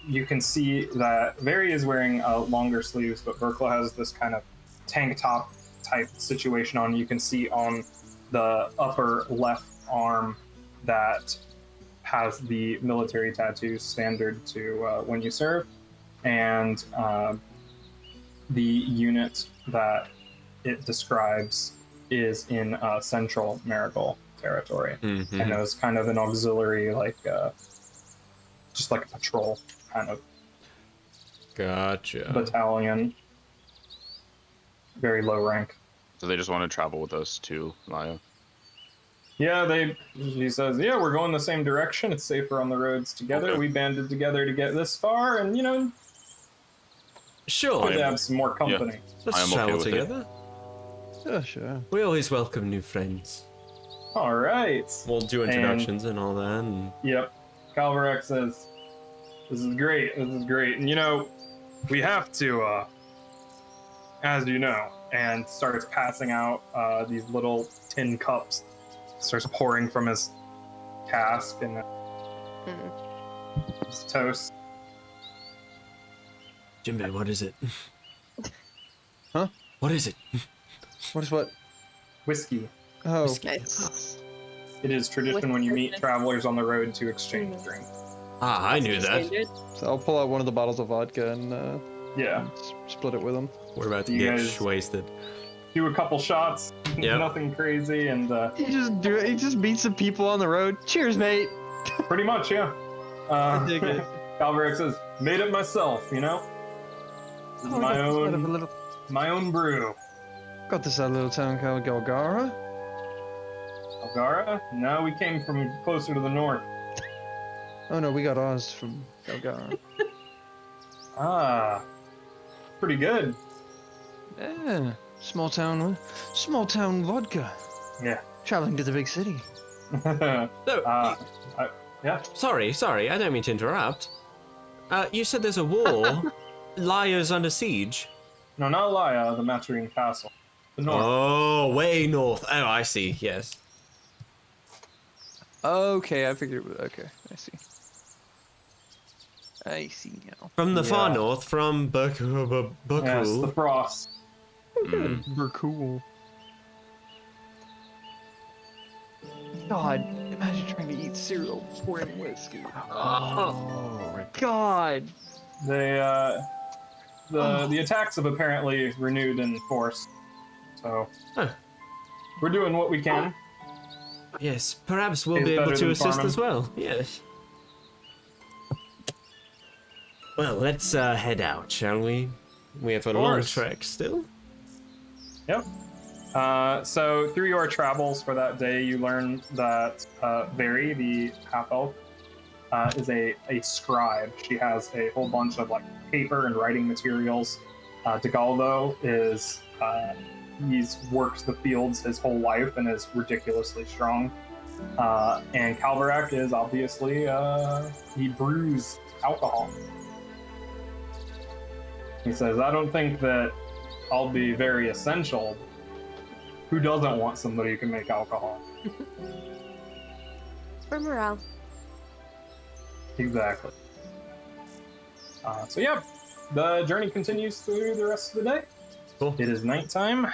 You can see that Very is wearing longer sleeves, but Berkla has this kind of tank top type situation on. You can see on the upper left arm that has the military tattoos standard to when you serve, and the unit that it describes is in central Marigold territory, Mm-hmm. and it was kind of an auxiliary, like just like a patrol kind of Gotcha. battalion, very low rank. So they just want to travel with us too, Laya. Yeah, he says, yeah, we're going the same direction. It's safer on the roads together. Okay. We banded together to get this far, and Sure. good to have some more company. Let's I am okay travel with it. together. Yeah, sure. We always welcome new friends. All right. We'll do introductions and all that. And... Yep. Calvarex says, this is great. This is great. And we have to, as you know, and starts passing out these little tin cups. Starts pouring from his cask and his toast. Jimbe, what is it? Huh? What is it? What is what? Whiskey. Oh, Nice. It is tradition when you meet travelers on the road to exchange drinks. Ah, I knew that. Standard. so I'll pull out one of the bottles of vodka and Yeah. split it with them. We're about to You get guys- wasted. Do a couple shots. Yep. Nothing crazy, and He just meets some people on the road. Cheers, mate. pretty much, yeah. I dig it. Calvarex says, made it myself, This is my own brew. Got this out of a little town called Galgara. Algara? No, we came from closer to the north. Oh no, we got ours from Galgara. Ah, pretty good. Yeah, small town vodka. Yeah. Traveling to the big city. No, Yeah. sorry, I don't mean to interrupt. You said there's a war. Laya's under siege. No, not Laya, the Maturine Castle. The north. Oh, way north. Oh, I see. Yes. Okay, I figured. Okay, I see. I see now. From the far Yeah. north, from Yes, the Bakul. frost. We're cool. God, imagine trying to eat cereal pouring whiskey. Oh, right. God. They, the attacks have apparently renewed in force. So, Huh. we're doing what we can. Yes, perhaps we'll Is be able better to than assist farming. as well. Yes. Well, let's head out, shall we? We have a long course. trek still. Yep. So through your travels for that day, you learn that Veri, the half-elf, is a scribe. She has a whole bunch of paper and writing materials. DeGalvo is he's worked the fields his whole life and is ridiculously strong. And Calvarak is obviously he brews alcohol. He says, I don't think that I'll be very essential. Who doesn't want somebody who can make alcohol? For morale. Exactly. So yeah, the journey continues through the rest of the day. Cool. It is nighttime.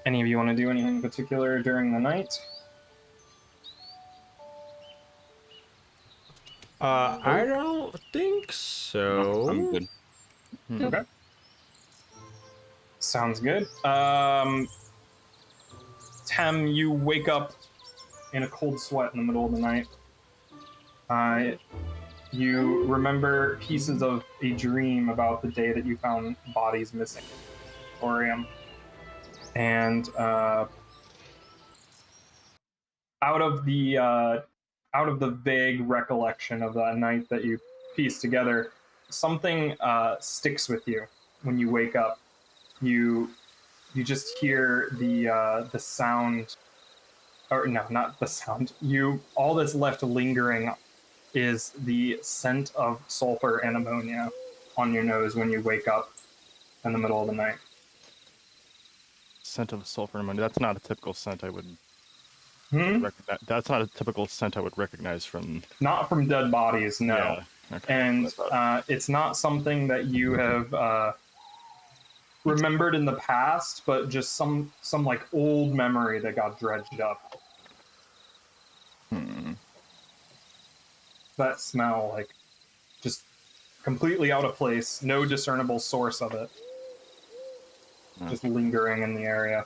Any of you want to do anything particular during the night? I don't think so. I'm good. Okay. Sounds good. Tem, you wake up in a cold sweat in the middle of the night. You remember pieces of a dream about the day that you found bodies missing in the auditorium. And out of the vague recollection of that night that you pieced together, something sticks with you when you wake up. You just hear the sound, or no, not the sound. All that's left lingering is the scent of sulfur and ammonia on your nose when you wake up in the middle of the night. Scent of sulfur and ammonia. That's not a typical scent I would Hmm? recognize. That's not a typical scent I would recognize from. Not from dead bodies, no. Yeah. Okay. And That's what I thought. it's not something that you have remembered in the past, but just some like old memory that got dredged up. That smell, like, just completely out of place, no discernible source of it. Just lingering in the area.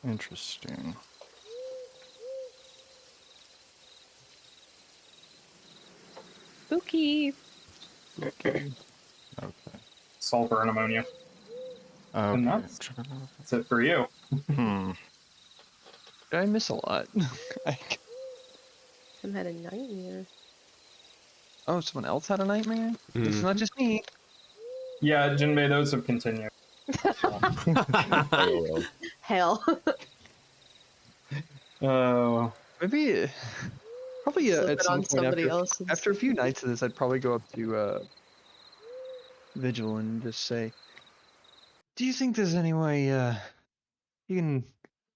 Interesting. Spooky. Okay. Sulfur and ammonia. And Okay. that's it for you. I miss a lot. Tim had a nightmare. Oh, someone else had a nightmare? It's not just me. Yeah, Jinbei, those have continued. Hell. Oh. Maybe, probably Slip at it some on point somebody else after a few nights of this, I'd probably go up to Vigil and just say, "Do you think there's any way you can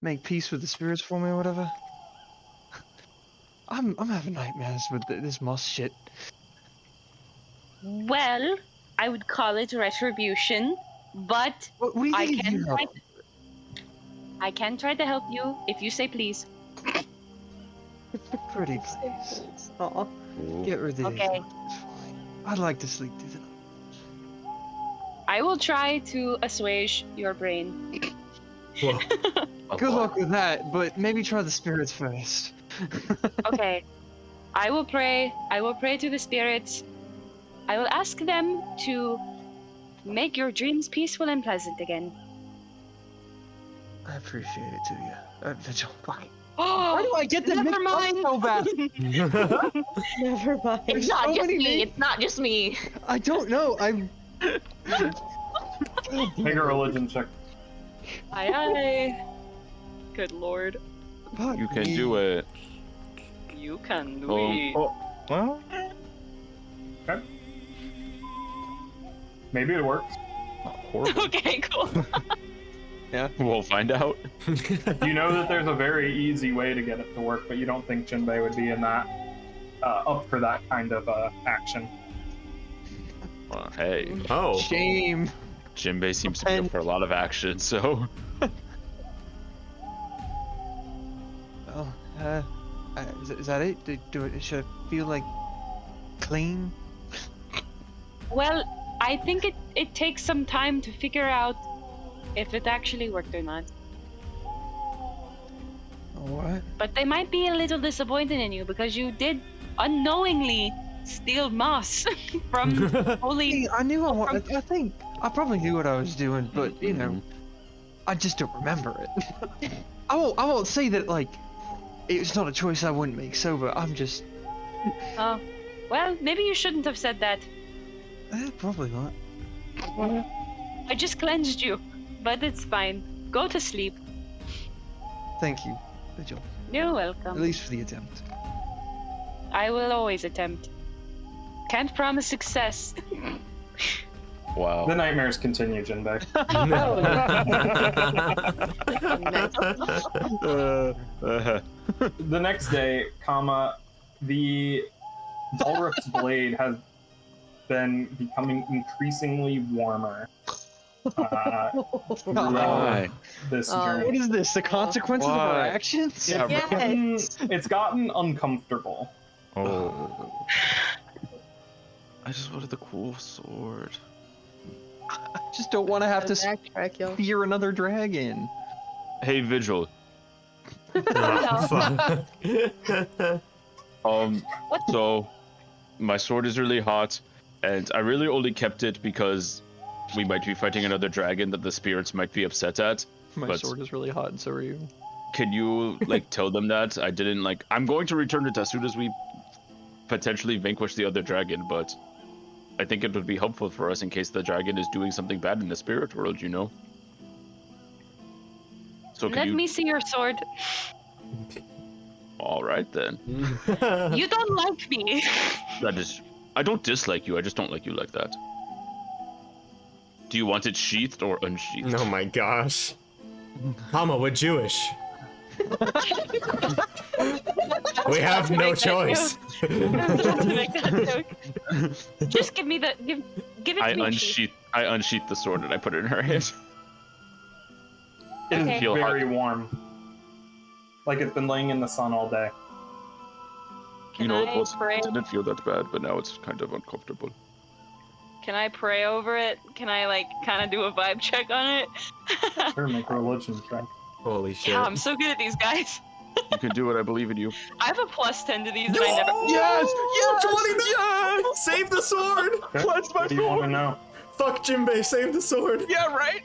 make peace with the spirits for me or whatever? I'm having nightmares with this moss shit." Well, I would call it retribution, but I can try to help you if you say please. Pretty please. Aw. Get rid of Okay. these. It's fine. I'd like to sleep through the night. I will try to assuage your brain. Good luck with that, but maybe try the spirits first. Okay. I will pray. I will pray to the spirits. I will ask them to make your dreams peaceful and pleasant again. I appreciate it, Tuya. Vigil, fuck. Oh, why do I get that never mixed up mind. so bad? Never mind. It's not just me. It's not just me. I don't know. I'm. Make a religion check. Aye. Good lord. Fuck You can me. do it. You can do Well, Okay. Maybe it works. not horrible. Okay, cool. We'll find out. You know that there's a very easy way to get it to work, but you don't think Jinbei would be in that up for that kind of action. Well, hey, Oh. Shame. Jinbei seems to be up for a lot of action, so. Well, is that it? Should I feel like clean? Well, I think it takes some time to figure out if it actually worked or not. What? But they might be a little disappointed in you because you did unknowingly steal moss from holy. I knew I think I probably knew what I was doing, but you know, I just don't remember it. I won't say that like it's not a choice I wouldn't make sober. I'm just. Oh, well, maybe you shouldn't have said that. Probably not. I just cleansed you, but it's fine. Go to sleep. Thank you, Vigil. You're At welcome. least for the attempt. I will always attempt. Can't promise success. Wow. The nightmares continue, Jinbei. The next day, the Dalriff's blade has been becoming increasingly warmer. Throughout this journey. What is this? The consequences of our actions? It's gotten uncomfortable. Oh. I just wanted the cool sword. I just don't want to have to backtrack, yo. fear another dragon. Hey, Vigil. So my sword is really hot, and I really only kept it because we might be fighting another dragon that the spirits might be upset at. My sword is really hot, and so are you. Can you like tell them that I didn't like? I'm going to return it as soon as we potentially vanquish the other dragon, but I think it would be helpful for us in case the dragon is doing something bad in the spirit world, you know. So Let me see your sword. All right then. You don't like me. That is. I don't dislike you. I just don't like you like that. Do you want it sheathed or unsheathed? Oh my gosh. Hama, we're Jewish. We have no choice. Just give me the give it I to me. unsheathed. I unsheathed the sword and I put it in her hand. It is Okay. Feel very hot. warm. Like it's been laying in the sun all day. Can You know, I pray? it didn't feel that bad, but now it's kind of uncomfortable. Can I pray over it? Can I like kind of do a vibe check on it? Sure, make a religion check. Holy shit. Yeah, I'm so good at these guys. You can do it. I believe in you. I have a +10 to these, and I never. Yes! Yes! 29! Save the sword! Okay, what do you want to know? Fuck Jinbei, save the sword! Yeah, right.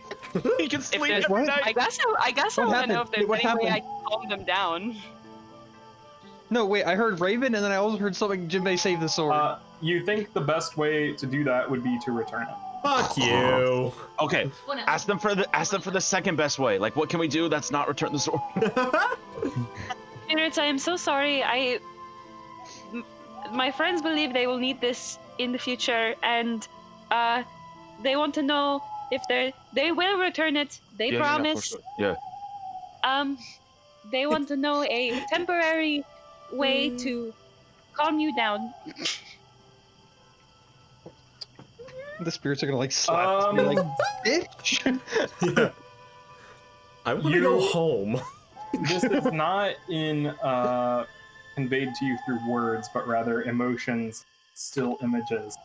He can sleep there's- every What? night. I guess I What want to know happened? if there's What any way I happened? can calm them down. No, wait, I heard Raven, and then I also heard something Jinbei save the sword. You think the best way to do that would be to return it? Fuck you! Okay, ask them for the second best way. Like, what can we do that's not return the sword? Spirits, I am so sorry. My friends believe they will need this in the future, and they want to know if they will return it. They Yeah, promise. Yeah, They want to know a temporary way to calm you down. The spirits are gonna like slap me like, bitch. Yeah. I want to go home. This is not conveyed to you through words, but rather emotions, still images.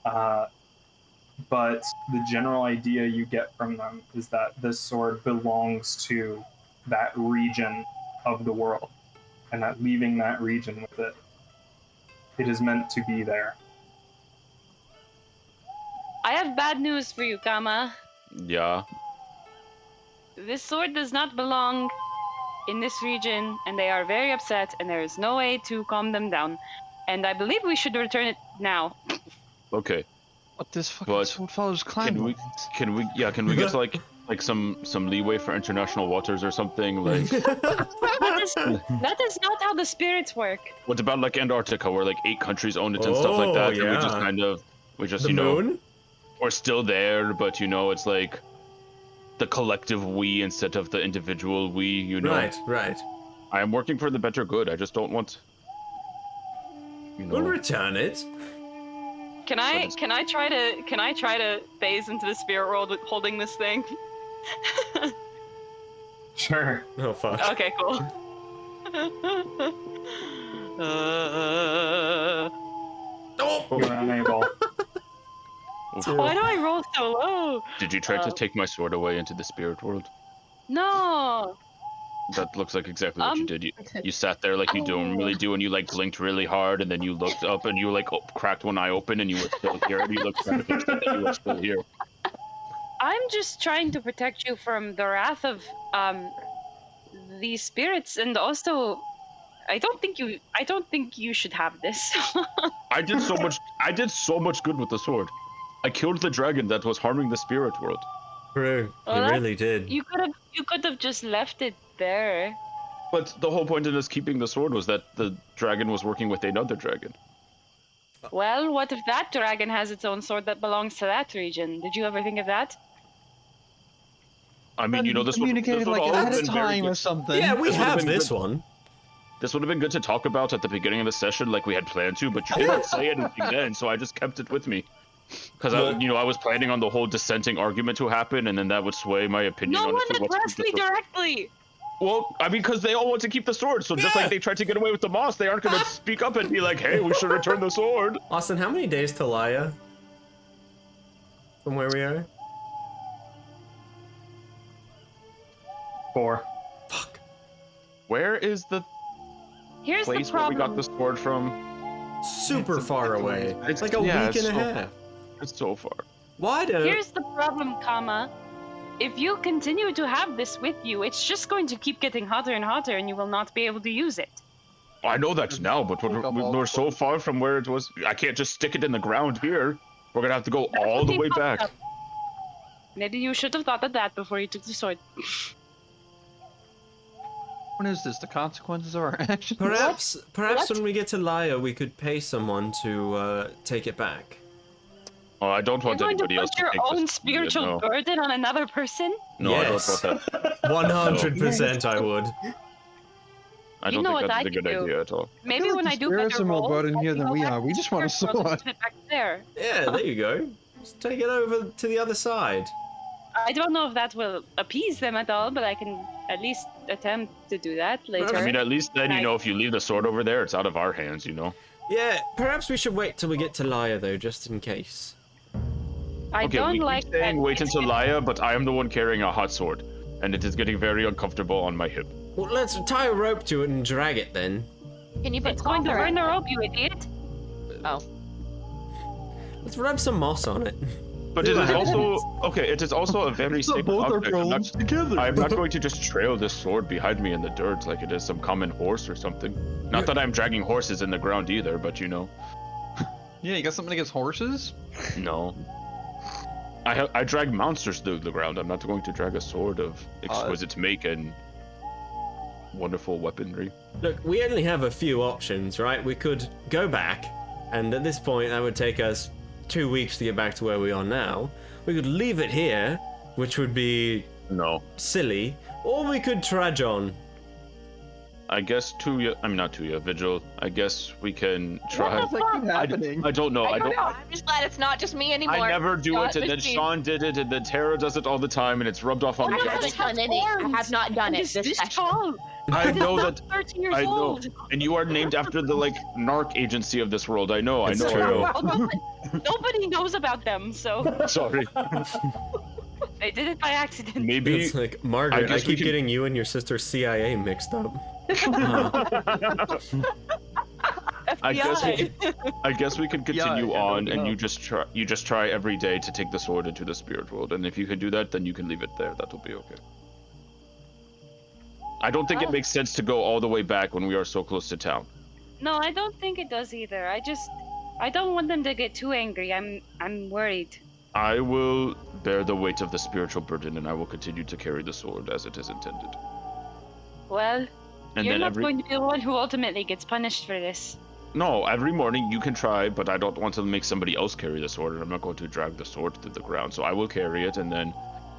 But the general idea you get from them is that this sword belongs to that region of the world, and that leaving that region with it is meant to be there. I have bad news for you, Kama. yeah. This sword does not belong in this region, and they are very upset, and there is no way to calm them down. And I believe we should return it now. Okay. What, this fucking But sword follows clan Can we get like some leeway for international waters or something? Like, That is not how the spirits work. what about like Antarctica, where like 8 countries own it and stuff like that? Oh, And we just yeah. kind of, The you know, moon? we're still there, but you know, it's like the collective we instead of the individual we. You know, Right. I am working for the better good. I just don't want. You know. We'll return it. Can I try to phase into the spirit world with holding this thing? Sure. Oh, fuck. Okay, cool. You're unable. Why do I roll so low? Did you try to take my sword away into the spirit world? No. That looks like exactly what you did. You sat there like you normally do, and you like blinked really hard, and then you looked up, and you like cracked one eye open, and you were still here, and you looked around and said that you were still here. I'm just trying to protect you from the wrath of these spirits, and also I don't think you should have this. I did so much good with the sword. I killed the dragon that was harming the spirit world. True. Well, You really did. You could have just left it there. But the whole point of us keeping the sword was that the dragon was working with another dragon. Well, what if that dragon has its own sword that belongs to that region? Did you ever think of that? I mean, you know, this would communicated like all have ahead of been very time good. or something. Yeah, we This would've have been this good. one. This would have been good to talk about at the beginning of the session, like we had planned to, but you didn't say anything then, so I just kept it with me. Because I was planning on the whole dissenting argument to happen, and then that would sway my opinion No on one if we want to addressed keep me the sword. directly. Well, I mean, because they all want to keep the sword, so just Yeah. like they tried to get away with the moss, they aren't going to speak up and be like, "Hey, we should return the sword." Austin, how many days to Laya? From where we are? 4. Fuck. Where is the Here's the place where we problem. got the sword from? Super far away. It's like a yeah, week and a it's so- half. It's so far. Why do? Here's the problem, Kama. If you continue to have this with you, it's just going to keep getting hotter and hotter, and you will not be able to use it. I know that's now, but we're so far from where it was. I can't just stick it in the ground here. We're gonna have to go That all would the be way fucked back. up. Maybe you should have thought of that before you took the sword. What is this? The consequences of our actions? Perhaps What? when we get to Laya, we could pay someone to take it back. Oh, I don't You're want going to anybody else put to your take own this. spiritual no. burden on another person? No, Yes. I don't want that. 100% I would. I You don't know think what that's I a good could do? idea at all. Maybe when I do spirits better are more rolls, burdened I here can than go we back are. to We the just want a spirit world and sword. put it back there. Yeah, there you go. Let's take it over to the other side. I don't know if that will appease them at all, but I can at least attempt to do that later. I mean, at least then, I- if you leave the sword over there, it's out of our hands, Yeah, perhaps we should wait till we get to Laya, though, just in case. I Okay, don't we like keep saying that wait it's until Laya, but I am the one carrying a hot sword, and it is getting very uncomfortable on my hip. Well, let's tie a rope to it and drag it then. Can you put It's going to cloth burn the around rope, you idiot. it? Oh. Let's rub some moss on it. But it is also it is also a very So sacred both are object. I'm problems not, together. I'm not going to just trail this sword behind me in the dirt like it is some common horse or something. Not that I'm dragging horses in the ground either, but Yeah, you got something against horses? no. I drag monsters through the ground. I'm not going to drag a sword of exquisite make and wonderful weaponry. Look, we only have a few options, right? We could go back, and at this point that would take us 2 weeks to get back to where we are now. We could leave it here, which would be No. silly, or we could trudge on. I guess not Tuya, Vigil. I guess we can try. What the fuck is happening? I don't know. I don't. I'm just glad it's not just me anymore. I never do Not it, and then just me. Sean did it, and then Tara does it all the time, and it's rubbed off on I me. haven't done any. I have not done it this session. tall. I know that. 13 years I know, old. and you are named after the narc agency of this world. I know. It's I know. true. I know. Nobody knows about them, so Sorry. they did it by accident. Maybe. It's like, Margaret, I guess we keep can- getting you and your sister CIA mixed up. I guess we can continue Yeah, on, and no. you just try every day to take the sword into the spirit world, and if you can do that, then you can leave it there. That'll be okay. I don't think it makes sense to go all the way back when we are so close to town. No, I don't think it does either. I don't want them to get too angry. I'm worried. I will bear the weight of the spiritual burden, and I will continue to carry the sword as it is intended. Well, And you're then not going to be the one who ultimately gets punished for this. No, every morning you can try, but I don't want to make somebody else carry the sword, and I'm not going to drag the sword through the ground. So I will carry it, and then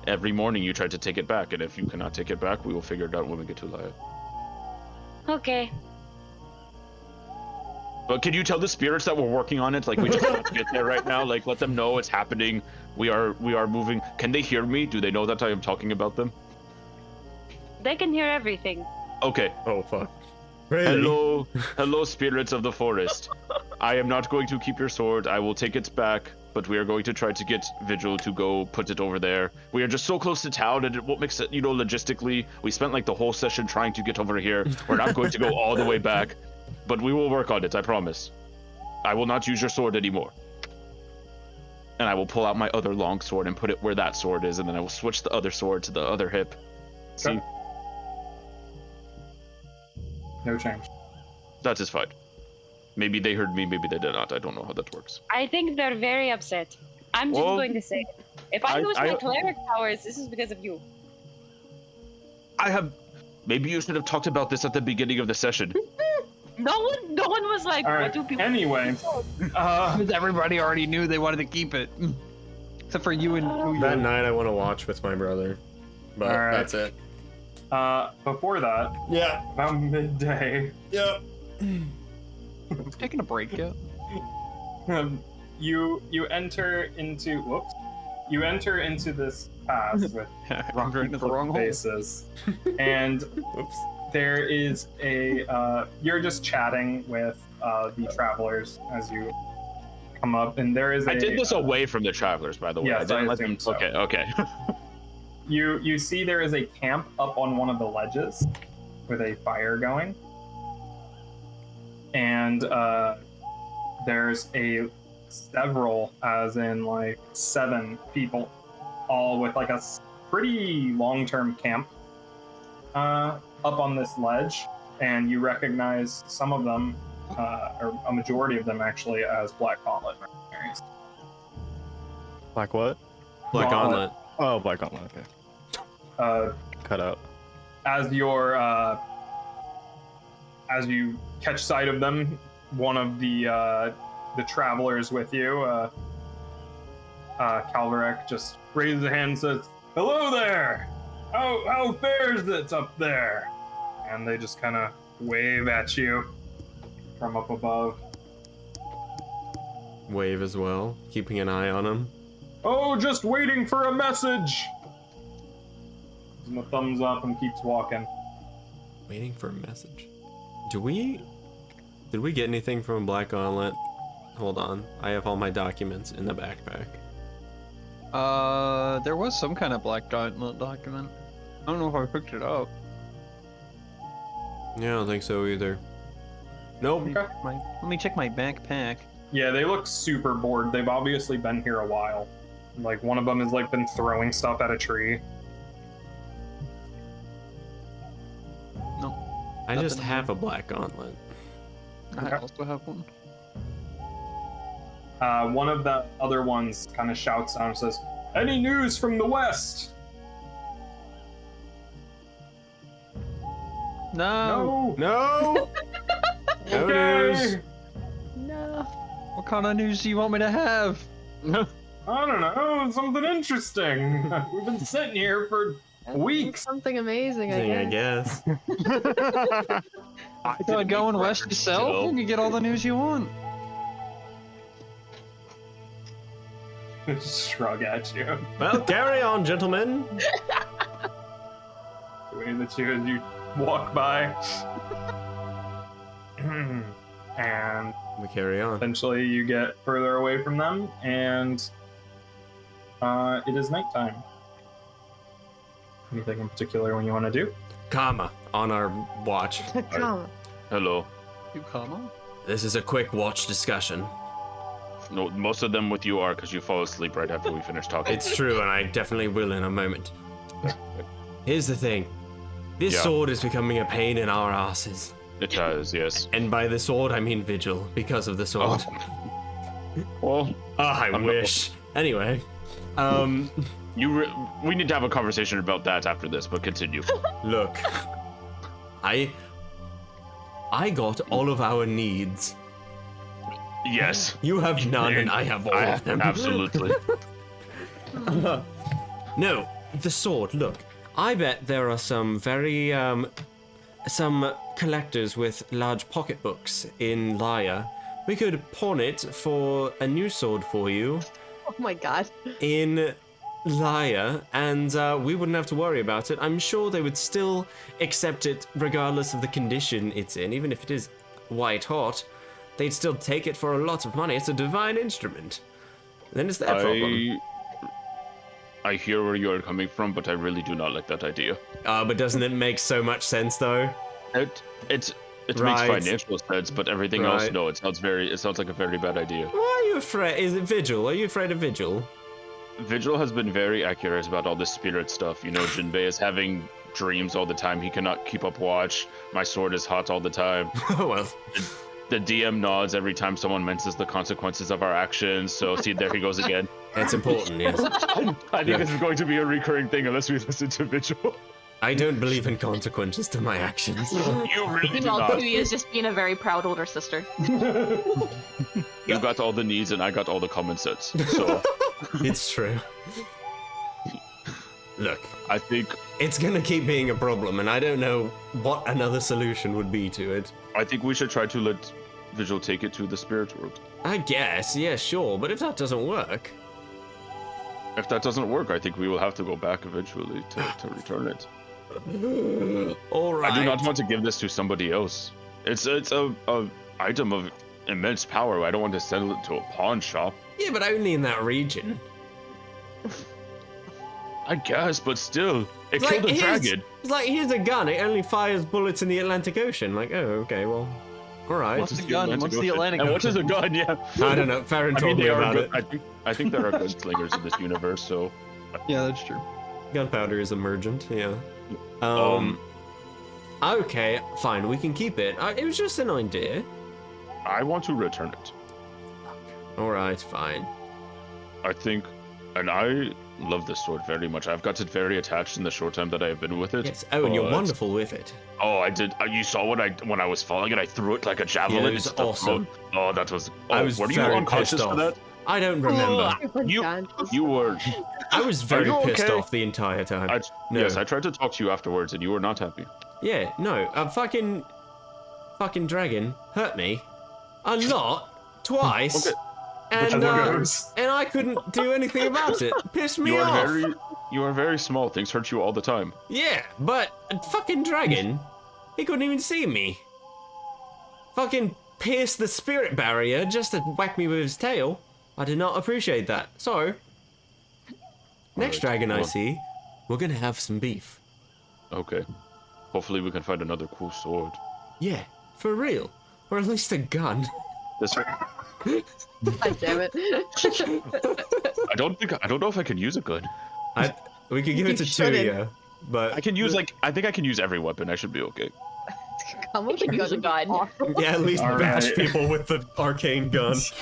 every morning you try to take it back, and if you cannot take it back, we will figure it out when we get to Laya. Okay. But can you tell the spirits that we're working on it? Like, we just have to get there right now. Like, let them know it's happening. We are moving. Can they hear me? Do they know that I am talking about them? They can hear everything. Okay. Oh, fuck. Really? Hello, spirits of the forest. I am not going to keep your sword. I will take it back, but we are going to try to get Vigil to go put it over there. We are just so close to town, and it won't make sense, logistically. We spent like the whole session trying to get over here. We're not going to go all the way back, but we will work on it, I promise. I will not use your sword anymore. And I will pull out my other long sword and put it where that sword is, and then I will switch the other sword to the other hip. See? Okay. No change. That is fine. Maybe they heard me, maybe they did not. I don't know how that works. I think they're very upset. I'm just Well, going to say, if I lose my I- cleric powers, this is because of you. Maybe you should have talked about this at the beginning of the session. No one was like, All what right. do people? Anyway, Because everybody already knew they wanted to keep it. Except for you and That Tuya. night I want to watch with my brother. But Alright. that's it. before that, Yeah. about midday, Yep. Taking a break yet? you enter into this pass with Wrong into the wrong hole. faces, and Oops. there is a you're just chatting with the travelers as you come up, and there is I did this away from the travelers, by the way. Yes, I didn't I let them. assumed so. Okay. You see there is a camp up on one of the ledges with a fire going, and there's several, as in like 7 people, all with like a pretty long-term camp up on this ledge, and you recognize some of them, or a majority of them actually, as Black Gauntlet mercenaries. Black what? Black Gauntlet. Oh, Black Gauntlet. Okay. Cut out. As you catch sight of them, one of the travelers with you, Calvarek, just raises a hand and says, "Hello there! How fares it up there?" And they just kind of wave at you from up above. Wave as well, keeping an eye on him. Oh, just waiting for a message. And a thumbs up and keeps walking. Waiting for a message. Did we get anything from Black Gauntlet? Hold on, I have all my documents in the backpack. There was some kind of Black Gauntlet document. I don't know if I picked it up. Yeah, I don't think so either. Nope. Let me check my backpack. Yeah, they look super bored. They've obviously been here a while. Like, one of them has, like, been throwing stuff at a tree. No. I just have a Black Gauntlet. I also have one. One of the other ones kind of shouts down and says, "Any news from the west?" No. No! No news. No. What kind of news do you want me to have? I don't know, something interesting. We've been sitting here for weeks. Something amazing, I guess. I thought going west yourself, you can get all the news you want. Shrug at you. Well, carry on, gentlemen. The way that you walk by. And We carry on. eventually you get further away from them, and it is nighttime. Anything in particular when you want to do? Karma on our watch. Come. Hello. You comma? This is a quick watch discussion. No, most of them with you are because you fall asleep right after we finish talking. It's true, and I definitely will in a moment. Here's the thing. This Yeah. sword is becoming a pain in our asses. It does, yes. And by the sword, I mean Vigil, because of the sword. Well, I wish. Anyway, we need to have a conversation about that after this, but continue. look. I got all of our needs. Yes. You have none, and I have all of them. Absolutely. No, the sword, look. I bet there are some very, some collectors with large pocketbooks in Laya. We could pawn it for a new sword for you Oh my god. in Laya, and we wouldn't have to worry about it. I'm sure they would still accept it regardless of the condition it's in, even if it is white hot. They'd still take it for a lot of money. It's a divine instrument. Then it's their problem. I hear where you're coming from, but I really do not like that idea. But doesn't it make so much sense, though? It makes Right. financial sense, but everything else, no. It sounds like a very bad idea. Why are you afraid? Is it Vigil? Are you afraid of Vigil? Vigil has been very accurate about all this spirit stuff. You know, Jinbei is having dreams all the time. He cannot keep up watch. My sword is hot all the time. Oh, well. The DM nods every time someone mentions the consequences of our actions. So, see, there he goes again. That's important, yes. I think this is going to be a recurring thing unless we listen to Vigil. I don't believe in consequences to my actions. You really do Meanwhile, not. Tuya is just being a very proud older sister. You got all the needs and I got all the common sense. So, It's true. Look, I think it's gonna keep being a problem, and I don't know what another solution would be to it. we should try to let Vigil take it to the spirit world. I guess, yeah, sure, but if that doesn't work... If that doesn't work, I think we will have to go back eventually to return it. Alright. I do not want to give this to somebody else. It's a item of immense power. I don't want to sell it to a pawn shop. Yeah, but only in that region. I guess, but still, it It's killed like, a dragon. It's like, here's a gun, it only fires bullets in the Atlantic Ocean. Like, oh, okay, well, alright. What's the gun? What's the Atlantic And what is a Ocean? gun? Yeah. I don't know, Farron told me they are about good. it. I think there are gunslingers in this universe, so. Yeah, that's true. Gunpowder is emergent, yeah. Okay, fine, we can keep it. It was just an idea. I want to return it. Alright, fine. I think, and I love this sword very much. I've got it very attached in the short time that I have been with it. Yes, oh, and you're but- wonderful with it. Oh, I did. You saw when I was falling and I threw it like a javelin. Yeah, it was into the awesome. throat. Oh, that was. Oh, I was were you very unconscious pissed for off. that? I don't remember. You were. I was very you pissed okay? off the entire time. No. Yes, I tried to talk to you afterwards, and you were not happy. Yeah, no, a fucking dragon hurt me a lot, twice. Okay. and goes. and I couldn't do anything about it. Pissed me off. You are very small. Things hurt you all the time. Yeah, but a fucking dragon, he couldn't even see me. Fucking pierced the spirit barrier just to whack me with his tail. I did not appreciate that. So, next dragon I see, we're gonna have some beef. Okay. Hopefully we can find another cool sword. Yeah, for real. Or at least a gun. This one. God damn it. I don't know if I can use a gun. We could give it to Tuya, but I can use I think I can use every weapon. I should be okay. Come with Use a gun. yeah, at least All bash right. people with the arcane gun. Is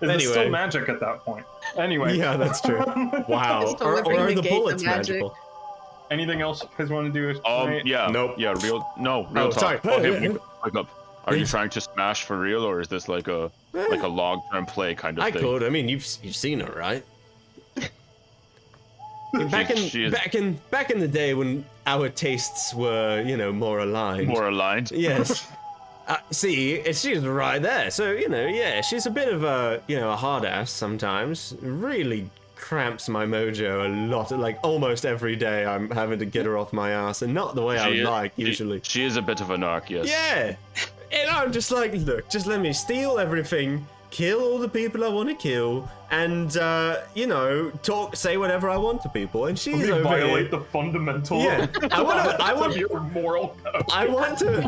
Anyway. it still magic at that point? Anyway. Yeah, that's true. Wow. Just Or delivering are the the gate to bullets magic. magical? Anything else you guys want to do tonight? Yeah. Nope. Yeah, real Oh, talk. sorry. Okay, wake up. Are you trying to smash for real, or is this like a long-term play kind of I thing? could. I mean, you've seen her, right? Back in the day when our tastes were, more aligned. More aligned. Yes. See, she's right there. So, yeah, she's a bit of a hard ass sometimes. Really cramps my mojo a lot. Like, almost every day I'm having to get her off my ass, and not the way I would like, usually. She is a bit of a narc, yes. Yeah! And I'm just like, look, just let me steal everything, kill all the people I want to kill, and, say whatever I want to people, and she's over violate here. the fundamental Yeah, I want of your moral code. I want to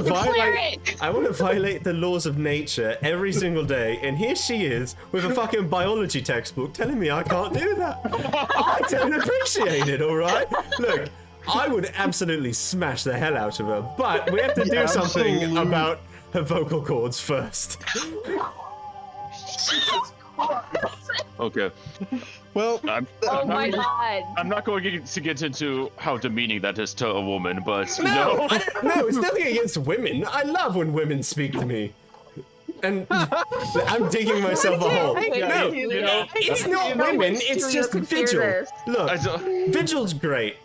Cleric. I want to violate the laws of nature every single day, and here she is with a fucking biology textbook telling me I can't do that. I don't appreciate it, all right? Look, I would absolutely smash the hell out of her, but we have to do something about her vocal cords first. Okay. Well, Oh my god. I'm not going to get into how demeaning that is to a woman, but No, no, it's nothing against women. I love when women speak to me. And I'm digging myself a hole. No, it's not women, it's just Vigil. Look, Vigil's great.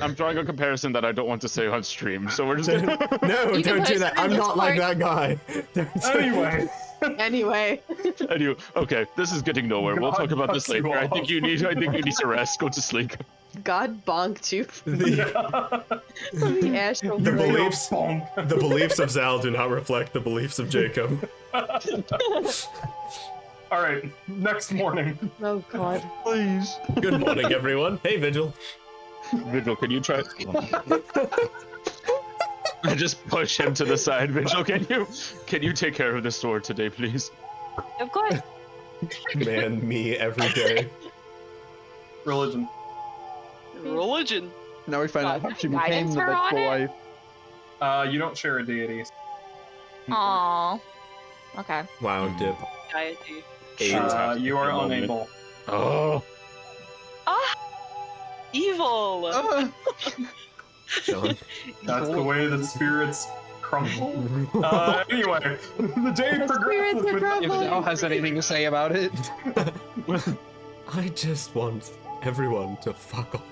I'm drawing a comparison that I don't want to say on stream, so we're just gonna... No, You can don't do post that. it in I'm not like Discord. that guy. Anyway. Anyway. Anyway, okay, this is getting nowhere. We'll God talk about this cuts you later. I off. think you need to rest. Go to sleep. God bonked you from The the astral The plane. beliefs- Bonk. beliefs of Zal do not reflect the beliefs of Jacob. All right, next morning. Oh god. Please. Good morning, everyone. Hey, Vigil. Vigil, can you try? I just push him to the side. Vigil, can you take care of the sword today, please? Of course. Man, me every day. Religion. Religion. now we find out how she became Guidance the her on vengeful it? wife. You don't share a deity. Aww. Okay. Wow, dip. Deity. You are unable. Oh. Ah! Evil! Sean. That's the way that spirits crumble. Anyway, the day progresses with If Al has anything to say about it. I just want everyone to fuck off.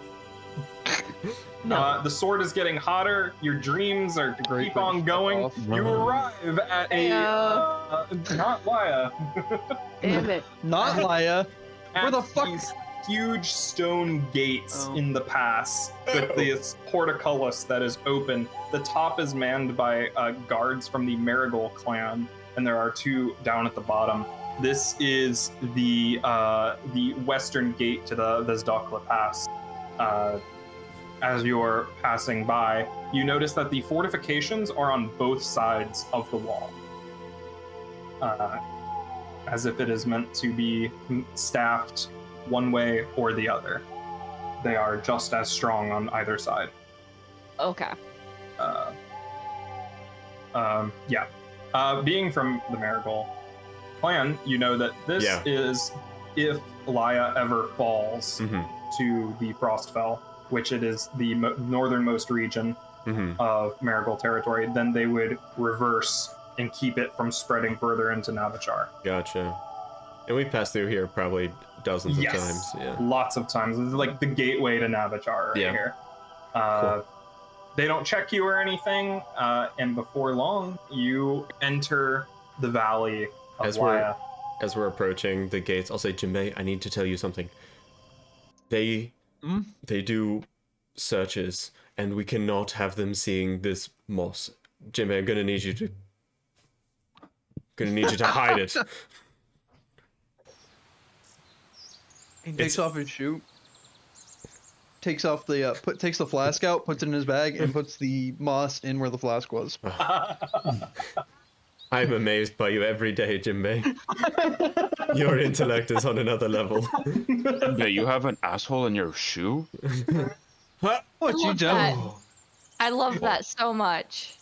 the sword is getting hotter. Your dreams are to Great keep on big going. fuck off. You arrive at a not Laya. Damn it. Not Laya. Where the fuck? These huge stone gates Oh. in the pass with this portcullis that is open. The top is manned by guards from the Marigold clan, and there are two down at the bottom. This is the western gate to the Vesdokla Pass. As you're passing by, you notice that the fortifications are on both sides of the wall, as if it is meant to be staffed one way or the other. They are just as strong on either side. Okay. Being from the Marigold clan, you know that this Yeah. is if Laya ever falls Mm-hmm. to the Frostfell, which it is the northernmost region Mm-hmm. of Marigold territory, then they would reverse and keep it from spreading further into Navachar. Gotcha. And we passed through here probably dozens of Yes. times. Yeah. Lots of times. It's like the gateway to Navachar right Yeah. here. Cool. They don't check you or anything, and before long, you enter the valley of As Laya. as we're approaching the gates, I'll say, Jinbei, I need to tell you something. They do searches, and we cannot have them seeing this moss. Jinbei, I'm gonna need you to hide it. He takes off his shoe, takes off the takes the flask out, puts it in his bag, and puts the moss in where the flask was. I'm amazed by you every day, Jinbei. Your intellect is on another level. Yeah, you have an asshole in your shoe? What you love done? that. I love that so much.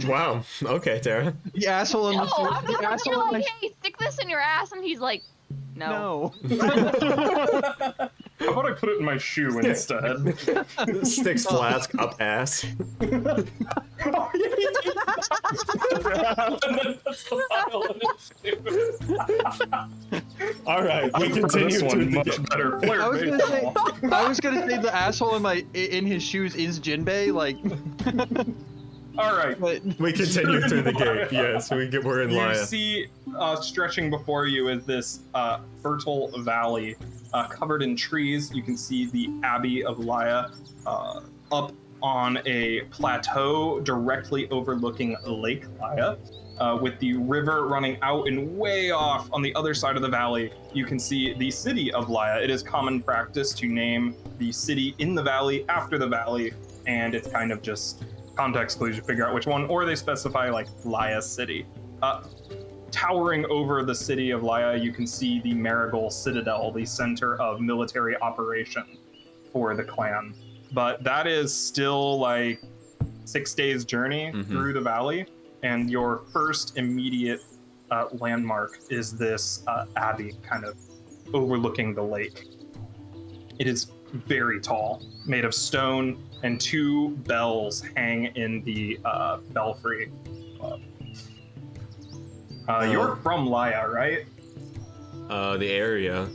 Wow. Okay, Tara. The asshole in No, the I'm the just asshole in like, the hey, stick this in your ass, and he's like, no. How about I put it in my shoe instead? Sticks flask up ass. Oh, yeah, he did that. And then puts the bottle in his shoe. All right, we For continue this to one, the much better. Flair I was baseball. gonna say the asshole in his shoes is Jinbei, like. All right. But We continue through the gate. Yes, we're in You Laya. see, stretching before you is this fertile valley covered in trees. You can see the Abbey of Laya up on a plateau directly overlooking Lake Laya, with the river running out and way off on the other side of the valley. You can see the city of Laya. It is common practice to name the city in the valley after the valley, and it's kind of just context clues to figure out which one, or they specify like Laya City. Towering over the city of Laya, you can see the Marigold Citadel, the center of military operation for the clan. But that is still like 6 days journey through the valley, and your first immediate landmark is this abbey kind of overlooking the lake. It is very tall, made of stone, and 2 bells hang in the belfry. You're from Laya, right? The area.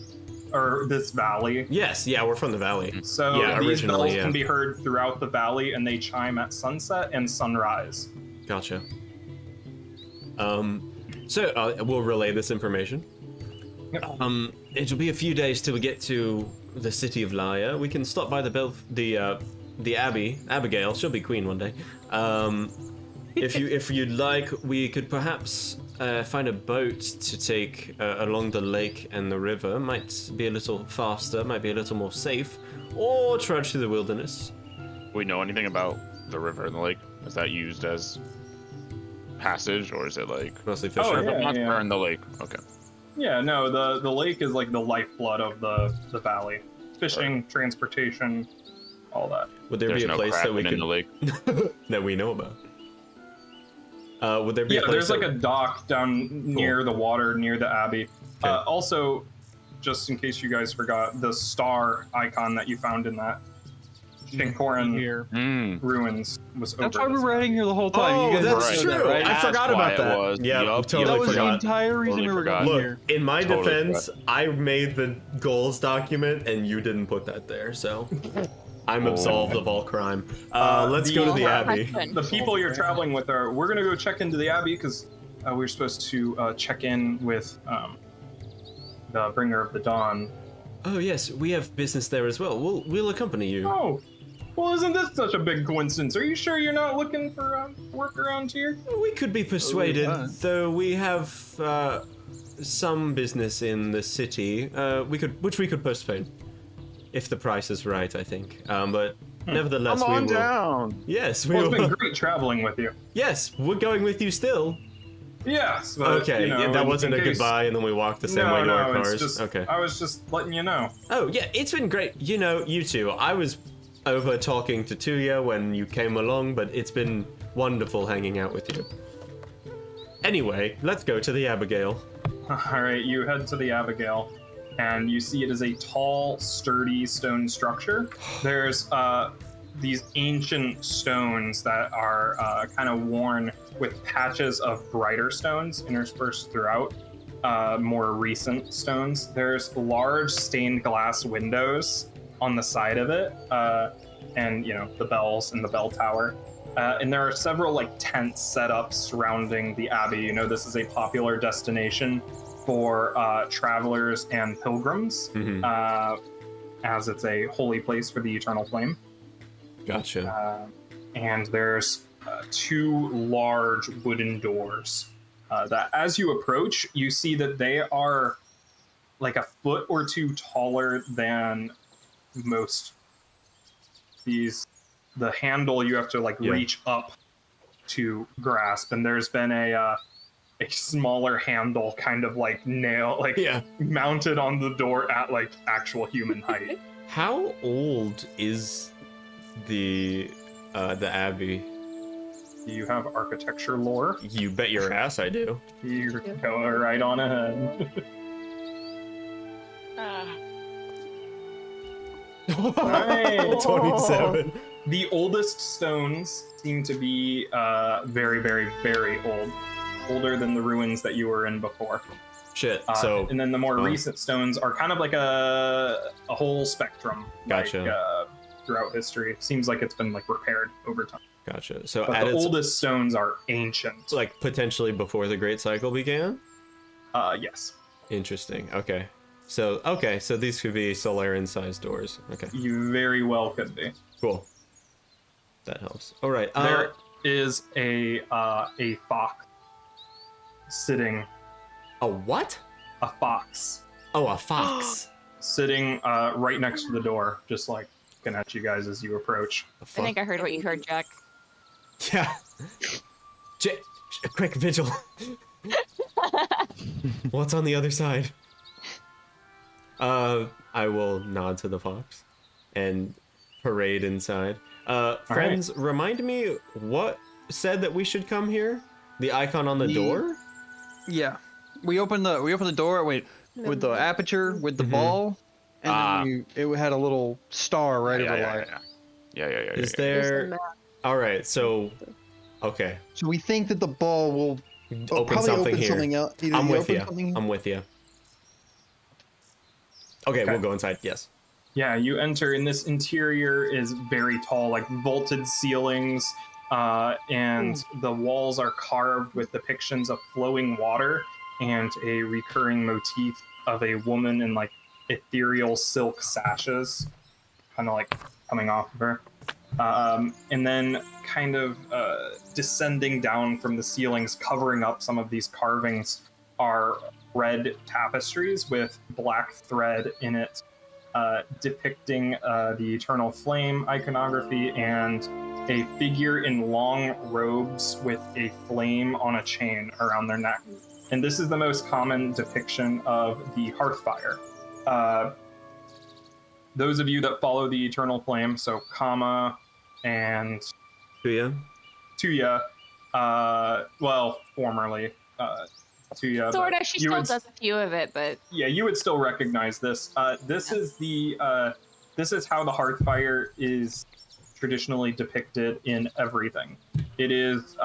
Or this valley. Yes, yeah, we're from the valley. So yeah, these bells originally, yeah. can be heard throughout the valley, and they chime at sunset and sunrise. Gotcha. So we'll relay this information. It'll be a few days till we get to the city of Laya. We can stop by the abbey. Abigail, she'll be queen one day. If you'd like, we could perhaps find a boat to take along the lake and the river. Might be a little faster, might be a little more safe, or trudge through the wilderness. We know anything about the river and the lake? Is that used as passage, or is it like Mostly fishing. Oh, yeah. We're in the lake? Okay. Yeah, no, the lake is like the lifeblood of the valley. Fishing, transportation, all that. Would there There's be a no place that Kraken we in could the lake. that we know about? Would there be Yeah, a place there's like a dock down near the water, near the abbey. Okay. Also, just in case you guys forgot, the star icon that you found in that Shinkoran here. ruins was over. That's why we this were way. heading here the whole time. Oh, you guys that's know true. that, right? I forgot That's about why it that. was. Yeah, Yup, totally That was the forgot. entire reason Totally we were forgot. going Look, here. in my Totally defense, I made the goals document and you didn't put that there, so I'm absolved of all crime. Let's go to the abbey. The people you're traveling with are. We're gonna go check into the abbey because we were supposed to check in with the bringer of the dawn. Oh yes, we have business there as well. We'll accompany you. Oh, well, isn't this such a big coincidence? Are you sure you're not looking for work around here? We could be persuaded, yeah. though we have some business in the city. Which we could postpone, if the price is right, I think. But nevertheless, Come on we will. down. Yes, we Well, it's will. been great traveling with you. Yes, we're going with you still. Yes. But, Okay, you know, yeah, that in wasn't a case- goodbye, and then we walked the same way to No, our it's cars. just. Okay. I was just letting you know. Oh yeah, it's been great. You know, you two. I was over talking to Tuya when you came along, but it's been wonderful hanging out with you. Anyway, let's go to the Abigail. All right, you head to the Abigail, and you see it is a tall, sturdy stone structure. There's these ancient stones that are kind of worn with patches of brighter stones interspersed throughout. More recent stones. There's large stained glass windows on the side of it, and you know the bells in the bell tower. And there are several like tents set up surrounding the abbey. You know, this is a popular destination for travelers and pilgrims, as it's a holy place for the eternal flame. Gotcha. And there's 2 large wooden doors that, as you approach, you see that they are like a foot or 2 taller than most. The handle you have to like reach up to grasp, and there's been a smaller handle kind of like mounted on the door at like actual human height. How old is the abbey? Do you have architecture lore? You bet your ass I do. You go right on ahead. Nice. 27. The oldest stones seem to be very, very, very old. Older than the ruins that you were in before. Shit. And then the more recent stones are kind of like a whole spectrum. Gotcha. Like, throughout history, it seems like it's been like repaired over time. Gotcha. So but the oldest stones are ancient. Like potentially before the Great Cycle began? Yes. Interesting. Okay. So these could be Solarian-sized doors. Okay. You very well could be. Cool. That helps. All right. There is a fox sitting. A what? A fox. Oh, a fox. Sitting right next to the door, just like looking at you guys as you approach. I think I heard what you heard, Jack. Yeah. Quick, Vigil. What's on the other side? I will nod to the fox and parade inside. Friends, remind me what said that we should come here? The icon on the door? Yeah. We opened the door with the aperture, with the ball, and then it had a little star right over Laya. Yeah. Is there... Alright, so... Okay. So we think that the ball will open something here. I'm with you. Something... I'm with you. Okay, we'll go inside. Yes. Yeah, you enter, and this interior is very tall, like vaulted ceilings, and the walls are carved with depictions of flowing water and a recurring motif of a woman in like ethereal silk sashes, kind of like coming off of her. And then kind of descending down from the ceilings, covering up some of these carvings, are red tapestries with black thread in it, depicting the eternal flame iconography and a figure in long robes with a flame on a chain around their neck. And this is the most common depiction of the Hearthfire. Those of you that follow the eternal flame, so Kama and Tuya, well, formerly Tuya. Sort of, she still does a few of it, but... Yeah, you would still recognize this. This is how the Hearthfire is traditionally depicted in everything. It is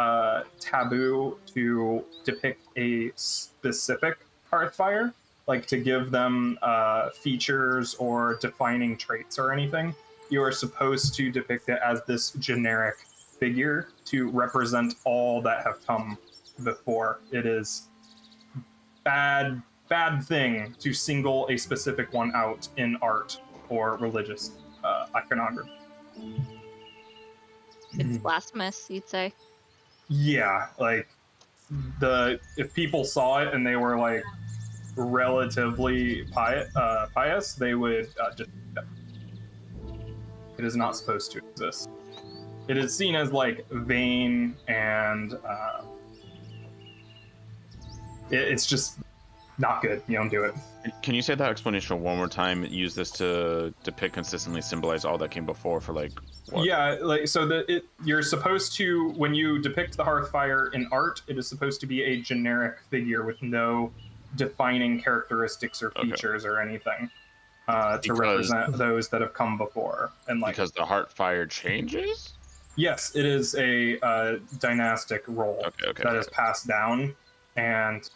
taboo to depict a specific Hearthfire, like to give them features or defining traits or anything. You are supposed to depict it as this generic figure to represent all that have come before. It is bad thing to single a specific one out in art or religious iconography. It's blasphemous, you'd say. Yeah, like if people saw it and they were like relatively pious, they would just. It is not supposed to exist. It is seen as like vain and it's just not good. You don't do it. Can you say that explanation one more time? Use this to depict, consistently symbolize all that came before for like what? Yeah, like so you're supposed to, when you depict the Hearthfire in art, it is supposed to be a generic figure with no defining characteristics or features or anything to represent those that have come before. And like because the Hearthfire changes? Yes, it is a dynastic role that is passed down, and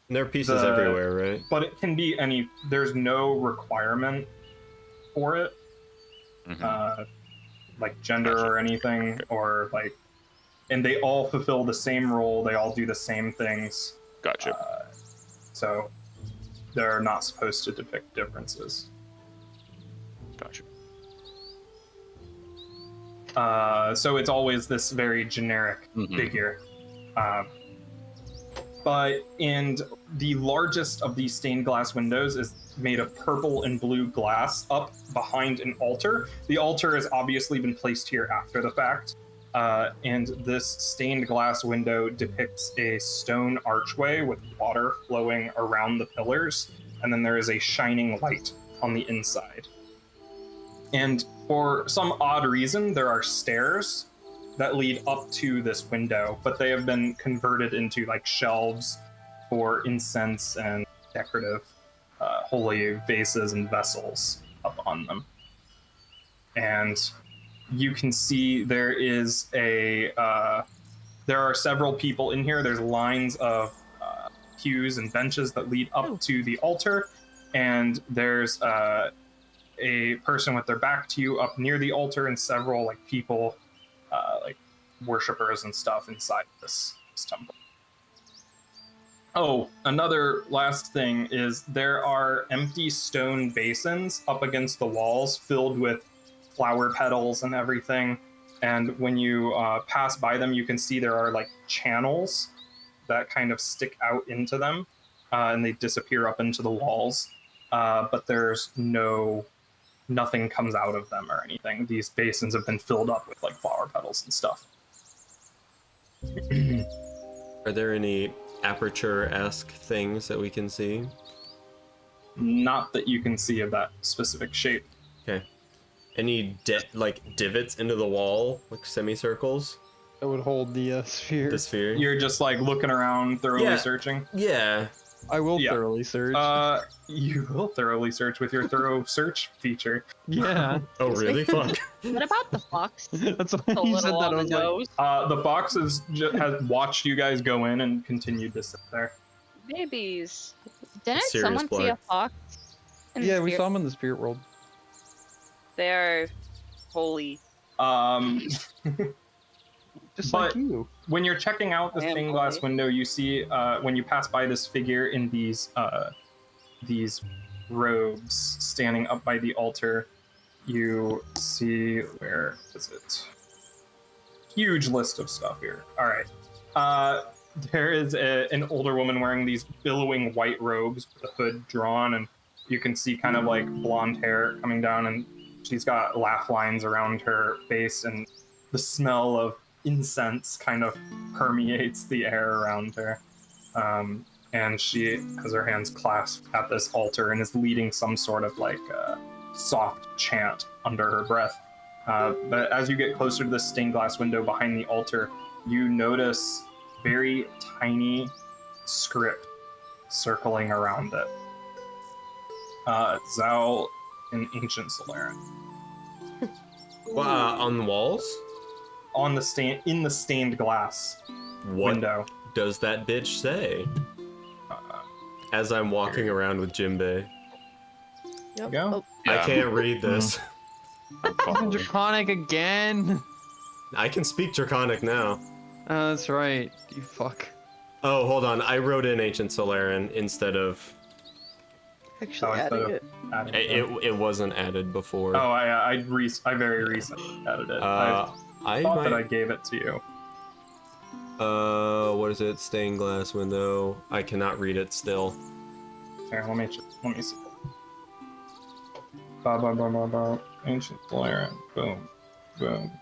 there are pieces everywhere, right? But it can be any. There's no requirement for it, like gender or anything, or like, and they all fulfill the same role. They all do the same things. Gotcha. So they're not supposed to depict differences. Gotcha. So it's always this very generic figure. And the largest of these stained glass windows is made of purple and blue glass up behind an altar. The altar has obviously been placed here after the fact. And this stained glass window depicts a stone archway with water flowing around the pillars. And then there is a shining light on the inside. And for some odd reason, there are stairs that lead up to this window, but they have been converted into like shelves for incense and decorative holy vases and vessels up on them. And you can see there is there are several people in here. There's lines of pews and benches that lead up to the altar, and there's a person with their back to you up near the altar, and several like people, like worshippers and stuff inside this temple. Oh, another last thing is there are empty stone basins up against the walls filled with flower petals and everything. And when you pass by them, you can see there are like channels that kind of stick out into them, and they disappear up into the walls. But there's nothing comes out of them or anything. These basins have been filled up with like flower petals and stuff. Are there any aperture-esque things that we can see? Not that you can see of that specific shape. Okay. Any like divots into the wall, like semicircles? That would hold the sphere. The sphere? You're just like looking around, thoroughly searching? Yeah. I will thoroughly search. You will thoroughly search with your thorough search feature. Yeah. Oh, really? Fuck. What about the fox? That's what A you little said that on I the was like, nose. The fox has watched you guys go in and continued to sit there. Babies. Didn't Serious someone see blood. a fox? in yeah, the we spirit- saw him in the spirit world. They are holy. Just But- like you. When you're checking out the stained glass window, you see when you pass by this figure in these robes standing up by the altar, you see, where is it? Huge list of stuff here. All right. There is an older woman wearing these billowing white robes with the hood drawn, and you can see kind of like blonde hair coming down, and she's got laugh lines around her face, and the smell of incense kind of permeates the air around her. And she has her hands clasped at this altar and is leading some sort of like soft chant under her breath. But as you get closer to the stained glass window behind the altar, you notice very tiny script circling around it. Zal in ancient Cerulean. On the walls? In the stained glass What window. does that bitch say? As I'm walking around with Jimbei. Yep. Go. Oh, I can't read this. Draconic again. I can speak Draconic now. That's right. You fuck. Oh, hold on. I wrote in Ancient Solarian instead of... actually instead adding of it. adding It wasn't added before. Oh, I very recently added it. I I thought might... that I gave it to you. What is it? Stained glass window. I cannot read it still. Here, let me see. Ba. Ancient Valerian. Boom. Boom.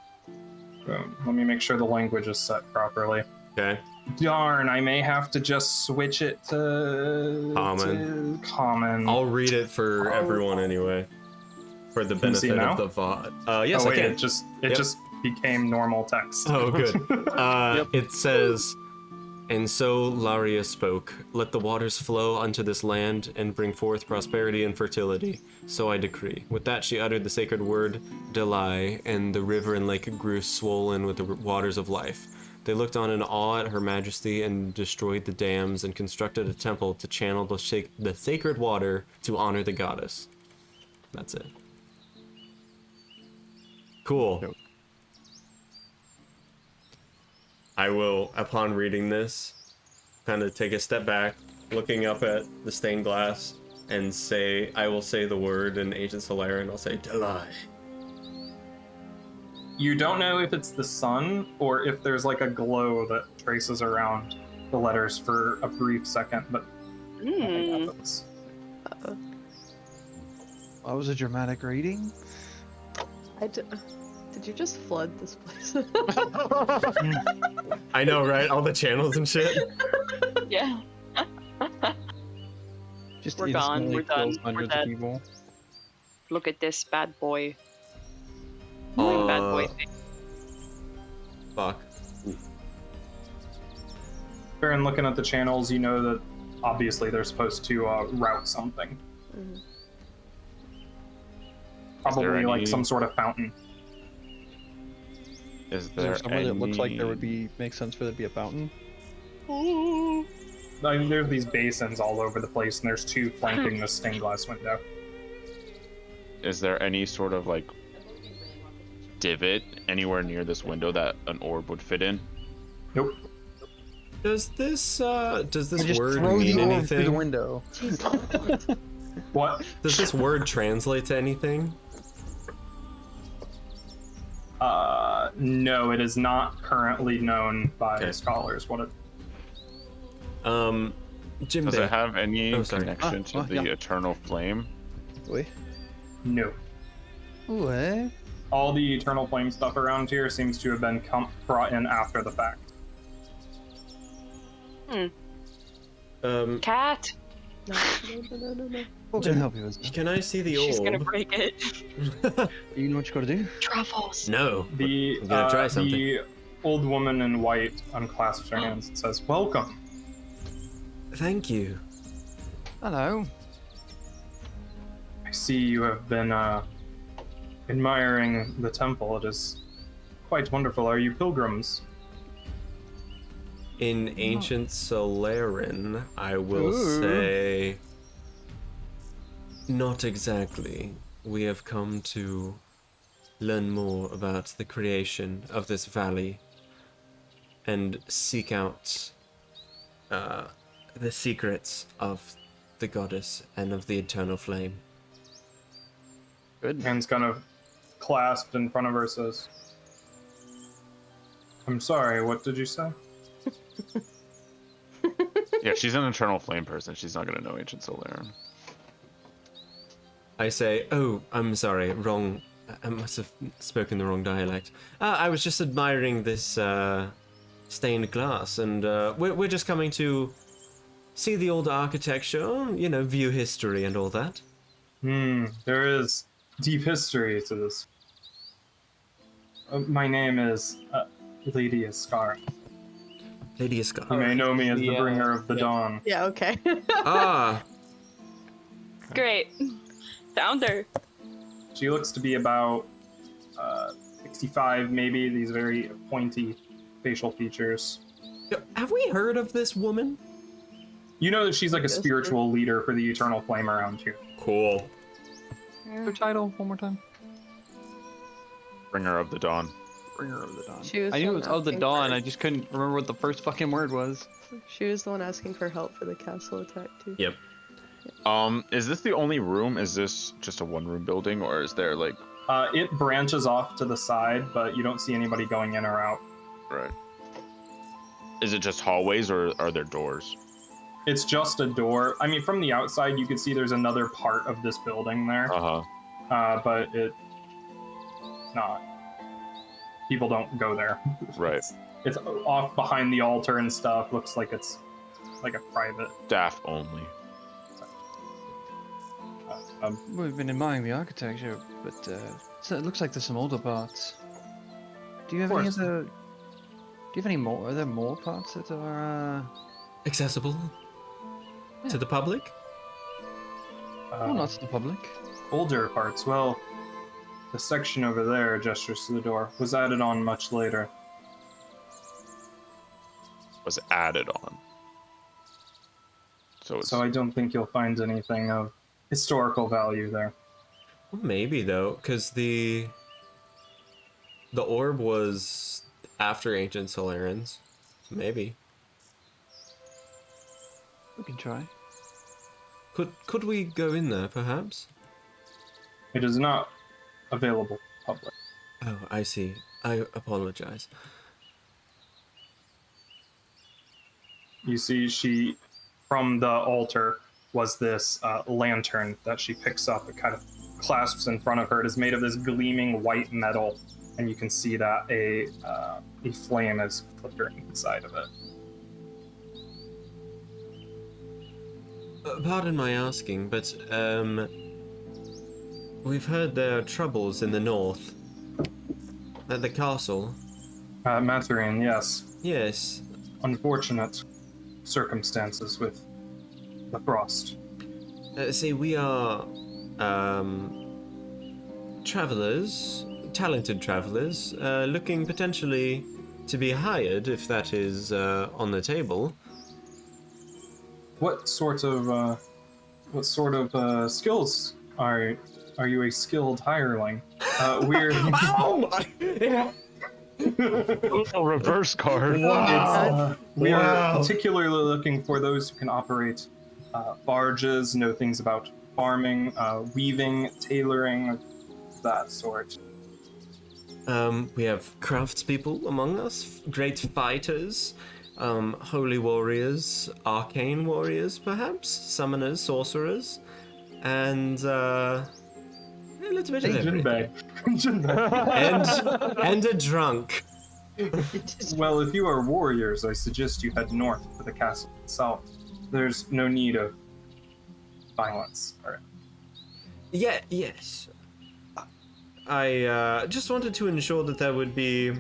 Boom. Let me make sure the language is set properly. Okay. Darn, I may have to just switch it to common. I'll read it for everyone anyway. For the Can you see benefit now? of the VOD. Yes, oh, wait, I can. it just became normal text. Oh, good. It says, "And so Laya spoke, let the waters flow unto this land and bring forth prosperity and fertility. So I decree." With that she uttered the sacred word, Delai, and the river and lake grew swollen with the waters of life. They looked on in awe at her majesty and destroyed the dams and constructed a temple to channel the sacred water to honor the goddess. That's it. Cool. Yep. I will, upon reading this, kind of take a step back, looking up at the stained glass, and I will say the word in Ancient Cerulean. I'll say, Delay. You don't know if it's the sun or if there's like a glow that traces around the letters for a brief second, but nothing happens. That was a dramatic reading. Did you just flood this place? I know, right? All the channels and shit. Yeah. Just We're gone, instantly we're done, kills we're hundreds dead. of people. Look at this bad boy. Doing bad boy thing. Fuck. And looking at the channels, you know that obviously they're supposed to route something. Mhm. Probably like any- some sort of fountain. Is Is there there somewhere that looks like there any- would be makes sense for there to be a fountain? I mean, there's these basins all over the place, and there's two flanking the stained glass window. Is there any sort of like divot anywhere near this window that an orb would fit in? Nope. Does this Just word throw mean the orb through the anything? window. What? Does this word translate to anything? No, it is not currently known by Okay. scholars what it. Jim Does Bay. it have any Oh, sorry. connection to the yeah. eternal flame? Wait. No. Ooh, eh? All the eternal flame stuff around here seems to have been brought in after the fact. Cat. No. What can I help you with? Can I see the She's gonna orb? break it. You know what you gotta do? Truffles. No. The I'm gonna try something. the old woman in white unclasps her hands and says, "Welcome." Thank you. Hello. I see you have been admiring the temple. It is quite wonderful. Are you pilgrims? In Ancient Cerulean, I will Ooh. say, not exactly. We have come to learn more about the creation of this valley and seek out the secrets of the goddess and of the eternal flame. Good. Hands kind of clasped in front of her says, "I'm sorry, what did you say?" Yeah, she's an eternal flame person. She's not gonna know ancient Cerulean. I say, oh, I'm sorry, wrong. I must have spoken the wrong dialect. I was just admiring this stained glass, and we're just coming to see the old architecture, you know, view history and all that. There is deep history to this. My name is Lady Ascara. Lady You Ascara. may know me as the Yeah. bringer of the dawn. Yeah, okay. Ah, Great. Found her. She looks to be about 65, maybe, these very pointy facial features. have we heard of this woman? You know that she's like a Yes, spiritual leader for the Eternal Flame around here. Cool. Her title, one more time. Bringer of the dawn. Bringer of the Dawn. She was I knew it the was one of the asking dawn, for- I just couldn't remember what the first fucking word was. She was the one asking for help for the castle attack too. Yep. Is this the only room? Is this just a one-room building, or is there like... It branches off to the side, but you don't see anybody going in or out. Right. Is it just hallways, or are there doors? It's just a door. I mean, from the outside, you can see there's another part of this building there, Uh-huh. but it's not. People don't go there. Right. It's off behind the altar and stuff. Looks like it's like a private. Staff only. We've been admiring the architecture, but so it looks like there's some older parts. Do you have any course. other? Do you have any more? Are there more parts that are? Accessible to the public? Well, not to the public. Older parts. Well, the section over there, gestures to the door, was added on much later. Was added on. So it's... So I don't think you'll find anything of historical value there. Well, maybe though, because the orb was after Ancient Ceruleans. Maybe. We can try. Could we go in there, perhaps? It is not available public. Oh, I see. I apologize. You see, from the altar was this lantern that she picks up. It kind of clasps in front of her. It is made of this gleaming white metal, and you can see that a flame is flickering inside of it. Pardon my asking, but we've heard there are troubles in the north. At the castle. Mathurine, yes. Yes. Unfortunate circumstances with the frost. See, we are travelers, talented travelers, looking potentially to be hired, if that is on the table. What sort of skills are you a skilled hireling? We're Oh my! A reverse card. Wow! We are particularly looking for those who can operate barges, know things about farming, weaving, tailoring, that sort. We have craftspeople among us, great fighters, holy warriors, arcane warriors, perhaps, summoners, sorcerers, and a little bit of everything. and a drunk. Well, if you are warriors, I suggest you head north to the castle itself. There's no need of violence. Yeah, yes. I just wanted to ensure that there would be...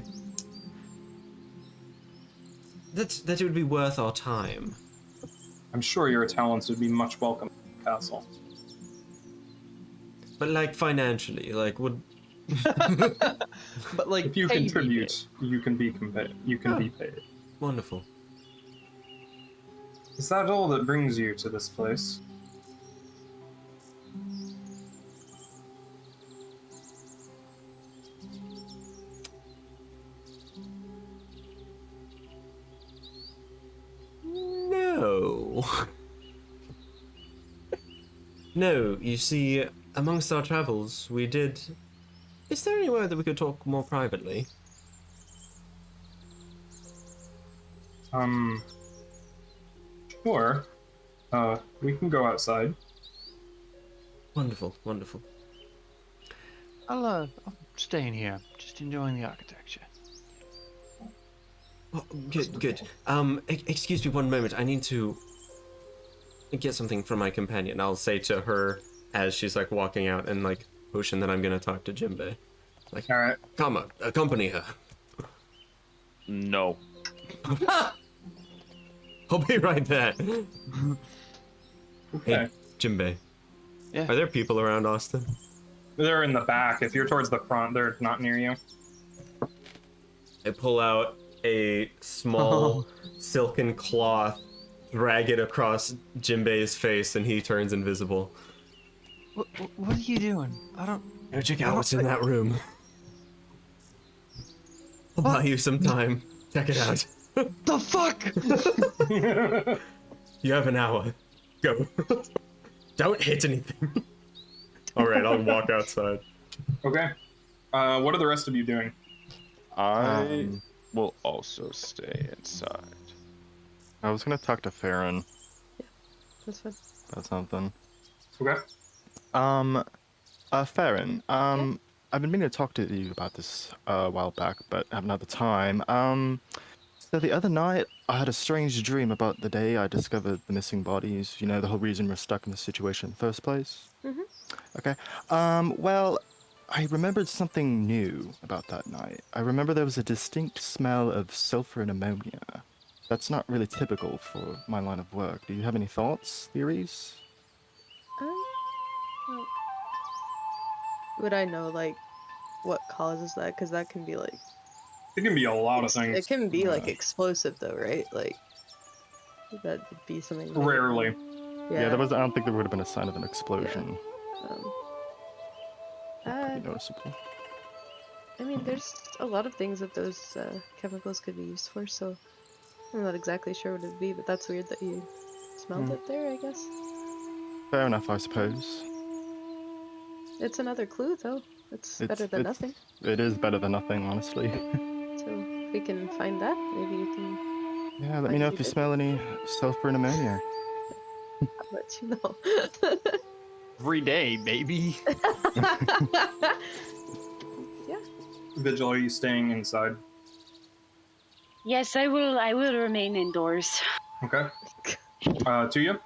that it would be worth our time. I'm sure your talents would be much welcome at the castle. But like financially, like would... But like, if you pay me. contribute, you can be be paid. Wonderful. Is that all that brings you to this place? No. No, you see, amongst our travels, we did... Is there anywhere that we could talk more privately? Sure. We can go outside. Wonderful, wonderful. I'll stay in here, just enjoying the architecture. Oh, good, good. Excuse me one moment. I need to get something from my companion. I'll say to her as she's like walking out and like motion that I'm gonna talk to Jinbei. Like, all right, come on, accompany her. No. I'll be right there. okay. Hey, Jinbei. Yeah. Are there people around Austin? They're in the back. If you're towards the front, they're not near you. I pull out a small silken cloth, drag it across Jinbei's face, and he turns invisible. What are you doing? I don't... Go check out what's in that room. I'll buy you some time. Check it out. The fuck? You have an hour. Go. Don't hit anything. Alright, I'll walk outside. Okay. What are the rest of you doing? I will also stay inside. I was gonna talk to Farron That's fine. about something. Okay. Farron, I've been meaning to talk to you about this a while back, but haven't had the time. So the other night, I had a strange dream about the day I discovered the missing bodies. You know, the whole reason we're stuck in this situation in the first place. Mhm. Okay. Well, I remembered something new about that night. I remember there was a distinct smell of sulfur and ammonia. That's not really typical for my line of work. Do you have any thoughts, theories? Well, would I know like what causes that? Because that can be like It can be a lot of things. it can be like explosive though, right? Like that'd be something. like- Rarely. Yeah, there was. I don't think there would have been a sign of an explosion. Um, Pretty noticeable. I mean, there's a lot of things that those chemicals could be used for, so I'm not exactly sure what it'd be, but that's weird that you smelled it there, I guess. Fair enough, I suppose. It's another clue, though. It's better than nothing. It is better than nothing, honestly. So if we can find that, maybe you can. Yeah, let me know if you smell any sulfur and ammonia. I'll let you know. Every day, baby. Yeah. Vigil, are you staying inside? Yes, I will. I will remain indoors. Okay. Tuya?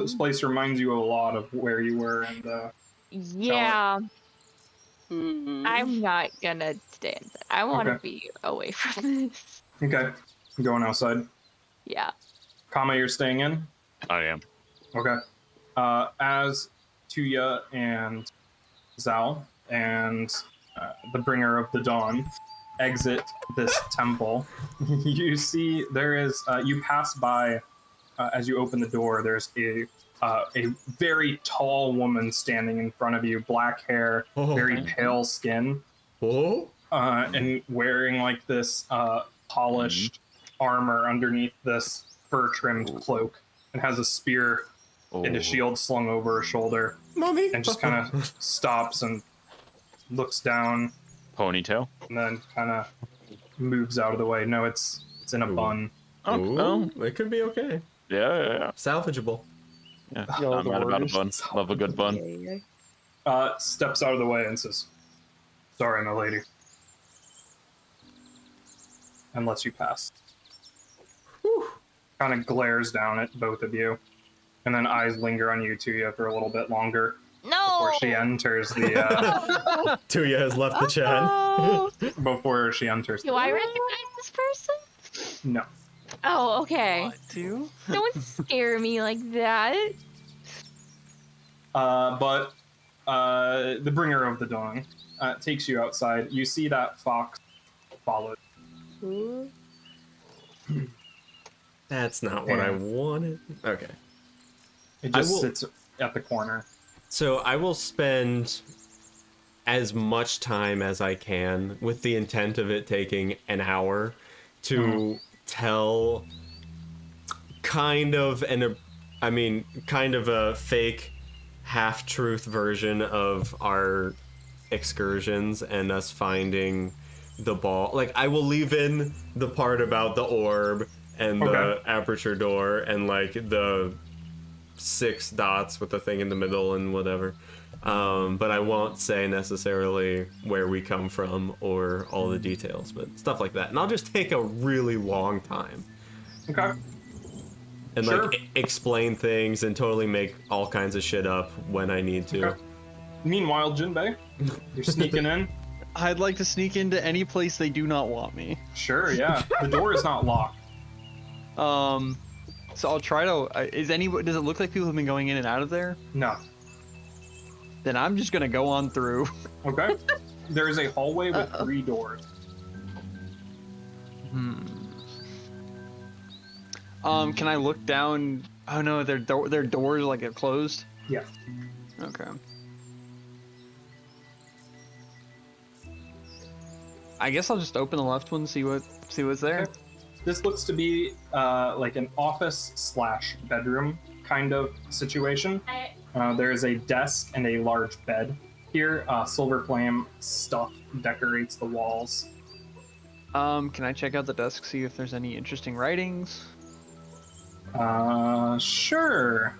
This place reminds you a lot of where you were, and Yeah. Mm. I'm not gonna stay inside. I want to be away from this. Okay. Going outside. Yeah. Kama, you're staying in? I am. Okay. As Tuya and Zal and the Bringer of the Dawn exit this temple, you see there is, you pass by, as you open the door, there's a very tall woman standing in front of you, black hair, very pale skin, and wearing like this polished armor underneath this fur-trimmed cloak, and has a spear and a shield slung over her shoulder. Mommy! And just kind of stops and looks down. Ponytail? And then kind of moves out of the way. No, it's in a bun. Oh, it could be okay. Yeah. Salvageable. Yeah, not mad about a bun. Love a good bun. Steps out of the way and says, "Sorry, my lady." And lets you pass. Kind of glares down at both of you. And then eyes linger on you, Tuya, for a little bit longer. No! Before she enters the... Tuya has left the chat. Before she enters. Do I recognize this person? No. Oh, okay. Too? Don't scare me like that. But the Bringer of the Dawn takes you outside. You see that fox followed. That's not what I wanted. Okay. It just sits at the corner. So I will spend as much time as I can with the intent of it taking an hour to tell kind of a fake half-truth version of our excursions and us finding the ball. Like, I will leave in the part about the orb and the aperture door and like the 6 dots with the thing in the middle and whatever. But I won't say necessarily where we come from or all the details, but stuff like that. And I'll just take a really long time. Okay. And like explain things and totally make all kinds of shit up when I need to. Okay. Meanwhile, Jinbei, you're sneaking in. I'd like to sneak into any place they do not want me. Sure, yeah. The door is not locked. So I'll try to. Does it look like people have been going in and out of there? No. Then I'm just gonna go on through. Okay. There is a hallway with 3 doors. Can I look down? Oh no, their doors like are closed. Yeah. Okay. I guess I'll just open the left one, see what's there. Okay. This looks to be like an office/bedroom kind of situation. There is a desk and a large bed here. Silver flame stuff decorates the walls. Can I check out the desk, see if there's any interesting writings? Sure.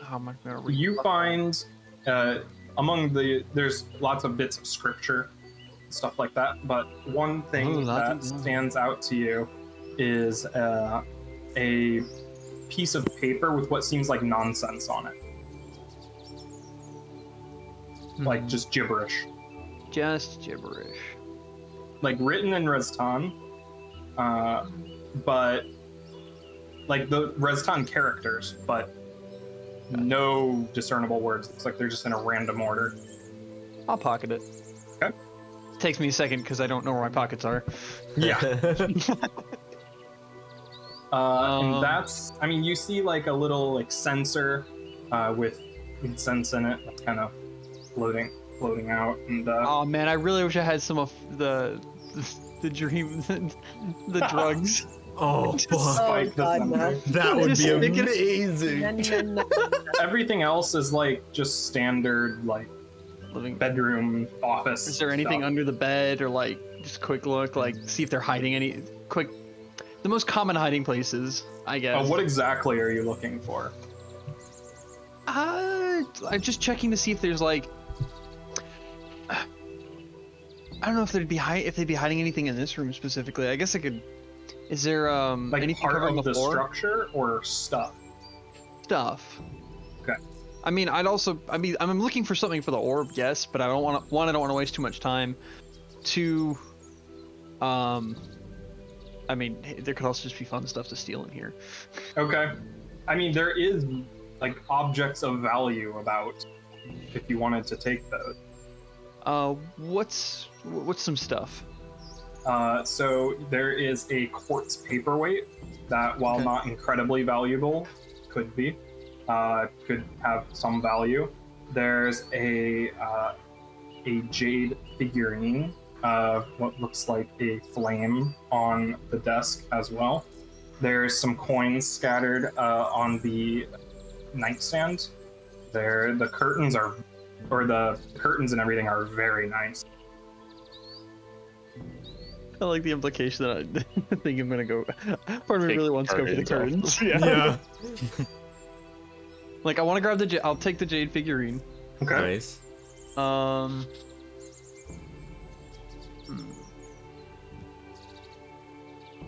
How am I gonna read? You find there's lots of bits of scripture, stuff like that, but one thing that stands out to you is a piece of paper with what seems like nonsense on it. Like just gibberish. Just gibberish. Like written in Reztan, but like the Reztan characters, but no discernible words. It's like they're just in a random order. I'll pocket it. Okay. Takes me a second because I don't know where my pockets are. Yeah. And that's, I mean, you see like a little like censer with incense in it that's kind of floating. floating out, and Oh man, I really wish I had some of the dream, the drugs. Oh, just fuck. spike the God, no. center. That would Just be stick it- amazing. No, no, no, no. Everything else is like just standard like Living. bedroom office. Is there anything stuff. under the bed, or like just quick look, like see if they're hiding any quick? The most common hiding places, I guess. What exactly are you looking for? I'm just checking to see if there's like. I don't know if they'd be hiding anything in this room specifically. I guess I could. Is there Like anything part covering of the the floor? structure or stuff? Stuff. Okay. I mean, I'm looking for something for the orb, yes, but I don't want to. I don't want to waste too much time. Two. I mean, there could also just be fun stuff to steal in here. Okay. I mean, there is like objects of value about if you wanted to take those. What's some stuff? So there is a quartz paperweight that, while Okay. not incredibly valuable, could have some value. There's a jade figurine of what looks like a flame on the desk as well. There's some coins scattered on the nightstand. The curtains and everything are very nice. I like the implication that I think I'm gonna go. Part of me Take really wants to go for the curtains curtains. Yeah. Like I want to grab the. I'll take the jade figurine. Okay. Nice.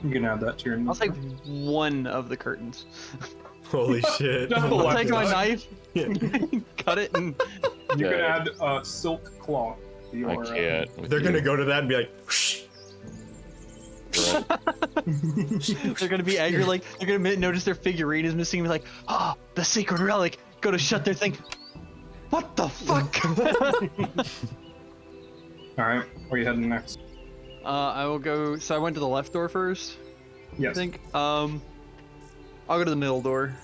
You can add that to your. I'll take one of the curtains. Holy shit. Just the I'll left take my side. knife, cut it, and You can Yeah. add silk cloth. To I your, can't. with They're you. gonna go to that and be like, whoosh. they're gonna be angry. Like they're gonna notice their figurine is missing. And be like, oh, the sacred relic. Go to shut their thing. What the fuck? All right, where are you heading next? I will go. So I went to the left door first. Yes. I think. I'll go to the middle door.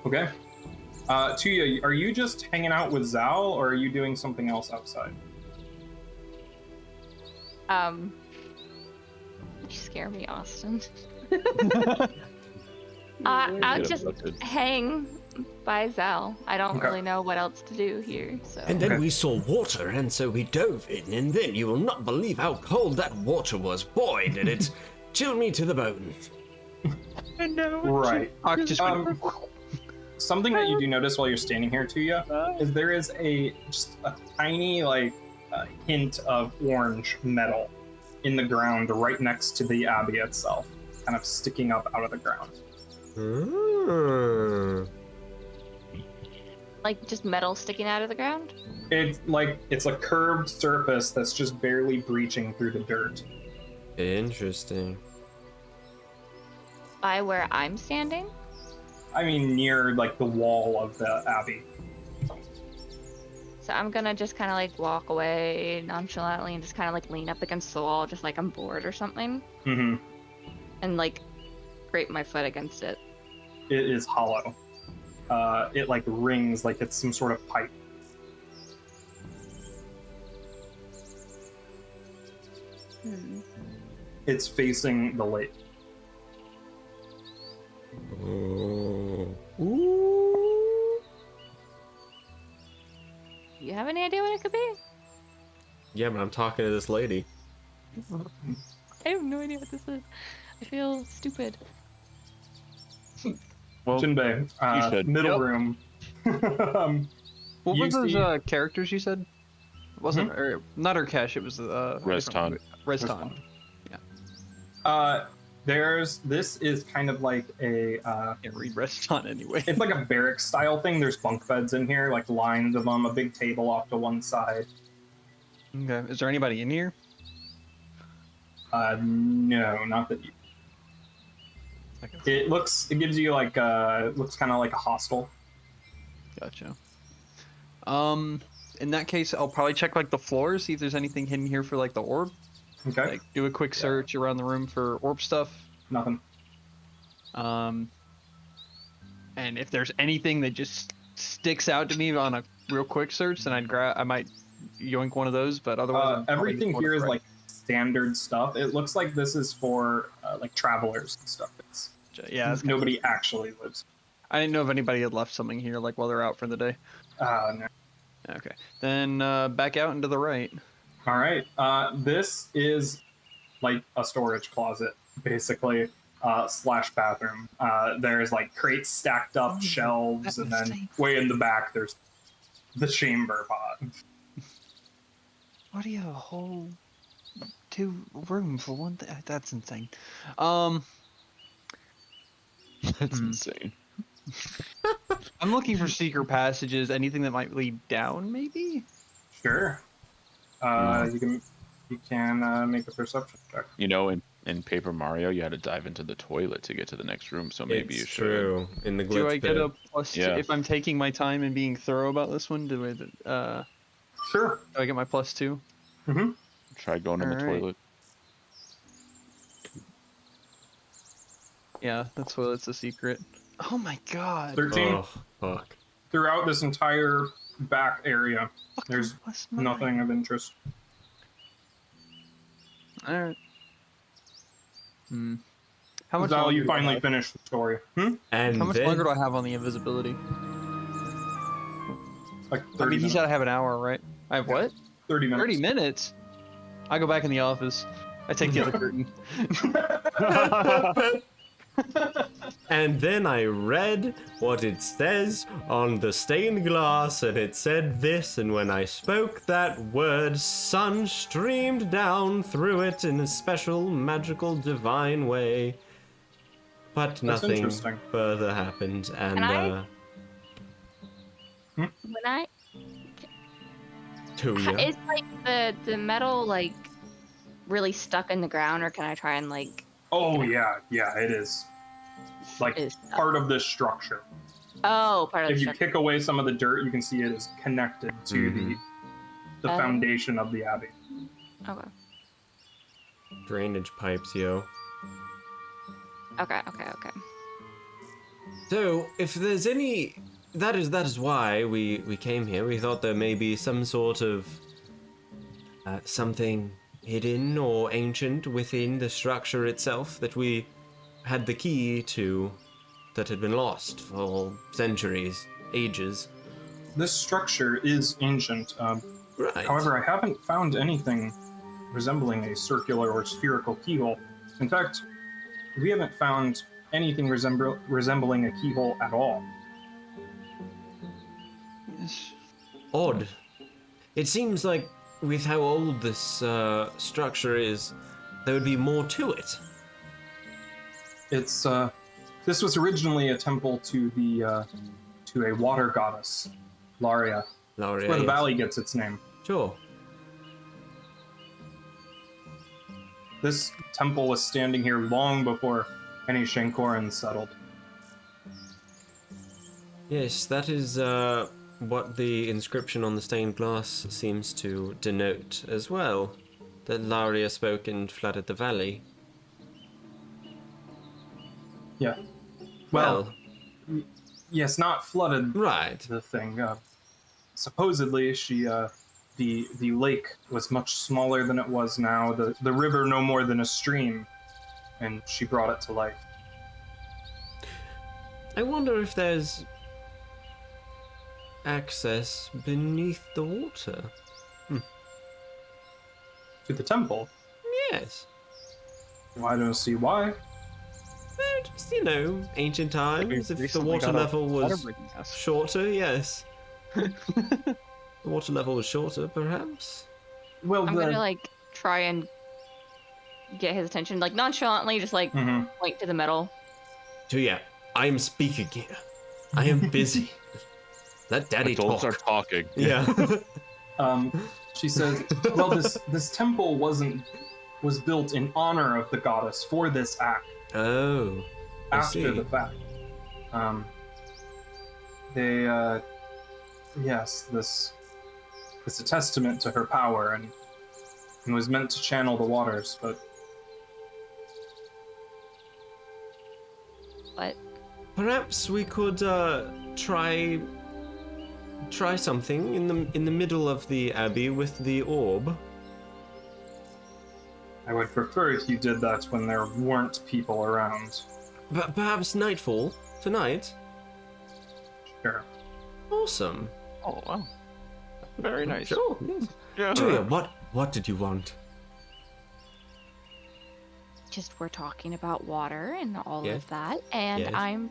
Okay. Tuya, are you just hanging out with Zal, or are you doing something else outside? You scare me, Austin. I'll Get just abducted. hang by Zal. I don't Okay. really know what else to do here, so. And then Okay. we saw water, and so we dove in, and then you will not believe how cold that water was. Boy, did it chill me to the bone. Right. Hawk just went, Something that you do notice while you're standing here, Tuya, is there is just a tiny hint of orange metal in the ground right next to the abbey itself, kind of sticking up out of the ground. Like just metal sticking out of the ground? It's a curved surface that's just barely breaching through the dirt. Interesting. By where I'm standing? I mean, near the wall of the abbey. So I'm gonna just kind of walk away nonchalantly and just kind of lean up against the wall, just like I'm bored or something, Mm-hmm. and scrape my foot against it. It is hollow. It rings like it's some sort of pipe. It's facing the lake. Do you have any idea what it could be? Yeah, but I'm talking to this lady. I have no idea what this is. I feel stupid. Well, Jinbei, you should. middle Yep. room. what You were those see- characters you said? It wasn't not Urkesh. It was Reston. Reston. This is kind of like a Can't read Reston anyway. it's like a barrack style thing. There's bunk beds in here, lines of them, a big table off to one side. Okay. Is there anybody in here? No, not that you. It gives you looks kind of like a hostel. Gotcha. In that case, I'll probably check the floors, see if there's anything hidden here for the orb. Okay. Do a quick search around the room for orb stuff. Nothing. And if there's anything that just sticks out to me on a real quick search, then I might yoink one of those, but otherwise I'm probably everything just here is right. like standard stuff. It looks like this is for like travelers and stuff. It's Yeah, that's nobody actually lives. I didn't know if anybody had left something here, like while they're out for the day. No. Okay, then back out into the right. All right. This is like a storage closet, basically, slash bathroom. There's like crates stacked up, shelves, and then way in the back there's the chamber pot. Why do you have a whole 2 room for one thing? That's insane. That's insane. I'm looking for secret passages. Anything that might lead down, maybe? Sure. You can make a perception check. You know, in Paper Mario, you had to dive into the toilet to get to the next room, so maybe you It's should. true. In the Do glitch I get a pit. plus Yeah. two if I'm taking my time and being thorough about this one? Sure. Do I get my plus 2? Mm-hmm. Try going in the Alright. toilet. Yeah, the toilet's a secret. Oh my god. 13. Oh, fuck. Throughout this entire back area, there's What's mine? nothing of interest. Alright. How How much much longer you do I finally have? finish the story? And How much then, longer do I have on the invisibility? Like 30 I mean, he minutes. said I have an hour, right? I have what? 30 minutes. 30 minutes? I go back in the office. I take the other curtain. And then I read what it says on the stained glass, and it said this, and when I spoke that word, sun streamed down through it in a special, magical, divine way. But That's nothing interesting. further happened, and, Can I- When I Tuya. is like the metal like really stuck in the ground, or can I try and like? Oh, yeah, it is. Like, Is part of this structure. Oh, part of the If you structure. kick away some of the dirt, you can see it is connected to the foundation of the abbey. Okay. Drainage pipes, yo. Okay. So, if there's any... That is why we came here. We thought there may be some sort of... something hidden or ancient within the structure itself that we had the key to, that had been lost for centuries, ages. This structure is ancient. Right. However, I haven't found anything resembling a circular or spherical keyhole. In fact, we haven't found anything resembling a keyhole at all. Odd. It seems like with how old this structure is, there would be more to it. It's this was originally a temple to the to a water goddess, Laya. Laya, Where the yes. valley gets its name. Sure. This temple was standing here long before any Shankorans settled. Yes, that is what the inscription on the stained glass seems to denote as well. That Laria spoke and flooded the valley. Yeah. Well, Yes, not flooded. right. The thing. Supposedly, she the lake was much smaller than it was now. The river no more than a stream, and she brought it to life. I wonder if there's access beneath the water. To the temple. Yes. Well, I don't see why. Well, just, you know, ancient times, if the Recently water got a level was water-breaking house. shorter, yes. The water level was shorter, perhaps? Well, I'm gonna like try and get his attention, like nonchalantly, just like point to the metal. Tuya, I am speaking here. I am busy. Let Daddy Adults talk. are talking. Yeah. She says, well, this temple was built in honor of the goddess for this act. Oh. I After see. the fact. Yes, this is a testament to her power and was meant to channel the waters, but What? Perhaps we could try try something in the middle of the abbey with the orb? I would prefer if you did that when there weren't people around. But perhaps nightfall tonight. Sure. Awesome. Oh wow. Very nice. Sure. Yes. Yeah. Tuya, what did you want? Just we're talking about water and all Yes. of that, and Yes. I'm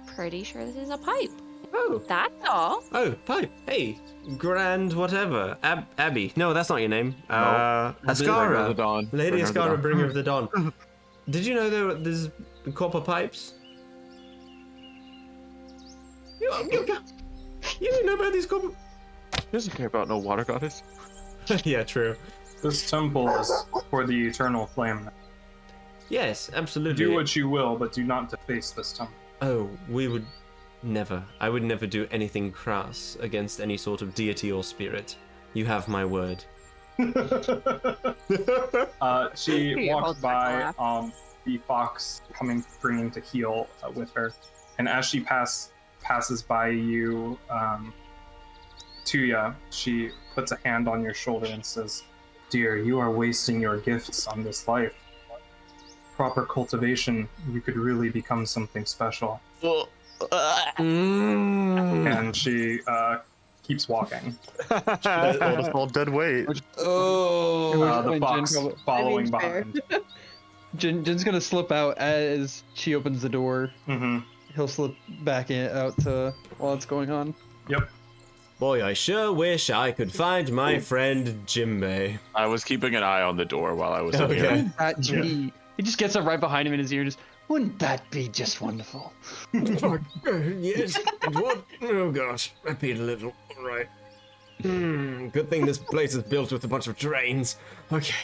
pretty sure this is a pipe. Oh. That's all. Oh, pipe. Hey, Grand whatever. Abby. No, that's not your name. Bringer of the Ascara. Dawn. Lady Bringer of the Ascara, Dawn. Bringer of the Dawn. Did you know there's copper pipes? You didn't know about these copper... He doesn't care about no water goddess. Yeah, true. This temple is for the eternal flame. Yes, absolutely. Do what you will, but do not deface this temple. Oh, we would never. I would never do anything crass against any sort of deity or spirit. You have my word. She Your walks whole by circle the fox bringing to heal with her, and as she passes by you, Tuya, she puts a hand on your shoulder and says, "Dear, you are wasting your gifts on this life. Proper cultivation, you could really become something special." And she keeps walking. All dead weight. Oh, The fox following fair. behind. Jin's gonna slip out as she opens the door. Mm-hmm. He'll slip back out to while it's going on. Yep. Boy, I sure wish I could find my friend Jimbei. I was keeping an eye on the door while I was Okay. here. That gee. He just gets up right behind him in his ear. Just wouldn't that be just wonderful? Yes. What? Oh gosh, repeat a little. All right. Good thing this place is built with a bunch of drains. Okay.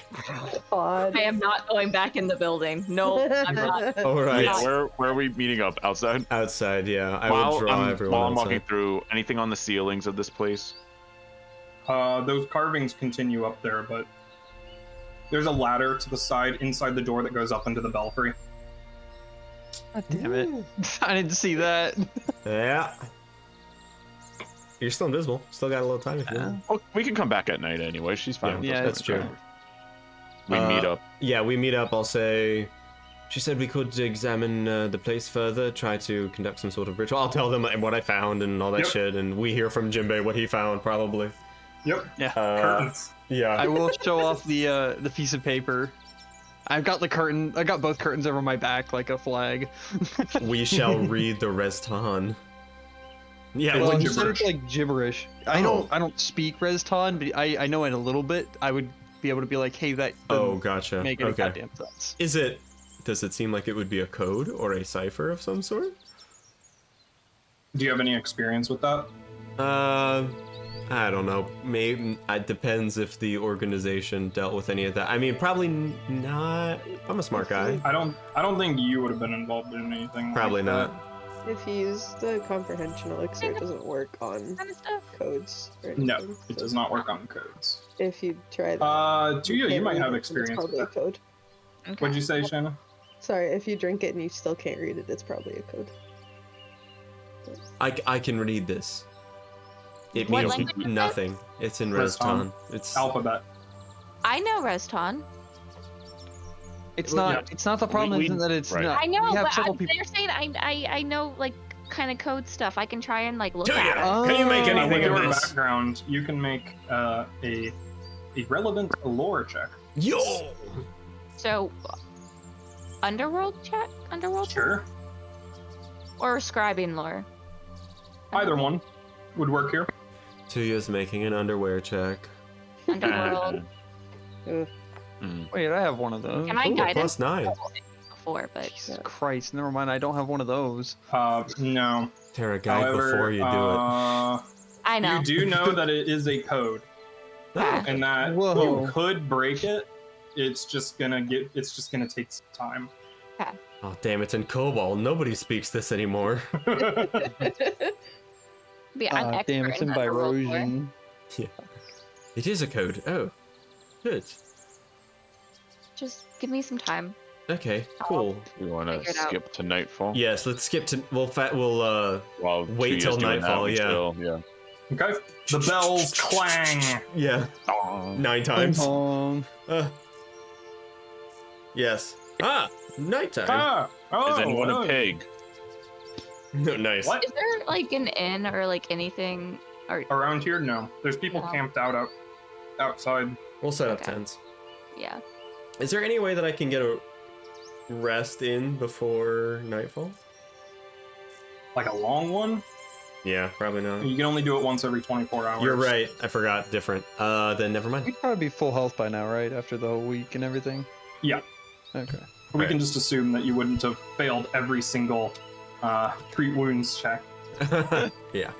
God. I am not going back in the building. No, I'm not. All right. Yeah, where are we meeting up? Outside? Outside, yeah. I would draw everyone While I'm outside. walking through, anything on the ceilings of this place? Those carvings continue up there, but there's a ladder to the side inside the door that goes up into the belfry. God damn it! I didn't see that. Yeah. You're still invisible. Still got a little time if you want. Oh, we can come back at night anyway. She's fine. with Yeah, us. That's true. We meet up. Yeah, we meet up. I'll say. She said we could examine the place further, try to conduct some sort of ritual. I'll tell them what I found and all that Yep. shit, and we hear from Jimbei what he found, probably. Yep. Yeah. Curtains. Yeah. I will show off the piece of paper. I've got the curtain. I got both curtains over my back like a flag. We shall read the Restan. Yeah, Well, like instead gibberish. it's like gibberish. Oh. I don't speak Reston, but I know it a little bit. I would be able to be like, hey, that Oh, doesn't gotcha. make any Okay. goddamn sense. Does it seem like it would be a code or a cipher of some sort? Do you have any experience with that? I don't know. Maybe it depends if the organization dealt with any of that. I mean, probably not. I'm a smart guy. I don't think you would have been involved in anything. Probably like not. If you use the comprehension elixir, it doesn't work on Kind of stuff. codes or that. anything. No, it does not work on codes. If you try that, Tuya, you can't might read have it, then experience It's with probably a that. code. Okay. What'd you say, Shanna? Sorry, if you drink it and you still can't read it, it's probably a code. I can read this. It What means language is it? nothing. It's in Reston. Reston. It's Alphabet. I know Reston. It's Well, not. It's not the problem. we- Isn't that it's right. not. I know, we have but several people. they're saying I know like kind of code stuff. I can try and like look Tuya, at it. can you make Oh. anything With of your this? background, you can make a relevant lore check. Yo! So, underworld check, underworld Sure. or scribing lore. Either one would work here. Tuya's making an underwear check. Underworld. Wait, I have one of those. Can I Ooh, guide plus us 9. before? But Jesus Christ! Never mind. I don't have one of those. No. Terra guide However, before you do it. I know. You do know that it is a code, Ah, and that Whoa. you could break it. It's just gonna take some time. oh, damn, it's in COBOL. Nobody speaks this anymore. Yeah, I'm expert Damn, it's in underworld lore. Byrosian. It is a code. Oh, good. Just give me some time. Okay, cool. We want to Figure it out. skip to nightfall. Yes, let's skip to. We'll While wait Tuya's till doing that, nightfall, we yeah. still- Okay. The bells clang. Yeah. 9 times. Yes. Ah, nighttime. Ah. Oh. Is anyone a pig? No, nice. What? Is there like an inn or like anything? Or Around here? No. There's people No. camped out outside. We'll set up Okay. tents. yeah. Is there any way that I can get a rest in before nightfall? Like a long one? Yeah, probably not. You can only do it once every 24 hours. You're right. I forgot. Different. Then never mind. We'd probably be full health by now, right? After the whole week and everything. Yeah. Okay. We can just assume that you wouldn't have failed every single treat wounds check. Yeah.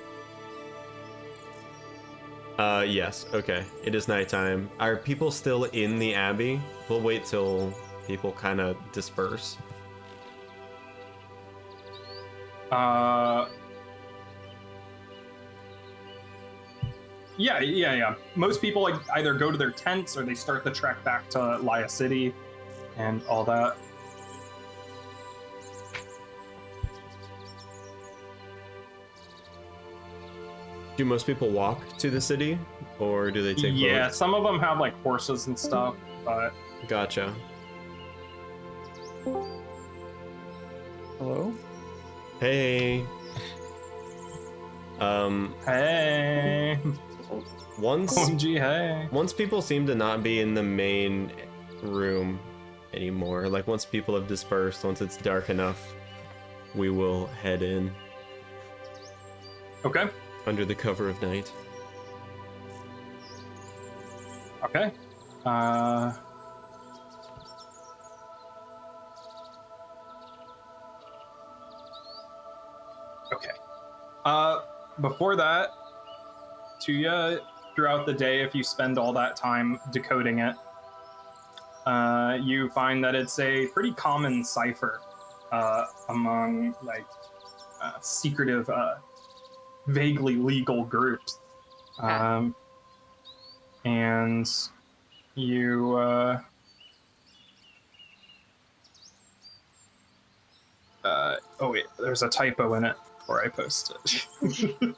Yes. Okay. It is nighttime. Are people still in the abbey? We'll wait till people kind of disperse. Yeah. Most people like either go to their tents or they start the trek back to Laya City and all that. Do most people walk to the city, or do they take Yeah, boats? some of them have like horses and stuff, but Gotcha. Hello? Hey. hey, Once OMG, hey. once people seem to not be in the main room anymore, like once people have dispersed, once it's dark enough, we will head in Okay, under the cover of night. okay. Okay. Before that, Tuya, throughout the day, if you spend all that time decoding it, you find that it's a pretty common cipher among like secretive, vaguely legal groups. And you oh wait, there's a typo in it before I post it.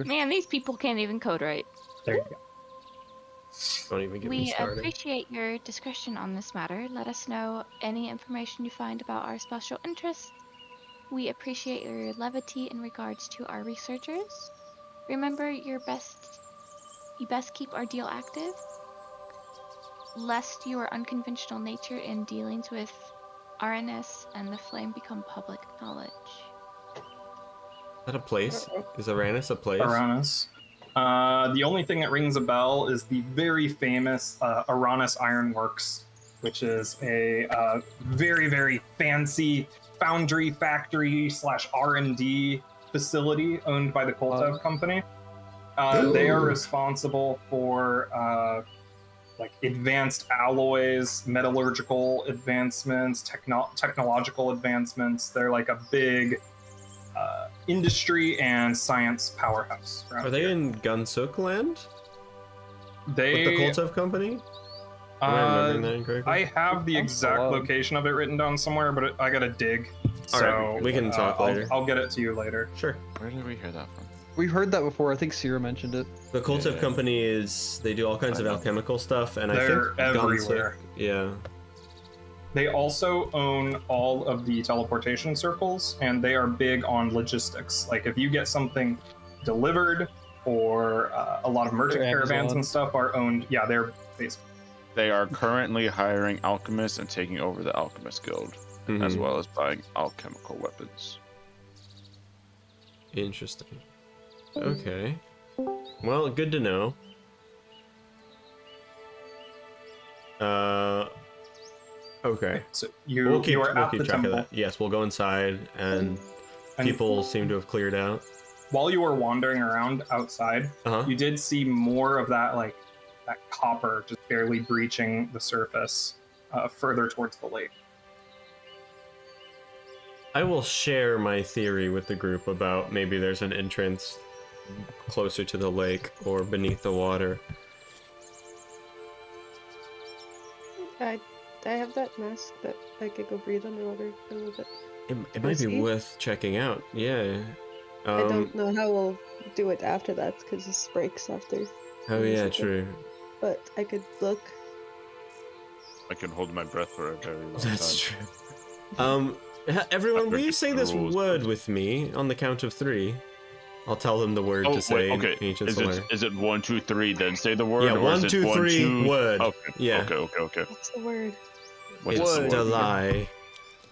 Man, these people can't even code right. There you go. Don't even get me We started. appreciate your discretion on this matter. Let us know any information you find about our special interests. We appreciate your levity in regards to our researchers. Remember, you best keep our deal active, lest your unconventional nature in dealings with RNS and the Flame become public knowledge. Is that a place? Is Aranus a place? Uranus. The only thing that rings a bell is the very famous Uranus Ironworks, which is a very, very fancy foundry factory / R&D facility owned by the Koltev company. They are responsible for like advanced alloys, metallurgical advancements, technological advancements. They're like a big industry and science powerhouse. Are they in Gunsuk land? They With the Koltev company? Am I remembering that incorrectly? I have the exact location of it written down somewhere, but I gotta dig. All So right, we can talk later. I'll get it to you later. Sure. Where did we hear that from? We've heard that before. I think Sierra mentioned it. The Koltev Yeah. company is, they do all kinds of alchemical stuff, and They're I think everywhere. Gunsuk, yeah. They also own all of the teleportation circles, and they are big on logistics. Like if you get something delivered, or a lot of merchant They're caravans Amazon. and stuff are owned. Yeah, they're based. They are currently hiring alchemists and taking over the alchemist guild, as Mhm. well as buying alchemical weapons. Interesting. Okay. Well, good to know. Okay. So We'll keep, you are we'll at keep the track temple. of that. Yes, we'll go inside, and And people seem to have cleared out. while you were wandering around outside, Uh-huh. you did see more of that, like that copper just barely breaching the surface further towards the lake. I will share my theory with the group about maybe there's an entrance closer to the lake or beneath the water. I have that mask that I could go breathe underwater for a little bit. It might be Risky? worth checking out. Yeah. I don't know how we'll do it after that because this breaks after. Oh we yeah, visit. true. But I could look. I can hold my breath for a very long That's time. true. Everyone, will you say this Rules. word with me on the count of 3? I'll tell them the word Oh, to say wait, okay. in Ancient Is Solar. it 1, 2, 3? Then say the word. Yeah, or 1, is it 2, 3, word. Okay. Yeah. Okay. What's the word? What's It's the word? Delay.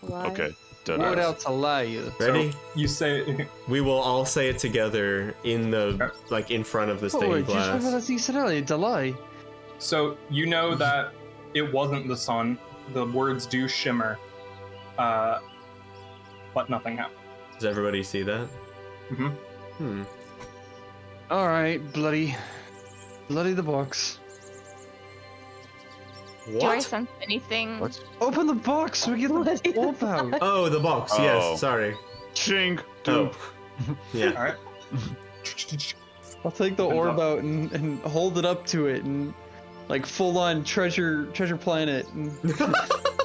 Lie. Okay. What else to lie you? Ready? So you say We will all say it together in the like in front of the Oh, stained wait, you glass. said that you said earlier, Delay. so you know that it wasn't the sun. The words do shimmer, but nothing happened. Does everybody see that? Mm-hmm. All right, bloody the box. Do I What? sense anything? What? Open the box so we get the wolf out. Oh, the box. Oh. Yes. Sorry. Ching. Oh. Doop. Yeah. All right. I'll take the Opens orb up. out and hold it up to it and like full on treasure planet. And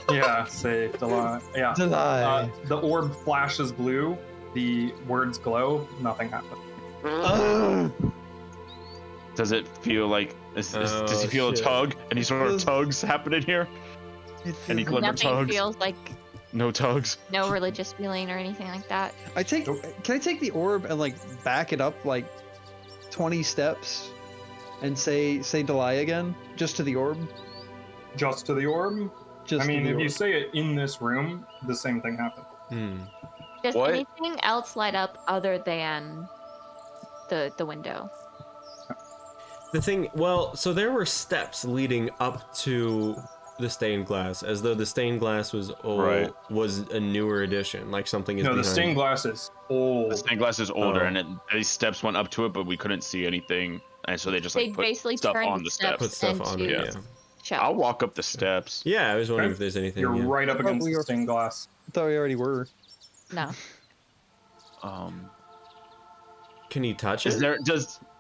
Yeah. Say Delight. Yeah. Delay. The orb flashes blue. The words glow. Nothing happens. Does it feel like? Does he feel shit. a tug? Any sort of tugs happening here? Any clever Nothing tugs? feels like No tugs. no religious feeling or anything like that. Can I take the orb and like back it up like 20 steps and say Delay again just to the orb? Just to the orb. Just I mean, to the if orb. you say it in this room, the same thing happens. Does What? anything else light up other than the window? The thing, well, so there were steps leading up to the stained glass, as though the stained glass was was a newer edition, like something is No, the behind. stained glass is old. The stained glass is older, Oh. and these steps went up to it, but we couldn't see anything, and so they just They like put basically stuff turned on the the steps Put stuff on it, into yeah. shelves. I'll walk up the steps. Yeah, I was wondering Okay. if there's anything. You're yeah. right up against we the were- stained glass. I thought we already were. No. Can you touch Is it?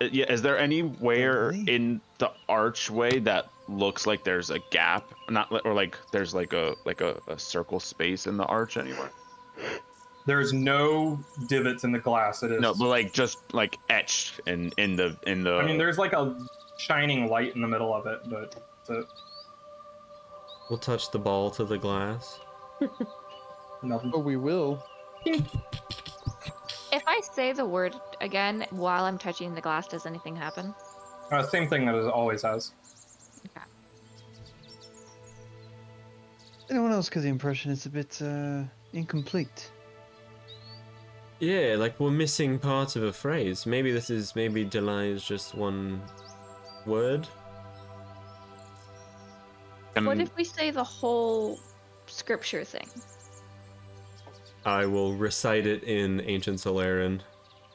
is there anywhere Delay. in the archway that looks like there's a gap, or like there's like a circle space in the arch anywhere? There's no divots in the glass. It is. No, but like just like etched in the. I mean, there's like a shining light in the middle of it, but We'll touch the ball to the glass. nothing. Oh, we will. If I say the word again while I'm touching the glass, does anything happen? Same thing that it always has. Okay. Anyone else get the impression it's a bit incomplete? Yeah, like we're missing parts of a phrase. Maybe Delay is just one word. What if we say the whole scripture thing? I will recite it in Ancient Solarian.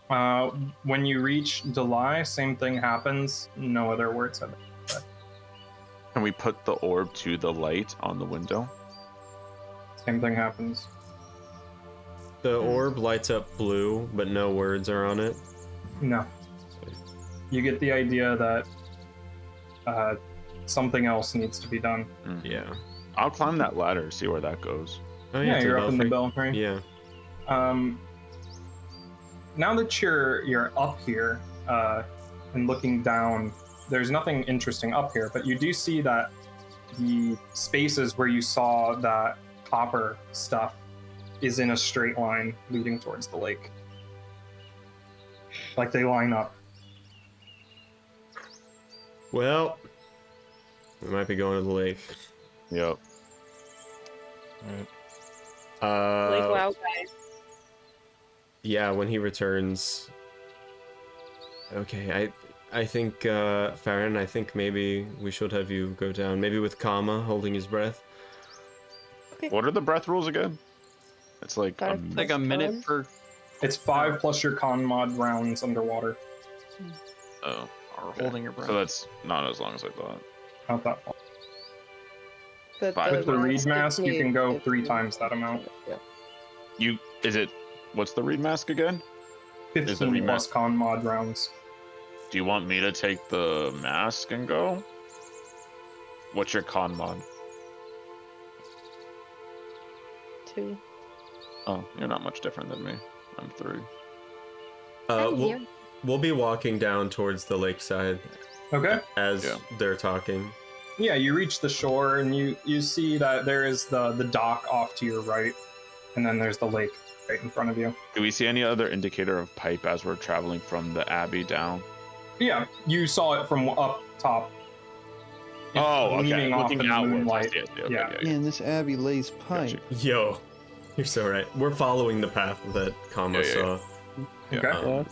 When you reach Delay, same thing happens. No other words have it. Can we put the orb to the light on the window? Same thing happens. The orb lights up blue, but no words are on it. No. You get the idea that something else needs to be done. Yeah. I'll climb that ladder, see where that goes. Oh Yeah, to you're up in the belfry. belfry. Yeah. Now that you're up here and looking down, there's nothing interesting up here, but you do see that the spaces where you saw that copper stuff is in a straight line leading towards the lake. Like they line up. Well, we might be going to the lake. Yep. Like, wow, guys. Yeah, when he returns. Okay, I think Farron, I think maybe we should have you go down. Maybe with Kama holding his breath. What are the breath rules again? It's like Like a minute per. It's 5 plus your con mod rounds underwater. Oh, Or holding your breath. so that's not as long as I thought. Not that long. But Five. With the reed mask, you can go 3 15. times that amount. Yeah. What's the reed mask again? Is the 15 reed plus mask? con mod rounds. Do you want me to take the mask and go? What's your con mod? 2. Oh, you're not much different than me. I'm 3. We'll be walking down towards the lakeside Okay. as they're talking. Yeah, you reach the shore and you see that there is the dock off to your right, and then there's the lake right in front of you. Do we see any other indicator of pipe as we're traveling from the abbey down? Yeah, you saw it from up top. Oh, okay. Leaning off Looking in the outwards. moonlight. Yeah. Man, this abbey lays pipe. Yo, you're so right. We're following the path that Kama saw. Okay.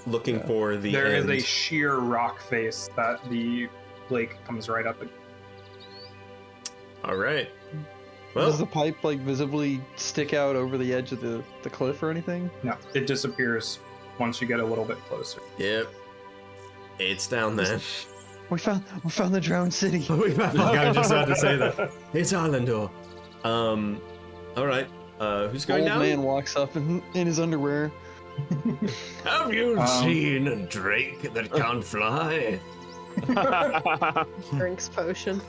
Looking for the There is end. a sheer rock face that the lake comes right up. All right. Does Well, the pipe like visibly stick out over the edge of the cliff or anything? No, it disappears once you get a little bit closer. yep. It's down there. We found the drowned city. I just had to say that. It's Arlandor. All right. Who's going Old down? man walks up in his underwear. Have you seen a drake that can't fly? Drinks potion.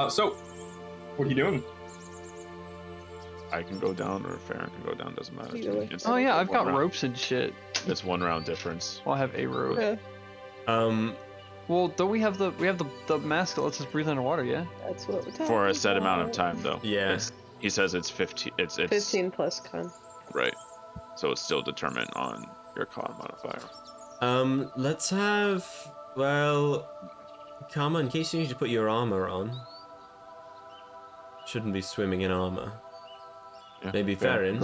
So, what are you doing? I can go down, or Farron can go down. Doesn't matter. Either way. It's, Oh yeah, I've got round. ropes and shit. It's 1 round difference. I'll have a rope. Yeah, Well, don't we have the mask that lets us breathe underwater? Yeah. that's what we're talking For a set amount of about. time, though. Yeah. He says it's 15. It's 15 plus con. Right. So it's still determined on your con modifier. Let's have. Well, Kama, in case you need to put your armor on. Shouldn't be swimming in armor. Yeah, Maybe fair. Farron.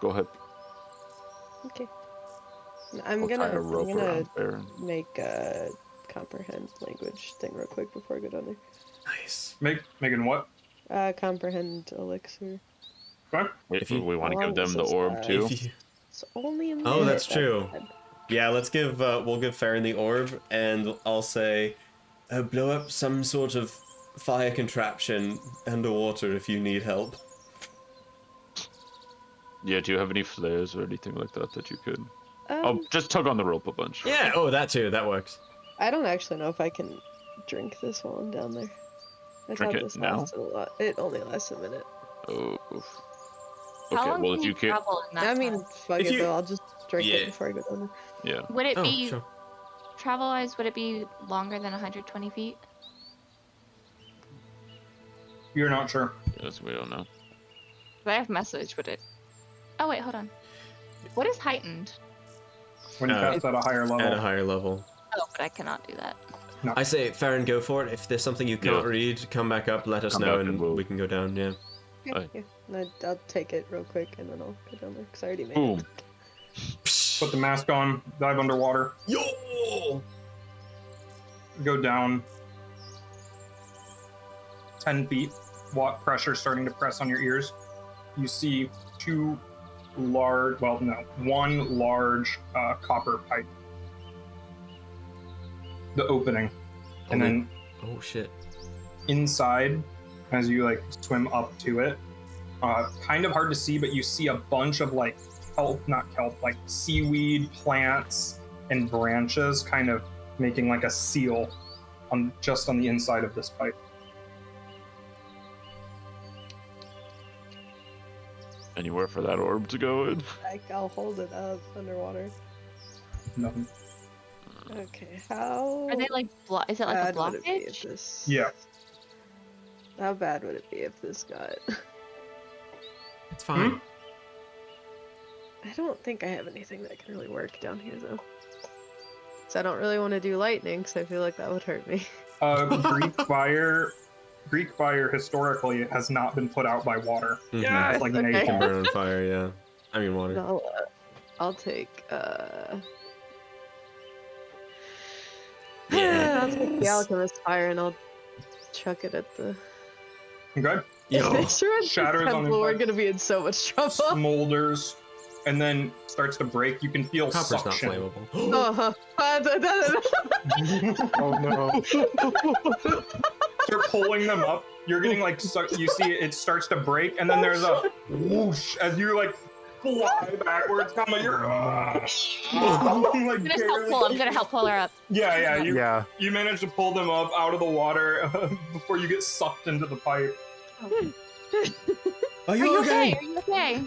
Go ahead. Okay. I'm We'll tie a gonna rope around Farron. make a comprehend language thing real quick before I go down there. Nice. Making what? Comprehend elixir. Okay. If you- we want to How give them long the is orb this, too. If you- It's only a minute. Oh, that's true. bad. Yeah, let's give. We'll give Farron the orb, and I'll say, blow up some sort of fire contraption underwater if you need help. Yeah. Do you have any flares or anything like that that you could? Um, Oh, just tug on the rope a bunch. Yeah. Oh, that too. That works. I don't actually know if I can drink this while I'm down there. I Drink thought it this now? lasted a lot. It only lasts a minute. Oh. Oof. How Okay. long Well, can if you could. travel in that I mean, time? fuck If it you- though. I'll just drink Yeah. it before I go down there. Yeah. Would it Oh, be sure. travel-wise? Would it be longer than 120 feet? You're not sure. Yes, we don't know. If I have message, would it? Oh wait, hold on. What is heightened? When you pass at a higher level. At a higher level. Oh, but I cannot do that. I say, Farron, go for it. If there's something you can't Yeah. read, come back up, let us Come know, back and and we'll- we can go down. Yeah. Yeah, Aye. yeah. And I'll take it real quick and then I'll go down there because I already made Boom. it. Put the mask on. Dive underwater. Yo. Go down 10 feet. Watt pressure starting to press on your ears. You see one large copper pipe. The opening. And then Oh shit. inside, as you like swim up to it, kind of hard to see, but you see a bunch of like like seaweed plants and branches kind of making like a seal on the inside of this pipe. Anywhere for that orb to go in? I'll hold it up underwater. Nothing. Okay, how Are they like is it like a bad would it be if blockage? this? Yeah. How bad would it be if this got? It's fine. I don't think I have anything that can really work down here though. So I don't really want to do lightning because I feel like that would hurt me. Greek fire historically has not been put out by water. Mhm. It's like okay. You nature. can burn on fire, yeah. I mean water. No, I'll take I'll take the alchemist fire and I'll chuck it at the. Okay. Yo. This Shatters on temple, we're impact. gonna be in so much trouble. Smolders, and then starts to break. You can feel Copper's not suction. flammable. Uh-huh. Oh no! Start pulling them up. You're getting like you see it starts to break, and then there's a whoosh as you like fly backwards. You're like I'm gonna help pull. I'm gonna help pull her up. Yeah. You manage to pull them up out of the water before you get sucked into the pipe. Are Are you you okay? okay? Are you okay?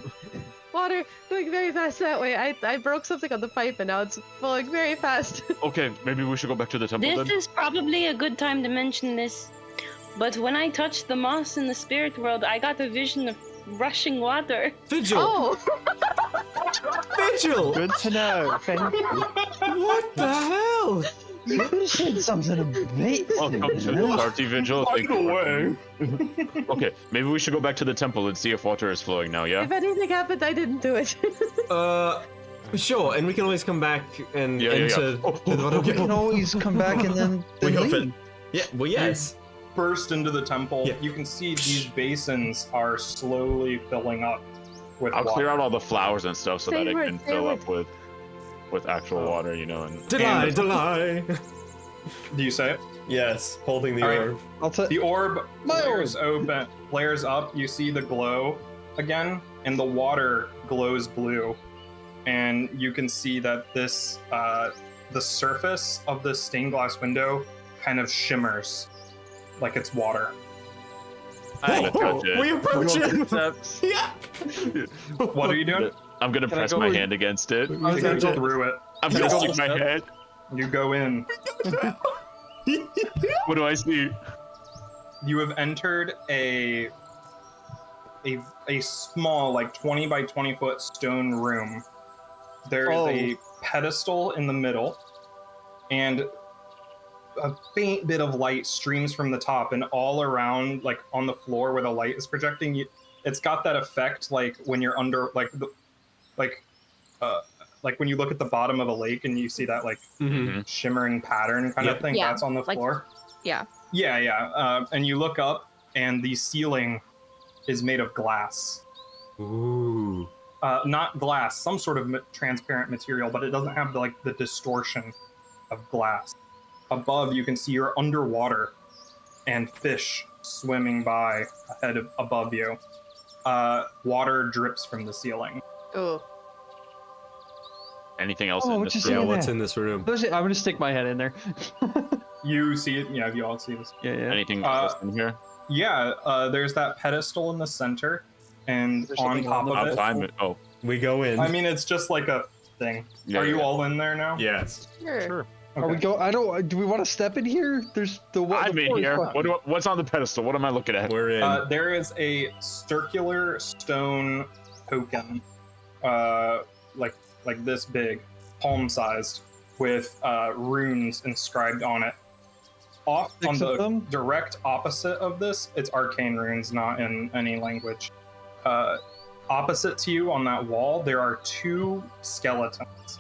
Water going very fast that way. I broke something on the pipe and now it's flowing very fast. Okay, maybe we should go back to the temple This then. is probably a good time to mention this, but when I touched the moss in the spirit world, I got a vision of rushing water. Vigil! Oh! Vigil! Good to know. Thank you. What the hell? You could have said something amazing. Welcome to the party vigil. Thank you. Okay, maybe we should go back to the temple and see if water is flowing now, yeah? If anything happened, I didn't do it. Sure, and we can always come back and enter the water. We can always come back and then We go leave. fit. Yeah, well, yes. Burst into the temple. Yeah. You can see these basins are slowly filling up with I'll water. clear out all the flowers and stuff so that it Same can word, fill same up with actual water, you know. And Deny, deny. Do you say it? Yes, holding the All right. orb. I'll tell The orb My flares up. You see the glow again, and the water glows blue. And you can see that this, the surface of this stained glass window kind of shimmers like it's water. I'm gonna touch it. We approach it. Steps. Yeah. What are you doing? I'm gonna Can I press go my in? hand against it. You can go through it. I'm gonna stick my head. You go in. What do I see? You have entered a small, like 20 by 20 foot stone room. There is a pedestal in the middle, and a faint bit of light streams from the top, and all around, like on the floor where the light is projecting, it's got that effect like when you're under, like when you look at the bottom of a lake and you see that like shimmering pattern kind of thing. Yeah, That's on the like- floor. Yeah. Yeah. And you look up, and the ceiling is made of glass. Ooh. Not glass, some sort of transparent material, but it doesn't have the distortion of glass. Above, you can see you're underwater, and fish swimming by above you. Water drips from the ceiling. Oh. Anything else Oh, in what this you room? see Yeah, in what's there? in this room? I'm gonna stick my head in there. You see it? Yeah, you all see this. Yeah. Anything else in here? Yeah, there's that pedestal in the center, and There's on something top on of I'll it. climb it. Oh, We go in. I mean, it's just like a thing. yeah. Are you yeah. all in there now? Yes. Sure. Are we Okay. go? I don't. Do we want to step in here? There's the. I'm the in floor is here. fine. What's on the pedestal? What am I looking at? We're in. There is a circular stone token, like this big, palm-sized, with runes inscribed on it. Off on Six of the them? direct opposite of this, it's arcane runes, not in any language. Opposite to you on that wall, there are two skeletons.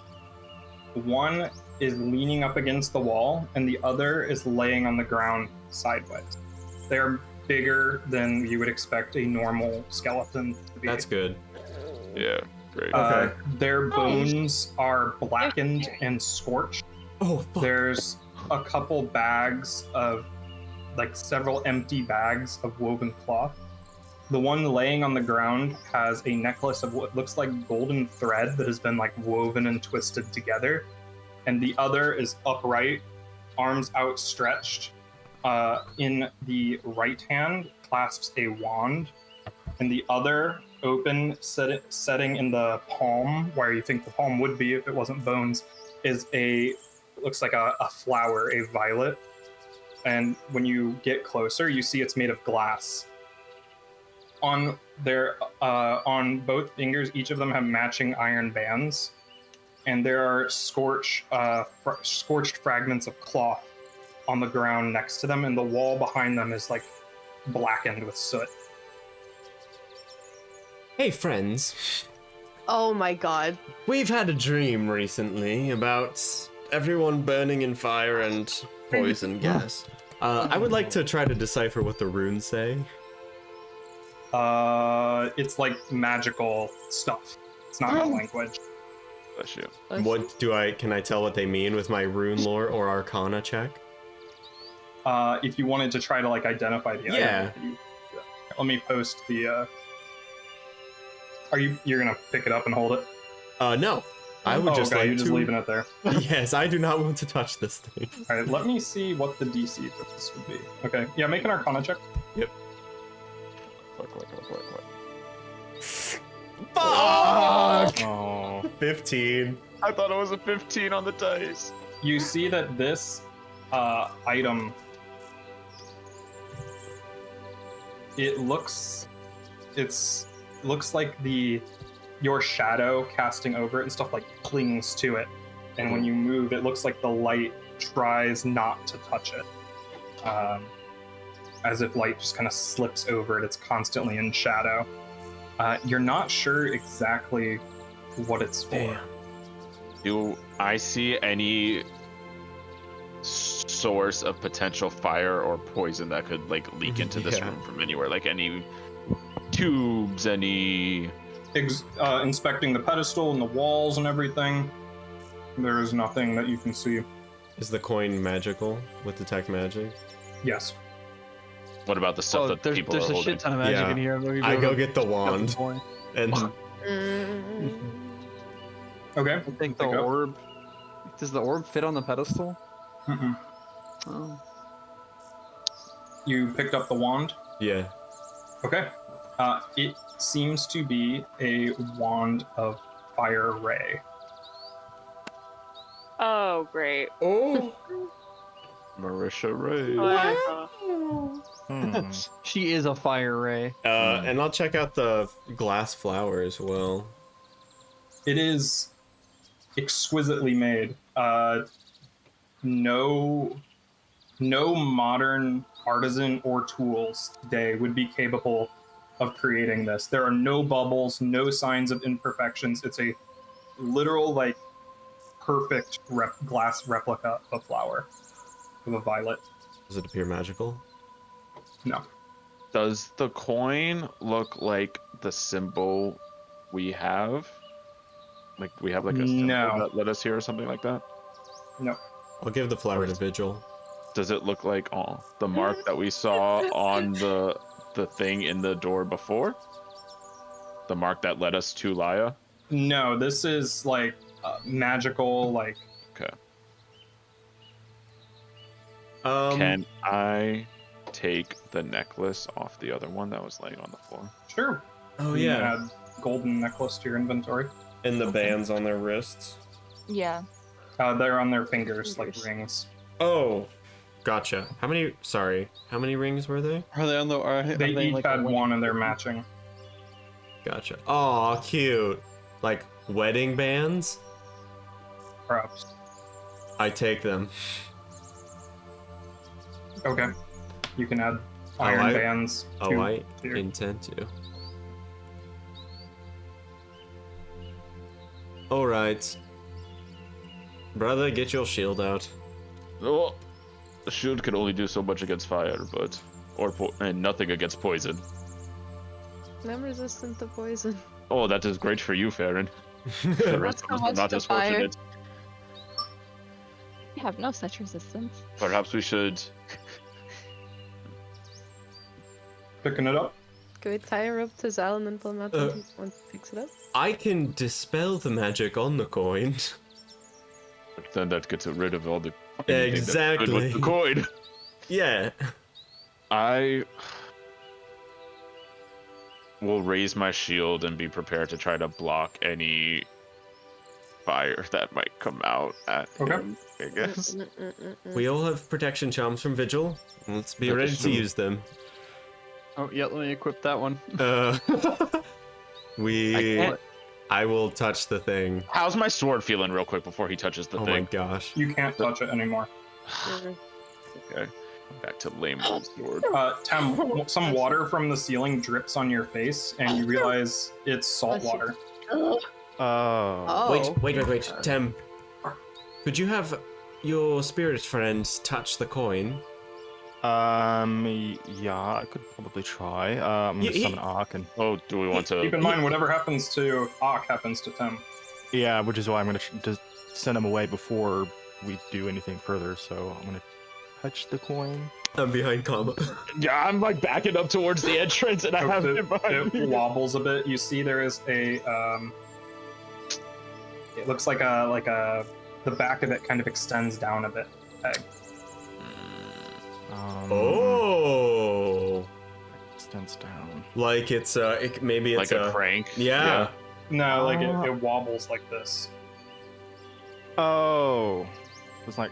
One is leaning up against the wall, and the other is laying on the ground sideways. They're bigger than you would expect a normal skeleton to be. That's good. Yeah, great. Okay. Their bones are blackened and scorched. Oh, fuck. There's a couple bags of, like several empty bags of woven cloth. The one laying on the ground has a necklace of what looks like golden thread that has been like woven and twisted together. And the other is upright, arms outstretched. In the right hand clasps a wand, and the other open, setting in the palm, where you think the palm would be if it wasn't bones, is looks like a flower, a violet. And when you get closer, you see it's made of glass. On both fingers, each of them have matching iron bands, and there are scorched fragments of cloth on the ground next to them, and the wall behind them is like blackened with soot. Hey, friends. Oh my god. We've had a dream recently about everyone burning in fire and poison gas. I would like to try to decipher what the runes say. It's like magical stuff. It's not my language. Bless you. Can I tell what they mean with my rune lore or arcana check? If you wanted to try to like identify the Yeah. item, let me post the. You're gonna pick it up and hold it? No. I would just okay, like you're just to. leaving it there. Yes, I do not want to touch this thing. All right, let me see what the DC for this would be. Okay, yeah, make an Arcana check. Yep. Quick. Fuck! Oh. 15. I thought it was a 15 on the dice. You see that this item, looks like your shadow casting over it and stuff like clings to it, and when you move, it looks like the light tries not to touch it, as if light just kind of slips over it. It's constantly in shadow. You're not sure exactly what it's for. Damn. Do I see any source of potential fire or poison that could like leak into this room from anywhere? Like any tubes, any... Inspecting the pedestal and the walls and everything, there is nothing that you can see. Is the coin magical with detect magic? Yes. What about the stuff that there's people a are holding? shit ton of magic Yeah. in here. Maybe I we'll go have get the to wand. point. And Okay. I think the Pick up. orb. Does the orb fit on the pedestal? Mm-mm. Oh. You picked up the wand. yeah. Okay. It seems to be a wand of fire ray. Oh, great. Oh. Marisha Ray. Wonderful. Hmm. She is a fire ray. And I'll check out the glass flower as well. It is exquisitely made. No modern artisan or tools today would be capable of creating this. There are no bubbles, no signs of imperfections. It's a literal, like, perfect glass replica of a flower, of a violet. Does it appear magical? No. Does the coin look like the symbol we have? Like we have like a symbol No. that led us here or something like that? No. I'll give the flower to Vigil. Does it look like the mark that we saw on the thing in the door before? The mark that led us to Laya? No, this is, like, magical, like... Okay. Can I take the necklace off the other one that was laying on the floor? Sure. Oh, You yeah. can add golden necklace to your inventory. And the bands on their wrists. Yeah. They're on their fingers, like rings. Oh, gotcha. How many rings were they? Are they on the? They each had one and they're matching. Gotcha. Aw, cute. Like wedding bands? Perhaps. I take them. Okay. You can add iron bands to I your... intend to. Alright. Brother, get your shield out. Oh, the shield can only do so much against fire, and nothing against poison. I'm resistant to poison. Oh, that is great for you, Farron. The rest of us are not as fortunate. We have no such resistance. Perhaps we should... Picking it up? Can we tie her up to Zal and then pull him out once he picks it up? I can dispel the magic on the coin. But then that gets rid of all the... Exactly. With the coin. Yeah. I will raise my shield and be prepared to try to block any fire that might come out at him, I guess. We all have protection charms from Vigil. Let's be That ready is to true. use them. Oh yeah, let me equip that one. I will touch the thing. How's my sword feeling real quick before he touches the Oh thing? my gosh. You can't touch it anymore. Okay. Back to lame old sword. Tem, some water from the ceiling drips on your face, and you realize it's salt water. Oh. Wait. Tem, could you have your spirit friends touch the coin? Yeah, I could probably try. I'm gonna summon Ark and... Oh, do we want to... Keep in mind, whatever happens to Ak happens to Tem. Yeah, which is why I'm gonna just send him away before we do anything further, so I'm gonna touch the coin. I'm behind Kama. Yeah, I'm like backing up towards the entrance and I have it behind me. It wobbles a bit. You see there is a... it looks like the back of it kind of extends down a bit. Oh! Extends down. Like it's maybe it's like a crank. Yeah. No, like it wobbles like this. Oh, it's like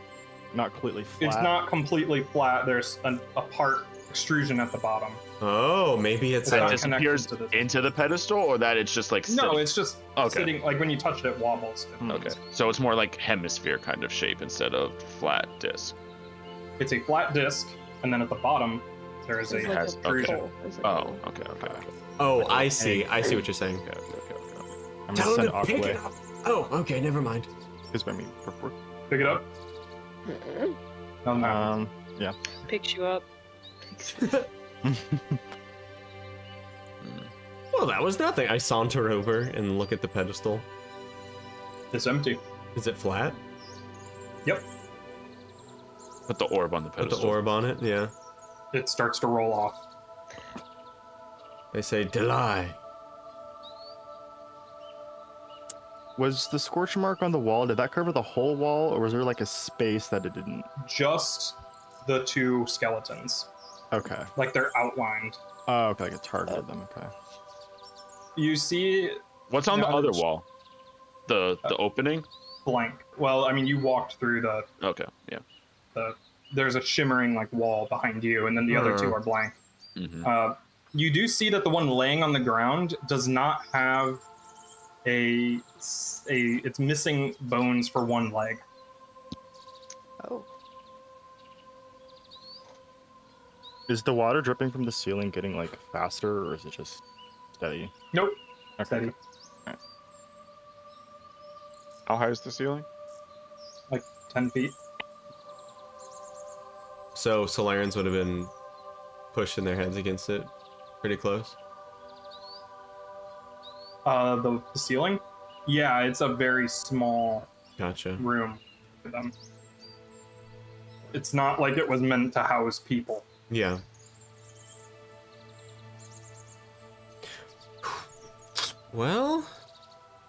not completely flat. It's not completely flat. There's a part extrusion at the bottom. Oh, maybe it's That That just disappears to this. into the pedestal, or that it's just like No, sitting? it's just Okay. sitting. Like when you touch it, it wobbles. Okay, so it's more like hemisphere kind of shape instead of flat disc. It's a flat disc, and then at the bottom there is a There's like has- extrusion. hole. There's like a Oh, hole. okay. Oh, I see. I see what you're saying. Okay. I'm Tell gonna him send to pick Aqua. it up. Oh, okay, never mind. Because I mean, Pick it up. No. yeah. Picks you up. Well, that was nothing. I saunter over and look at the pedestal. It's empty. Is it flat? Yep. Put the orb on the Put pedestal. the orb on it, yeah. It starts to roll off. They say, Delay. Was the scorch mark on the wall, did that cover the whole wall, or was there like a space that it didn't? Just the two skeletons. Okay. Like they're outlined. Oh, okay, like it targeted them, okay. You see What's on the now other there's wall? The opening? blank. Well, I mean, you walked through Okay, yeah. there's a shimmering like wall behind you, and then the other two are blank. Mm-hmm. You do see that the one laying on the ground does not have it's missing bones for one leg. Oh. Is the water dripping from the ceiling getting like faster, or is it just steady? Nope. Okay. Steady. How high is the ceiling? Like 10 feet. So Solarians would have been pushing their heads against it pretty close. The ceiling? Yeah, it's a very small Gotcha. room for them. It's not like it was meant to house people. Yeah. Well,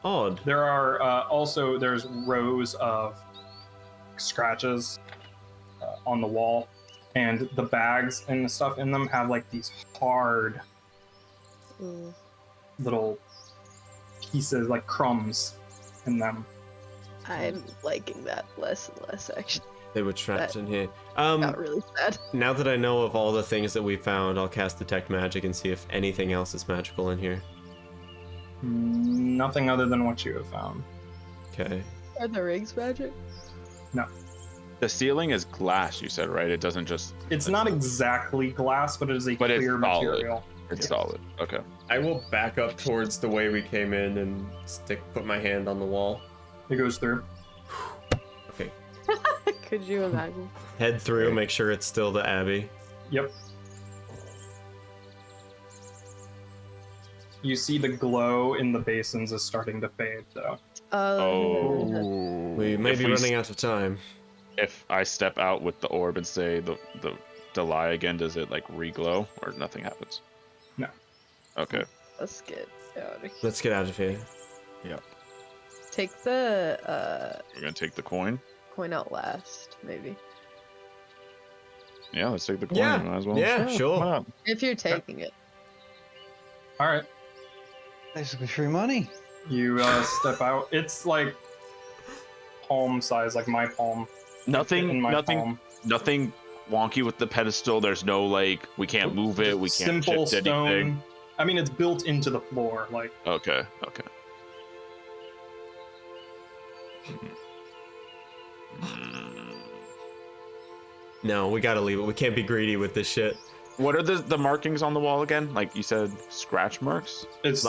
odd. There are there's rows of scratches on the wall, and the bags and the stuff in them have like these hard little pieces, like crumbs in them. I'm liking that less and less, actually. They were trapped in here. Got really sad. Now that I know of all the things that we found, I'll cast Detect Magic and see if anything else is magical in here. Nothing other than what you have found. Okay. Are the rings magic? No. The ceiling is glass, you said, right? It doesn't just... It's not exactly glass, but it is a clear material. It's solid. Okay. I will back up towards the way we came in and put my hand on the wall. It goes through. Okay. Could you imagine? Head through, make sure it's still the Abbey. Yep. You see the glow in the basins is starting to fade, though. We may If be we running out of time. If I step out with the orb and say the lie again, does it like re-glow or nothing happens? No. Okay. Let's get out of here. Let's get out of here. Yep. Take the We're gonna take the coin. coin out last, maybe. Yeah, let's take the coin. Yeah. Might as well. Yeah, sure. If you're taking it. All right. Basically free money. You step out. It's like palm size, like my palm. Nothing. In my Nothing. palm. Nothing wonky with the pedestal. There's no like we can't move it. We can't Simple shift stone. anything. I mean, it's built into the floor. Like Okay. Okay. No, we gotta leave it. We can't be greedy with this shit. What are the markings on the wall again? Like you said, scratch marks. it's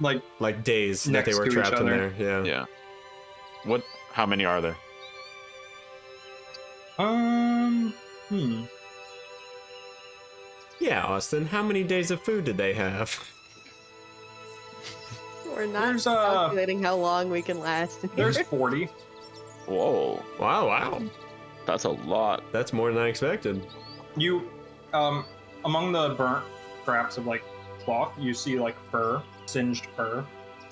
like days that Next they were to each trapped in other. there. Yeah. Yeah. What? How many are there? Yeah, Austin. How many days of food did they have? We're not There's, calculating how long we can last in there's here. 40. Whoa. Wow. That's a lot. That's more than I expected. You, among the burnt scraps of like cloth, you see like fur, singed fur,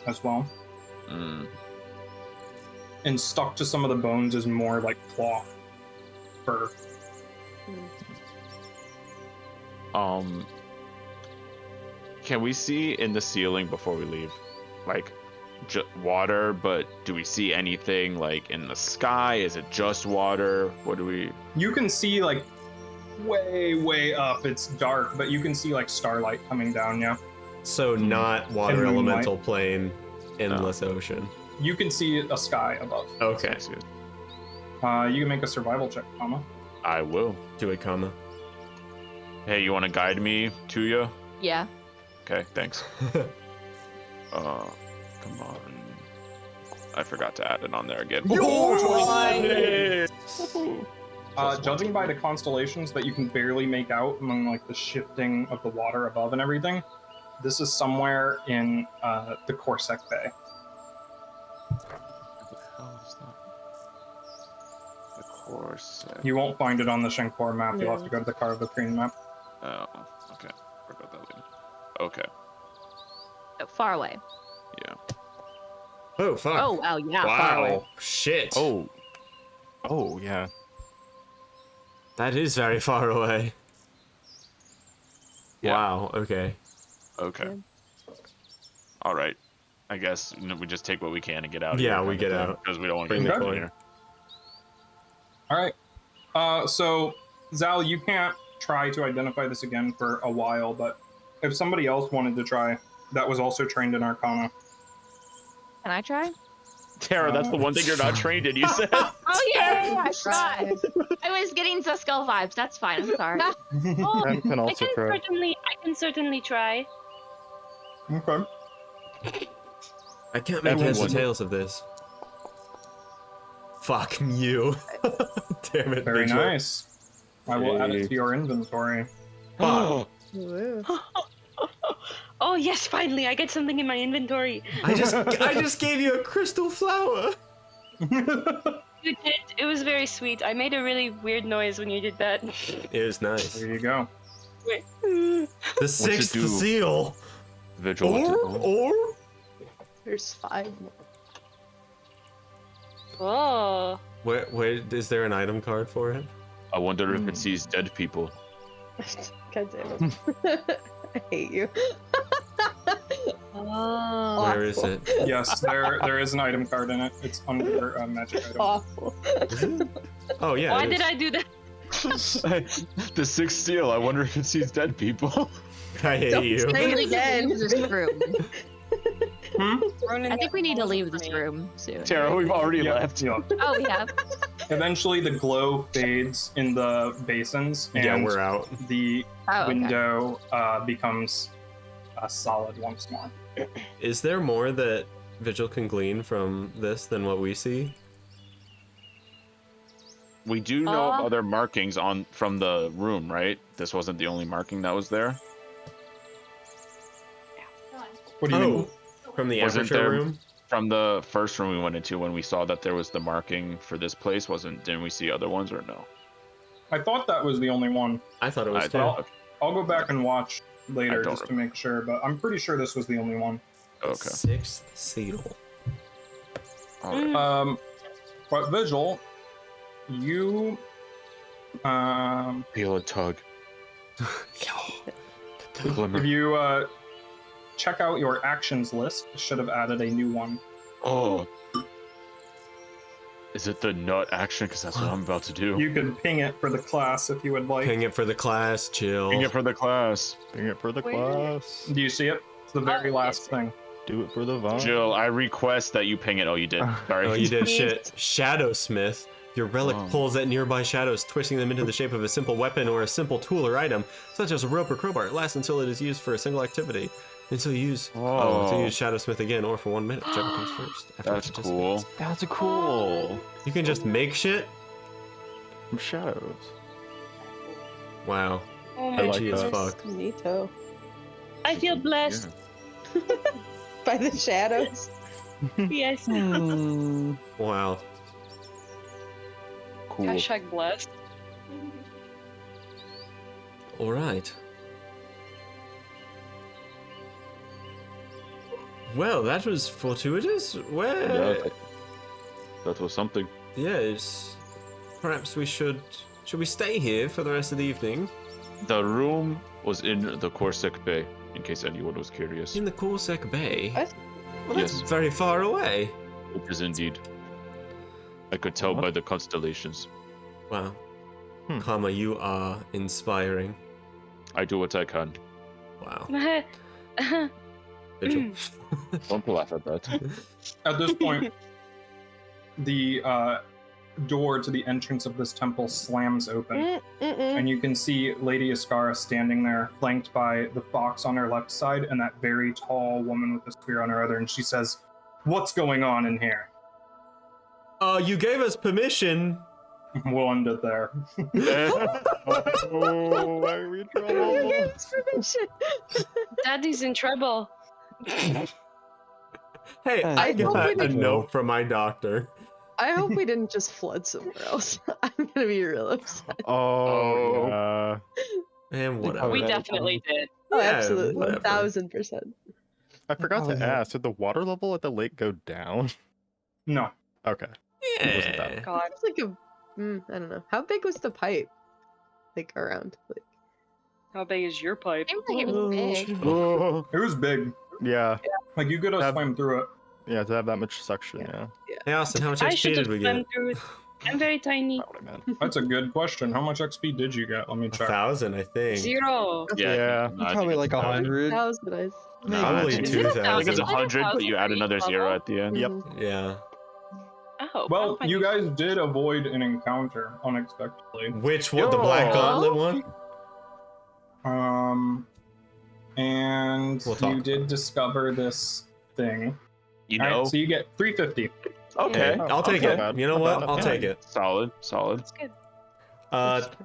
as well. Mm. And stuck to some of the bones is more like cloth fur. Can we see in the ceiling before we leave? Like, water, but do we see anything like in the sky? Is it just water? What do we... You can see like way up. It's dark, but you can see like starlight coming down, yeah. So not water elemental plane, endless ocean. You can see a sky above. Okay. You can make a survival check, Comma. I will. Do it, Comma. Hey, you want to guide me, Tuya? Yeah. Okay, thanks. Come on. I forgot to add it on there again. Judging by the constellations that you can barely make out among like the shifting of the water above and everything, this is somewhere in the Corsac Bay. The Corsac. You won't find it on the Shenkor map. You'll have to go to the Caravacrine map. Oh, okay. Forgot about that later. Okay. Oh, far away. Yeah. Oh, fuck. Oh, wow, yeah, far away. Wow. Shit. Oh. Oh, yeah. That is very far away. Yeah. Wow, okay. Okay. All right. I guess we just take what we can and get out of here. Yeah, we get out. Because we don't want to Bring get the in coin. here. All right. So, Zal, you can't try to identify this again for a while, but if somebody else wanted to try, that was also trained in Arcana. Can I try? Tara, that's the one thing you're not trained in, you said. Oh, yeah, I forgot. I was getting Zuskull vibes. That's fine. I'm sorry. Oh, I can also try. I can certainly try. Okay. I can't make heads or tails of this. Fuck you. Damn it, Very Vigil. nice. I will add it to your inventory. Fuck. Oh yes, finally I get something in my inventory. I just gave you a crystal flower. You did. It was very sweet. I made a really weird noise when you did that. It was nice. There you go. Wait. The sixth seal. Vigil. Or? There's 5 more. Oh. Where is there an item card for it? I wonder if it sees dead people. God damn it. I hate you. Oh. Where is it? Yes, there is an item card in it. It's under magic item. Awful. Oh yeah. Why it did is. I do that? The sixth seal. I wonder if it sees dead people. I hate Don't you. say it again. Leave this room. Ronan I think we need to leave this me. room soon. Tara, we've already Yeah, left. yeah. Oh, we have. Eventually, the glow fades in the basins, and Yeah, we're out. the Oh, okay. window becomes solid once more. Is there more that Vigil can glean from this than what we see? We do know of other markings from the room, right? This wasn't the only marking that was there. What do you mean? From the Wasn't aperture there- room? From the first room we went into, when we saw that there was the marking for this place, didn't we see other ones or no? I thought that was the only one. I thought it was I too. thought- I'll go back and watch later I don't just to make sure, but I'm pretty sure this was the only one. Okay. Sixth seal. All right. But Vigil, you Feel a tug. if you check out your actions list, it should have added a new one. Oh. Is it the nut action? Because that's what I'm about to do. You could ping it for the class if you would like. Ping it for the class, chill. Ping it for the class. Bring it for the class. Do you see it? It's the very last thing. Do it for the vine. Jill, I request that you ping it. Oh, you did. Sorry. Oh, you did shit. Shadowsmith. Your relic Oh. pulls at nearby shadows, twisting them into the shape of a simple weapon or a simple tool or item, such as a rope or crowbar. It lasts until it is used for a single activity. Until you use to use Shadowsmith again, or for 1 minute, whichever comes first. After That's each cool. participant. That's cool. You can just make shit. From shadows. Wow. Oh I my like Edgy as that. fuck. Neato. I feel blessed. By the shadows. Yes. Wow. Cool. Hashtag blessed. All right. Well, that was fortuitous. Where? Yeah, that was something. Yes. Perhaps we should. Should we stay here for the rest of the evening? The room was in the Corsic Bay, in case anyone was curious. In the Corsic Bay? I- Well, that's Yes. very far away. It is indeed. I could tell by the constellations. Wow. Karma, you are inspiring. I do what I can. Wow. Mm. Vigil. Don't laugh at that. At this point, the door to the entrance of this temple slams open, and you can see Lady Ascara standing there, flanked by the fox on her left side and that very tall woman with the spear on her other, and she says, "What's going on in here?" You gave us permission. We'll end it there. Oh, why are we in trouble? Daddy's in trouble. Hey, I I hope got we a didn't- note from my doctor. I hope we didn't just flood somewhere else. I'm gonna be real upset. Oh, yeah. And whatever. We definitely did. Oh, Yeah, absolutely, whatever. 1000%. I forgot Oh, to yeah. ask, did the water level at the lake go down? No. Okay. Wasn't Yeah. that- God, it's like a, I don't know. How big was the pipe? Like around? Like, How big is your pipe? Seems like it was big. It was big. Yeah, Like, you could have Have- swam through it. yeah, to have that much suction, yeah. Hey, Austin, how much I XP should have did we swum get? through it. I'm very tiny. Not what I meant. That's a good question. How much XP did you get? Let me check. 1,000, I think. 0. Yeah. no, I Probably think like it's 100. that was nice. Probably it's- Is it 2,000. I think it's Is it 100, but you add 1,000 another for each 0 level? at the end. Yep. Yeah. Oh. Well, Pathfinder. you guys did avoid an encounter unexpectedly. Which one? The Black Gauntlet one? And We'll talk you about did it. discover this thing. You All right, know? so you get 350. Okay. Hey, I'll take okay. it. You know what? I'll take it. Solid, solid. That's good.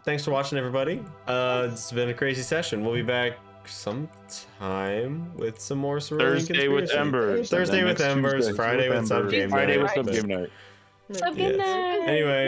Thanks for watching, everybody. It's been a crazy session. We'll be back sometime with some more Cerulean Thursday with Conspiracy. Embers. Thursday and then with next Embers. Tuesday Friday with Embers. Sub Game Friday Night. with Sub Game Night. So good Yes. night. Anyway,